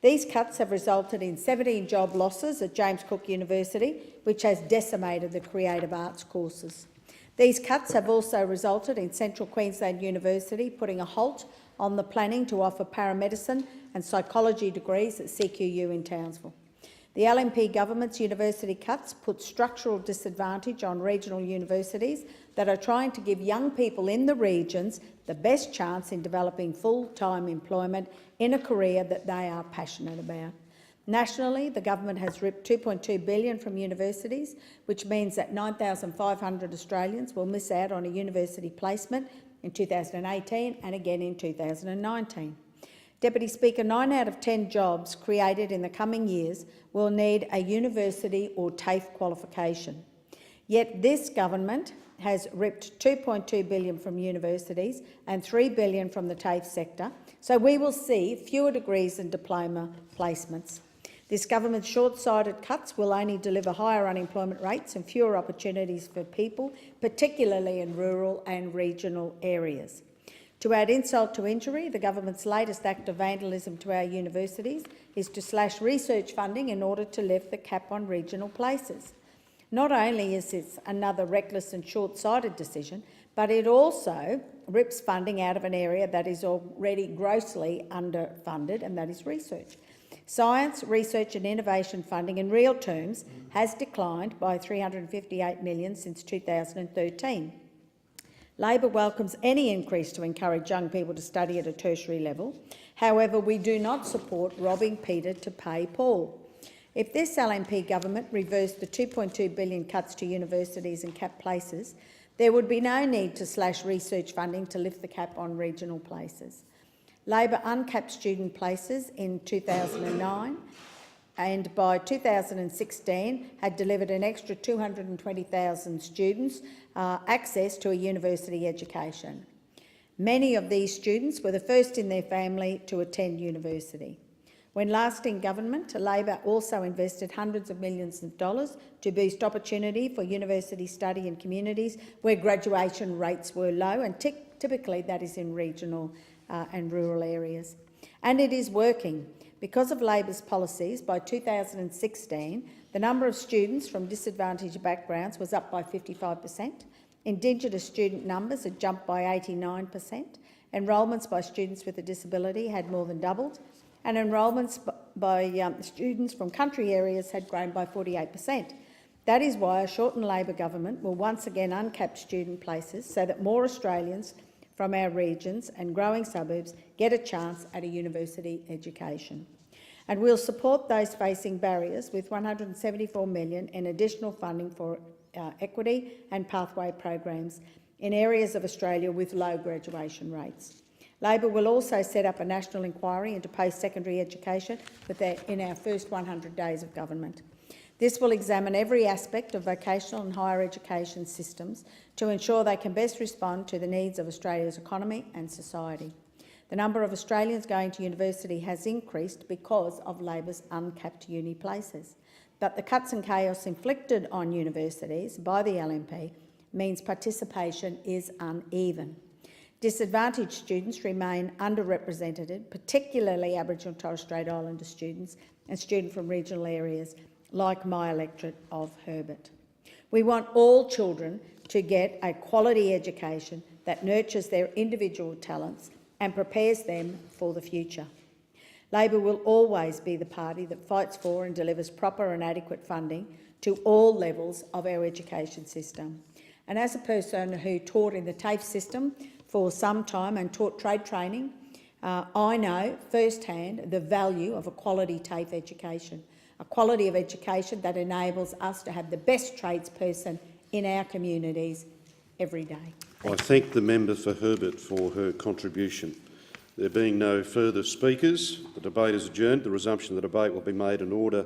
These cuts have resulted in 17 job losses at James Cook University, which has decimated the creative arts courses. These cuts have also resulted in Central Queensland University putting a halt on the planning to offer paramedicine and psychology degrees at CQU in Townsville. The LNP government's university cuts put structural disadvantage on regional universities that are trying to give young people in the regions the best chance in developing full-time employment in a career that they are passionate about. Nationally, the government has ripped $2.2 billion from universities, which means that 9,500 Australians will miss out on a university placement in 2018 and again in 2019. Deputy Speaker, 9 out of 10 jobs created in the coming years will need a university or TAFE qualification. Yet this government has ripped $2.2 billion from universities and $3 billion from the TAFE sector, So we will see fewer degrees and diploma placements. This government's short-sighted cuts will only deliver higher unemployment rates and fewer opportunities for people, particularly in rural and regional areas. To add insult to injury, the government's latest act of vandalism to our universities is to slash research funding in order to lift the cap on regional places. Not only is this another reckless and short-sighted decision, but it also rips funding out of an area that is already grossly underfunded, and that is research. Science, research and innovation funding in real terms has declined by $358 million since 2013. Labor welcomes any increase to encourage young people to study at a tertiary level. However, we do not support robbing Peter to pay Paul. If this LNP government reversed the $2.2 billion cuts to universities and cap places, there would be no need to slash research funding to lift the cap on regional places. Labor uncapped student places in 2009 and by 2016 had delivered an extra 220,000 students access to a university education. Many of these students were the first in their family to attend university. When last in government, Labor also invested hundreds of millions of dollars to boost opportunity for university study in communities where graduation rates were low, and typically that is in regional and rural areas. And it is working. Because of Labor's policies, by 2016, the number of students from disadvantaged backgrounds was up by 55%. Indigenous student numbers had jumped by 89%. Enrolments by students with a disability had more than doubled. And enrolments by students from country areas had grown by 48%. That is why a shortened Labor government will once again uncap student places so that more Australians from our regions and growing suburbs get a chance at a university education. And we'll support those facing barriers with $174 million in additional funding for equity and pathway programs in areas of Australia with low graduation rates. Labor will also set up a national inquiry into post-secondary education in our first 100 days of government. This will examine every aspect of vocational and higher education systems to ensure they can best respond to the needs of Australia's economy and society. The number of Australians going to university has increased because of Labor's uncapped uni places. But the cuts and chaos inflicted on universities by the LNP means participation is uneven. Disadvantaged students remain underrepresented, particularly Aboriginal and Torres Strait Islander students and students from regional areas like my electorate of Herbert. We want all children to get a quality education that nurtures their individual talents and prepares them for the future. Labor will always be the party that fights for and delivers proper and adequate funding to all levels of our education system. And as a person who taught in the TAFE system for some time and taught trade training, I know firsthand the value of a quality TAFE education, a quality of education that enables us to have the best tradesperson in our communities every day. I thank the member for Herbert for her contribution. There being no further speakers, the debate is adjourned. The resumption of the debate will be made in order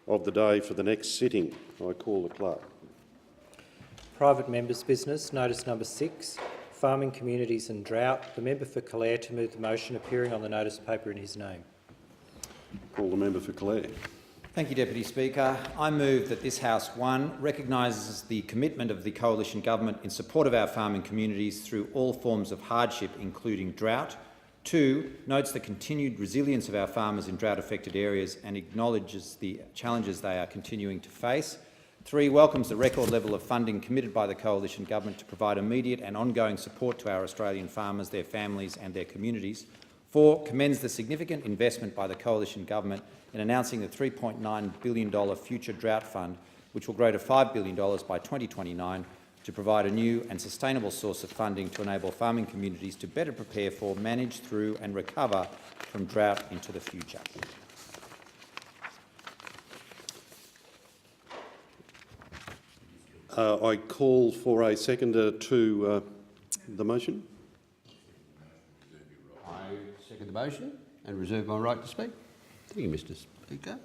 of the day for the next sitting. I call the clerk. Private members' business, notice number 6, farming communities and drought. The member for Calare to move the motion appearing on the notice paper in his name. Call the member for Calare. Thank you, Deputy Speaker. I move that this House, 1, recognises the commitment of the Coalition Government in support of our farming communities through all forms of hardship, including drought. 2, notes the continued resilience of our farmers in drought-affected areas and acknowledges the challenges they are continuing to face. 3, welcomes the record level of funding committed by the Coalition Government to provide immediate and ongoing support to our Australian farmers, their families and their communities. 4, commends the significant investment by the Coalition Government in announcing the $3.9 billion future drought fund, which will grow to $5 billion by 2029, to provide a new and sustainable source of funding to enable farming communities to better prepare for, manage through and recover from drought into the future. I call for a seconder to the motion. I second the motion and reserve my right to speak. Thank you, Mr. Speaker.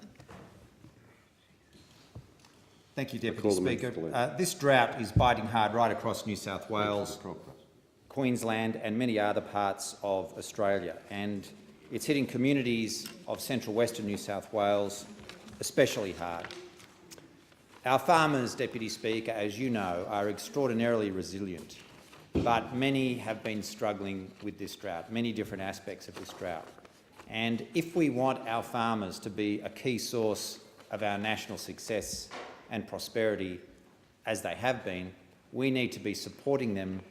Thank you, Deputy Speaker. This drought is biting hard right across New South Wales, Queensland and many other parts of Australia, and it's hitting communities of central western New South Wales especially hard. Our farmers, Deputy Speaker, as you know, are extraordinarily resilient, but many have been struggling with this drought, many different aspects of this drought. And if we want our farmers to be a key source of our national success and prosperity, as they have been, we need to be supporting them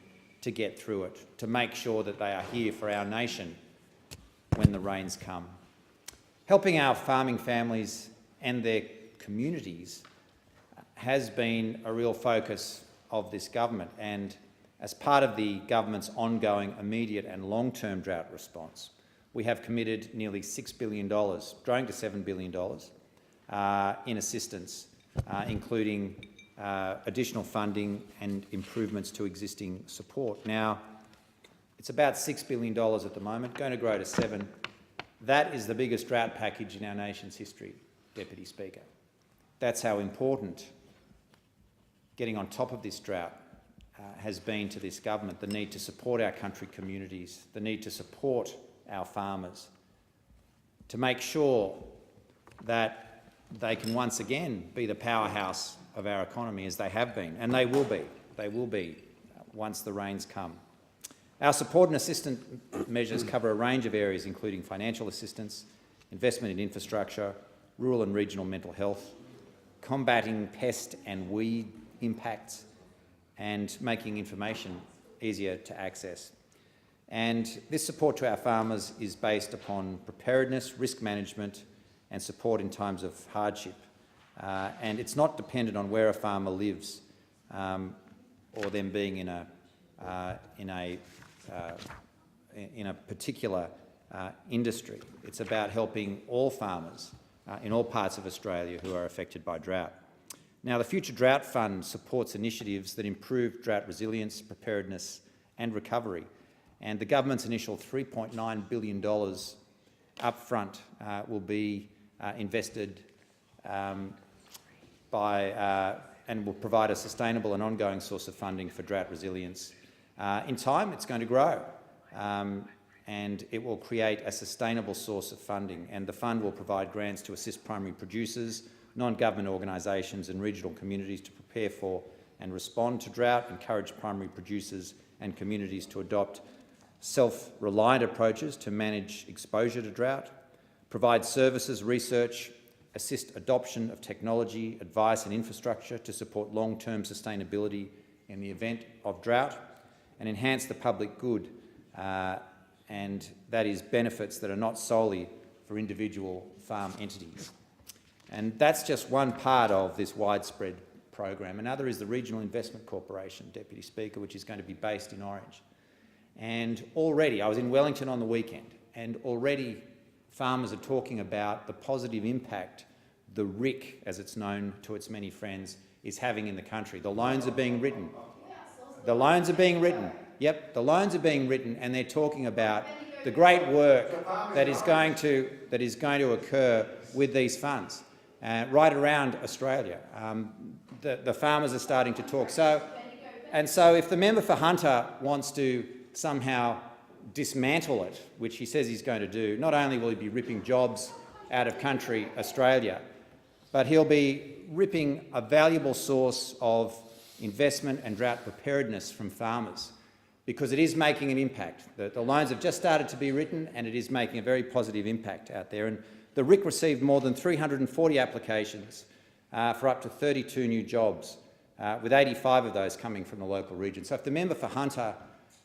to get through it, to make sure that they are here for our nation when the rains come. Helping our farming families and their communities has been a real focus of this government, and as part of the government's ongoing immediate and long-term drought response, we have committed nearly $6 billion, growing to $7 billion, in assistance, including additional funding and improvements to existing support. Now, it's about $6 billion at the moment, going to grow to $7 billion. That is the biggest drought package in our nation's history, Deputy Speaker. That's how important getting on top of this drought has been to this government, the need to support our country communities, the need to support our farmers, to make sure that they can once again be the powerhouse of our economy, as they have been, and they will be once the rains come. Our support and assistance measures cover a range of areas, including financial assistance, investment in infrastructure, rural and regional mental health, combating pest and weed impacts, and making information easier to access. And this support to our farmers is based upon preparedness, risk management and support in times of hardship. And it's not dependent on where a farmer lives or them being in a particular industry. It's about helping all farmers in all parts of Australia who are affected by drought. Now, the Future Drought Fund supports initiatives that improve drought resilience, preparedness and recovery. And the government's initial $3.9 billion upfront will be invested and will provide a sustainable and ongoing source of funding for drought resilience. In time, it's going to grow and it will create a sustainable source of funding, and the fund will provide grants to assist primary producers, non-government organisations and regional communities to prepare for and respond to drought, encourage primary producers and communities to adopt self-reliant approaches to manage exposure to drought, provide services, research, assist adoption of technology, advice and infrastructure to support long-term sustainability in the event of drought, and enhance the public good, and that is benefits that are not solely for individual farm entities. And that's just one part of this widespread program. Another is the Regional Investment Corporation, Deputy Speaker, which is going to be based in Orange. And already, I was in Wellington on the weekend, and already farmers are talking about the positive impact the RIC, as it's known to its many friends, is having in the country. The loans are being written. The loans are being written. Yep, the loans are being written, and they're talking about the great work that is going to occur with these funds right around Australia. The farmers are starting to talk. So if the member for Hunter wants to somehow dismantle it, which he says he's going to do, not only will he be ripping jobs out of country Australia, but he'll be ripping a valuable source of investment and drought preparedness from farmers, because it is making an impact. The loans have just started to be written, and it is making a very positive impact out there. And the RIC received more than 340 applications for up to 32 new jobs, with 85 of those coming from the local region. So if the member for Hunter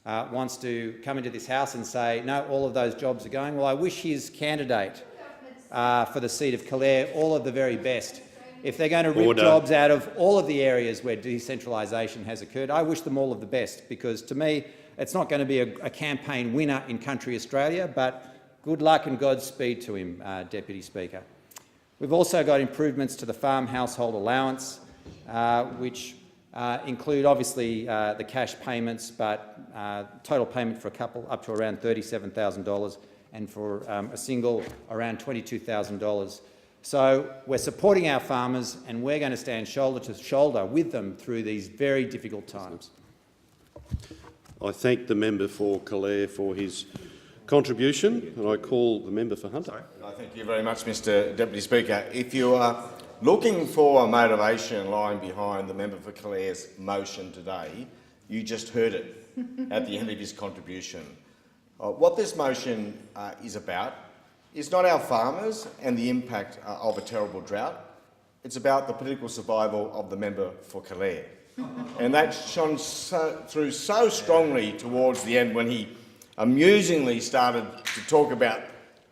wants to come into this House and say, no, all of those jobs are going, well, I wish his candidate for the seat of Calare all of the very best. If they're going to rip jobs out of all of the areas where decentralisation has occurred, I wish them all of the best, because to me it's not going to be a campaign winner in country Australia, but good luck and Godspeed to him, Deputy Speaker. We've also got improvements to the farm household allowance, which include obviously the cash payments, but total payment for a couple up to around $37,000, and for a single around $22,000. So we're supporting our farmers, and we're going to stand shoulder to shoulder with them through these very difficult times. I thank the member for Calare for his contribution, and I call the member for Hunter. Thank you very much, Mr Deputy Speaker. If you are looking for a motivation lying behind the member for Calare's motion today, you just heard it at the end of his contribution. What this motion is about is not our farmers and the impact of a terrible drought. It's about the political survival of the member for Calare. And that shone through so strongly towards the end when he amusingly started to talk about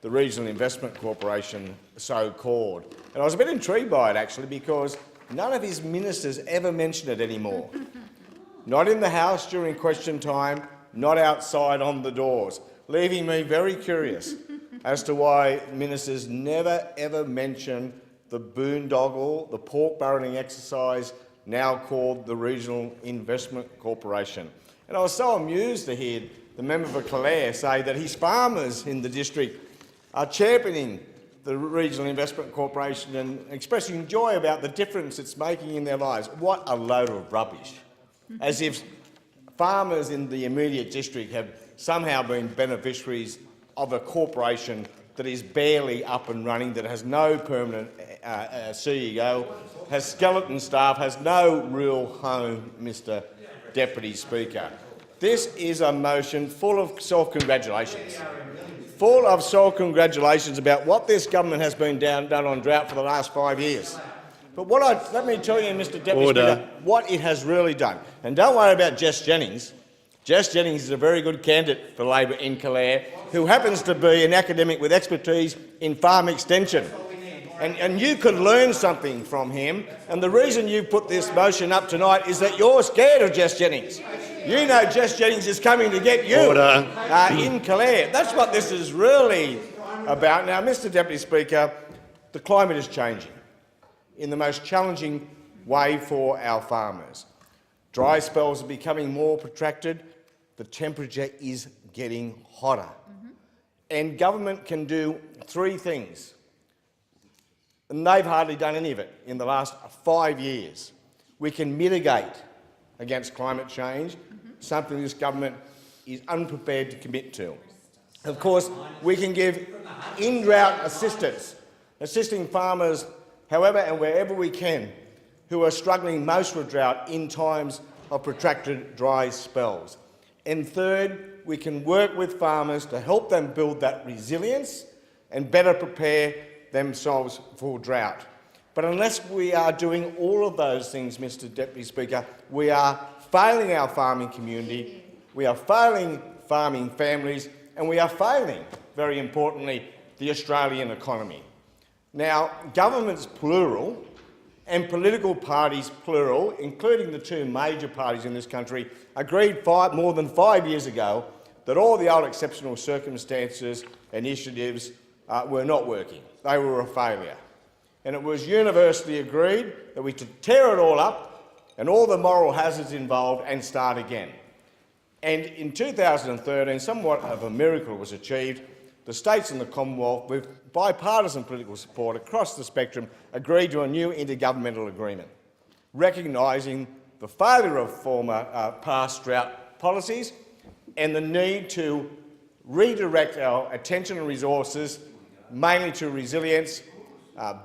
the Regional Investment Corporation, so-called. And I was a bit intrigued by it, actually, because none of his ministers ever mentioned it anymore. Not in the House during question time, not outside on the doors, leaving me very curious as to why ministers never ever mention the boondoggle, the pork barrelling exercise now called the Regional Investment Corporation. And I was so amused to hear the member for Calare say that his farmers in the district are championing the Regional Investment Corporation and expressing joy about the difference it's making in their lives. What a load of rubbish. As if farmers in the immediate district have somehow been beneficiaries of a corporation that is barely up and running, that has no permanent CEO, has skeleton staff, has no real home, Mr Deputy Speaker. This is a motion full of self-congratulations. Full of self-congratulations about what this government has been done on drought for the last 5 years. But let me tell you, Mr Deputy Speaker, what it has really done. And don't worry about Jess Jennings. Jess Jennings is a very good candidate for Labor in Calare, who happens to be an academic with expertise in farm extension. And you could learn something from him. And the reason you put this motion up tonight is that you're scared of Jess Jennings. You know Jess Jennings is coming to get you in Calare. That's what this is really about. Now, Mr Deputy Speaker, the climate is changing in the most challenging way for our farmers. Dry spells are becoming more protracted. The temperature is getting hotter. And government can do three things. And they've hardly done any of it in the last 5 years. We can mitigate against climate change, something this government is unprepared to commit to. Of course, we can give in-drought assistance, assisting farmers however and wherever we can who are struggling most with drought in times of protracted dry spells. And third, we can work with farmers to help them build that resilience and better prepare themselves for drought. But unless we are doing all of those things, Mr Deputy Speaker, we are failing our farming community, we are failing farming families, and we are failing, very importantly, the Australian economy. Now, governments plural and political parties plural, including the two major parties in this country, agreed more than 5 years ago that all the old exceptional circumstances initiatives were not working. They were a failure. And it was universally agreed that we should tear it all up and all the moral hazards involved and start again. And in 2013, somewhat of a miracle was achieved. The states and the Commonwealth, with bipartisan political support across the spectrum, agreed to a new intergovernmental agreement, recognising the failure of former past drought policies and the need to redirect our attention and resources mainly to resilience,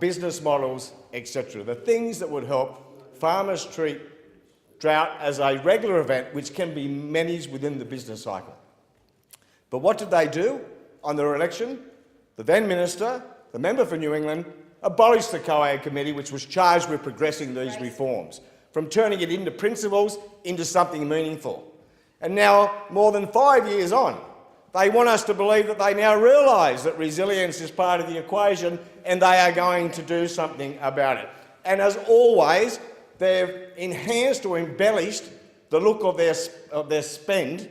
business models, etc. The things that would help farmers treat drought as a regular event which can be managed within the business cycle. But what did they do on their election? The then minister, the member for New England, abolished the COAG committee which was charged with progressing these reforms, from turning it into principles into something meaningful. And now, more than 5 years on, they want us to believe that they now realise that resilience is part of the equation and they are going to do something about it. And as always, they've enhanced or embellished the look of their spend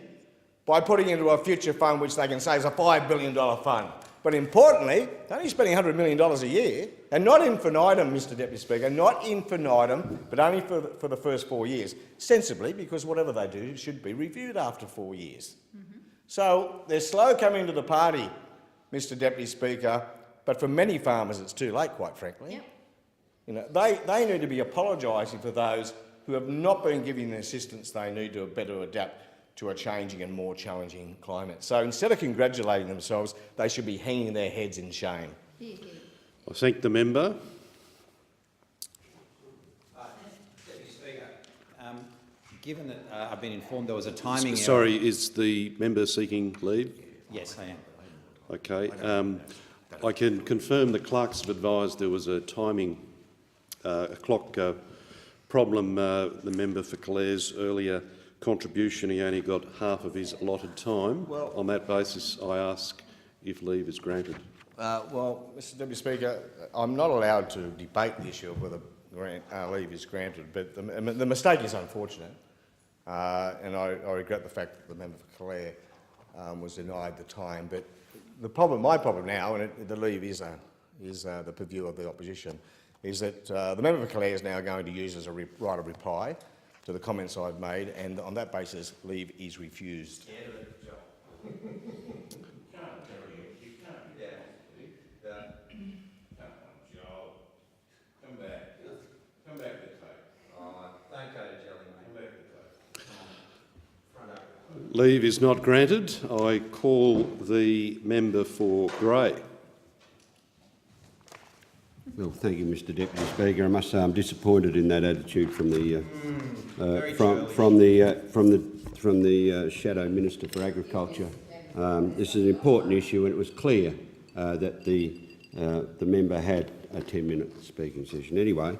by putting into a future fund which they can say is a $5 billion fund. But importantly, they're only spending $100 million a year, and not infinitum, Mr Deputy Speaker, not infinitum, but only for the first 4 years. Sensibly, because whatever they do should be reviewed after 4 years. So they're slow coming to the party, Mr Deputy Speaker, but for many farmers it's too late, quite frankly. Yep. You know, they need to be apologising for those who have not been given the assistance they need to better adapt to a changing and more challenging climate. So instead of congratulating themselves, they should be hanging their heads in shame. I thank the member. Deputy Speaker, given that I've been informed there was a timing... Sorry, is the member seeking leave? Yes, I am. Okay. I can confirm the clerks have advised there was a timing, a clock problem. The member for Clare's earlier contribution, he only got half of his allotted time. Well, on that basis, I ask if leave is granted. Well, Mr Deputy Speaker, I'm not allowed to debate the issue of whether leave is granted, but the mistake is unfortunate, and I regret the fact that the member for Clare was denied the time. But my problem now, and the leave is the purview of the opposition, is that the member for Clare is now going to use as a right of reply to the comments I've made, and on that basis, leave is refused. Leave is not granted. I call the member for Grey. Well, thank you, Mr Deputy Speaker. I must say I'm disappointed in that attitude from the Shadow Minister for Agriculture. This is an important issue, and it was clear that the member had a 10-minute speaking session. Anyway,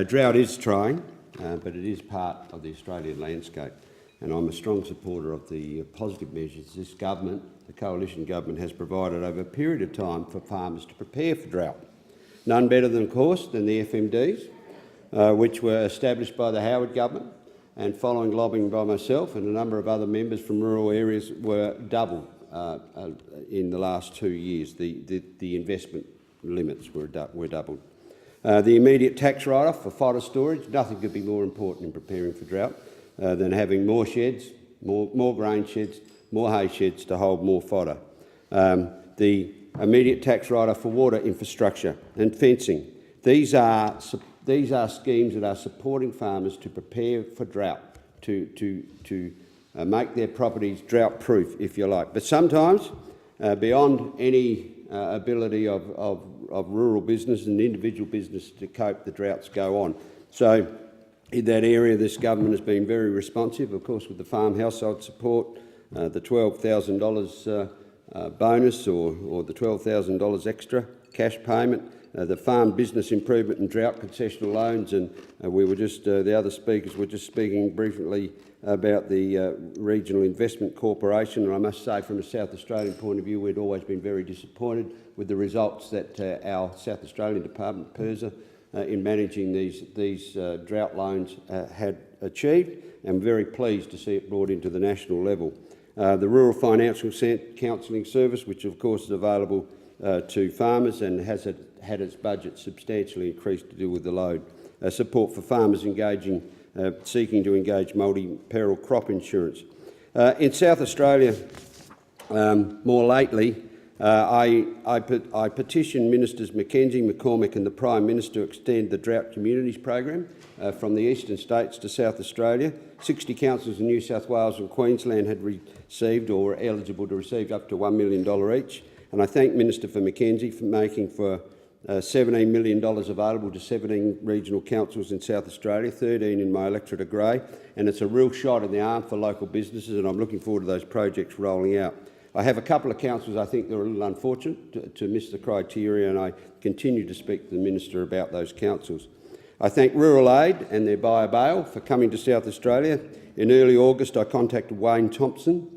drought is trying, but it is part of the Australian landscape, and I'm a strong supporter of the positive measures this government, the coalition government, has provided over a period of time for farmers to prepare for drought. None better, of course, than the FMDs, which were established by the Howard government, and following lobbying by myself and a number of other members from rural areas, were doubled in the last 2 years. The investment limits were doubled. The immediate tax write-off for fodder storage, nothing could be more important in preparing for drought than having more sheds, more grain sheds, more hay sheds to hold more fodder. The immediate tax write-off for water infrastructure and fencing. These are schemes that are supporting farmers to prepare for drought, to make their properties drought-proof, if you like. But sometimes, beyond any ability of rural business and individual business to cope, the droughts go on. So in that area, this government has been very responsive, of course, with the farm household support, the $12,000 bonus or the $12,000 extra cash payment, the farm business improvement and drought concessional loans, and we were just the other speakers were just speaking briefly about the Regional Investment Corporation, and I must say from a South Australian point of view we'd always been very disappointed with the results that our South Australian Department, PIRSA, in managing these drought loans had achieved, and very pleased to see it brought into the national level. The Rural Financial Counselling Service, which of course is available to farmers and has had its budget substantially increased to deal with the load. Support for farmers seeking to engage multi-peril crop insurance. In South Australia, more lately, I petitioned Ministers Mackenzie, McCormick and the Prime Minister to extend the Drought Communities program from the eastern states to South Australia. 60 councils in New South Wales and Queensland had received or were eligible to receive up to $1 million each. And I thank Minister for Mackenzie for making for $17 million available to 17 regional councils in South Australia, 13 in my electorate of Grey, and it's a real shot in the arm for local businesses, and I'm looking forward to those projects rolling out. I have a couple of councils I think that are a little unfortunate to miss the criteria, and I continue to speak to the Minister about those councils. I thank Rural Aid and their buyer bail for coming to South Australia. In early August I contacted Wayne Thompson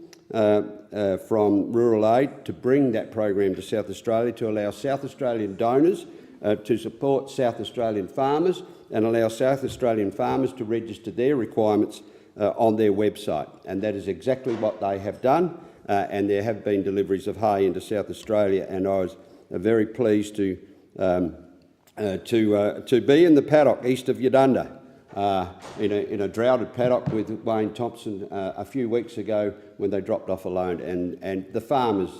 from Rural Aid to bring that program to South Australia to allow South Australian donors to support South Australian farmers and allow South Australian farmers to register their requirements on their website. And that is exactly what they have done, and there have been deliveries of hay into South Australia, and I was very pleased to be in the paddock east of Yadunda in a droughted paddock with Wayne Thompson a few weeks ago when they dropped off a loan, and the farmers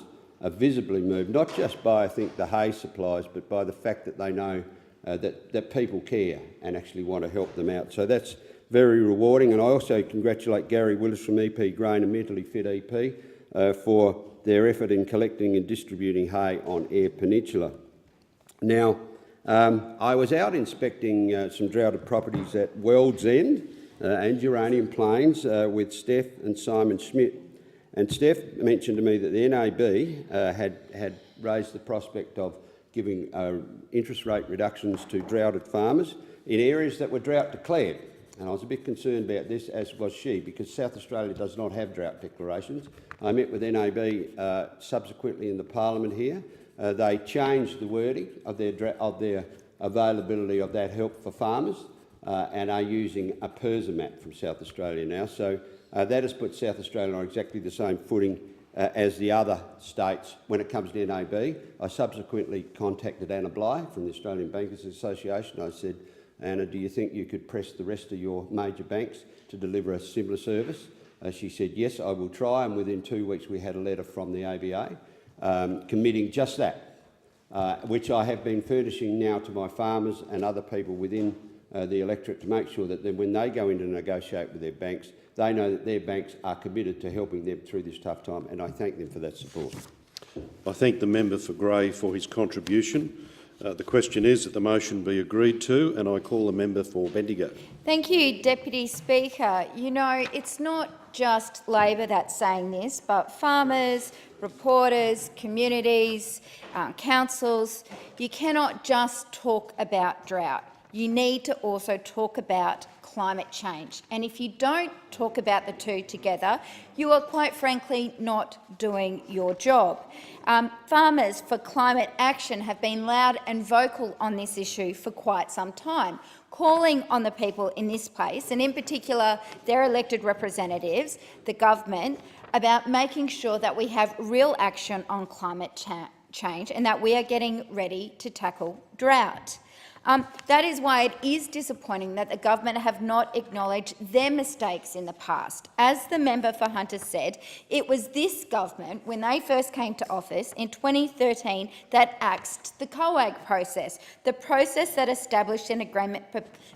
are visibly moved, not just by, I think, the hay supplies, but by the fact that they know that people care and actually want to help them out. So that's very rewarding, and I also congratulate Gary Willis from EP Grain and Mentally Fit EP for their effort in collecting and distributing hay on Eyre Peninsula. Now, I was out inspecting some droughted properties at Weld's End and Geranium Plains with Steph and Simon Schmidt. And Steph mentioned to me that the NAB had raised the prospect of giving interest rate reductions to droughted farmers in areas that were drought declared. And I was a bit concerned about this, as was she, because South Australia does not have drought declarations. I met with NAB subsequently in the Parliament here. They changed the wording of their availability of that help for farmers and are using a PIRSA map from South Australia now. So that has put South Australia on exactly the same footing as the other states when it comes to NAB. I subsequently contacted Anna Bligh from the Australian Bankers Association. I said, Anna, do you think you could press the rest of your major banks to deliver a similar service? She said, yes, I will try, and within 2 weeks we had a letter from the ABA committing just that, which I have been furnishing now to my farmers and other people within the electorate to make sure that when they go in to negotiate with their banks, they know that their banks are committed to helping them through this tough time, and I thank them for that support. I thank the member for Grey for his contribution. The question is that the motion be agreed to, and I call the member for Bendigo. Thank you, Deputy Speaker. You know, it's not just Labor that's saying this, but farmers, reporters, communities, councils. You cannot just talk about drought. You need to also talk about climate change. And if you don't talk about the two together, you are quite frankly not doing your job. Farmers for Climate Action have been loud and vocal on this issue for quite some time, calling on the people in this place, and in particular their elected representatives, the government, about making sure that we have real action on climate change and that we are getting ready to tackle drought. That is why it is disappointing that the government have not acknowledged their mistakes in the past. As the member for Hunter said, it was this government, when they first came to office in 2013, that axed the COAG process, the process that established an agreement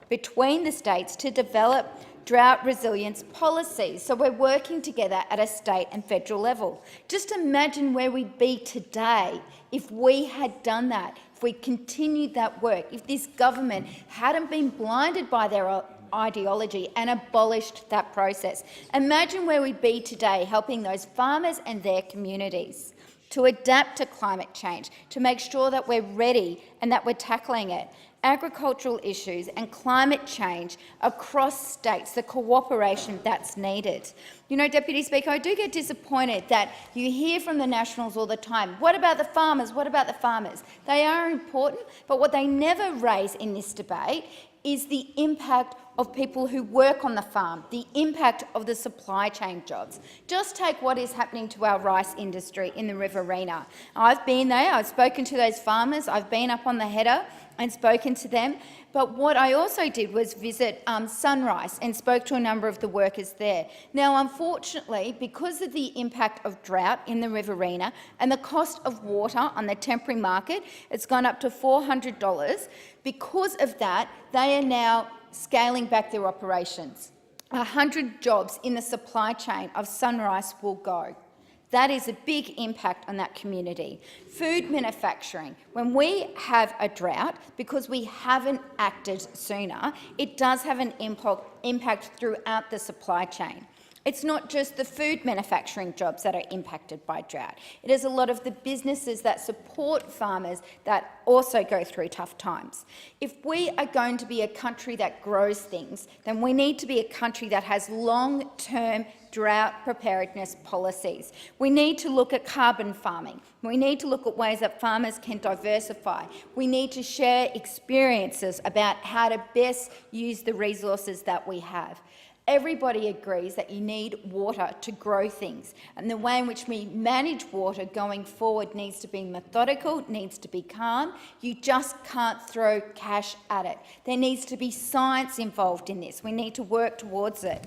between the states to develop drought resilience policies. So we're working together at a state and federal level. Just imagine where we'd be today if we had done that, if we continued that work, if this government hadn't been blinded by their ideology and abolished that process. Imagine where we'd be today helping those farmers and their communities to adapt to climate change, to make sure that we're ready and that we're tackling it. Agricultural issues and climate change across states, the cooperation that's needed. You know, Deputy Speaker, I do get disappointed that you hear from the Nationals all the time, what about the farmers, what about the farmers? They are important, but what they never raise in this debate is the impact of people who work on the farm, the impact of the supply chain jobs. Just take what is happening to our rice industry in the Riverina. I've been there, I've spoken to those farmers, I've been up on the header and spoken to them. But what I also did was visit Sunrise and spoke to a number of the workers there. Now, unfortunately, because of the impact of drought in the Riverina and the cost of water on the temporary market, it's gone up to $400. Because of that, they are now scaling back their operations. 100 jobs in the supply chain of Sunrise will go. That is a big impact on that community. Food manufacturing. When we have a drought, because we haven't acted sooner, it does have an impact throughout the supply chain. It's not just the food manufacturing jobs that are impacted by drought. It is a lot of the businesses that support farmers that also go through tough times. If we are going to be a country that grows things, then we need to be a country that has long-term drought preparedness policies. We need to look at carbon farming. We need to look at ways that farmers can diversify. We need to share experiences about how to best use the resources that we have. Everybody agrees that you need water to grow things, and the way in which we manage water going forward needs to be methodical, needs to be calm. You just can't throw cash at it. There needs to be science involved in this. We need to work towards it.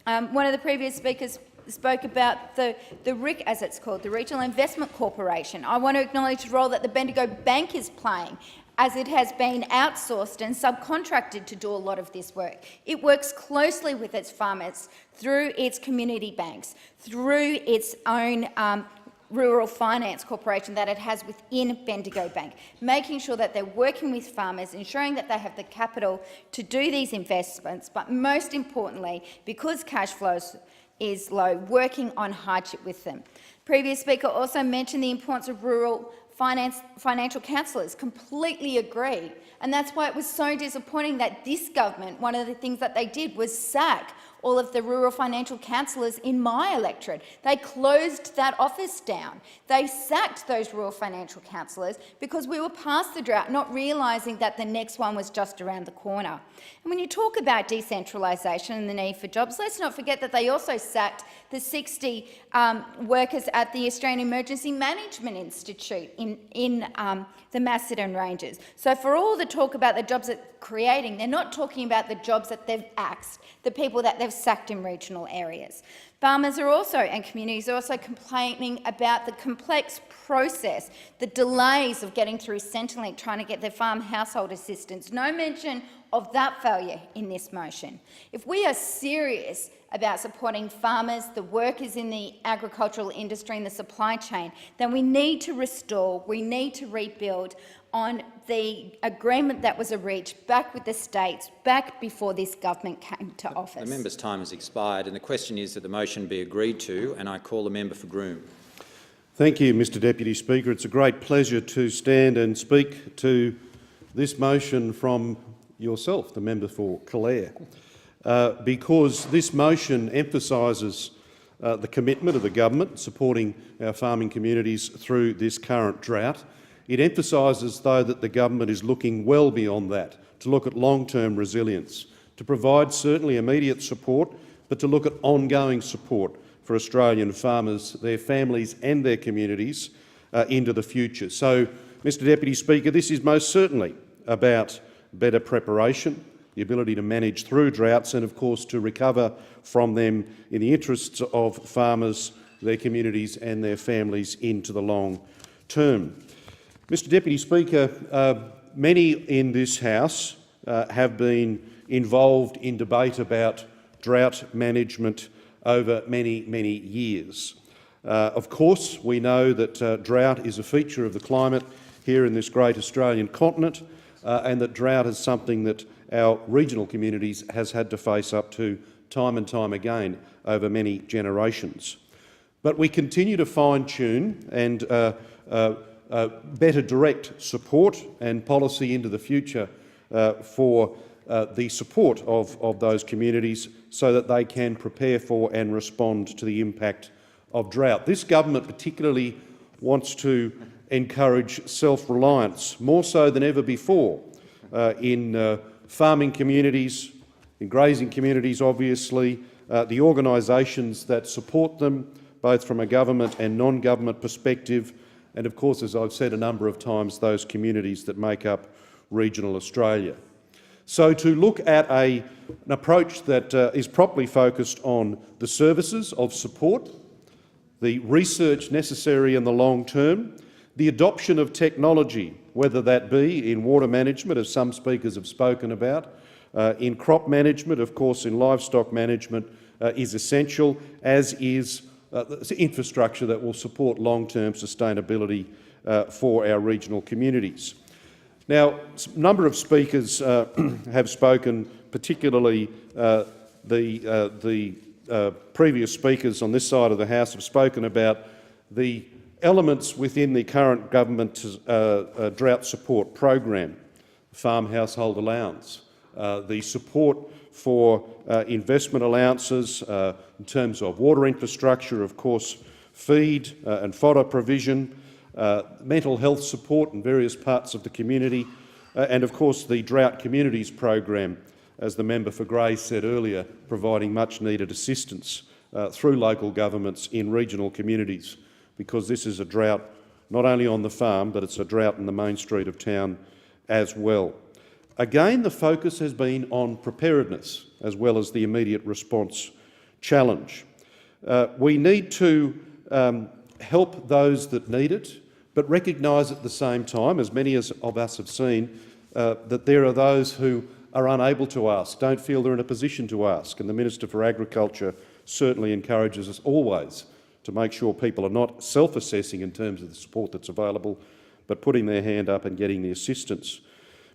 One of the previous speakers spoke about the RIC, as it's called, the Regional Investment Corporation. I want to acknowledge the role that the Bendigo Bank is playing as it has been outsourced and subcontracted to do a lot of this work. It works closely with its farmers through its community banks, through its own rural finance corporation that it has within Bendigo Bank, making sure that they're working with farmers, ensuring that they have the capital to do these investments, but most importantly, because cash flows is low, working on hardship with them. Previous speaker also mentioned the importance of rural financial counsellors. Completely agree. And that's why it was so disappointing that this government, one of the things that they did was sack all of the rural financial counsellors in my electorate. They closed that office down. They sacked those rural financial counsellors because we were past the drought, not realising that the next one was just around the corner. And when you talk about decentralisation and the need for jobs, let's not forget that they also sacked the 60 workers at the Australian Emergency Management Institute in the Macedon Ranges. So for all the talk about the jobs that they're creating, they're not talking about the jobs that they've axed, the people that they've sacked in regional areas. Farmers are also, and communities are also complaining about the complex process, the delays of getting through Centrelink, trying to get their farm household assistance. No mention of that failure in this motion. If we are serious about supporting farmers, the workers in the agricultural industry and the supply chain, then we need to restore, we need to rebuild on the agreement that was reached back with the states, back before this government came to office. The member's time has expired, and the question is that the motion be agreed to, and I call the member for Groom. Thank you, Mr Deputy Speaker. It's a great pleasure to stand and speak to this motion from yourself, the member for Calare, because this motion emphasises the commitment of the government supporting our farming communities through this current drought. It emphasises, though, that the government is looking well beyond that, to look at long-term resilience, to provide certainly immediate support, but to look at ongoing support for Australian farmers, their families and their communities into the future. So, Mr Deputy Speaker, this is most certainly about better preparation, the ability to manage through droughts and, of course, to recover from them in the interests of farmers, their communities and their families into the long term. Mr Deputy Speaker, many in this House have been involved in debate about drought management over many years. Of course, we know that drought is a feature of the climate here in this great Australian continent, and that drought is something that our regional communities has had to face up to time and time again over many generations. But we continue to fine-tune and better direct support and policy into the future for the support of those communities so that they can prepare for and respond to the impact of drought. This government particularly wants to encourage self-reliance, more so than ever before, in farming communities, in grazing communities obviously, the organisations that support them, both from a government and non-government perspective, and of course, as I've said a number of times, those communities that make up regional Australia. So to look at an approach that is properly focused on the services of support, the research necessary in the long term, the adoption of technology, whether that be in water management, as some speakers have spoken about, in crop management, of course in livestock management, is essential, as is infrastructure that will support long-term sustainability for our regional communities. Now, a number of speakers have spoken, particularly the previous speakers on this side of the House have spoken about the elements within the current government's drought support program, farm household allowance, the support for investment allowances in terms of water infrastructure, of course, feed and fodder provision, mental health support in various parts of the community, and of course the Drought Communities program, as the member for Grey said earlier, providing much needed assistance through local governments in regional communities, because this is a drought not only on the farm, but it's a drought in the main street of town as well. Again, the focus has been on preparedness as well as the immediate response challenge. We need to help those that need it, but recognise at the same time, as many of us have seen, that there are those who are unable to ask, don't feel they're in a position to ask. And the Minister for Agriculture certainly encourages us always to make sure people are not self-assessing in terms of the support that's available, but putting their hand up and getting the assistance.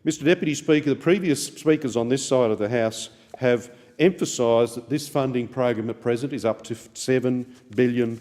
Mr Deputy Speaker, the previous speakers on this side of the House have emphasised that this funding program at present is up to $7 billion.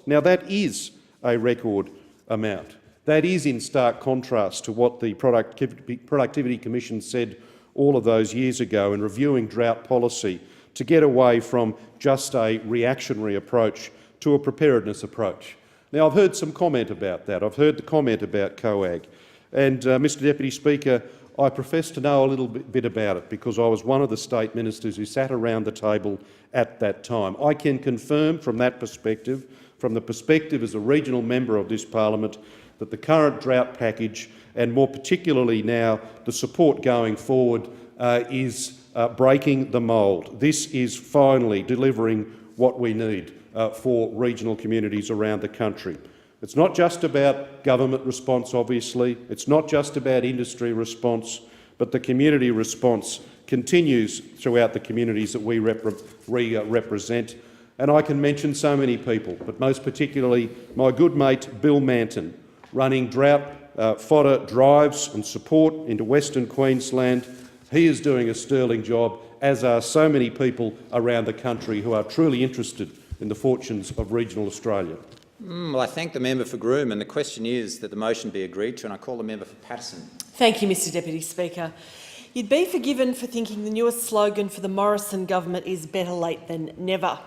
Now, that is a record amount. That is in stark contrast to what the Productivity Commission said all of those years ago in reviewing drought policy to get away from just a reactionary approach to a preparedness approach. Now, I've heard some comment about that. I've heard the comment about COAG. And, Mr Deputy Speaker, I profess to know a little bit about it because I was one of the state ministers who sat around the table at that time. I can confirm from that perspective, from the perspective as a regional member of this parliament, that the current drought package, and more particularly now the support going forward, is breaking the mould. This is finally delivering what we need for regional communities around the country. It's not just about government response, obviously. It's not just about industry response, but the community response continues throughout the communities that we represent. And I can mention so many people, but most particularly my good mate Bill Manton, running drought fodder drives and support into Western Queensland. He is doing a sterling job, as are so many people around the country who are truly interested in the fortunes of regional Australia. Well, I thank the member for Groom, and the question is that the motion be agreed to, and I call the member for Patterson. Thank you, Mr Deputy Speaker. You'd be forgiven for thinking the newest slogan for the Morrison government is better late than never,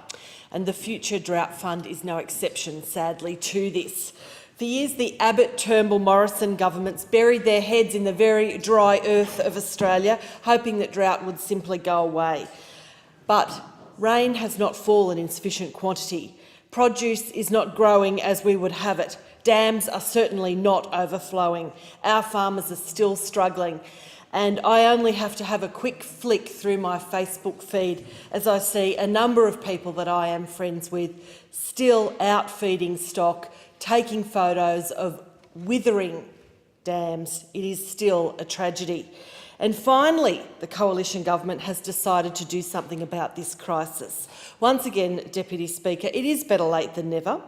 and the Future Drought Fund is no exception, sadly, to this. For years, the Abbott-Turnbull-Morrison governments buried their heads in the very dry earth of Australia, hoping that drought would simply go away. But rain has not fallen in sufficient quantity. Produce is not growing as we would have it. Dams are certainly not overflowing. Our farmers are still struggling. And I only have to have a quick flick through my Facebook feed as I see a number of people that I am friends with still out feeding stock, taking photos of withering dams. It is still a tragedy. And finally, the coalition government has decided to do something about this crisis. Once again, Deputy Speaker, it is better late than never.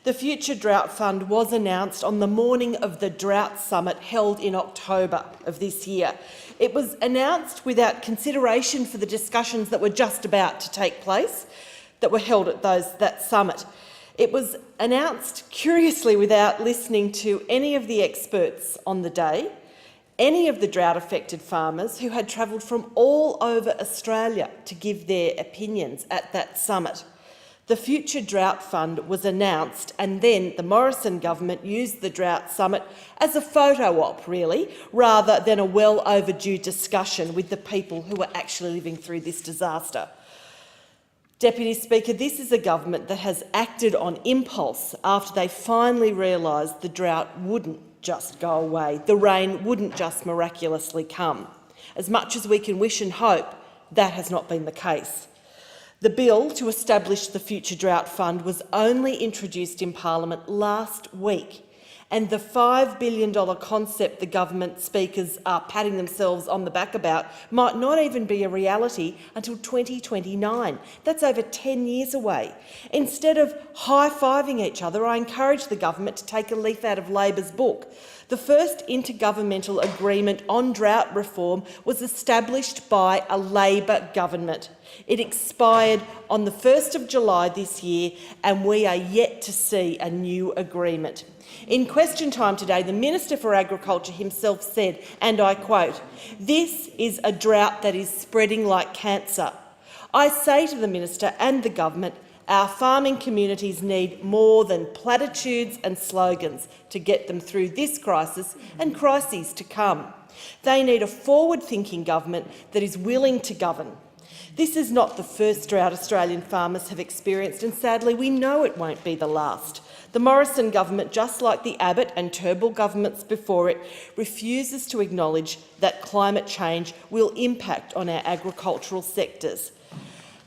The Future Drought Fund was announced on the morning of the Drought Summit held in October of this year. It was announced without consideration for the discussions that were just about to take place, that were held at that summit. It was announced, curiously, without listening to any of the experts on the day, any of the drought-affected farmers who had travelled from all over Australia to give their opinions at that summit. The Future Drought Fund was announced, and then the Morrison government used the Drought Summit as a photo op, really, rather than a well-overdue discussion with the people who were actually living through this disaster. Deputy Speaker, this is a government that has acted on impulse after they finally realised the drought wouldn't just go away. The rain wouldn't just miraculously come. As much as we can wish and hope, that has not been the case. The bill to establish the Future Drought Fund was only introduced in Parliament last week, and the $5 billion concept the government speakers are patting themselves on the back about might not even be a reality until 2029. That's over 10 years away. Instead of high-fiving each other, I encourage the government to take a leaf out of Labor's book. The first intergovernmental agreement on drought reform was established by a Labor government. It expired on the 1st of July this year, and we are yet to see a new agreement. In question time today, the Minister for Agriculture himself said, and I quote, "This is a drought that is spreading like cancer." I say to the Minister and the government, our farming communities need more than platitudes and slogans to get them through this crisis and crises to come. They need a forward-thinking government that is willing to govern. This is not the first drought Australian farmers have experienced, and sadly we know it won't be the last. The Morrison government, just like the Abbott and Turnbull governments before it, refuses to acknowledge that climate change will impact on our agricultural sectors.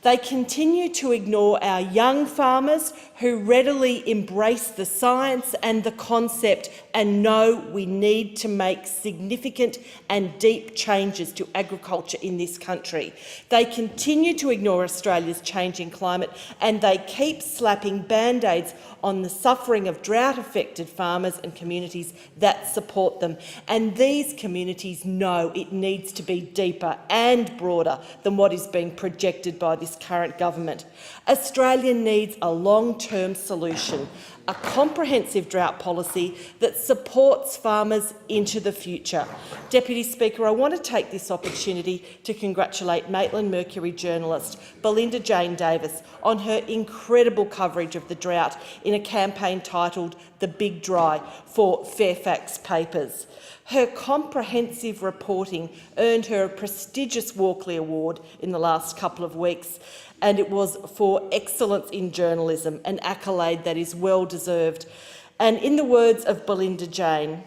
They continue to ignore our young farmers who readily embrace the science and the concept and know we need to make significant and deep changes to agriculture in this country. They continue to ignore Australia's changing climate, and they keep slapping band-aids on the suffering of drought-affected farmers and communities that support them. And these communities know it needs to be deeper and broader than what is being projected by this current government. Australia needs a long-term solution, a comprehensive drought policy that supports farmers into the future. Deputy Speaker, I want to take this opportunity to congratulate Maitland Mercury journalist Belinda Jane Davis on her incredible coverage of the drought in a campaign titled The Big Dry for Fairfax Papers. Her comprehensive reporting earned her a prestigious Walkley Award in the last couple of weeks, and it was for excellence in journalism, an accolade that is well deserved. And in the words of Belinda Jane,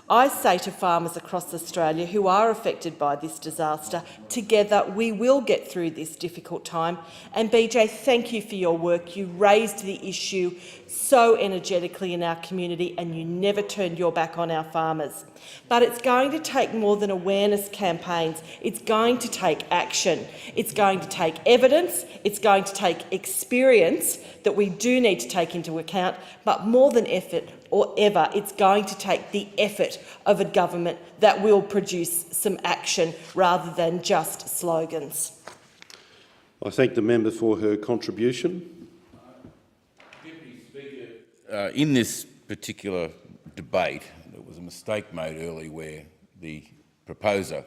I say to farmers across Australia who are affected by this disaster, together we will get through this difficult time. And BJ, thank you for your work. You raised the issue so energetically in our community and you never turned your back on our farmers. But it's going to take more than awareness campaigns. It's going to take action. It's going to take evidence. It's going to take experience that we do need to take into account, but more than effort or ever, it's going to take the effort of a government that will produce some action rather than just slogans. I thank the member for her contribution. Deputy Speaker, in this particular debate, there was a mistake made early where the proposer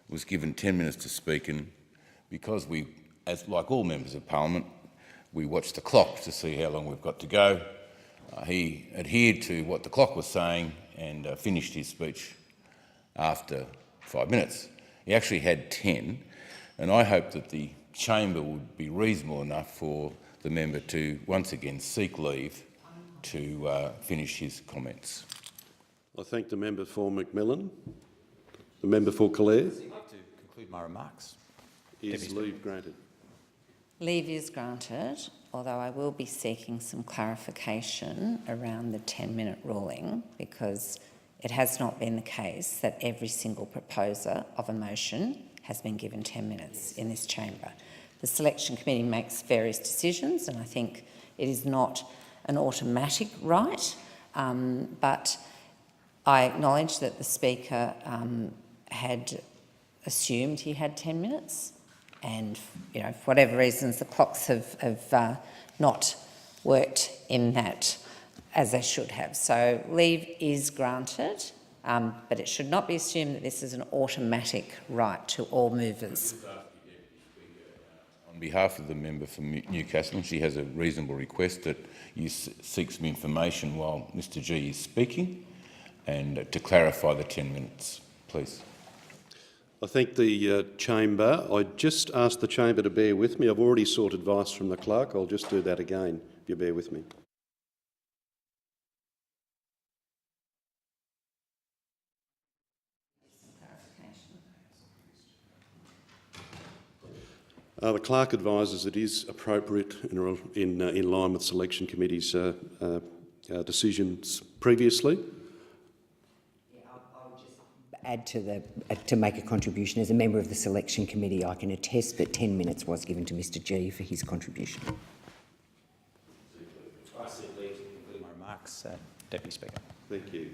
was given 10 minutes to speak, and because we, as like all members of Parliament, we watch the clock to see how long we've got to go. He adhered to what the clock was saying and finished his speech after 5 minutes. He actually had 10, and I hope that the chamber would be reasonable enough for the member to once again seek leave to finish his comments. I thank the member for Macmillan. The member for Calare. I'd like to conclude my remarks. Is leave granted? Leave is granted, although I will be seeking some clarification around the 10-minute ruling, because it has not been the case that every single proposer of a motion has been given 10 minutes in this chamber. The selection committee makes various decisions, and I think it is not an automatic right, but I acknowledge that the Speaker had assumed he had 10 minutes. And, you know, for whatever reasons, the clocks have not worked in that as they should have. So leave is granted, but it should not be assumed that this is an automatic right to all movers. On behalf of the member for Newcastle, and she has a reasonable request that you seek some information while Mr G is speaking, and to clarify the 10 minutes, please. I thank the chamber. I just ask the chamber to bear with me. I've already sought advice from the clerk. I'll just do that again, if you bear with me. The clerk advises it is appropriate in line with selection committee's decisions previously. Add to make a contribution. As a member of the selection committee, I can attest that 10 minutes was given to Mr G for his contribution. I seek leave to conclude my remarks, Deputy Speaker. Thank you.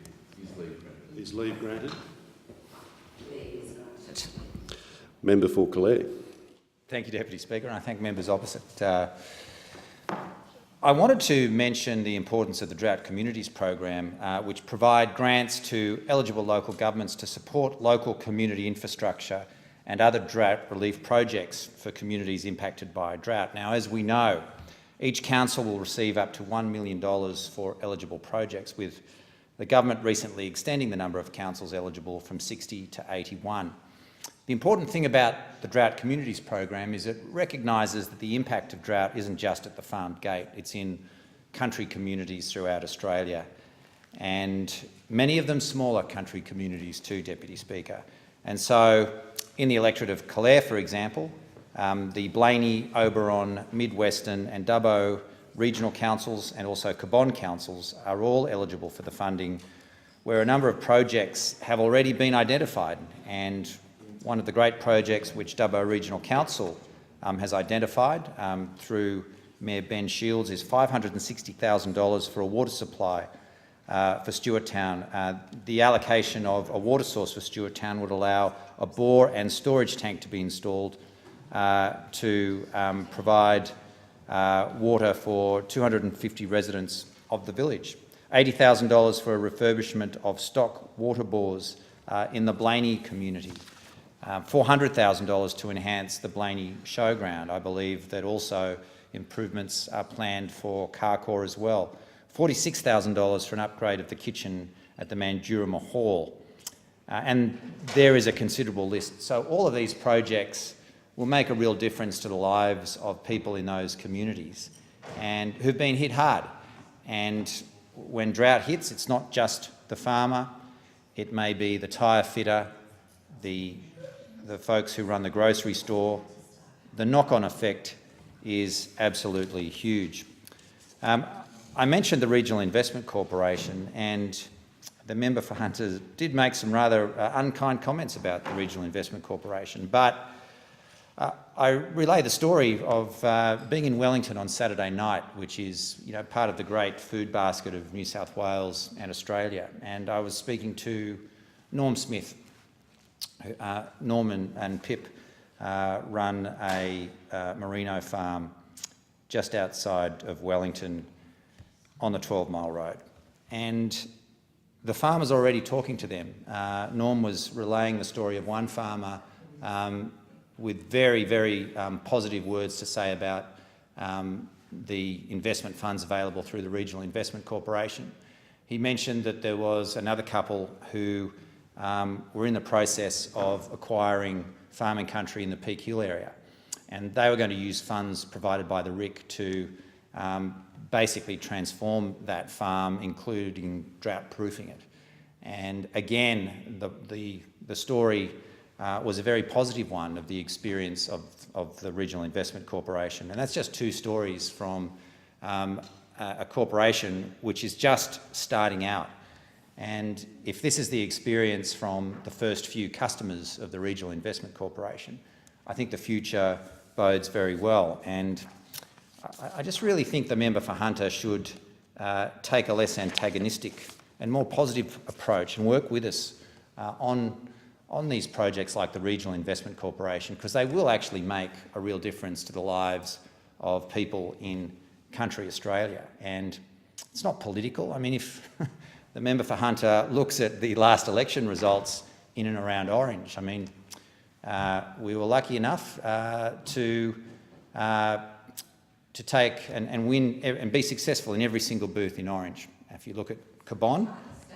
Is leave granted? Leave is granted. Member for Calare. Thank you, Deputy Speaker, and I thank members opposite. I wanted to mention the importance of the Drought Communities program, which provide grants to eligible local governments to support local community infrastructure and other drought relief projects for communities impacted by drought. Now, as we know, each council will receive up to $1 million for eligible projects, with the government recently extending the number of councils eligible from 60 to 81. The important thing about the Drought Communities program is it recognises that the impact of drought isn't just at the farm gate, it's in country communities throughout Australia, and many of them smaller country communities too, Deputy Speaker. And so in the electorate of Calare, for example, The Blaney, Oberon, Mid-Western and Dubbo regional councils and also Cabonne councils are all eligible for the funding, where a number of projects have already been identified. And one of the great projects which Dubbo Regional Council has identified through Mayor Ben Shields is $560,000 for a water supply for Stewarttown. The allocation of a water source for Stewarttown would allow a bore and storage tank to be installed to provide water for 250 residents of the village. $80,000 for a refurbishment of stock water bores in the Blaney community. $400,000 to enhance the Blaney showground. I believe that also improvements are planned for Carcore as well. $46,000 for an upgrade of the kitchen at the Mandurama Hall. And there is a considerable list. So all of these projects will make a real difference to the lives of people in those communities and who've been hit hard. And when drought hits, it's not just the farmer, it may be the tyre fitter, the folks who run the grocery store. The knock-on effect is absolutely huge. I mentioned the Regional Investment Corporation, and the member for Hunter did make some rather unkind comments about the Regional Investment Corporation, but I relay the story of being in Wellington on Saturday night, which is part of the great food basket of New South Wales and Australia, and I was speaking to Norm Smith. Norm and Pip run a merino farm just outside of Wellington on the 12-mile road. And the farmer's already talking to them. Norm was relaying the story of one farmer with very, very positive words to say about the investment funds available through the Regional Investment Corporation. He mentioned that there was another couple who were in the process of acquiring farming country in the Peak Hill area, and they were going to use funds provided by the RIC to basically transform that farm, including drought-proofing it. And again, the story was a very positive one of the experience of the Regional Investment Corporation, and that's just two stories from a corporation which is just starting out. And if this is the experience from the first few customers of the Regional Investment Corporation, I think the future bodes very well. And I just really think the member for Hunter should take a less antagonistic and more positive approach and work with us on these projects like the Regional Investment Corporation, because they will actually make a real difference to the lives of people in country Australia. And it's not political. I mean, if the member for Hunter looks at the last election results in and around Orange, I mean, we were lucky enough to take and win and be successful in every single booth in Orange. If you look at Cabonne,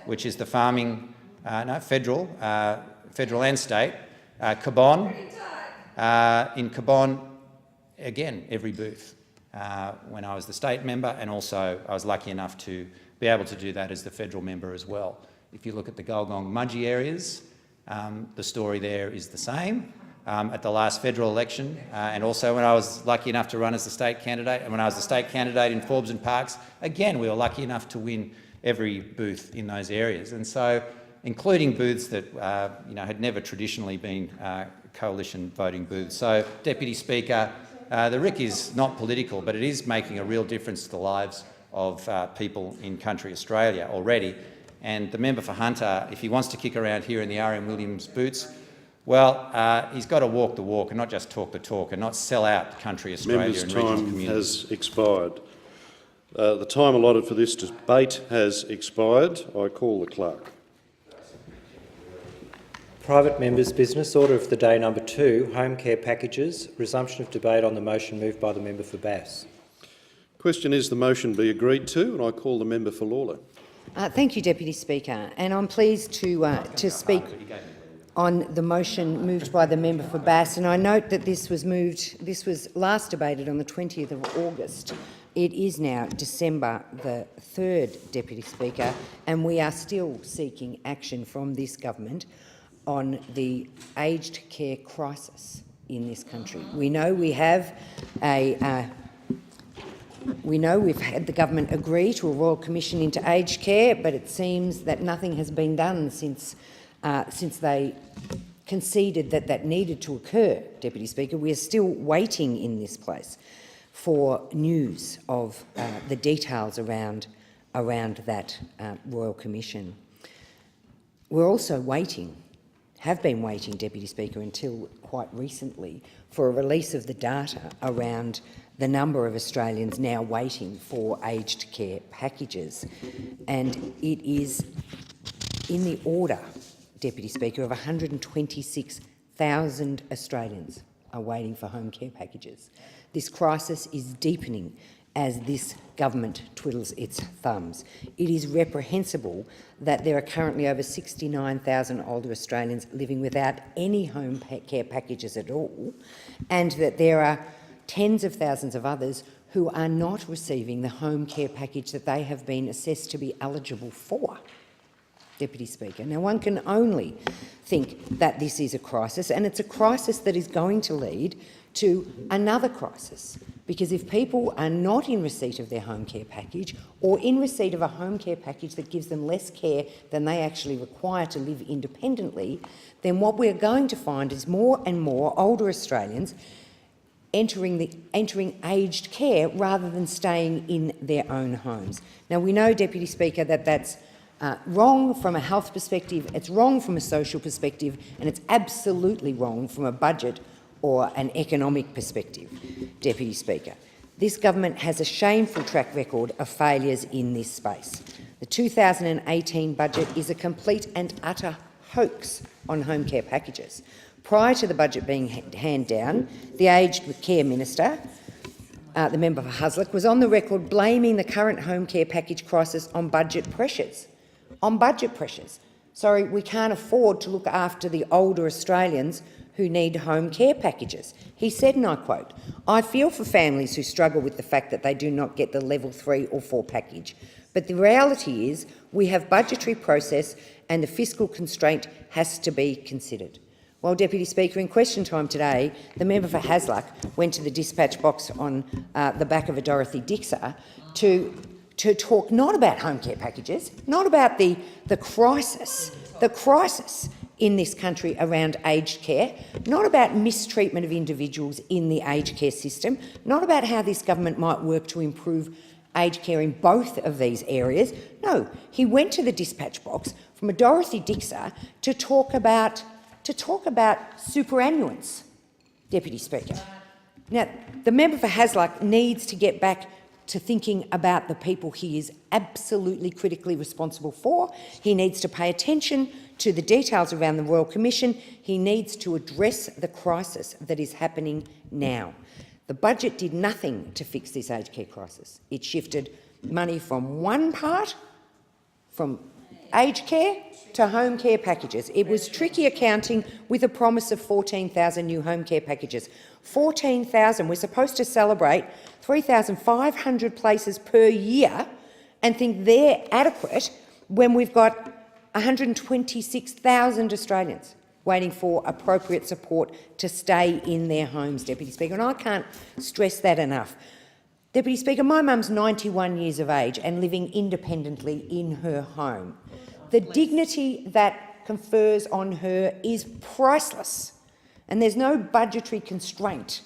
which is the farming, federal and state, Cabonne, in Cabonne, again, every booth. When I was the state member, and also I was lucky enough to be able to do that as the federal member as well. If you look at the Gulgong Mudgee areas, the story there is the same. At the last federal election, and also when I was lucky enough to run as the state candidate, and when I was the state candidate in Forbes and Parkes, again, we were lucky enough to win every booth in those areas. And so, including booths that had never traditionally been coalition voting booths. So, Deputy Speaker, the RIC is not political, but it is making a real difference to the lives of people in country Australia already. And the member for Hunter, if he wants to kick around here in the R.M. Williams boots, well, he's got to walk the walk and not just talk the talk and not sell out country Australia and regional communities. Member's time has expired. The time allotted for this debate has expired. I call the clerk. Private members' business, order of the day number 2, home care packages, resumption of debate on the motion moved by the member for Bass. Question is the motion be agreed to, and I call the member for Lawler. Thank you, Deputy Speaker, and I'm pleased to speak on the motion moved by the member for Bass, and I note that this was last debated on the 20th of August. It is now December the 3rd, Deputy Speaker, and we are still seeking action from this government on the aged care crisis in this country. We know we've had the government agree to a Royal Commission into aged care, but it seems that nothing has been done since they conceded that that needed to occur, Deputy Speaker. We are still waiting in this place for news of the details around that Royal Commission. We're also waiting, have been waiting, Deputy Speaker, until quite recently for a release of the data around the number of Australians now waiting for aged care packages. And it is in the order, Deputy Speaker, of 126,000 Australians are waiting for home care packages. This crisis is deepening as this government twiddles its thumbs. It is reprehensible that there are currently over 69,000 older Australians living without any home care packages at all, and that there are tens of thousands of others who are not receiving the home care package that they have been assessed to be eligible for. Deputy Speaker. Now, one can only think that this is a crisis, and it's a crisis that is going to lead to another crisis, because if people are not in receipt of their home care package, or in receipt of a home care package that gives them less care than they actually require to live independently, then what we're going to find is more and more older Australians entering aged care rather than staying in their own homes. Now, we know, Deputy Speaker, that that's wrong from a health perspective, it's wrong from a social perspective, and it's absolutely wrong from a budget or an economic perspective, Deputy Speaker. This government has a shameful track record of failures in this space. The 2018 budget is a complete and utter hoax on home care packages. Prior to the budget being handed down, the Aged Care Minister, the member for Hasluck, was on the record blaming the current home care package crisis on budget pressures. On budget pressures. Sorry, we can't afford to look after the older Australians who need home care packages. He said, and I quote, "I feel for families who struggle with the fact that they do not get the level 3 or 4 package. But the reality is we have budgetary process and the fiscal constraint has to be considered." Well, Deputy Speaker, in question time today, the member for Hasluck went to the dispatch box on the back of a Dorothy Dixer to talk not about home care packages, not about the crisis in this country around aged care, not about mistreatment of individuals in the aged care system, not about how this government might work to improve aged care in both of these areas. No, he went to the dispatch box from a Dorothy Dixer to talk about superannuants, Deputy Speaker. Now, the member for Hasluck needs to get back to thinking about the people he is absolutely critically responsible for. He needs to pay attention to the details around the Royal Commission. He needs to address the crisis that is happening now. The budget did nothing to fix this aged care crisis. It shifted money from one part, from aged care to home care packages. It was tricky accounting with a promise of 14,000 new home care packages. 14,000. We're supposed to celebrate 3,500 places per year and think they're adequate when we've got 126,000 Australians waiting for appropriate support to stay in their homes, Deputy Speaker. And I can't stress that enough. Deputy Speaker, my mum's 91 years of age and living independently in her home. The dignity that confers on her is priceless, and there's no budgetary constraint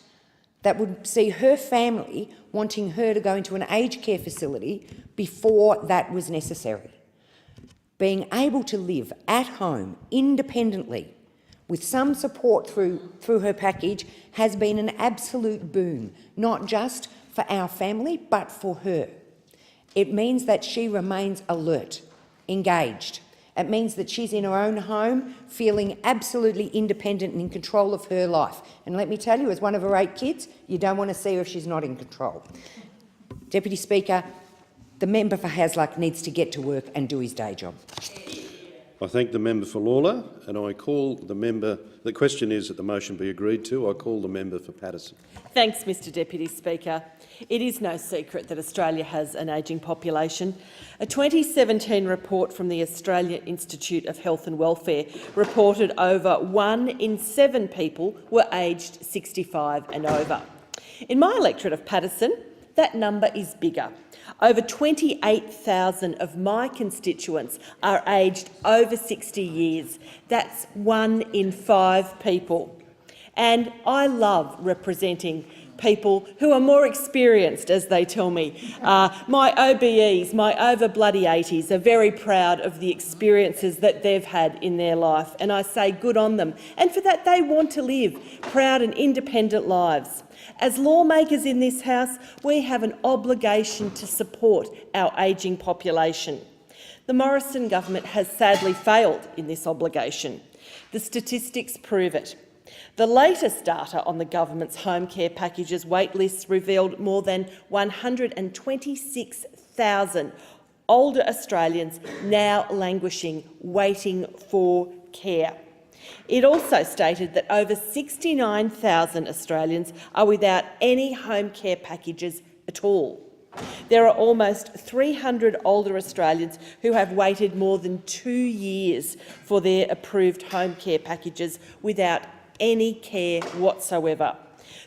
that would see her family wanting her to go into an aged care facility before that was necessary. Being able to live at home independently with some support through her package has been an absolute boon, not just for our family, but for her. It means that she remains alert, engaged. It means that she's in her own home, feeling absolutely independent and in control of her life. And let me tell you, as one of her 8 kids, you don't want to see her if she's not in control. Deputy Speaker, the member for Hasluck needs to get to work and do his day job. I thank the member for Lawler, and I call the member. The question is that the motion be agreed to. I call the member for Patterson. Thanks, Mr Deputy Speaker. It is no secret that Australia has an ageing population. A 2017 report from the Australian Institute of Health and Welfare reported over 1 in 7 people were aged 65 and over. In my electorate of Patterson, that number is bigger. Over 28,000 of my constituents are aged over 60 years. That's 1 in 5 people. And I love representing people who are more experienced, as they tell me. My OBEs, my over-bloody-80s, are very proud of the experiences that they've had in their life, and I say good on them. And for that, they want to live proud and independent lives. As lawmakers in this House, we have an obligation to support our ageing population. The Morrison government has sadly failed in this obligation. The statistics prove it. The latest data on the government's home care packages wait lists revealed more than 126,000 older Australians now languishing, waiting for care. It also stated that over 69,000 Australians are without any home care packages at all. There are almost 300 older Australians who have waited more than 2 years for their approved home care packages without any care whatsoever.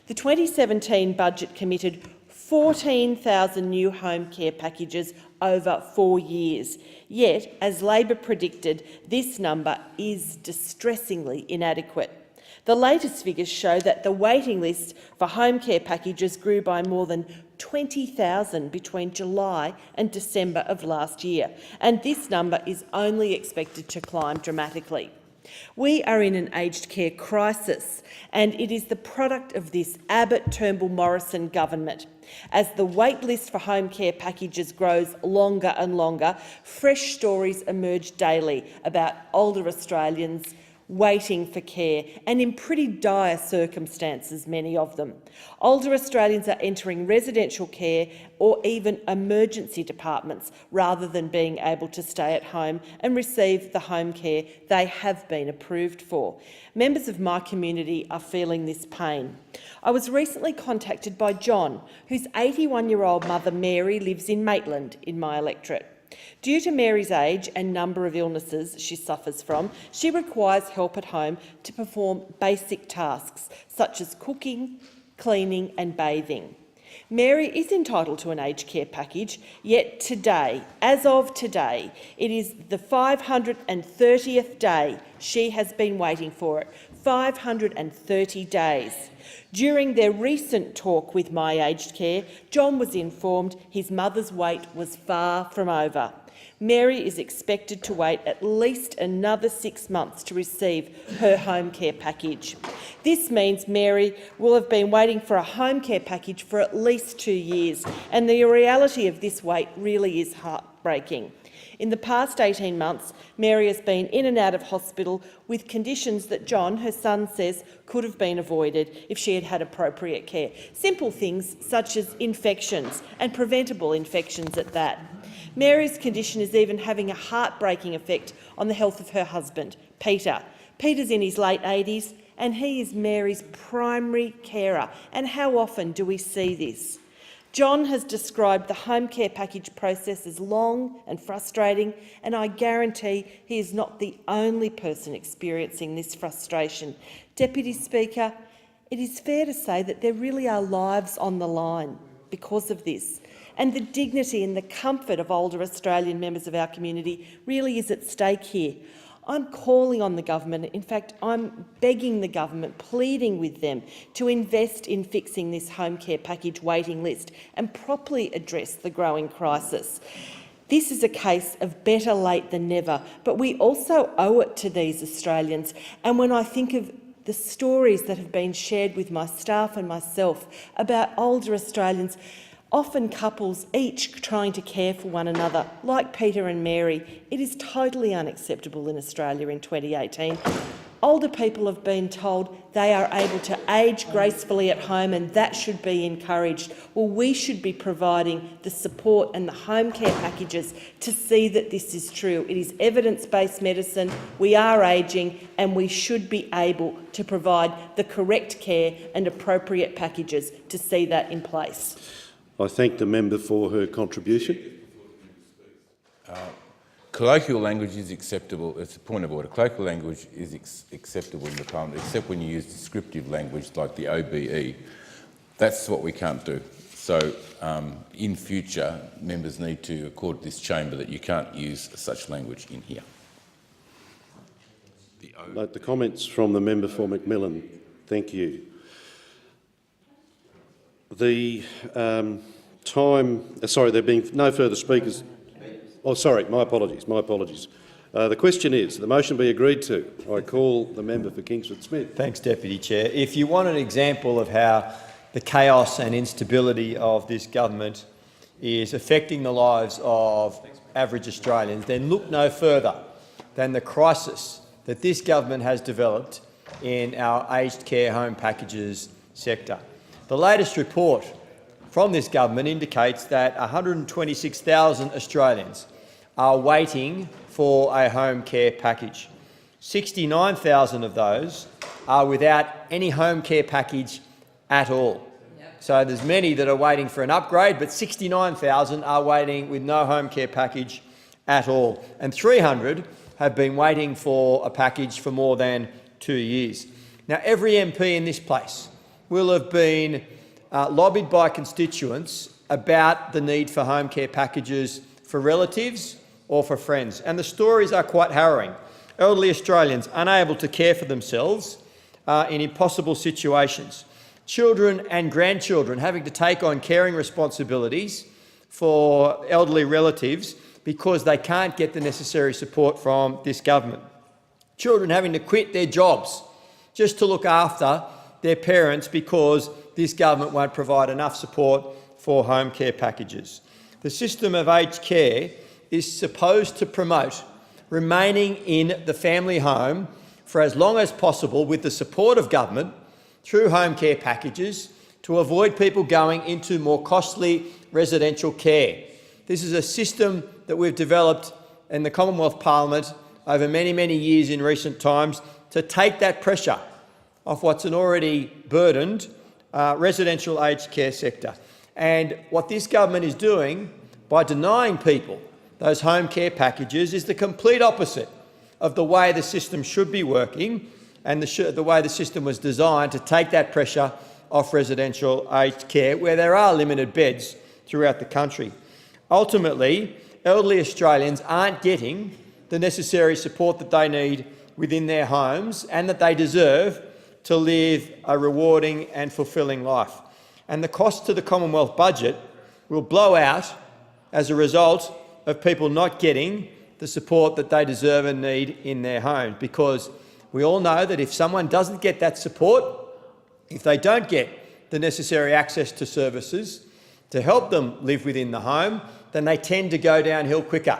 The 2017 budget committed 14,000 new home care packages over 4 years. Yet, as Labor predicted, this number is distressingly inadequate. The latest figures show that the waiting list for home care packages grew by more than 20,000 between July and December of last year, and this number is only expected to climb dramatically. We are in an aged care crisis, and it is the product of this Abbott-Turnbull-Morrison government. As the wait list for home care packages grows longer and longer, fresh stories emerge daily about older Australians waiting for care, and in pretty dire circumstances, many of them. Older Australians are entering residential care or even emergency departments rather than being able to stay at home and receive the home care they have been approved for. Members of my community are feeling this pain. I was recently contacted by John, whose 81-year-old mother Mary lives in Maitland in my electorate. Due to Mary's age and number of illnesses she suffers from, she requires help at home to perform basic tasks such as cooking, cleaning and bathing. Mary is entitled to an aged care package, yet today, as of today, it is the 530th day she has been waiting for it. 530 days. During their recent talk with My Aged Care, John was informed his mother's wait was far from over. Mary is expected to wait at least another 6 months to receive her home care package. This means Mary will have been waiting for a home care package for at least 2 years, and the reality of this wait really is heartbreaking. In the past 18 months, Mary has been in and out of hospital with conditions that John, her son, says could have been avoided if she had had appropriate care. Simple things such as infections, and preventable infections at that. Mary's condition is even having a heartbreaking effect on the health of her husband, Peter. Peter's in his late 80s and he is Mary's primary carer. And how often do we see this? John has described the home care package process as long and frustrating, and I guarantee he is not the only person experiencing this frustration. Deputy Speaker, it is fair to say that there really are lives on the line because of this, and the dignity and the comfort of older Australian members of our community really is at stake here. I'm calling on the government, in fact I'm begging the government, pleading with them to invest in fixing this home care package waiting list and properly address the growing crisis. This is a case of better late than never, but we also owe it to these Australians. And when I think of the stories that have been shared with my staff and myself about older Australians, often couples each trying to care for one another, like Peter and Mary, it is totally unacceptable in Australia in 2018. Older people have been told they are able to age gracefully at home and that should be encouraged. Well, we should be providing the support and the home care packages to see that this is true. It is evidence-based medicine. We are ageing and we should be able to provide the correct care and appropriate packages to see that in place. I thank the member for her contribution. Colloquial language is acceptable. It's a point of order. Colloquial language is acceptable in the Parliament, except when you use descriptive language like the OBE. That's what we can't do. So in future, members need to accord this chamber that you can't use such language in here. Note the comments from the member for Macmillan. Thank you. The there being no further speakers. Oh, sorry, my apologies. The question is, the motion be agreed to. I call the member for Kingsford Smith. Thanks, Deputy Chair. If you want an example of how the chaos and instability of this government is affecting the lives of average Australians, then look no further than the crisis that this government has developed in our aged care home packages sector. The latest report from this government indicates that 126,000 Australians are waiting for a home care package. 69,000 of those are without any home care package at all. So there's many that are waiting for an upgrade, but 69,000 are waiting with no home care package at all. And 300 have been waiting for a package for more than 2 years. Now, every MP in this place will have been lobbied by constituents about the need for home care packages for relatives or for friends. And the stories are quite harrowing. Elderly Australians unable to care for themselves in impossible situations. Children and grandchildren having to take on caring responsibilities for elderly relatives because they can't get the necessary support from this government. Children having to quit their jobs just to look after their parents because this government won't provide enough support for home care packages. The system of aged care is supposed to promote remaining in the family home for as long as possible with the support of government through home care packages to avoid people going into more costly residential care. This is a system that we've developed in the Commonwealth Parliament over many, many years in recent times to take that pressure off what's an already burdened residential aged care sector. And what this government is doing by denying people those home care packages is the complete opposite of the way the system should be working and the way the system was designed to take that pressure off residential aged care where there are limited beds throughout the country. Ultimately, elderly Australians aren't getting the necessary support that they need within their homes and that they deserve to live a rewarding and fulfilling life. And the cost to the Commonwealth budget will blow out as a result of people not getting the support that they deserve and need in their homes, because we all know that if someone doesn't get that support, if they don't get the necessary access to services to help them live within the home, then they tend to go downhill quicker.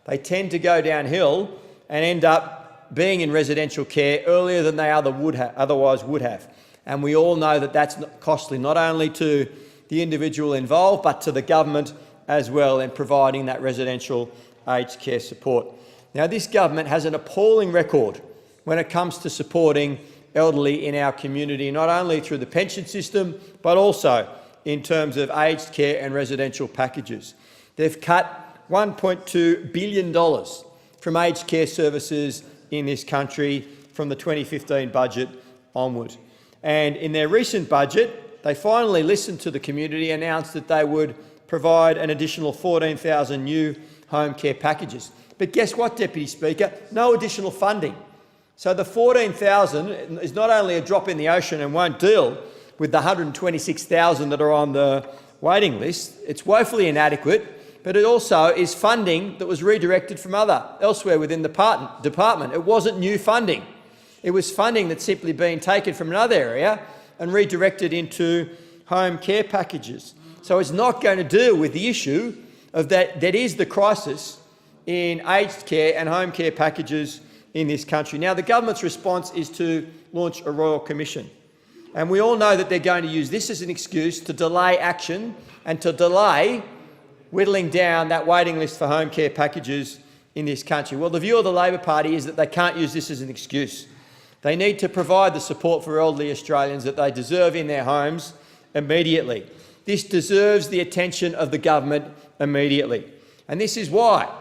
They tend to go downhill and end up being in residential care earlier than they otherwise would have. And we all know that that's costly not only to the individual involved but to the government as well in providing that residential aged care support. Now, this government has an appalling record when it comes to supporting elderly in our community, not only through the pension system but also in terms of aged care and residential packages. They've cut $1.2 billion from aged care services in this country from the 2015 budget onward. And in their recent budget, they finally listened to the community and announced that they would provide an additional 14,000 new home care packages. But guess what, Deputy Speaker? No additional funding. So the 14,000 is not only a drop in the ocean and won't deal with the 126,000 that are on the waiting list, it's woefully inadequate, but it also is funding that was redirected from elsewhere within the department. It wasn't new funding. It was funding that's simply been taken from another area and redirected into home care packages. So it's not going to deal with the issue of that is the crisis in aged care and home care packages in this country. Now, the government's response is to launch a royal commission. And we all know that they're going to use this as an excuse to delay action and to delay whittling down that waiting list for home care packages in this country. Well, the view of the Labor Party is that they can't use this as an excuse. They need to provide the support for elderly Australians that they deserve in their homes immediately. This deserves the attention of the government immediately. And this is why,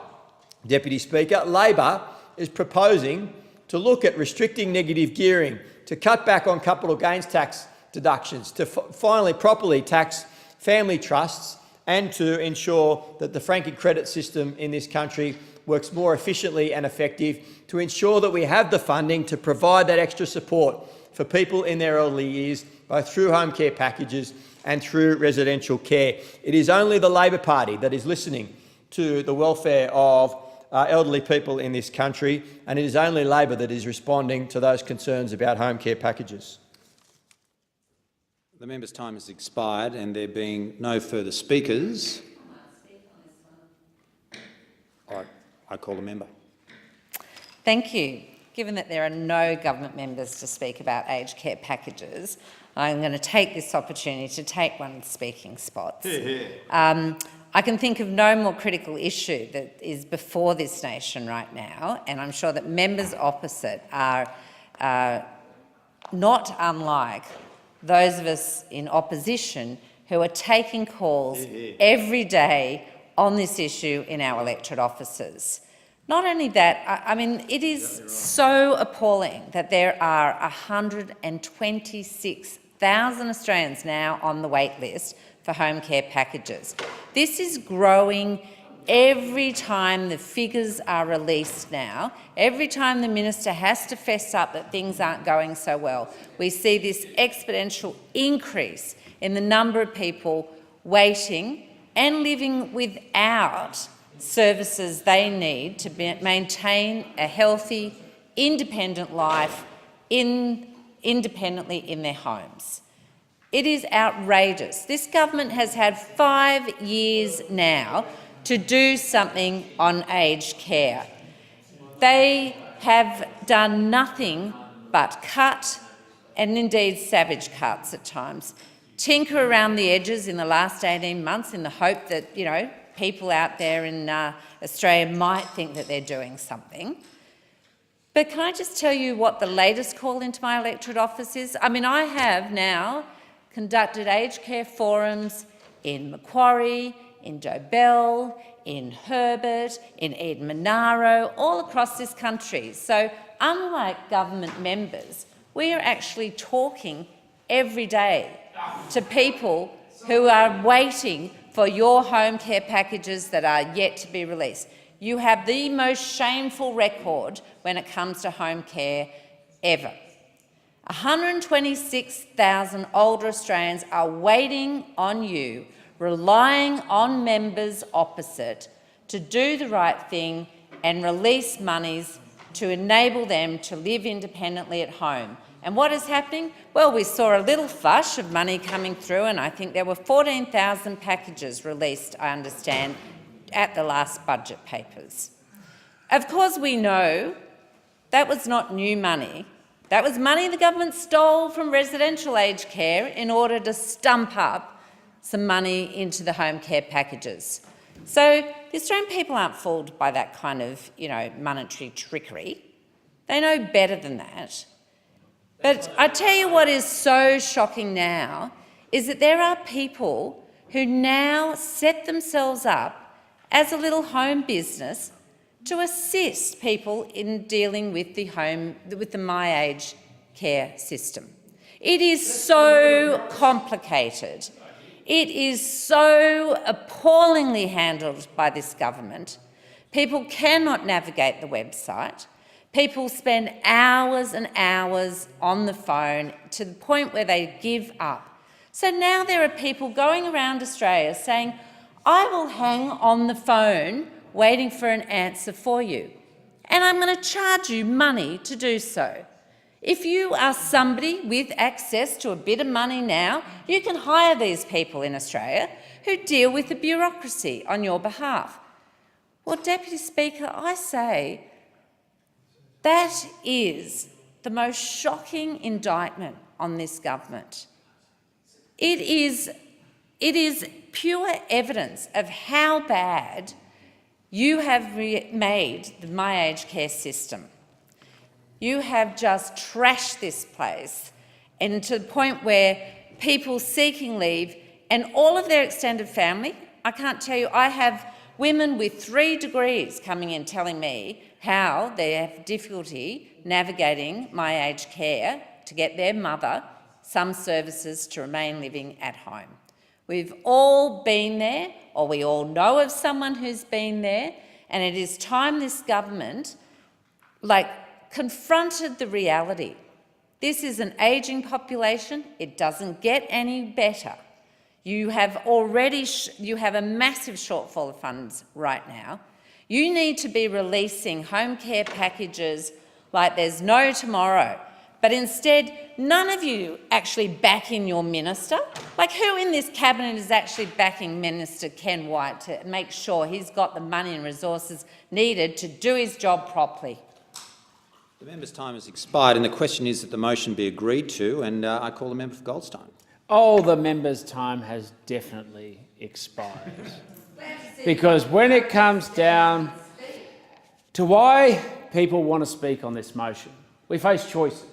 Deputy Speaker, Labor is proposing to look at restricting negative gearing, to cut back on capital gains tax deductions, to finally properly tax family trusts, and to ensure that the franking credit system in this country works more efficiently and effective, to ensure that we have the funding to provide that extra support for people in their elderly years, both through home care packages and through residential care. It is only the Labor Party that is listening to the welfare of elderly people in this country, and it is only Labor that is responding to those concerns about home care packages. The member's time has expired, and there being no further speakers, I call the member. Thank you. Given that there are no government members to speak about aged care packages, I'm going to take this opportunity to take one of the speaking spots. I can think of no more critical issue that is before this nation right now, and I'm sure that members opposite are not unlike those of us in opposition who are taking calls every day on this issue in our electorate offices. Not only that, I mean, it is so appalling that there are 126,000 Australians now on the wait list for home care packages. This is growing every time the figures are released now. Every time the minister has to fess up that things aren't going so well, we see this exponential increase in the number of people waiting and living without services they need to maintain a healthy, independent life independently in their homes. It is outrageous. This government has had 5 years now to do something on aged care. They have done nothing but cut, and indeed savage cuts at times, tinker around the edges in the last 18 months in the hope that, you know, people out there in Australia might think that they're doing something. But can I just tell you what the latest call into my electorate office is? I mean, I have now conducted aged care forums in Macquarie, in Dobell, in Herbert, in Eden Monaro, all across this country. So unlike government members, we are actually talking every day to people who are waiting for your home care packages that are yet to be released. You have the most shameful record when it comes to home care ever. 126,000 older Australians are waiting on you, relying on members opposite to do the right thing and release monies to enable them to live independently at home. And what is happening? Well, we saw a little flush of money coming through, and I think there were 14,000 packages released, I understand, at the last budget papers. Of course, we know that was not new money. That was money the government stole from residential aged care in order to stump up some money into the home care packages. So the Australian people aren't fooled by that kind of, monetary trickery. They know better than that. But I tell you what is so shocking now is that there are people who now set themselves up as a little home business to assist people in dealing with the My Aged Care system. It is so complicated. It is so appallingly handled by this government. People cannot navigate the website. People spend hours and hours on the phone to the point where they give up. So now there are people going around Australia saying, I will hang on the phone waiting for an answer for you, and I'm going to charge you money to do so. If you are somebody with access to a bit of money now, you can hire these people in Australia who deal with the bureaucracy on your behalf. Well, Deputy Speaker, I say That is the most shocking indictment on this government. It is pure evidence of how bad you have made the My Aged Care system. You have just trashed this place, and to the point where people seeking leave and all of their extended family, I can't tell you, I have women with 3 degrees coming in telling me how they have difficulty navigating My Aged Care to get their mother some services to remain living at home. We've all been there, or we all know of someone who's been there, and it is time this government confronted the reality. This is an ageing population. It doesn't get any better. You have a massive shortfall of funds right now. You need to be releasing home care packages like there's no tomorrow. But instead, none of you actually back in your minister. Like, who in this cabinet is actually backing Minister Ken White to make sure he's got the money and resources needed to do his job properly? The member's time has expired, and the question is that the motion be agreed to, and I call the member for Goldstein. Oh, the member's time has definitely expired. Because when it comes down to why people want to speak on this motion, we face choices.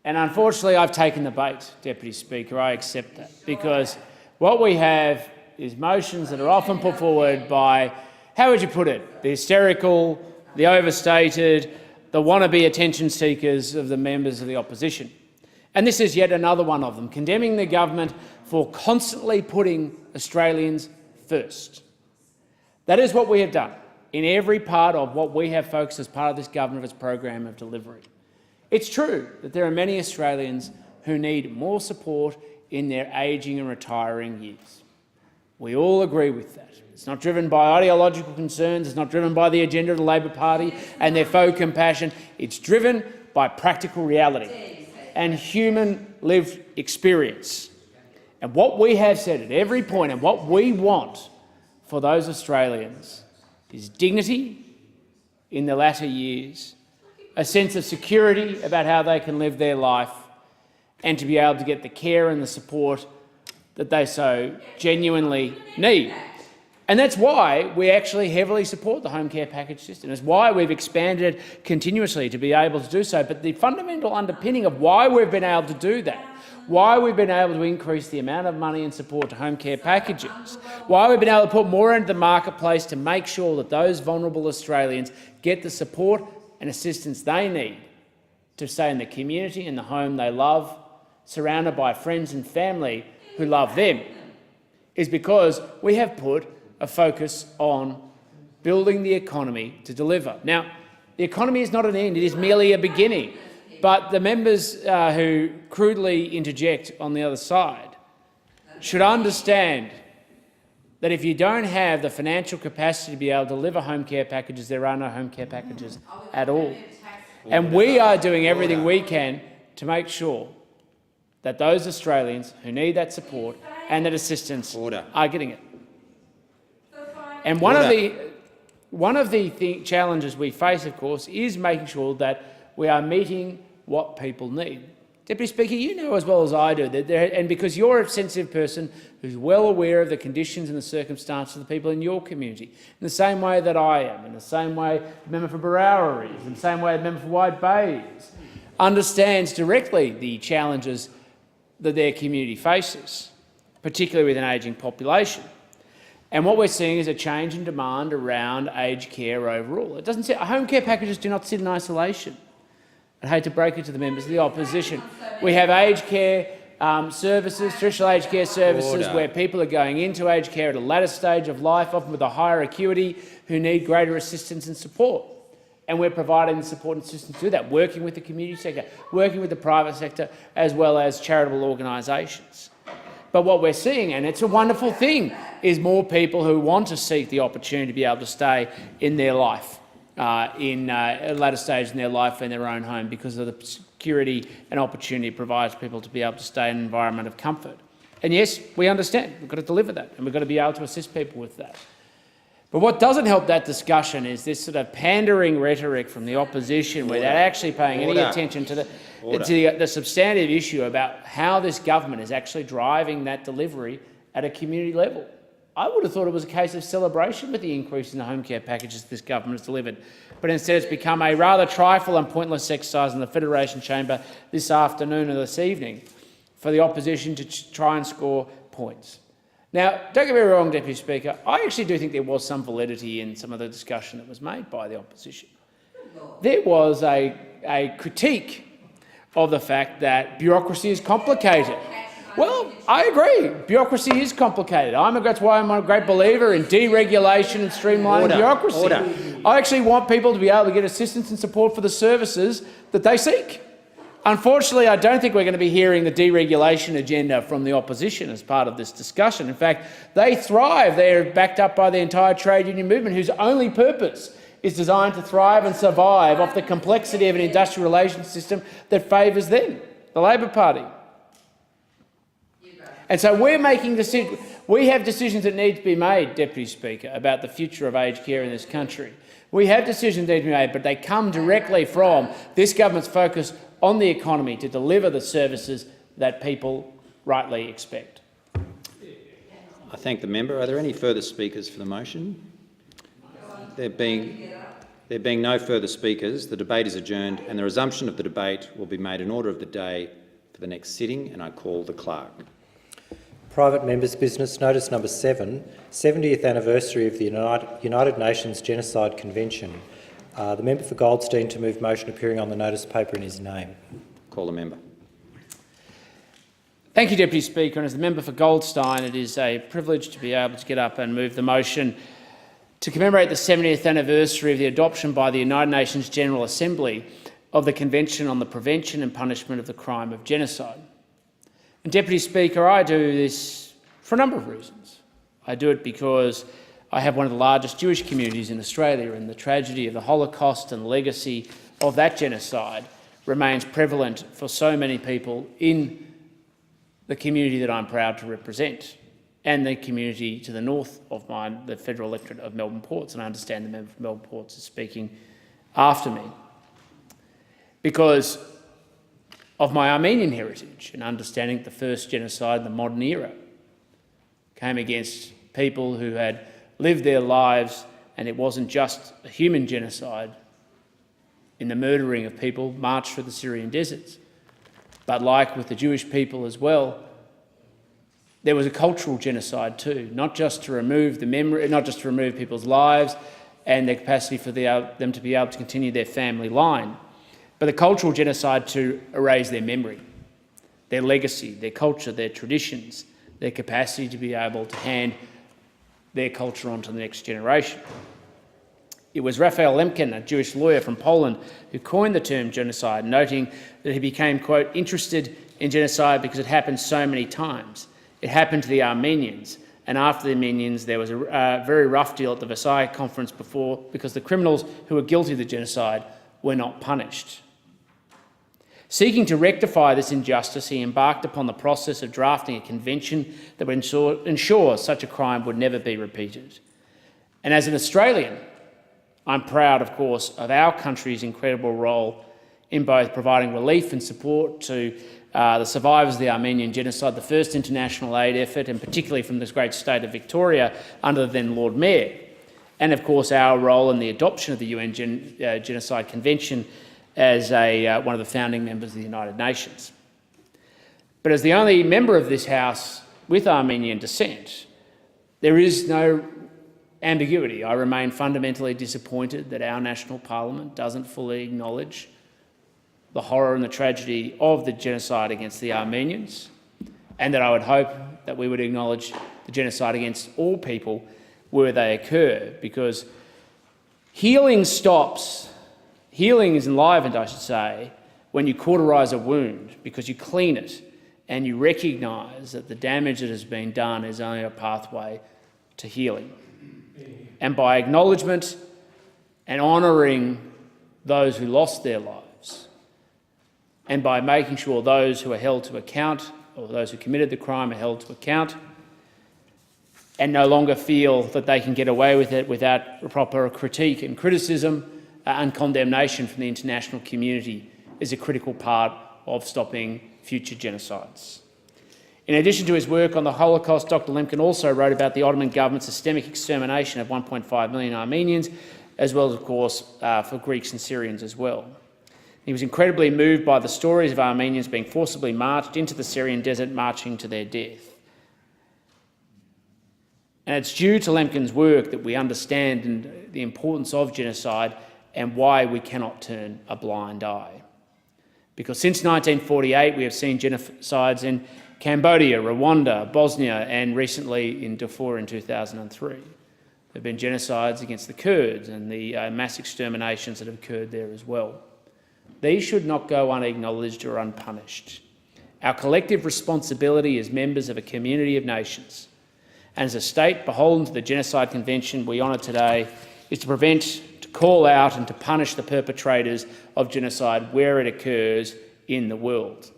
And unfortunately, I've taken the bait, Deputy Speaker. I accept that. Because what we have is motions that are often put forward by, how would you put it, the hysterical, the overstated, the wannabe attention seekers of the members of the opposition. And this is yet another one of them, condemning the government for constantly putting Australians first. That is what we have done in every part of what we have focused as part of this government's program of delivery. It's true that there are many Australians who need more support in their ageing and retiring years. We all agree with that. It's not driven by ideological concerns, it's not driven by the agenda of the Labor Party and their faux compassion. It's driven by practical reality and human lived experience. And what we have said at every point, and what we want for those Australians, is dignity in the latter years, a sense of security about how they can live their life, and to be able to get the care and the support that they so genuinely need. And that's why we actually heavily support the home care package system. It's why we've expanded it continuously to be able to do so. But the fundamental underpinning of why we've been able to do that, why we've been able to increase the amount of money and support to home care packages, why we've been able to put more into the marketplace to make sure that those vulnerable Australians get the support and assistance they need to stay in the community and the home they love, surrounded by friends and family who love them, is because we have put a focus on building the economy to deliver. Now, the economy is not an end, it is merely a beginning. But the members who crudely interject on the other side should understand that if you don't have the financial capacity to be able to deliver home care packages, there are no home care packages at all. And we are doing everything we can to make sure that those Australians who need that support and that assistance are getting it. And one of the challenges we face, of course, is making sure that we are meeting what people need. Deputy Speaker, you know as well as I do that and because you're a sensitive person who's well aware of the conditions and the circumstances of the people in your community, in the same way that I am, in the same way the member for Berowra is, in the same way the member for Wide Bay is, understands directly the challenges that their community faces, particularly with an ageing population. And what we're seeing is a change in demand around aged care overall. It doesn't sit, home care packages do not sit in isolation. I'd hate to break it to the members of the opposition. We have aged care services, traditional aged care services, where people are going into aged care at a latter stage of life, often with a higher acuity, who need greater assistance and support. And we're providing the support and assistance to do that, working with the community sector, working with the private sector, as well as charitable organisations. But what we're seeing, and it's a wonderful thing, is more people who want to seek the opportunity to be able to stay in their life, in a later stage in their life in their own home, because of the security and opportunity it provides people to be able to stay in an environment of comfort. And yes, we understand, we've got to deliver that, and we've got to be able to assist people with that. But what doesn't help that discussion is this sort of pandering rhetoric from the opposition without actually paying any attention to the substantive issue about how this government is actually driving that delivery at a community level. I would have thought it was a case of celebration with the increase in the home care packages this government has delivered, but instead it's become a rather trifle and pointless exercise in the Federation Chamber this afternoon or this evening for the opposition to try and score points. Now, don't get me wrong, Deputy Speaker, I actually do think there was some validity in some of the discussion that was made by the opposition. There was a critique of the fact that bureaucracy is complicated. Well, I agree. Bureaucracy is complicated. That's why I'm a great believer in deregulation and streamlining bureaucracy. I actually want people to be able to get assistance and support for the services that they seek. Unfortunately, I don't think we're going to be hearing the deregulation agenda from the opposition as part of this discussion. In fact, they thrive. They're backed up by the entire trade union movement, whose only purpose is designed to thrive and survive off the complexity of an industrial relations system that favours them, the Labor Party. And so we're making decisions. We have decisions that need to be made, Deputy Speaker, about the future of aged care in this country. We have decisions that need to be made, but they come directly from this government's focus on the economy to deliver the services that people rightly expect. I thank the member. Are there any further speakers for the motion? There being no further speakers, the debate is adjourned and the resumption of the debate will be made in order of the day for the next sitting, and I call the clerk. Private members' business, notice number 7, 70th anniversary of the United Nations Genocide Convention. The member for Goldstein to move motion appearing on the notice paper in his name. Call the member. Thank you, Deputy Speaker. And as the member for Goldstein, it is a privilege to be able to get up and move the motion to commemorate the 70th anniversary of the adoption by the United Nations General Assembly of the Convention on the Prevention and Punishment of the Crime of Genocide. And Deputy Speaker, I do this for a number of reasons. I do it because I have one of the largest Jewish communities in Australia, and the tragedy of the Holocaust and legacy of that genocide remains prevalent for so many people in the community that I'm proud to represent, and the community to the north of mine, the federal electorate of Melbourne Ports, and I understand the member from Melbourne Ports is speaking after me. Because of my Armenian heritage and understanding that the first genocide in the modern era came against people who had lived their lives, and it wasn't just a human genocide in the murdering of people marched through the Syrian deserts, but like with the Jewish people as well, there was a cultural genocide too, not just to remove the memory, not just to remove people's lives and their capacity for them to be able to continue their family line, but the cultural genocide to erase their memory, their legacy, their culture, their traditions, their capacity to be able to hand their culture on to the next generation. It was Raphael Lemkin, a Jewish lawyer from Poland, who coined the term genocide, noting that he became, quote, interested in genocide because it happened so many times. It happened to the Armenians, and after the Armenians there was a very rough deal at the Versailles Conference because the criminals who were guilty of the genocide were not punished. Seeking to rectify this injustice, he embarked upon the process of drafting a convention that would ensure such a crime would never be repeated. And as an Australian, I'm proud, of course, of our country's incredible role in both providing relief and support to the survivors of the Armenian genocide, the first international aid effort, and particularly from this great state of Victoria under the then Lord Mayor, and of course our role in the adoption of the UN Genocide Convention as one of the founding members of the United Nations. But as the only member of this House with Armenian descent, there is no ambiguity. I remain fundamentally disappointed that our national parliament doesn't fully acknowledge the horror and the tragedy of the genocide against the Armenians, and that I would hope that we would acknowledge the genocide against all people where they occur, because healing is enlivened, I should say, when you cauterise a wound, because you clean it and you recognise that the damage that has been done is only a pathway to healing. And by acknowledgement and honouring those who lost their lives, and by making sure those who are held to account, or those who committed the crime are held to account, and no longer feel that they can get away with it without proper critique and criticism and condemnation from the international community is a critical part of stopping future genocides. In addition to his work on the Holocaust, Dr. Lemkin also wrote about the Ottoman government's systemic extermination of 1.5 million Armenians, as well as, of course, for Greeks and Syrians as well. He was incredibly moved by the stories of Armenians being forcibly marched into the Syrian desert, marching to their death. And it's due to Lemkin's work that we understand the importance of genocide and why we cannot turn a blind eye. Because since 1948, we have seen genocides in Cambodia, Rwanda, Bosnia, and recently in Darfur in 2003. There have been genocides against the Kurds and the mass exterminations that have occurred there as well. These should not go unacknowledged or unpunished. Our collective responsibility as members of a community of nations, and as a state beholden to the Genocide Convention we honour today, is to prevent, to call out and to punish the perpetrators of genocide where it occurs in the world.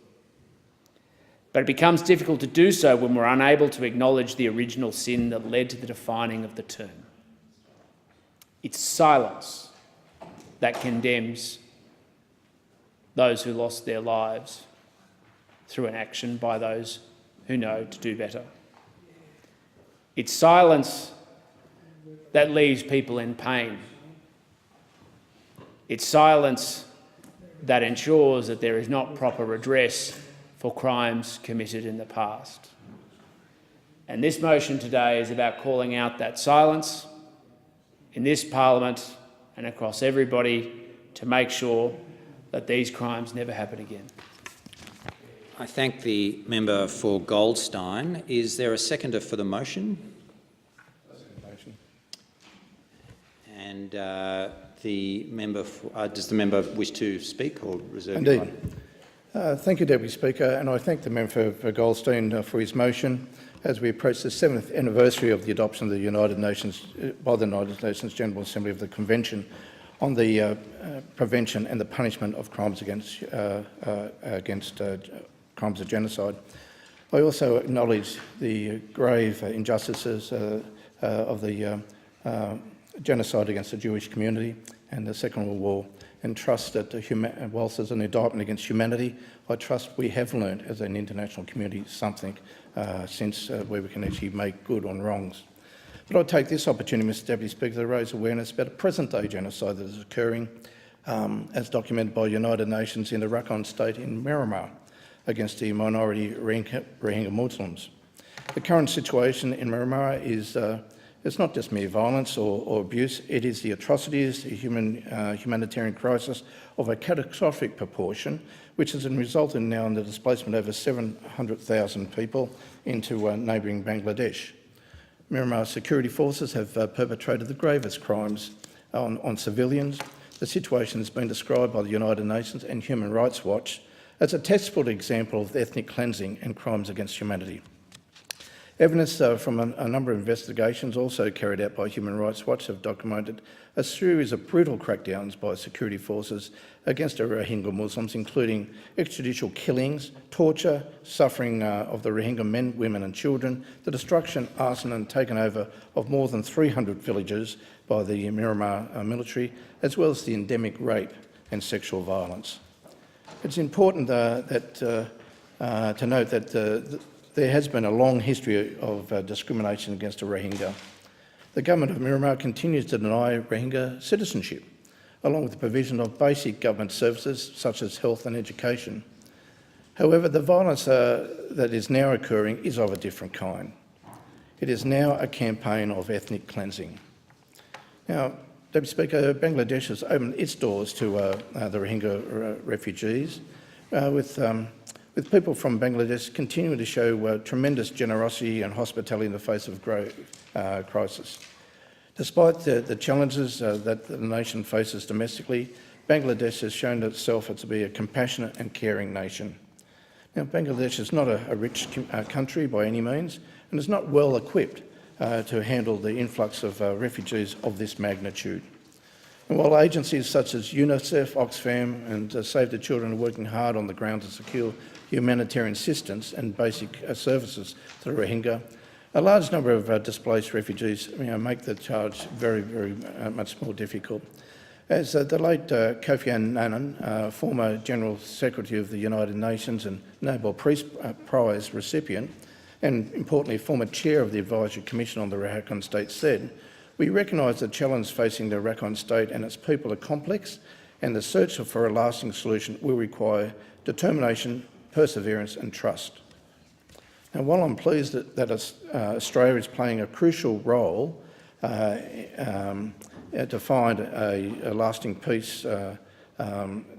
But it becomes difficult to do so when we're unable to acknowledge the original sin that led to the defining of the term. It's silence that condemns those who lost their lives through an action by those who know to do better. It's silence that leaves people in pain. It's silence that ensures that there is not proper redress for crimes committed in the past. And this motion today is about calling out that silence in this Parliament and across everybody to make sure that these crimes never happen again. I thank the member for Goldstein. Is there a seconder for the motion? And the member for, does the member wish to speak or reserve? Indeed. Thank you, Deputy Speaker, and I thank the member for Goldstein for his motion as we approach the 7th anniversary of the adoption of the United Nations by the United Nations General Assembly of the Convention on the prevention and the punishment of crimes against crimes of genocide. I also acknowledge the grave injustices of the genocide against the Jewish community and the Second World War, and trust that whilst there's an indictment against humanity, I trust we have learned as an international community something since where we can actually make good on wrongs. But I take this opportunity, Mr Deputy Speaker, to raise awareness about a present-day genocide that is occurring as documented by United Nations in the Rakhine State in Myanmar against the minority Rohingya Muslims. The current situation in Myanmar is it's not just mere violence or abuse, it is the atrocities, the humanitarian crisis of a catastrophic proportion, which has resulted now in the displacement of over 700,000 people into neighbouring Bangladesh. Myanmar security forces have perpetrated the gravest crimes on civilians. The situation has been described by the United Nations and Human Rights Watch as a textbook example of ethnic cleansing and crimes against humanity. Evidence from a number of investigations also carried out by Human Rights Watch have documented a series of brutal crackdowns by security forces against the Rohingya Muslims, including extrajudicial killings, torture, suffering of the Rohingya men, women and children, the destruction, arson and taken over of more than 300 villages by the Myanmar military, as well as the endemic rape and sexual violence. It's important to note that there has been a long history of discrimination against the Rohingya. The government of Myanmar continues to deny Rohingya citizenship, along with the provision of basic government services such as health and education. However, the violence that is now occurring is of a different kind. It is now a campaign of ethnic cleansing. Now, Deputy Speaker, Bangladesh has opened its doors to the Rohingya refugees, with people from Bangladesh continuing to show tremendous generosity and hospitality in the face of grave crisis. Despite the challenges that the nation faces domestically, Bangladesh has shown itself to be a compassionate and caring nation. Now, Bangladesh is not a rich country by any means and is not well equipped to handle the influx of refugees of this magnitude. And while agencies such as UNICEF, Oxfam and Save the Children are working hard on the ground to secure humanitarian assistance and basic services to the Rohingya, A large number of displaced refugees make the charge very, very much more difficult. As the late Kofi Annan, former General Secretary of the United Nations and Nobel Peace Prize recipient, and importantly former Chair of the Advisory Commission on the Rakhine State, said, "We recognise the challenge facing the Rakhine State and its people are complex, and the search for a lasting solution will require determination, perseverance and trust." Now, while I'm pleased that Australia is playing a crucial role to find a lasting peace to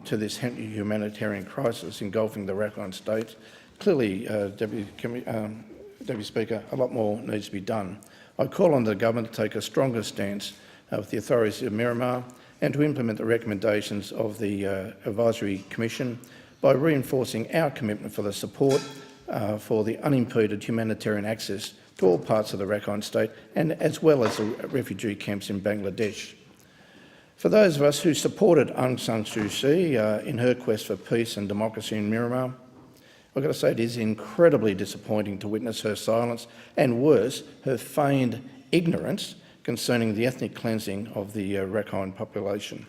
this humanitarian crisis engulfing the Rakhine State, clearly, Deputy Speaker, a lot more needs to be done. I call on the government to take a stronger stance with the authorities of Myanmar and to implement the recommendations of the Advisory Commission by reinforcing our commitment for the support for the unimpeded humanitarian access to all parts of the Rakhine State and as well as the refugee camps in Bangladesh. For those of us who supported Aung San Suu Kyi in her quest for peace and democracy in Myanmar, I've got to say it is incredibly disappointing to witness her silence and worse, her feigned ignorance concerning the ethnic cleansing of the Rakhine population.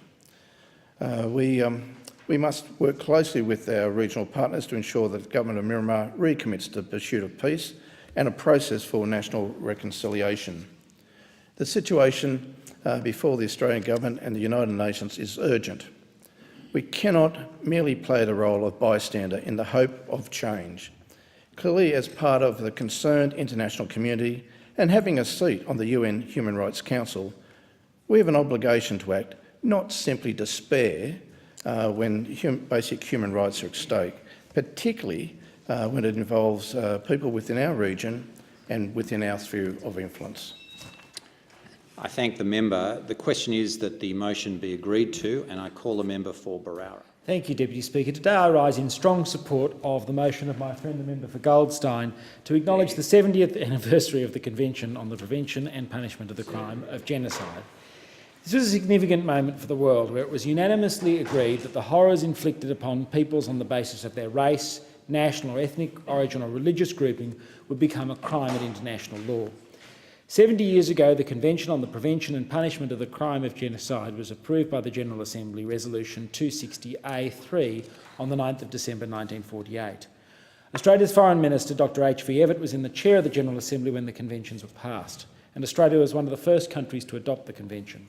We must work closely with our regional partners to ensure that the Government of Myanmar recommits to the pursuit of peace and a process for national reconciliation. The situation before the Australian Government and the United Nations is urgent. We cannot merely play the role of bystander in the hope of change. Clearly, as part of the concerned international community and having a seat on the UN Human Rights Council, we have an obligation to act, not simply despair when basic human rights are at stake, particularly when it involves people within our region and within our sphere of influence. I thank the member. The question is that the motion be agreed to, and I call the member for Barara. Thank you, Deputy Speaker. Today I rise in strong support of the motion of my friend the member for Goldstein to acknowledge the 70th anniversary of the Convention on the Prevention and Punishment of the Crime of Genocide. This was a significant moment for the world where it was unanimously agreed that the horrors inflicted upon peoples on the basis of their race, national or ethnic origin or religious grouping would become a crime at international law. 70 years ago, the Convention on the Prevention and Punishment of the Crime of Genocide was approved by the General Assembly, Resolution 260A3, on the 9th of December 1948. Australia's Foreign Minister, Dr H.V. Evatt, was in the chair of the General Assembly when the conventions were passed, and Australia was one of the first countries to adopt the convention.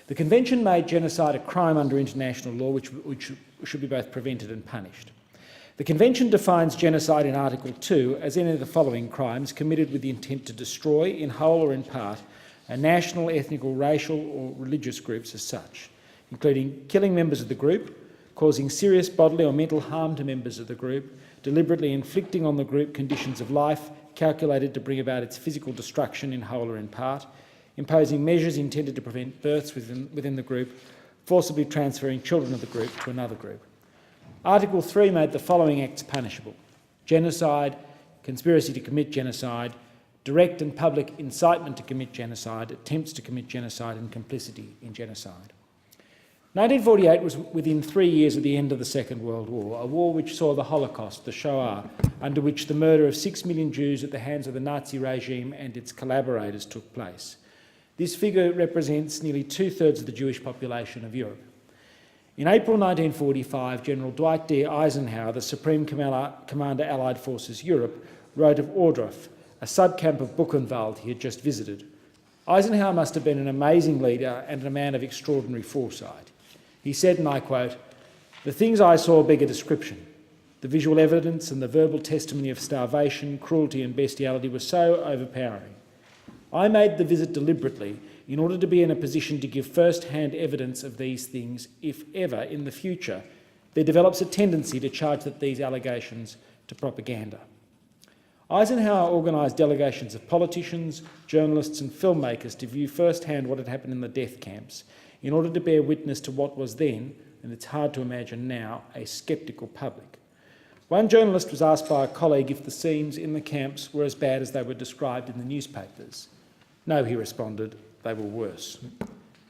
The convention made genocide a crime under international law which should be both prevented and punished. The Convention defines genocide in Article 2 as any of the following crimes committed with the intent to destroy, in whole or in part, a national, ethnic or racial or religious groups as such, including killing members of the group, causing serious bodily or mental harm to members of the group, deliberately inflicting on the group conditions of life calculated to bring about its physical destruction in whole or in part, imposing measures intended to prevent births within the group, forcibly transferring children of the group to another group. Article 3 made the following acts punishable: genocide, conspiracy to commit genocide, direct and public incitement to commit genocide, attempts to commit genocide and complicity in genocide. 1948 was within 3 years of the end of the Second World War, a war which saw the Holocaust, the Shoah, under which the murder of 6 million Jews at the hands of the Nazi regime and its collaborators took place. This figure represents nearly 2/3 of the Jewish population of Europe. In April 1945, General Dwight D. Eisenhower, the Supreme Commander Allied Forces Europe, wrote of Ohrdruf, a subcamp of Buchenwald he had just visited. Eisenhower must have been an amazing leader and a man of extraordinary foresight. He said, and I quote, "The things I saw beg a description. The visual evidence and the verbal testimony of starvation, cruelty and bestiality were so overpowering. I made the visit deliberately in order to be in a position to give first-hand evidence of these things if ever, in the future, there develops a tendency to charge these allegations to propaganda." Eisenhower organised delegations of politicians, journalists and filmmakers to view first-hand what had happened in the death camps in order to bear witness to what was then, and it's hard to imagine now, a sceptical public. One journalist was asked by a colleague if the scenes in the camps were as bad as they were described in the newspapers. "No," he responded, "they were worse."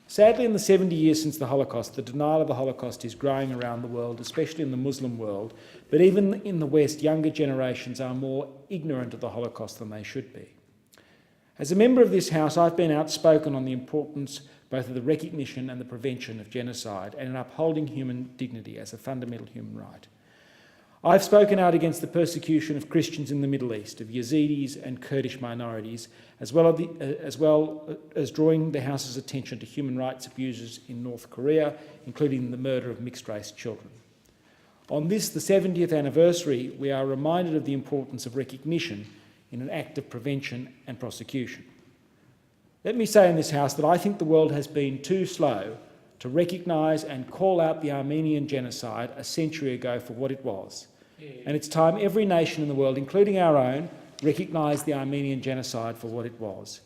Sadly, in the 70 years since the Holocaust, the denial of the Holocaust is growing around the world, especially in the Muslim world, but even in the West, younger generations are more ignorant of the Holocaust than they should be. As a member of this House, I've been outspoken on the importance both of the recognition and the prevention of genocide and in upholding human dignity as a fundamental human right. I've spoken out against the persecution of Christians in the Middle East, of Yazidis and Kurdish minorities, as well as drawing the House's attention to human rights abuses in North Korea, including the murder of mixed-race children. On this, the 70th anniversary, we are reminded of the importance of recognition in an act of prevention and prosecution. Let me say in this House that I think the world has been too slow to recognise and call out the Armenian genocide a century ago for what it was. And it's time every nation in the world, including our own, recognised the Armenian genocide for what it was.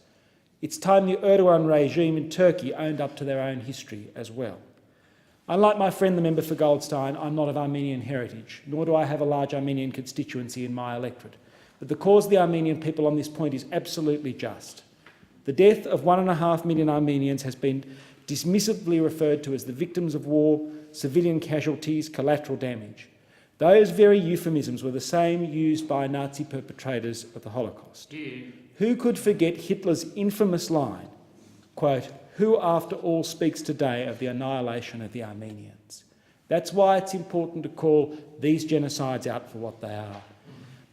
It's time the Erdogan regime in Turkey owned up to their own history as well. Unlike my friend the member for Goldstein, I'm not of Armenian heritage, nor do I have a large Armenian constituency in my electorate. But the cause of the Armenian people on this point is absolutely just. The death of 1.5 million Armenians has been dismissively referred to as the victims of war, civilian casualties, collateral damage. Those very euphemisms were the same used by Nazi perpetrators of the Holocaust. Who could forget Hitler's infamous line, quote, "Who after all speaks today of the annihilation of the Armenians?" That's why it's important to call these genocides out for what they are.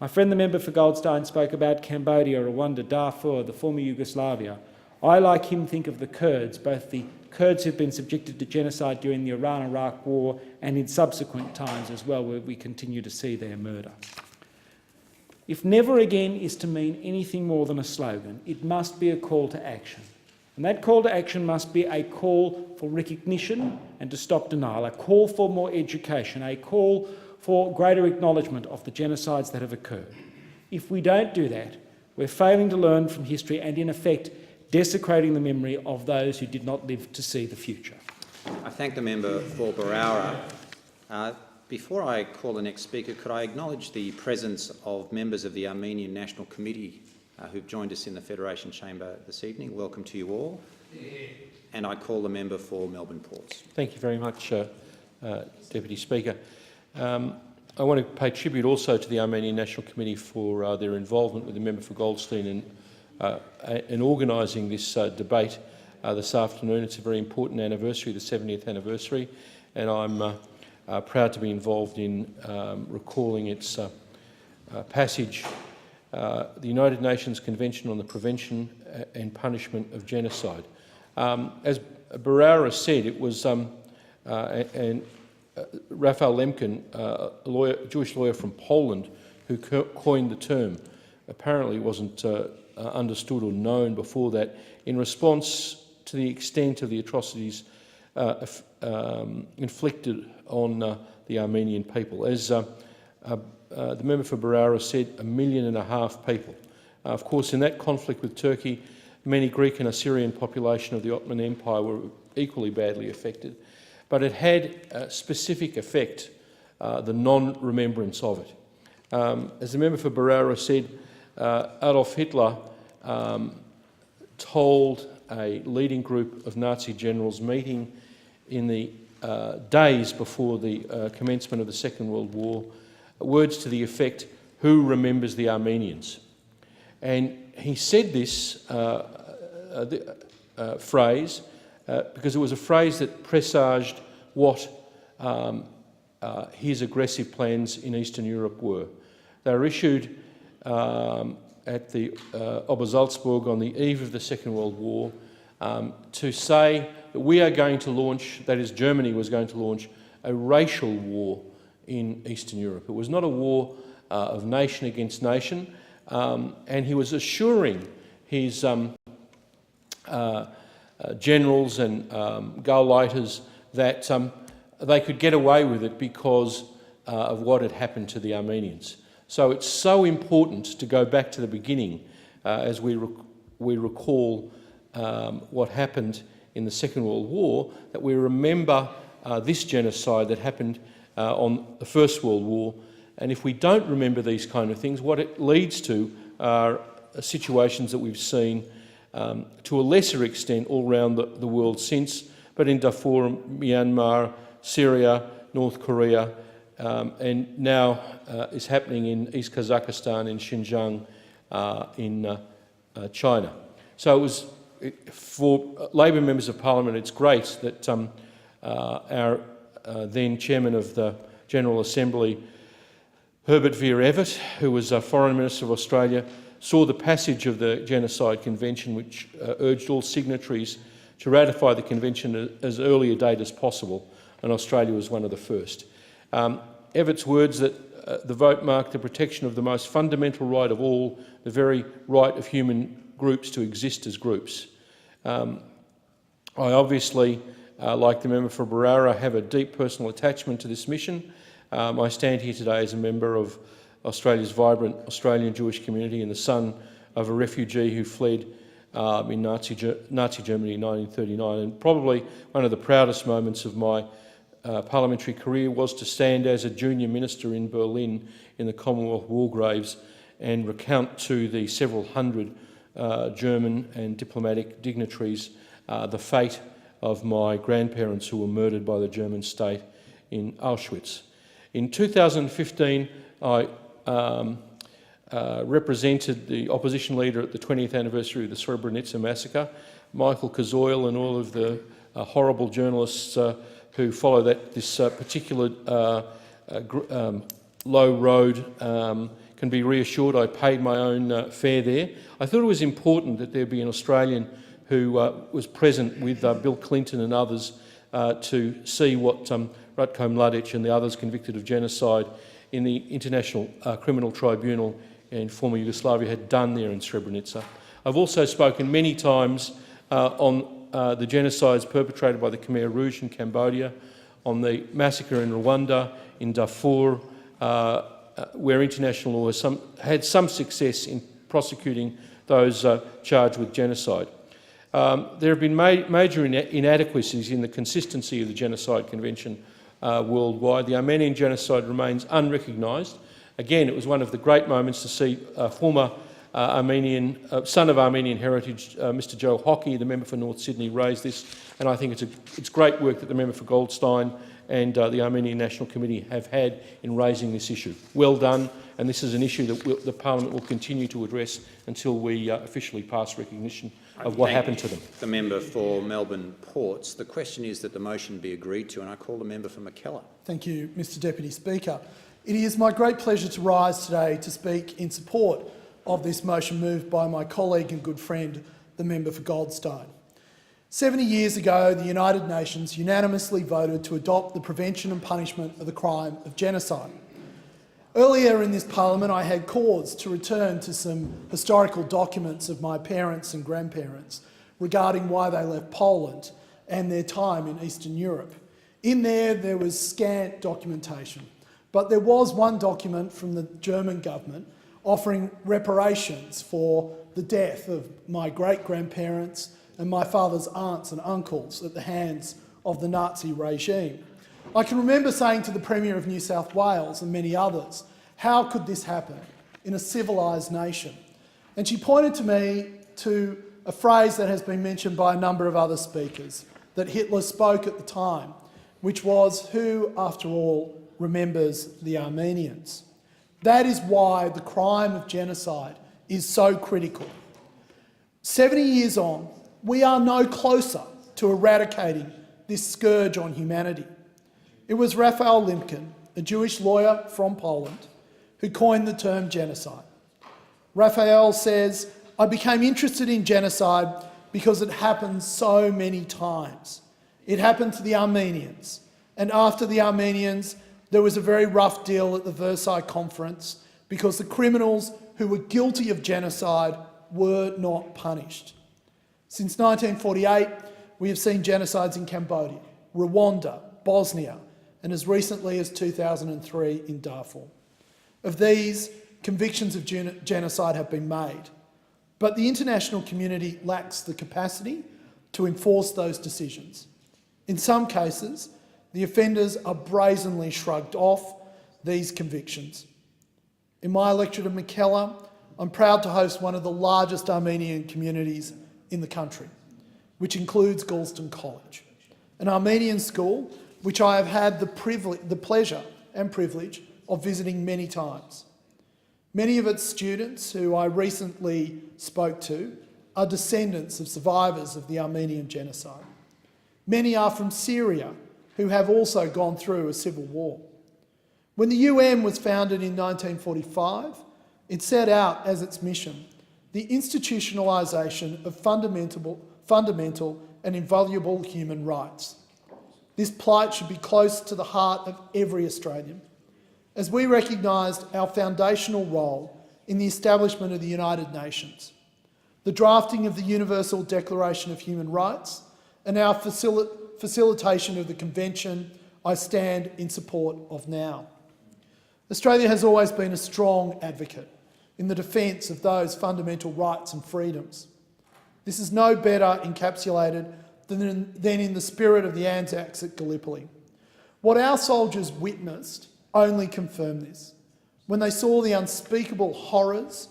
My friend the member for Goldstein spoke about Cambodia, Rwanda, Darfur, the former Yugoslavia. I, like him, think of the Kurds, both the Kurds who've been subjected to genocide during the Iran-Iraq war and in subsequent times as well, where we continue to see their murder. If never again is to mean anything more than a slogan, it must be a call to action. And that call to action must be a call for recognition and to stop denial, a call for more education, a call for greater acknowledgement of the genocides that have occurred. If we don't do that, we're failing to learn from history and, in effect, desecrating the memory of those who did not live to see the future. I thank the member for Barara. Before I call the next speaker, could I acknowledge the presence of members of the Armenian National Committee who've joined us in the Federation Chamber this evening. Welcome to you all. And I call the member for Melbourne Ports. Thank you very much, Deputy Speaker. I want to pay tribute also to the Armenian National Committee for their involvement with the member for Goldstein in organising this debate this afternoon. It's a very important anniversary, the 70th anniversary, and I'm proud to be involved in recalling its passage. The United Nations Convention on the Prevention and Punishment of Genocide. As Barara said, it was Raphael Lemkin, a Jewish lawyer from Poland, who coined the term. Apparently wasn't understood or known before that, in response to the extent of the atrocities inflicted on the Armenian people. As the member for Barara said, 1.5 million people. Of course, in that conflict with Turkey, many Greek and Assyrian population of the Ottoman Empire were equally badly affected, but it had a specific effect, the non-remembrance of it. As the member for Barara said, Adolf Hitler told a leading group of Nazi generals meeting in the days before the commencement of the Second World War, words to the effect, "Who remembers the Armenians?" And he said this phrase because it was a phrase that presaged what his aggressive plans in Eastern Europe were. They were issued at the Obersalzberg on the eve of the Second World War to say that we are going to launch, that is Germany was going to launch, a racial war in Eastern Europe. It was not a war of nation against nation, and he was assuring his generals and Gauleiters that they could get away with it because of what had happened to the Armenians. So it's so important to go back to the beginning as we recall what happened in the Second World War, that we remember this genocide that happened on the First World War. And if we don't remember these kind of things, what it leads to are situations that we've seen to a lesser extent all around the world since, but in Darfur, Myanmar, Syria, North Korea, and now is happening in East Kazakhstan, in Xinjiang, in China. So for Labor members of Parliament, it's great that our then Chairman of the General Assembly, Herbert Vere-Evatt, who was Foreign Minister of Australia, saw the passage of the Genocide Convention, which urged all signatories to ratify the convention as early a date as possible, and Australia was one of the first. Evatt's words that the vote marked the protection of the most fundamental right of all, the very right of human groups to exist as groups. I obviously, like the member for Barara, have a deep personal attachment to this mission. I stand here today as a member of Australia's vibrant Australian Jewish community and the son of a refugee who fled in Nazi Germany in 1939. And probably one of the proudest moments of my parliamentary career was to stand as a junior minister in Berlin in the Commonwealth war graves and recount to the several hundred German and diplomatic dignitaries the fate of my grandparents who were murdered by the German state in Auschwitz. In 2015, I represented the opposition leader at the 20th anniversary of the Srebrenica massacre, Michael Kazoil, and all of the horrible journalists who follow this particular low road can be reassured I paid my own fare there. I thought it was important that there be an Australian who was present with Bill Clinton and others to see what Ratko Mladic and the others convicted of genocide in the International Criminal Tribunal in former Yugoslavia had done there in Srebrenica. I've also spoken many times on the genocides perpetrated by the Khmer Rouge in Cambodia, on the massacre in Rwanda, in Darfur, where international law has had some success in prosecuting those charged with genocide. There have been major inadequacies in the consistency of the Genocide Convention worldwide. The Armenian genocide remains unrecognised. Again, it was one of the great moments to see former son of Armenian heritage, Mr Joe Hockey, the member for North Sydney, raise this, and I think it's great work that the member for Goldstein and the Armenian National Committee have had in raising this issue. Well done, and this is an issue that the Parliament will continue to address until we officially pass recognition of what happened to them. The member for Melbourne Ports. The question is that the motion be agreed to, and I call the member for McKellar. Thank you, Mr Deputy Speaker. It is my great pleasure to rise today to speak in support of this motion moved by my colleague and good friend, the member for Goldstein. 70 years ago, the United Nations unanimously voted to adopt the prevention and punishment of the crime of genocide. Earlier in this parliament, I had cause to return to some historical documents of my parents and grandparents regarding why they left Poland and their time in Eastern Europe. In there was scant documentation, but there was one document from the German government offering reparations for the death of my great-grandparents and my father's aunts and uncles at the hands of the Nazi regime. I can remember saying to the Premier of New South Wales and many others, how could this happen in a civilised nation? And she pointed to me to a phrase that has been mentioned by a number of other speakers that Hitler spoke at the time, which was, who, after all, remembers the Armenians? That is why the crime of genocide is so critical. 70 years on, we are no closer to eradicating this scourge on humanity. It was Raphael Lemkin, a Jewish lawyer from Poland, who coined the term genocide. Raphael says, I became interested in genocide because it happened so many times. It happened to the Armenians, and after the Armenians, there was a very rough deal at the Versailles Conference because the criminals who were guilty of genocide were not punished. Since 1948, we have seen genocides in Cambodia, Rwanda, Bosnia, and as recently as 2003 in Darfur. Of these, convictions of genocide have been made, but the international community lacks the capacity to enforce those decisions. In some cases, the offenders are brazenly shrugged off these convictions. In my electorate of McKellar, I'm proud to host one of the largest Armenian communities in the country, which includes Galston College, an Armenian school which I have had the pleasure and privilege of visiting many times. Many of its students, who I recently spoke to, are descendants of survivors of the Armenian genocide. Many are from Syria, who have also gone through a civil war. When the UN was founded in 1945, it set out as its mission the institutionalisation of fundamental and invaluable human rights. This plight should be close to the heart of every Australian, as we recognised our foundational role in the establishment of the United Nations, the drafting of the Universal Declaration of Human Rights, and our facilitation of the Convention I stand in support of now. Australia has always been a strong advocate in the defence of those fundamental rights and freedoms. This is no better encapsulated than in the spirit of the Anzacs at Gallipoli. What our soldiers witnessed only confirmed this, when they saw the unspeakable horrors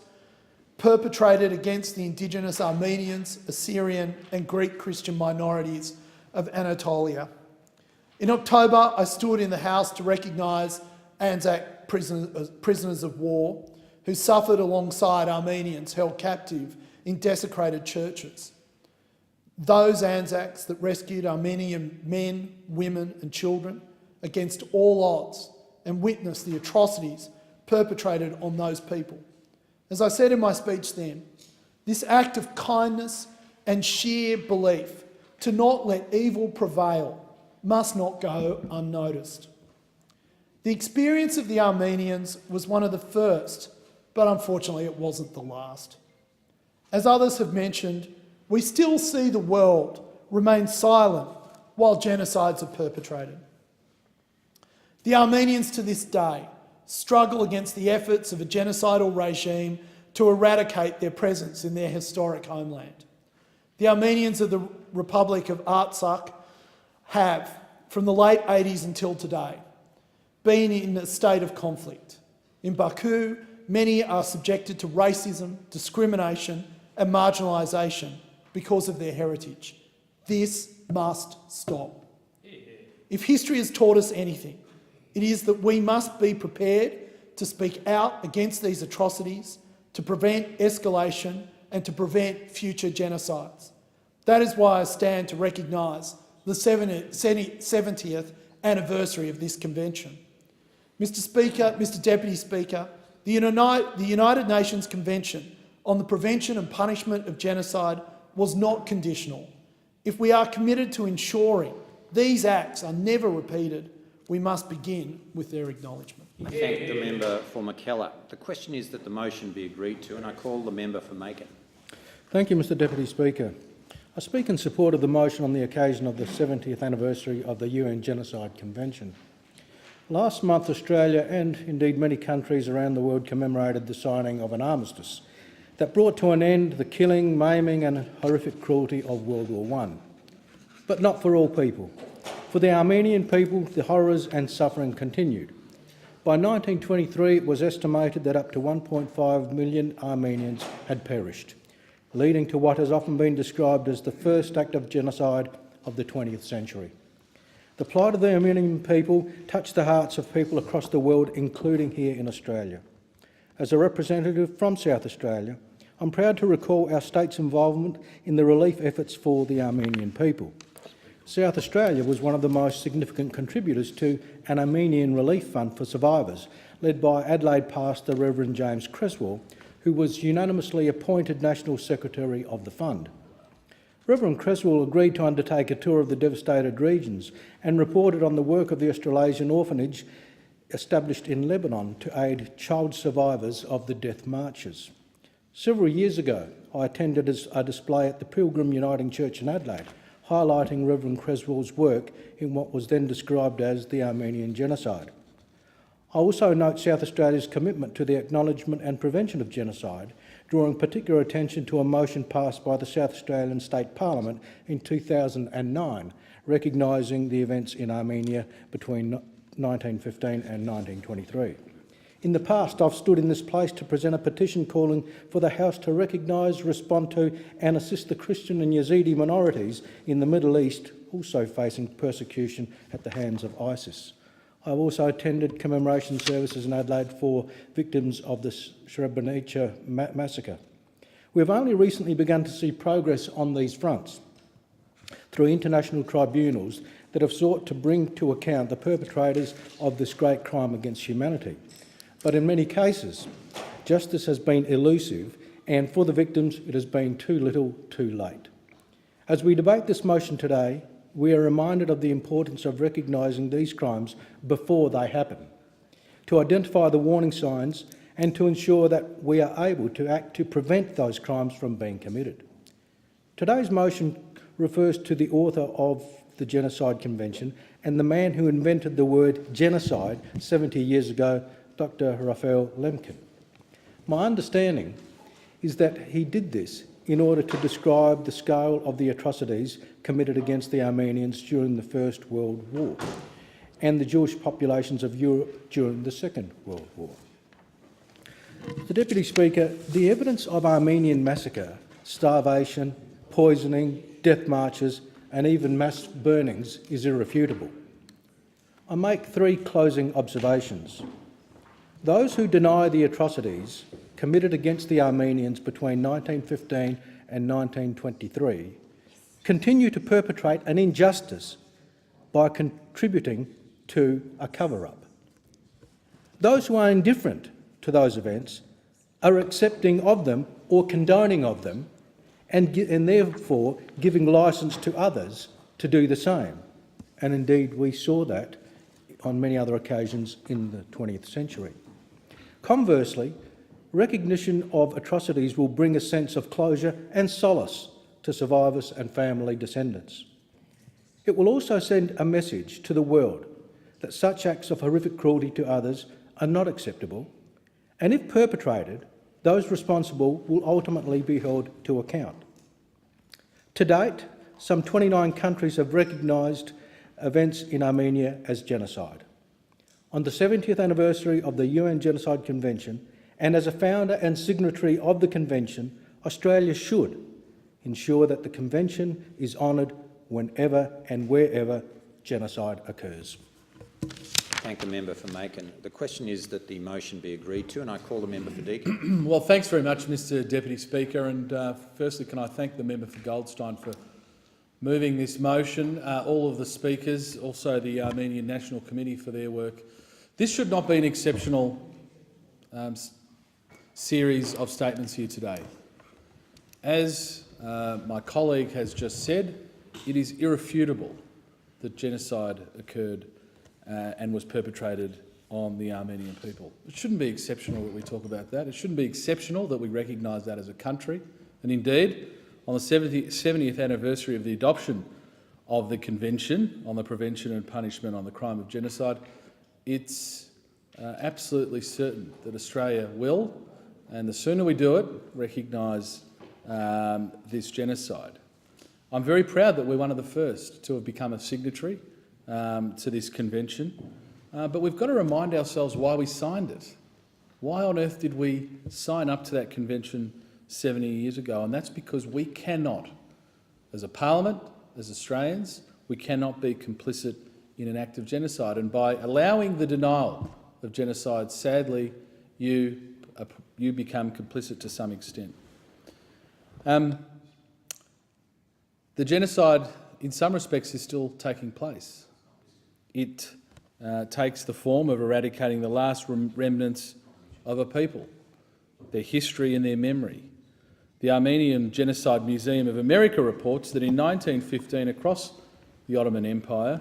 perpetrated against the indigenous Armenians, Assyrian and Greek Christian minorities of Anatolia. In October, I stood in the House to recognise Anzac prisoners of war who suffered alongside Armenians held captive in desecrated churches. Those Anzacs that rescued Armenian men, women and children against all odds and witnessed the atrocities perpetrated on those people. As I said in my speech then, this act of kindness and sheer belief to not let evil prevail must not go unnoticed. The experience of the Armenians was one of the first, but unfortunately it wasn't the last. As others have mentioned, we still see the world remain silent while genocides are perpetrated. The Armenians to this day struggle against the efforts of a genocidal regime to eradicate their presence in their historic homeland. The Armenians of the Republic of Artsakh have, from the late 80s until today, been in a state of conflict. In Baku, many are subjected to racism, discrimination and marginalisation because of their heritage. This must stop. If history has taught us anything, it is that we must be prepared to speak out against these atrocities, to prevent escalation and to prevent future genocides. That is why I stand to recognise the 70th anniversary of this convention. Mr Speaker, Mr Deputy Speaker, the United Nations Convention on the Prevention and Punishment of Genocide was not conditional. If we are committed to ensuring these acts are never repeated, we must begin with their acknowledgement. I thank the member for McKellar. The question is that the motion be agreed to, and I call the member for Macon. Thank you, Mr Deputy Speaker. I speak in support of the motion on the occasion of the 70th anniversary of the UN Genocide Convention. Last month, Australia and indeed many countries around the world commemorated the signing of an armistice that brought to an end the killing, maiming and horrific cruelty of World War I. But not for all people. For the Armenian people, the horrors and suffering continued. By 1923, it was estimated that up to 1.5 million Armenians had perished, leading to what has often been described as the first act of genocide of the 20th century. The plight of the Armenian people touched the hearts of people across the world, including here in Australia. As a representative from South Australia, I'm proud to recall our state's involvement in the relief efforts for the Armenian people. South Australia was one of the most significant contributors to an Armenian relief fund for survivors, led by Adelaide pastor Reverend James Creswell, who was unanimously appointed National Secretary of the fund. Reverend Creswell agreed to undertake a tour of the devastated regions and reported on the work of the Australasian orphanage established in Lebanon to aid child survivors of the death marches. Several years ago, I attended a display at the Pilgrim Uniting Church in Adelaide, highlighting Reverend Creswell's work in what was then described as the Armenian genocide. I also note South Australia's commitment to the acknowledgement and prevention of genocide, drawing particular attention to a motion passed by the South Australian State Parliament in 2009, recognising the events in Armenia between 1915 and 1923. In the past, I've stood in this place to present a petition calling for the House to recognise, respond to and assist the Christian and Yazidi minorities in the Middle East also facing persecution at the hands of ISIS. I've also attended commemoration services in Adelaide for victims of the Srebrenica massacre. We've only recently begun to see progress on these fronts through international tribunals that have sought to bring to account the perpetrators of this great crime against humanity. But in many cases, justice has been elusive, and for the victims it has been too little, too late. As we debate this motion today, we are reminded of the importance of recognising these crimes before they happen, to identify the warning signs and to ensure that we are able to act to prevent those crimes from being committed. Today's motion refers to the author of the Genocide Convention and the man who invented the word genocide 70 years ago, Dr. Raphael Lemkin. My understanding is that he did this in order to describe the scale of the atrocities committed against the Armenians during the First World War and the Jewish populations of Europe during the Second World War. The Deputy Speaker, the evidence of Armenian massacre, starvation, poisoning, death marches and even mass burnings is irrefutable. I make three closing observations. Those who deny the atrocities committed against the Armenians between 1915 and 1923 continue to perpetrate an injustice by contributing to a cover-up. Those who are indifferent to those events are accepting of them or condoning of them and therefore giving licence to others to do the same. And indeed we saw that on many other occasions in the 20th century. Conversely, recognition of atrocities will bring a sense of closure and solace to survivors and family descendants. It will also send a message to the world that such acts of horrific cruelty to others are not acceptable, and if perpetrated, those responsible will ultimately be held to account. To date, some 29 countries have recognised events in Armenia as genocide. On the 70th anniversary of the UN Genocide Convention, and as a founder and signatory of the Convention, Australia should ensure that the Convention is honoured whenever and wherever genocide occurs. Thank the member for Macon. The question is that the motion be agreed to, and I call the member for Deakin. Well, thanks very much, Mr Deputy Speaker. And firstly, can I thank the member for Goldstein for moving this motion, all of the speakers, also the Armenian National Committee for their work. This should not be an exceptional series of statements here today. As my colleague has just said, it is irrefutable that genocide occurred and was perpetrated on the Armenian people. It shouldn't be exceptional that we talk about that. It shouldn't be exceptional that we recognise that as a country. And indeed, on the 70th anniversary of the adoption of the Convention on the Prevention and Punishment on the Crime of Genocide, it's absolutely certain that Australia will, and the sooner we do it, recognise this genocide. I'm very proud that we're one of the first to have become a signatory to this convention, but we've got to remind ourselves why we signed it. Why on earth did we sign up to that convention 70 years ago? And that's because we cannot, as a parliament, as Australians, we cannot be complicit in an act of genocide. And by allowing the denial of genocide, sadly, you become complicit to some extent. The genocide, in some respects, is still taking place. It takes the form of eradicating the last remnants of a people, their history and their memory. The Armenian Genocide Museum of America reports that in 1915, across the Ottoman Empire,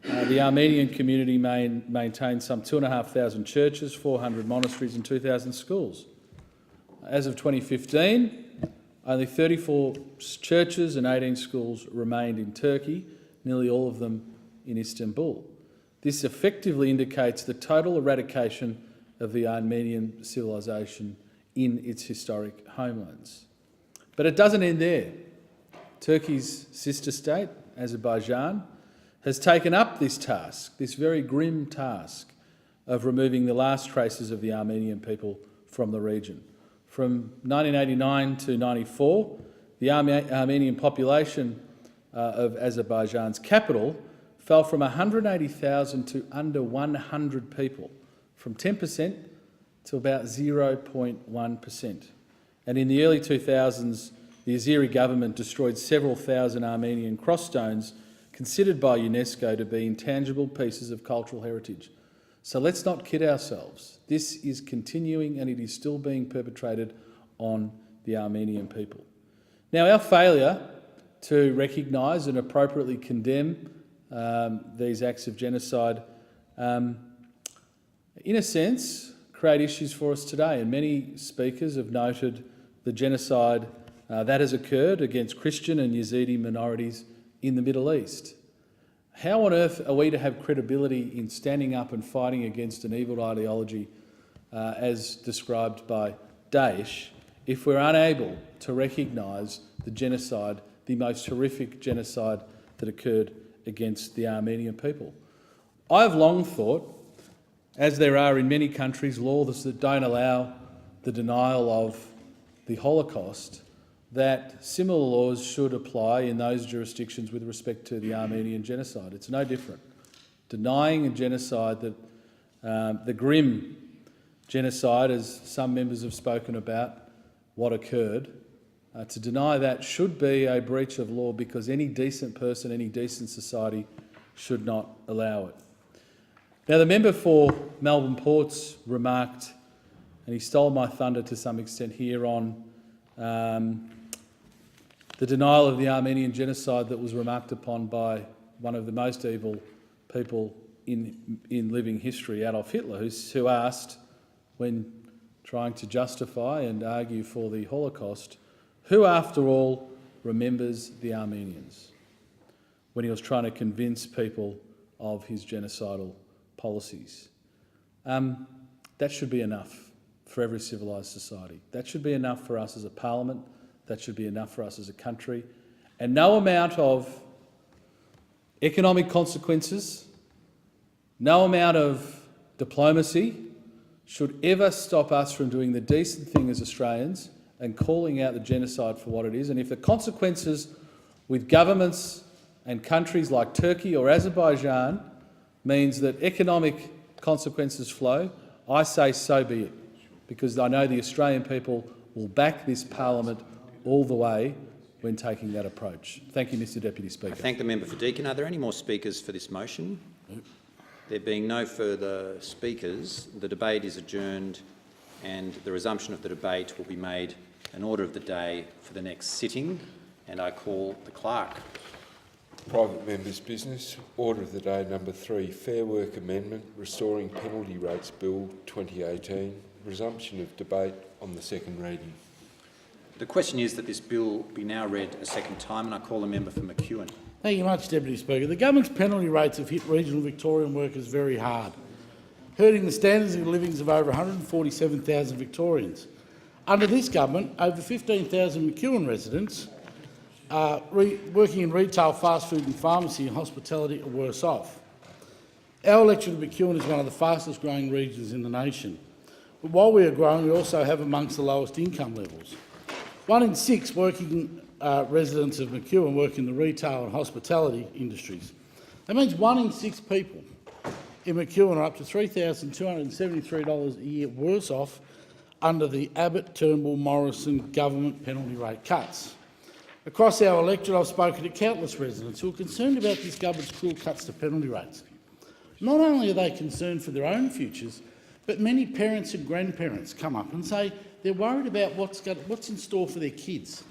the Armenian community maintained some 2,500 churches, 400 monasteries and 2,000 schools. As of 2015, only 34 churches and 18 schools remained in Turkey, nearly all of them in Istanbul. This effectively indicates the total eradication of the Armenian civilization in its historic homelands. But it doesn't end there. Turkey's sister state, Azerbaijan, has taken up this task, this very grim task of removing the last traces of the Armenian people from the region. From 1989 to 94, the Armenian population of Azerbaijan's capital fell from 180,000 to under 100 people, from 10% to about 0.1%. And in the early 2000s, the Azeri government destroyed several thousand Armenian cross stones considered by UNESCO to be intangible pieces of cultural heritage. So let's not kid ourselves. This is continuing and it is still being perpetrated on the Armenian people. Now, our failure to recognise and appropriately condemn these acts of genocide, in a sense, create issues for us today. And many speakers have noted the genocide that has occurred against Christian and Yazidi minorities in the Middle East. How on earth are we to have credibility in standing up and fighting against an evil ideology as described by Daesh if we're unable to recognise the genocide, the most horrific genocide that occurred against the Armenian people? I've long thought, as there are in many countries laws that don't allow the denial of the Holocaust, that similar laws should apply in those jurisdictions with respect to the Armenian genocide. It's no different. Denying a genocide, that the grim genocide, as some members have spoken about what occurred, to deny that should be a breach of law because any decent person, any decent society should not allow it. Now, the member for Melbourne Ports remarked, and he stole my thunder to some extent here, on the denial of the Armenian genocide that was remarked upon by one of the most evil people in living history, Adolf Hitler, who asked, when trying to justify and argue for the Holocaust, who, after all, remembers the Armenians, when he was trying to convince people of his genocidal policies. That should be enough for every civilised society. That should be enough for us as a parliament. That should be enough for us as a country. And no amount of economic consequences, no amount of diplomacy should ever stop us from doing the decent thing as Australians and calling out the genocide for what it is. And if the consequences with governments and countries like Turkey or Azerbaijan means that economic consequences flow, I say so be it, because I know the Australian people will back this parliament all the way when taking that approach. Thank you, Mr Deputy Speaker. I thank the member for Deakin. Are there any more speakers for this motion? There being no further speakers, the debate is adjourned and the resumption of the debate will be made an order of the day for the next sitting, and I call the clerk. Private members' business. Order of the day number 3, Fair Work Amendment, Restoring Penalty Rates Bill 2018, resumption of debate on the second reading. The question is that this bill be now read a second time, and I call the member for McEwen. Thank you much, Deputy Speaker. The government's penalty rates have hit regional Victorian workers very hard, hurting the standards of living of over 147,000 Victorians. Under this government, over 15,000 McEwen residents working in retail, fast food and pharmacy and hospitality are worse off. Our electorate of McEwen is one of the fastest growing regions in the nation. But while we are growing, we also have amongst the lowest income levels. 1 in 6 working residents of McEwen work in the retail and hospitality industries. That means 1 in 6 people in McEwen are up to $3,273 a year worse off under the Abbott, Turnbull, Morrison government penalty rate cuts. Across our electorate, I've spoken to countless residents who are concerned about this government's cruel cuts to penalty rates. Not only are they concerned for their own futures, but many parents and grandparents come up and say they're worried about what's in store for their kids.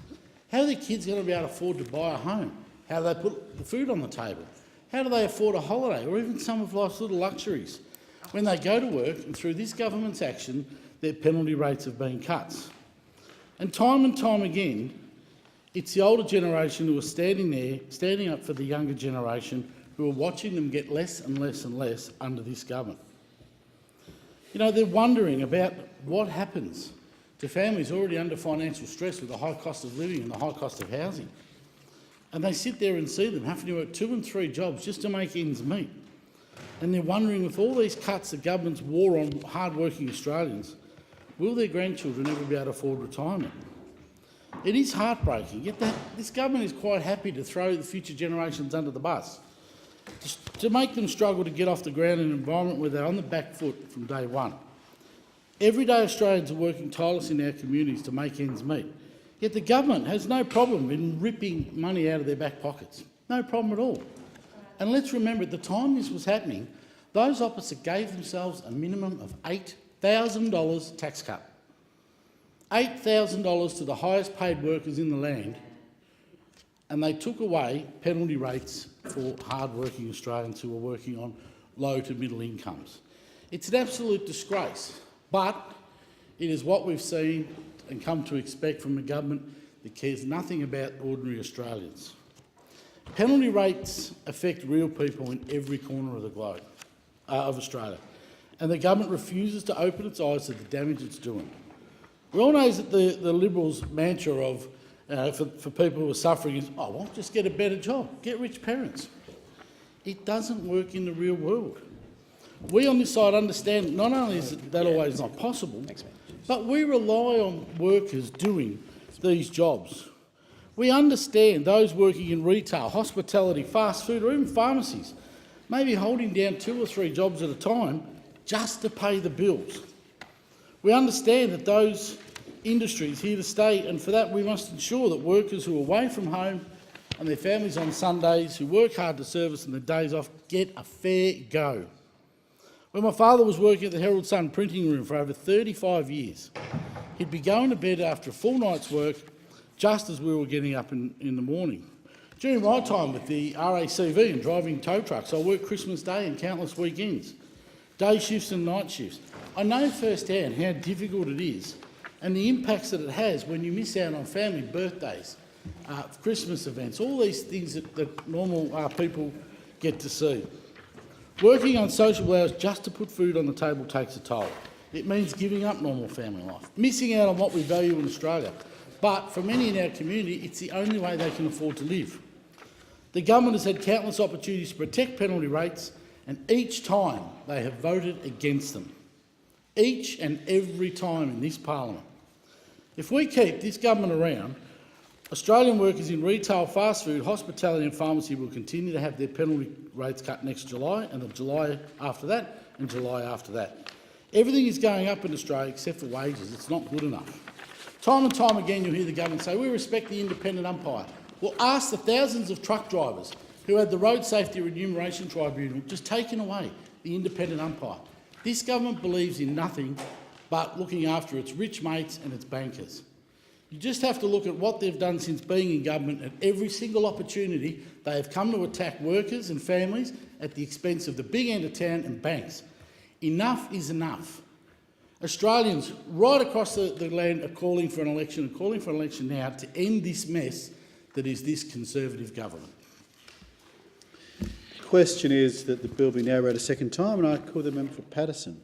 How are their kids going to be able to afford to buy a home? How do they put the food on the table? How do they afford a holiday or even some of life's little luxuries? When they go to work and through this government's action, their penalty rates have been cut. And time again, it's the older generation who are standing up for the younger generation, who are watching them get less and less and less under this government. You know, they're wondering about what happens to families already under financial stress with the high cost of living and the high cost of housing. And they sit there and see them having to work 2 and 3 jobs just to make ends meet. And they're wondering, with all these cuts the government's war on hard-working Australians, will their grandchildren ever be able to afford retirement? It is heartbreaking, yet this government is quite happy to throw the future generations under the bus, to make them struggle to get off the ground in an environment where they're on the back foot from day one. Everyday Australians are working tirelessly in our communities to make ends meet. Yet the government has no problem in ripping money out of their back pockets. No problem at all. And let's remember, at the time this was happening, those opposite gave themselves a minimum of $8,000 tax cut. $8,000 to the highest paid workers in the land, and they took away penalty rates for hard-working Australians who were working on low to middle incomes. It's an absolute disgrace, but it is what we've seen and come to expect from a government that cares nothing about ordinary Australians. Penalty rates affect real people in every corner of the globe, of Australia, and the government refuses to open its eyes to the damage it's doing. We all know that the Liberals' mantra of for people who are suffering is, oh, well, just get a better job, get rich parents. It doesn't work in the real world. We on this side understand not only is that always not possible, but we rely on workers doing these jobs. We understand those working in retail, hospitality, fast food, or even pharmacies may be holding down 2 or 3 jobs at a time just to pay the bills. We understand that those industries here to stay, and for that we must ensure that workers who are away from home and their families on Sundays, who work hard to serve us on their days off, get a fair go. When my father was working at the Herald Sun printing room for over 35 years, he'd be going to bed after a full night's work just as we were getting up in the morning. During my time with the RACV and driving tow trucks, I worked Christmas Day and countless weekends, day shifts and night shifts. I know firsthand how difficult it is and the impacts that it has when you miss out on family birthdays, Christmas events, all these things that normal people get to see. Working on social hours just to put food on the table takes a toll. It means giving up normal family life, missing out on what we value in Australia. But for many in our community, it's the only way they can afford to live. The government has had countless opportunities to protect penalty rates, and each time they have voted against them. Each and every time in this parliament. If we keep this government around, Australian workers in retail, fast food, hospitality and pharmacy will continue to have their penalty rates cut next July, and the July after that, and July after that. Everything is going up in Australia except for wages. It's not good enough. Time and time again you'll hear the government say, we respect the independent umpire. Well, ask the thousands of truck drivers who had the Road Safety Remuneration Tribunal just taken away the independent umpire. This government believes in nothing but looking after its rich mates and its bankers. You just have to look at what they've done since being in government. At every single opportunity, they have come to attack workers and families at the expense of the big end of town and banks. Enough is enough. Australians right across the land are calling for an election, and calling for an election now to end this mess that is this Conservative government. The question is that the bill be now read a second time, and I call the member for Patterson.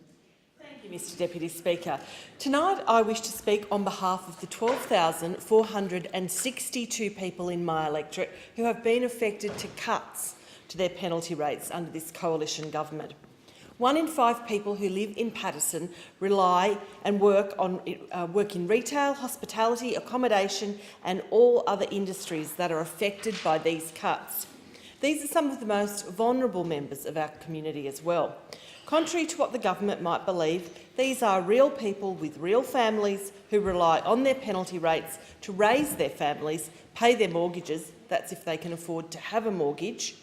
Thank you, Mr Deputy Speaker. Tonight I wish to speak on behalf of the 12,462 people in my electorate who have been affected to cuts to their penalty rates under this coalition government. 1 in 5 people who live in Patterson rely and work in retail, hospitality, accommodation and all other industries that are affected by these cuts. These are some of the most vulnerable members of our community as well. Contrary to what the government might believe, these are real people with real families who rely on their penalty rates to raise their families, pay their mortgages, that's if they can afford to have a mortgage,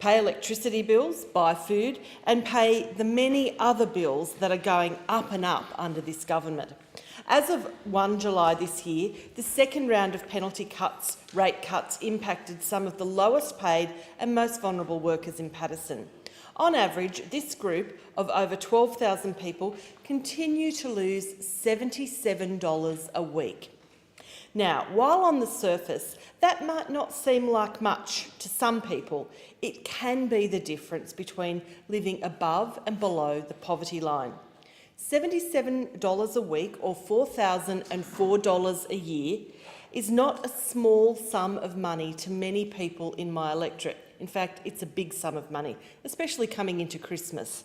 pay electricity bills, buy food and pay the many other bills that are going up and up under this government. As of 1 July this year, the second round of penalty rate cuts impacted some of the lowest paid and most vulnerable workers in Patterson. On average, this group of over 12,000 people continue to lose $77 a week. Now, while on the surface that might not seem like much to some people, it can be the difference between living above and below the poverty line. $77 a week, or $4,004 a year, is not a small sum of money to many people in my electorate. In fact, it's a big sum of money, especially coming into Christmas.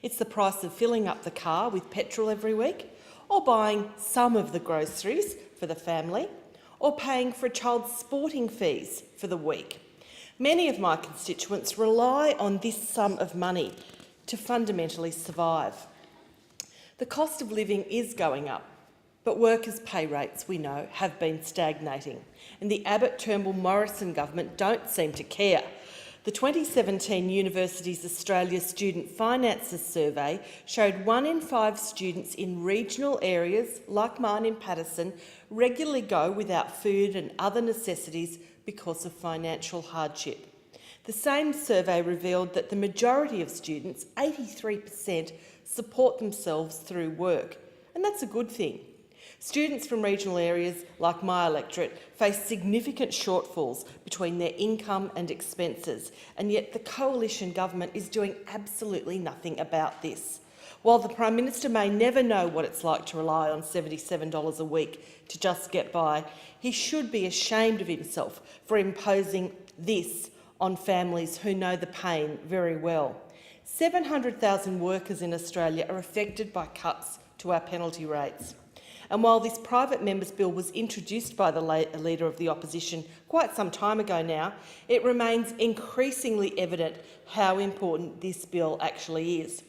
It's the price of filling up the car with petrol every week, or buying some of the groceries for the family, or paying for a child's sporting fees for the week. Many of my constituents rely on this sum of money to fundamentally survive. The The cost of living is going up, but workers' pay rates, we know, have been stagnating, and the Abbott-Turnbull-Morrison government don't seem to care. The 2017 Universities Australia Student Finances Survey showed 1 in 5 students in regional areas, like mine in Paterson, regularly go without food and other necessities because of financial hardship. The same survey revealed that the majority of students, 83%, support themselves through work, and that's a good thing. Students from regional areas, like my electorate, face significant shortfalls between their income and expenses, and yet the coalition government is doing absolutely nothing about this. While the Prime Minister may never know what it's like to rely on $77 a week to just get by, he should be ashamed of himself for imposing this on families who know the pain very well. 700,000 workers in Australia are affected by cuts to our penalty rates. And while this private member's bill was introduced by the Leader of the Opposition quite some time ago now, it remains increasingly evident how important this bill actually is.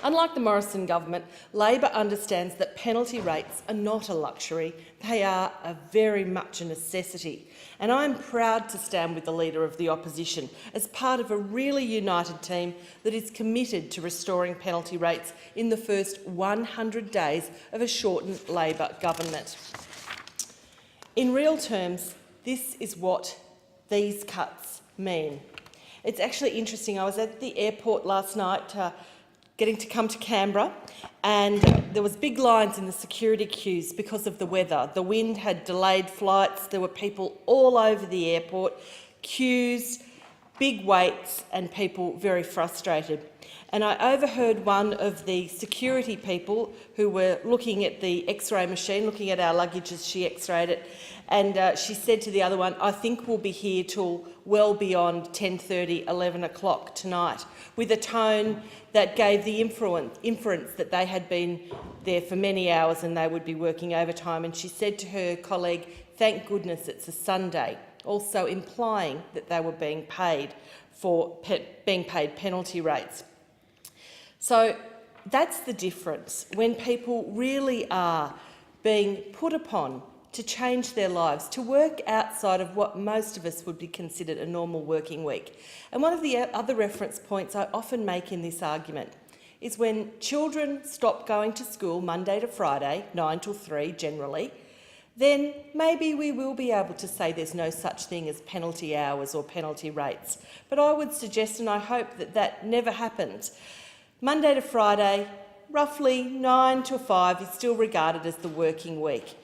Unlike the Morrison government, Labor understands that penalty rates are not a luxury, they are very much a necessity. And I'm proud to stand with the Leader of the Opposition as part of a really united team that is committed to restoring penalty rates in the first 100 days of a shortened Labor government. In real terms, this is what these cuts mean. It's actually interesting. I was at the airport last night getting to come to Canberra, and there was big lines in the security queues because of the weather. The wind had delayed flights, there were people all over the airport, queues, big waits, and people very frustrated. And I overheard one of the security people who were looking at the X-ray machine, looking at our luggage as she X-rayed it, and she said to the other one, "I think we'll be here till well beyond 10:30, 11 o'clock tonight," with a tone that gave the inference that they had been there for many hours and they would be working overtime. And she said to her colleague, "Thank goodness it's a Sunday," also implying that they were being paid penalty rates. So that's the difference when people really are being put upon to change their lives, to work outside of what most of us would be considered a normal working week. And one of the other reference points I often make in this argument is when children stop going to school Monday to Friday, 9 till 3 generally, then maybe we will be able to say there's no such thing as penalty hours or penalty rates. But I would suggest, and I hope that that never happens, Monday to Friday, roughly 9 till 5 is still regarded as the working week.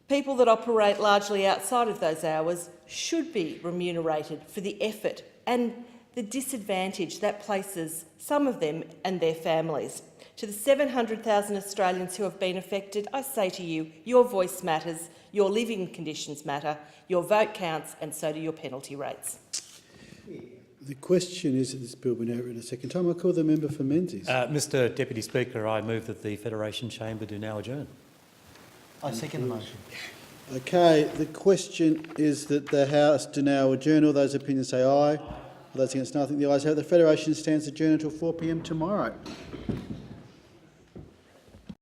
People that operate largely outside of those hours should be remunerated for the effort and the disadvantage that places some of them and their families. To the 700,000 Australians who have been affected, I say to you, your voice matters, your living conditions matter, your vote counts, and so do your penalty rates. The question is that this bill be now read a second time. I call the member for Menzies. Mr Deputy Speaker, I move that the Federation Chamber do now adjourn. I second the motion. Okay, the question is that the House do now adjourn. All those opinions say aye. All those against nothing. The ayes have it. The Federation stands adjourned until 4 p.m. tomorrow.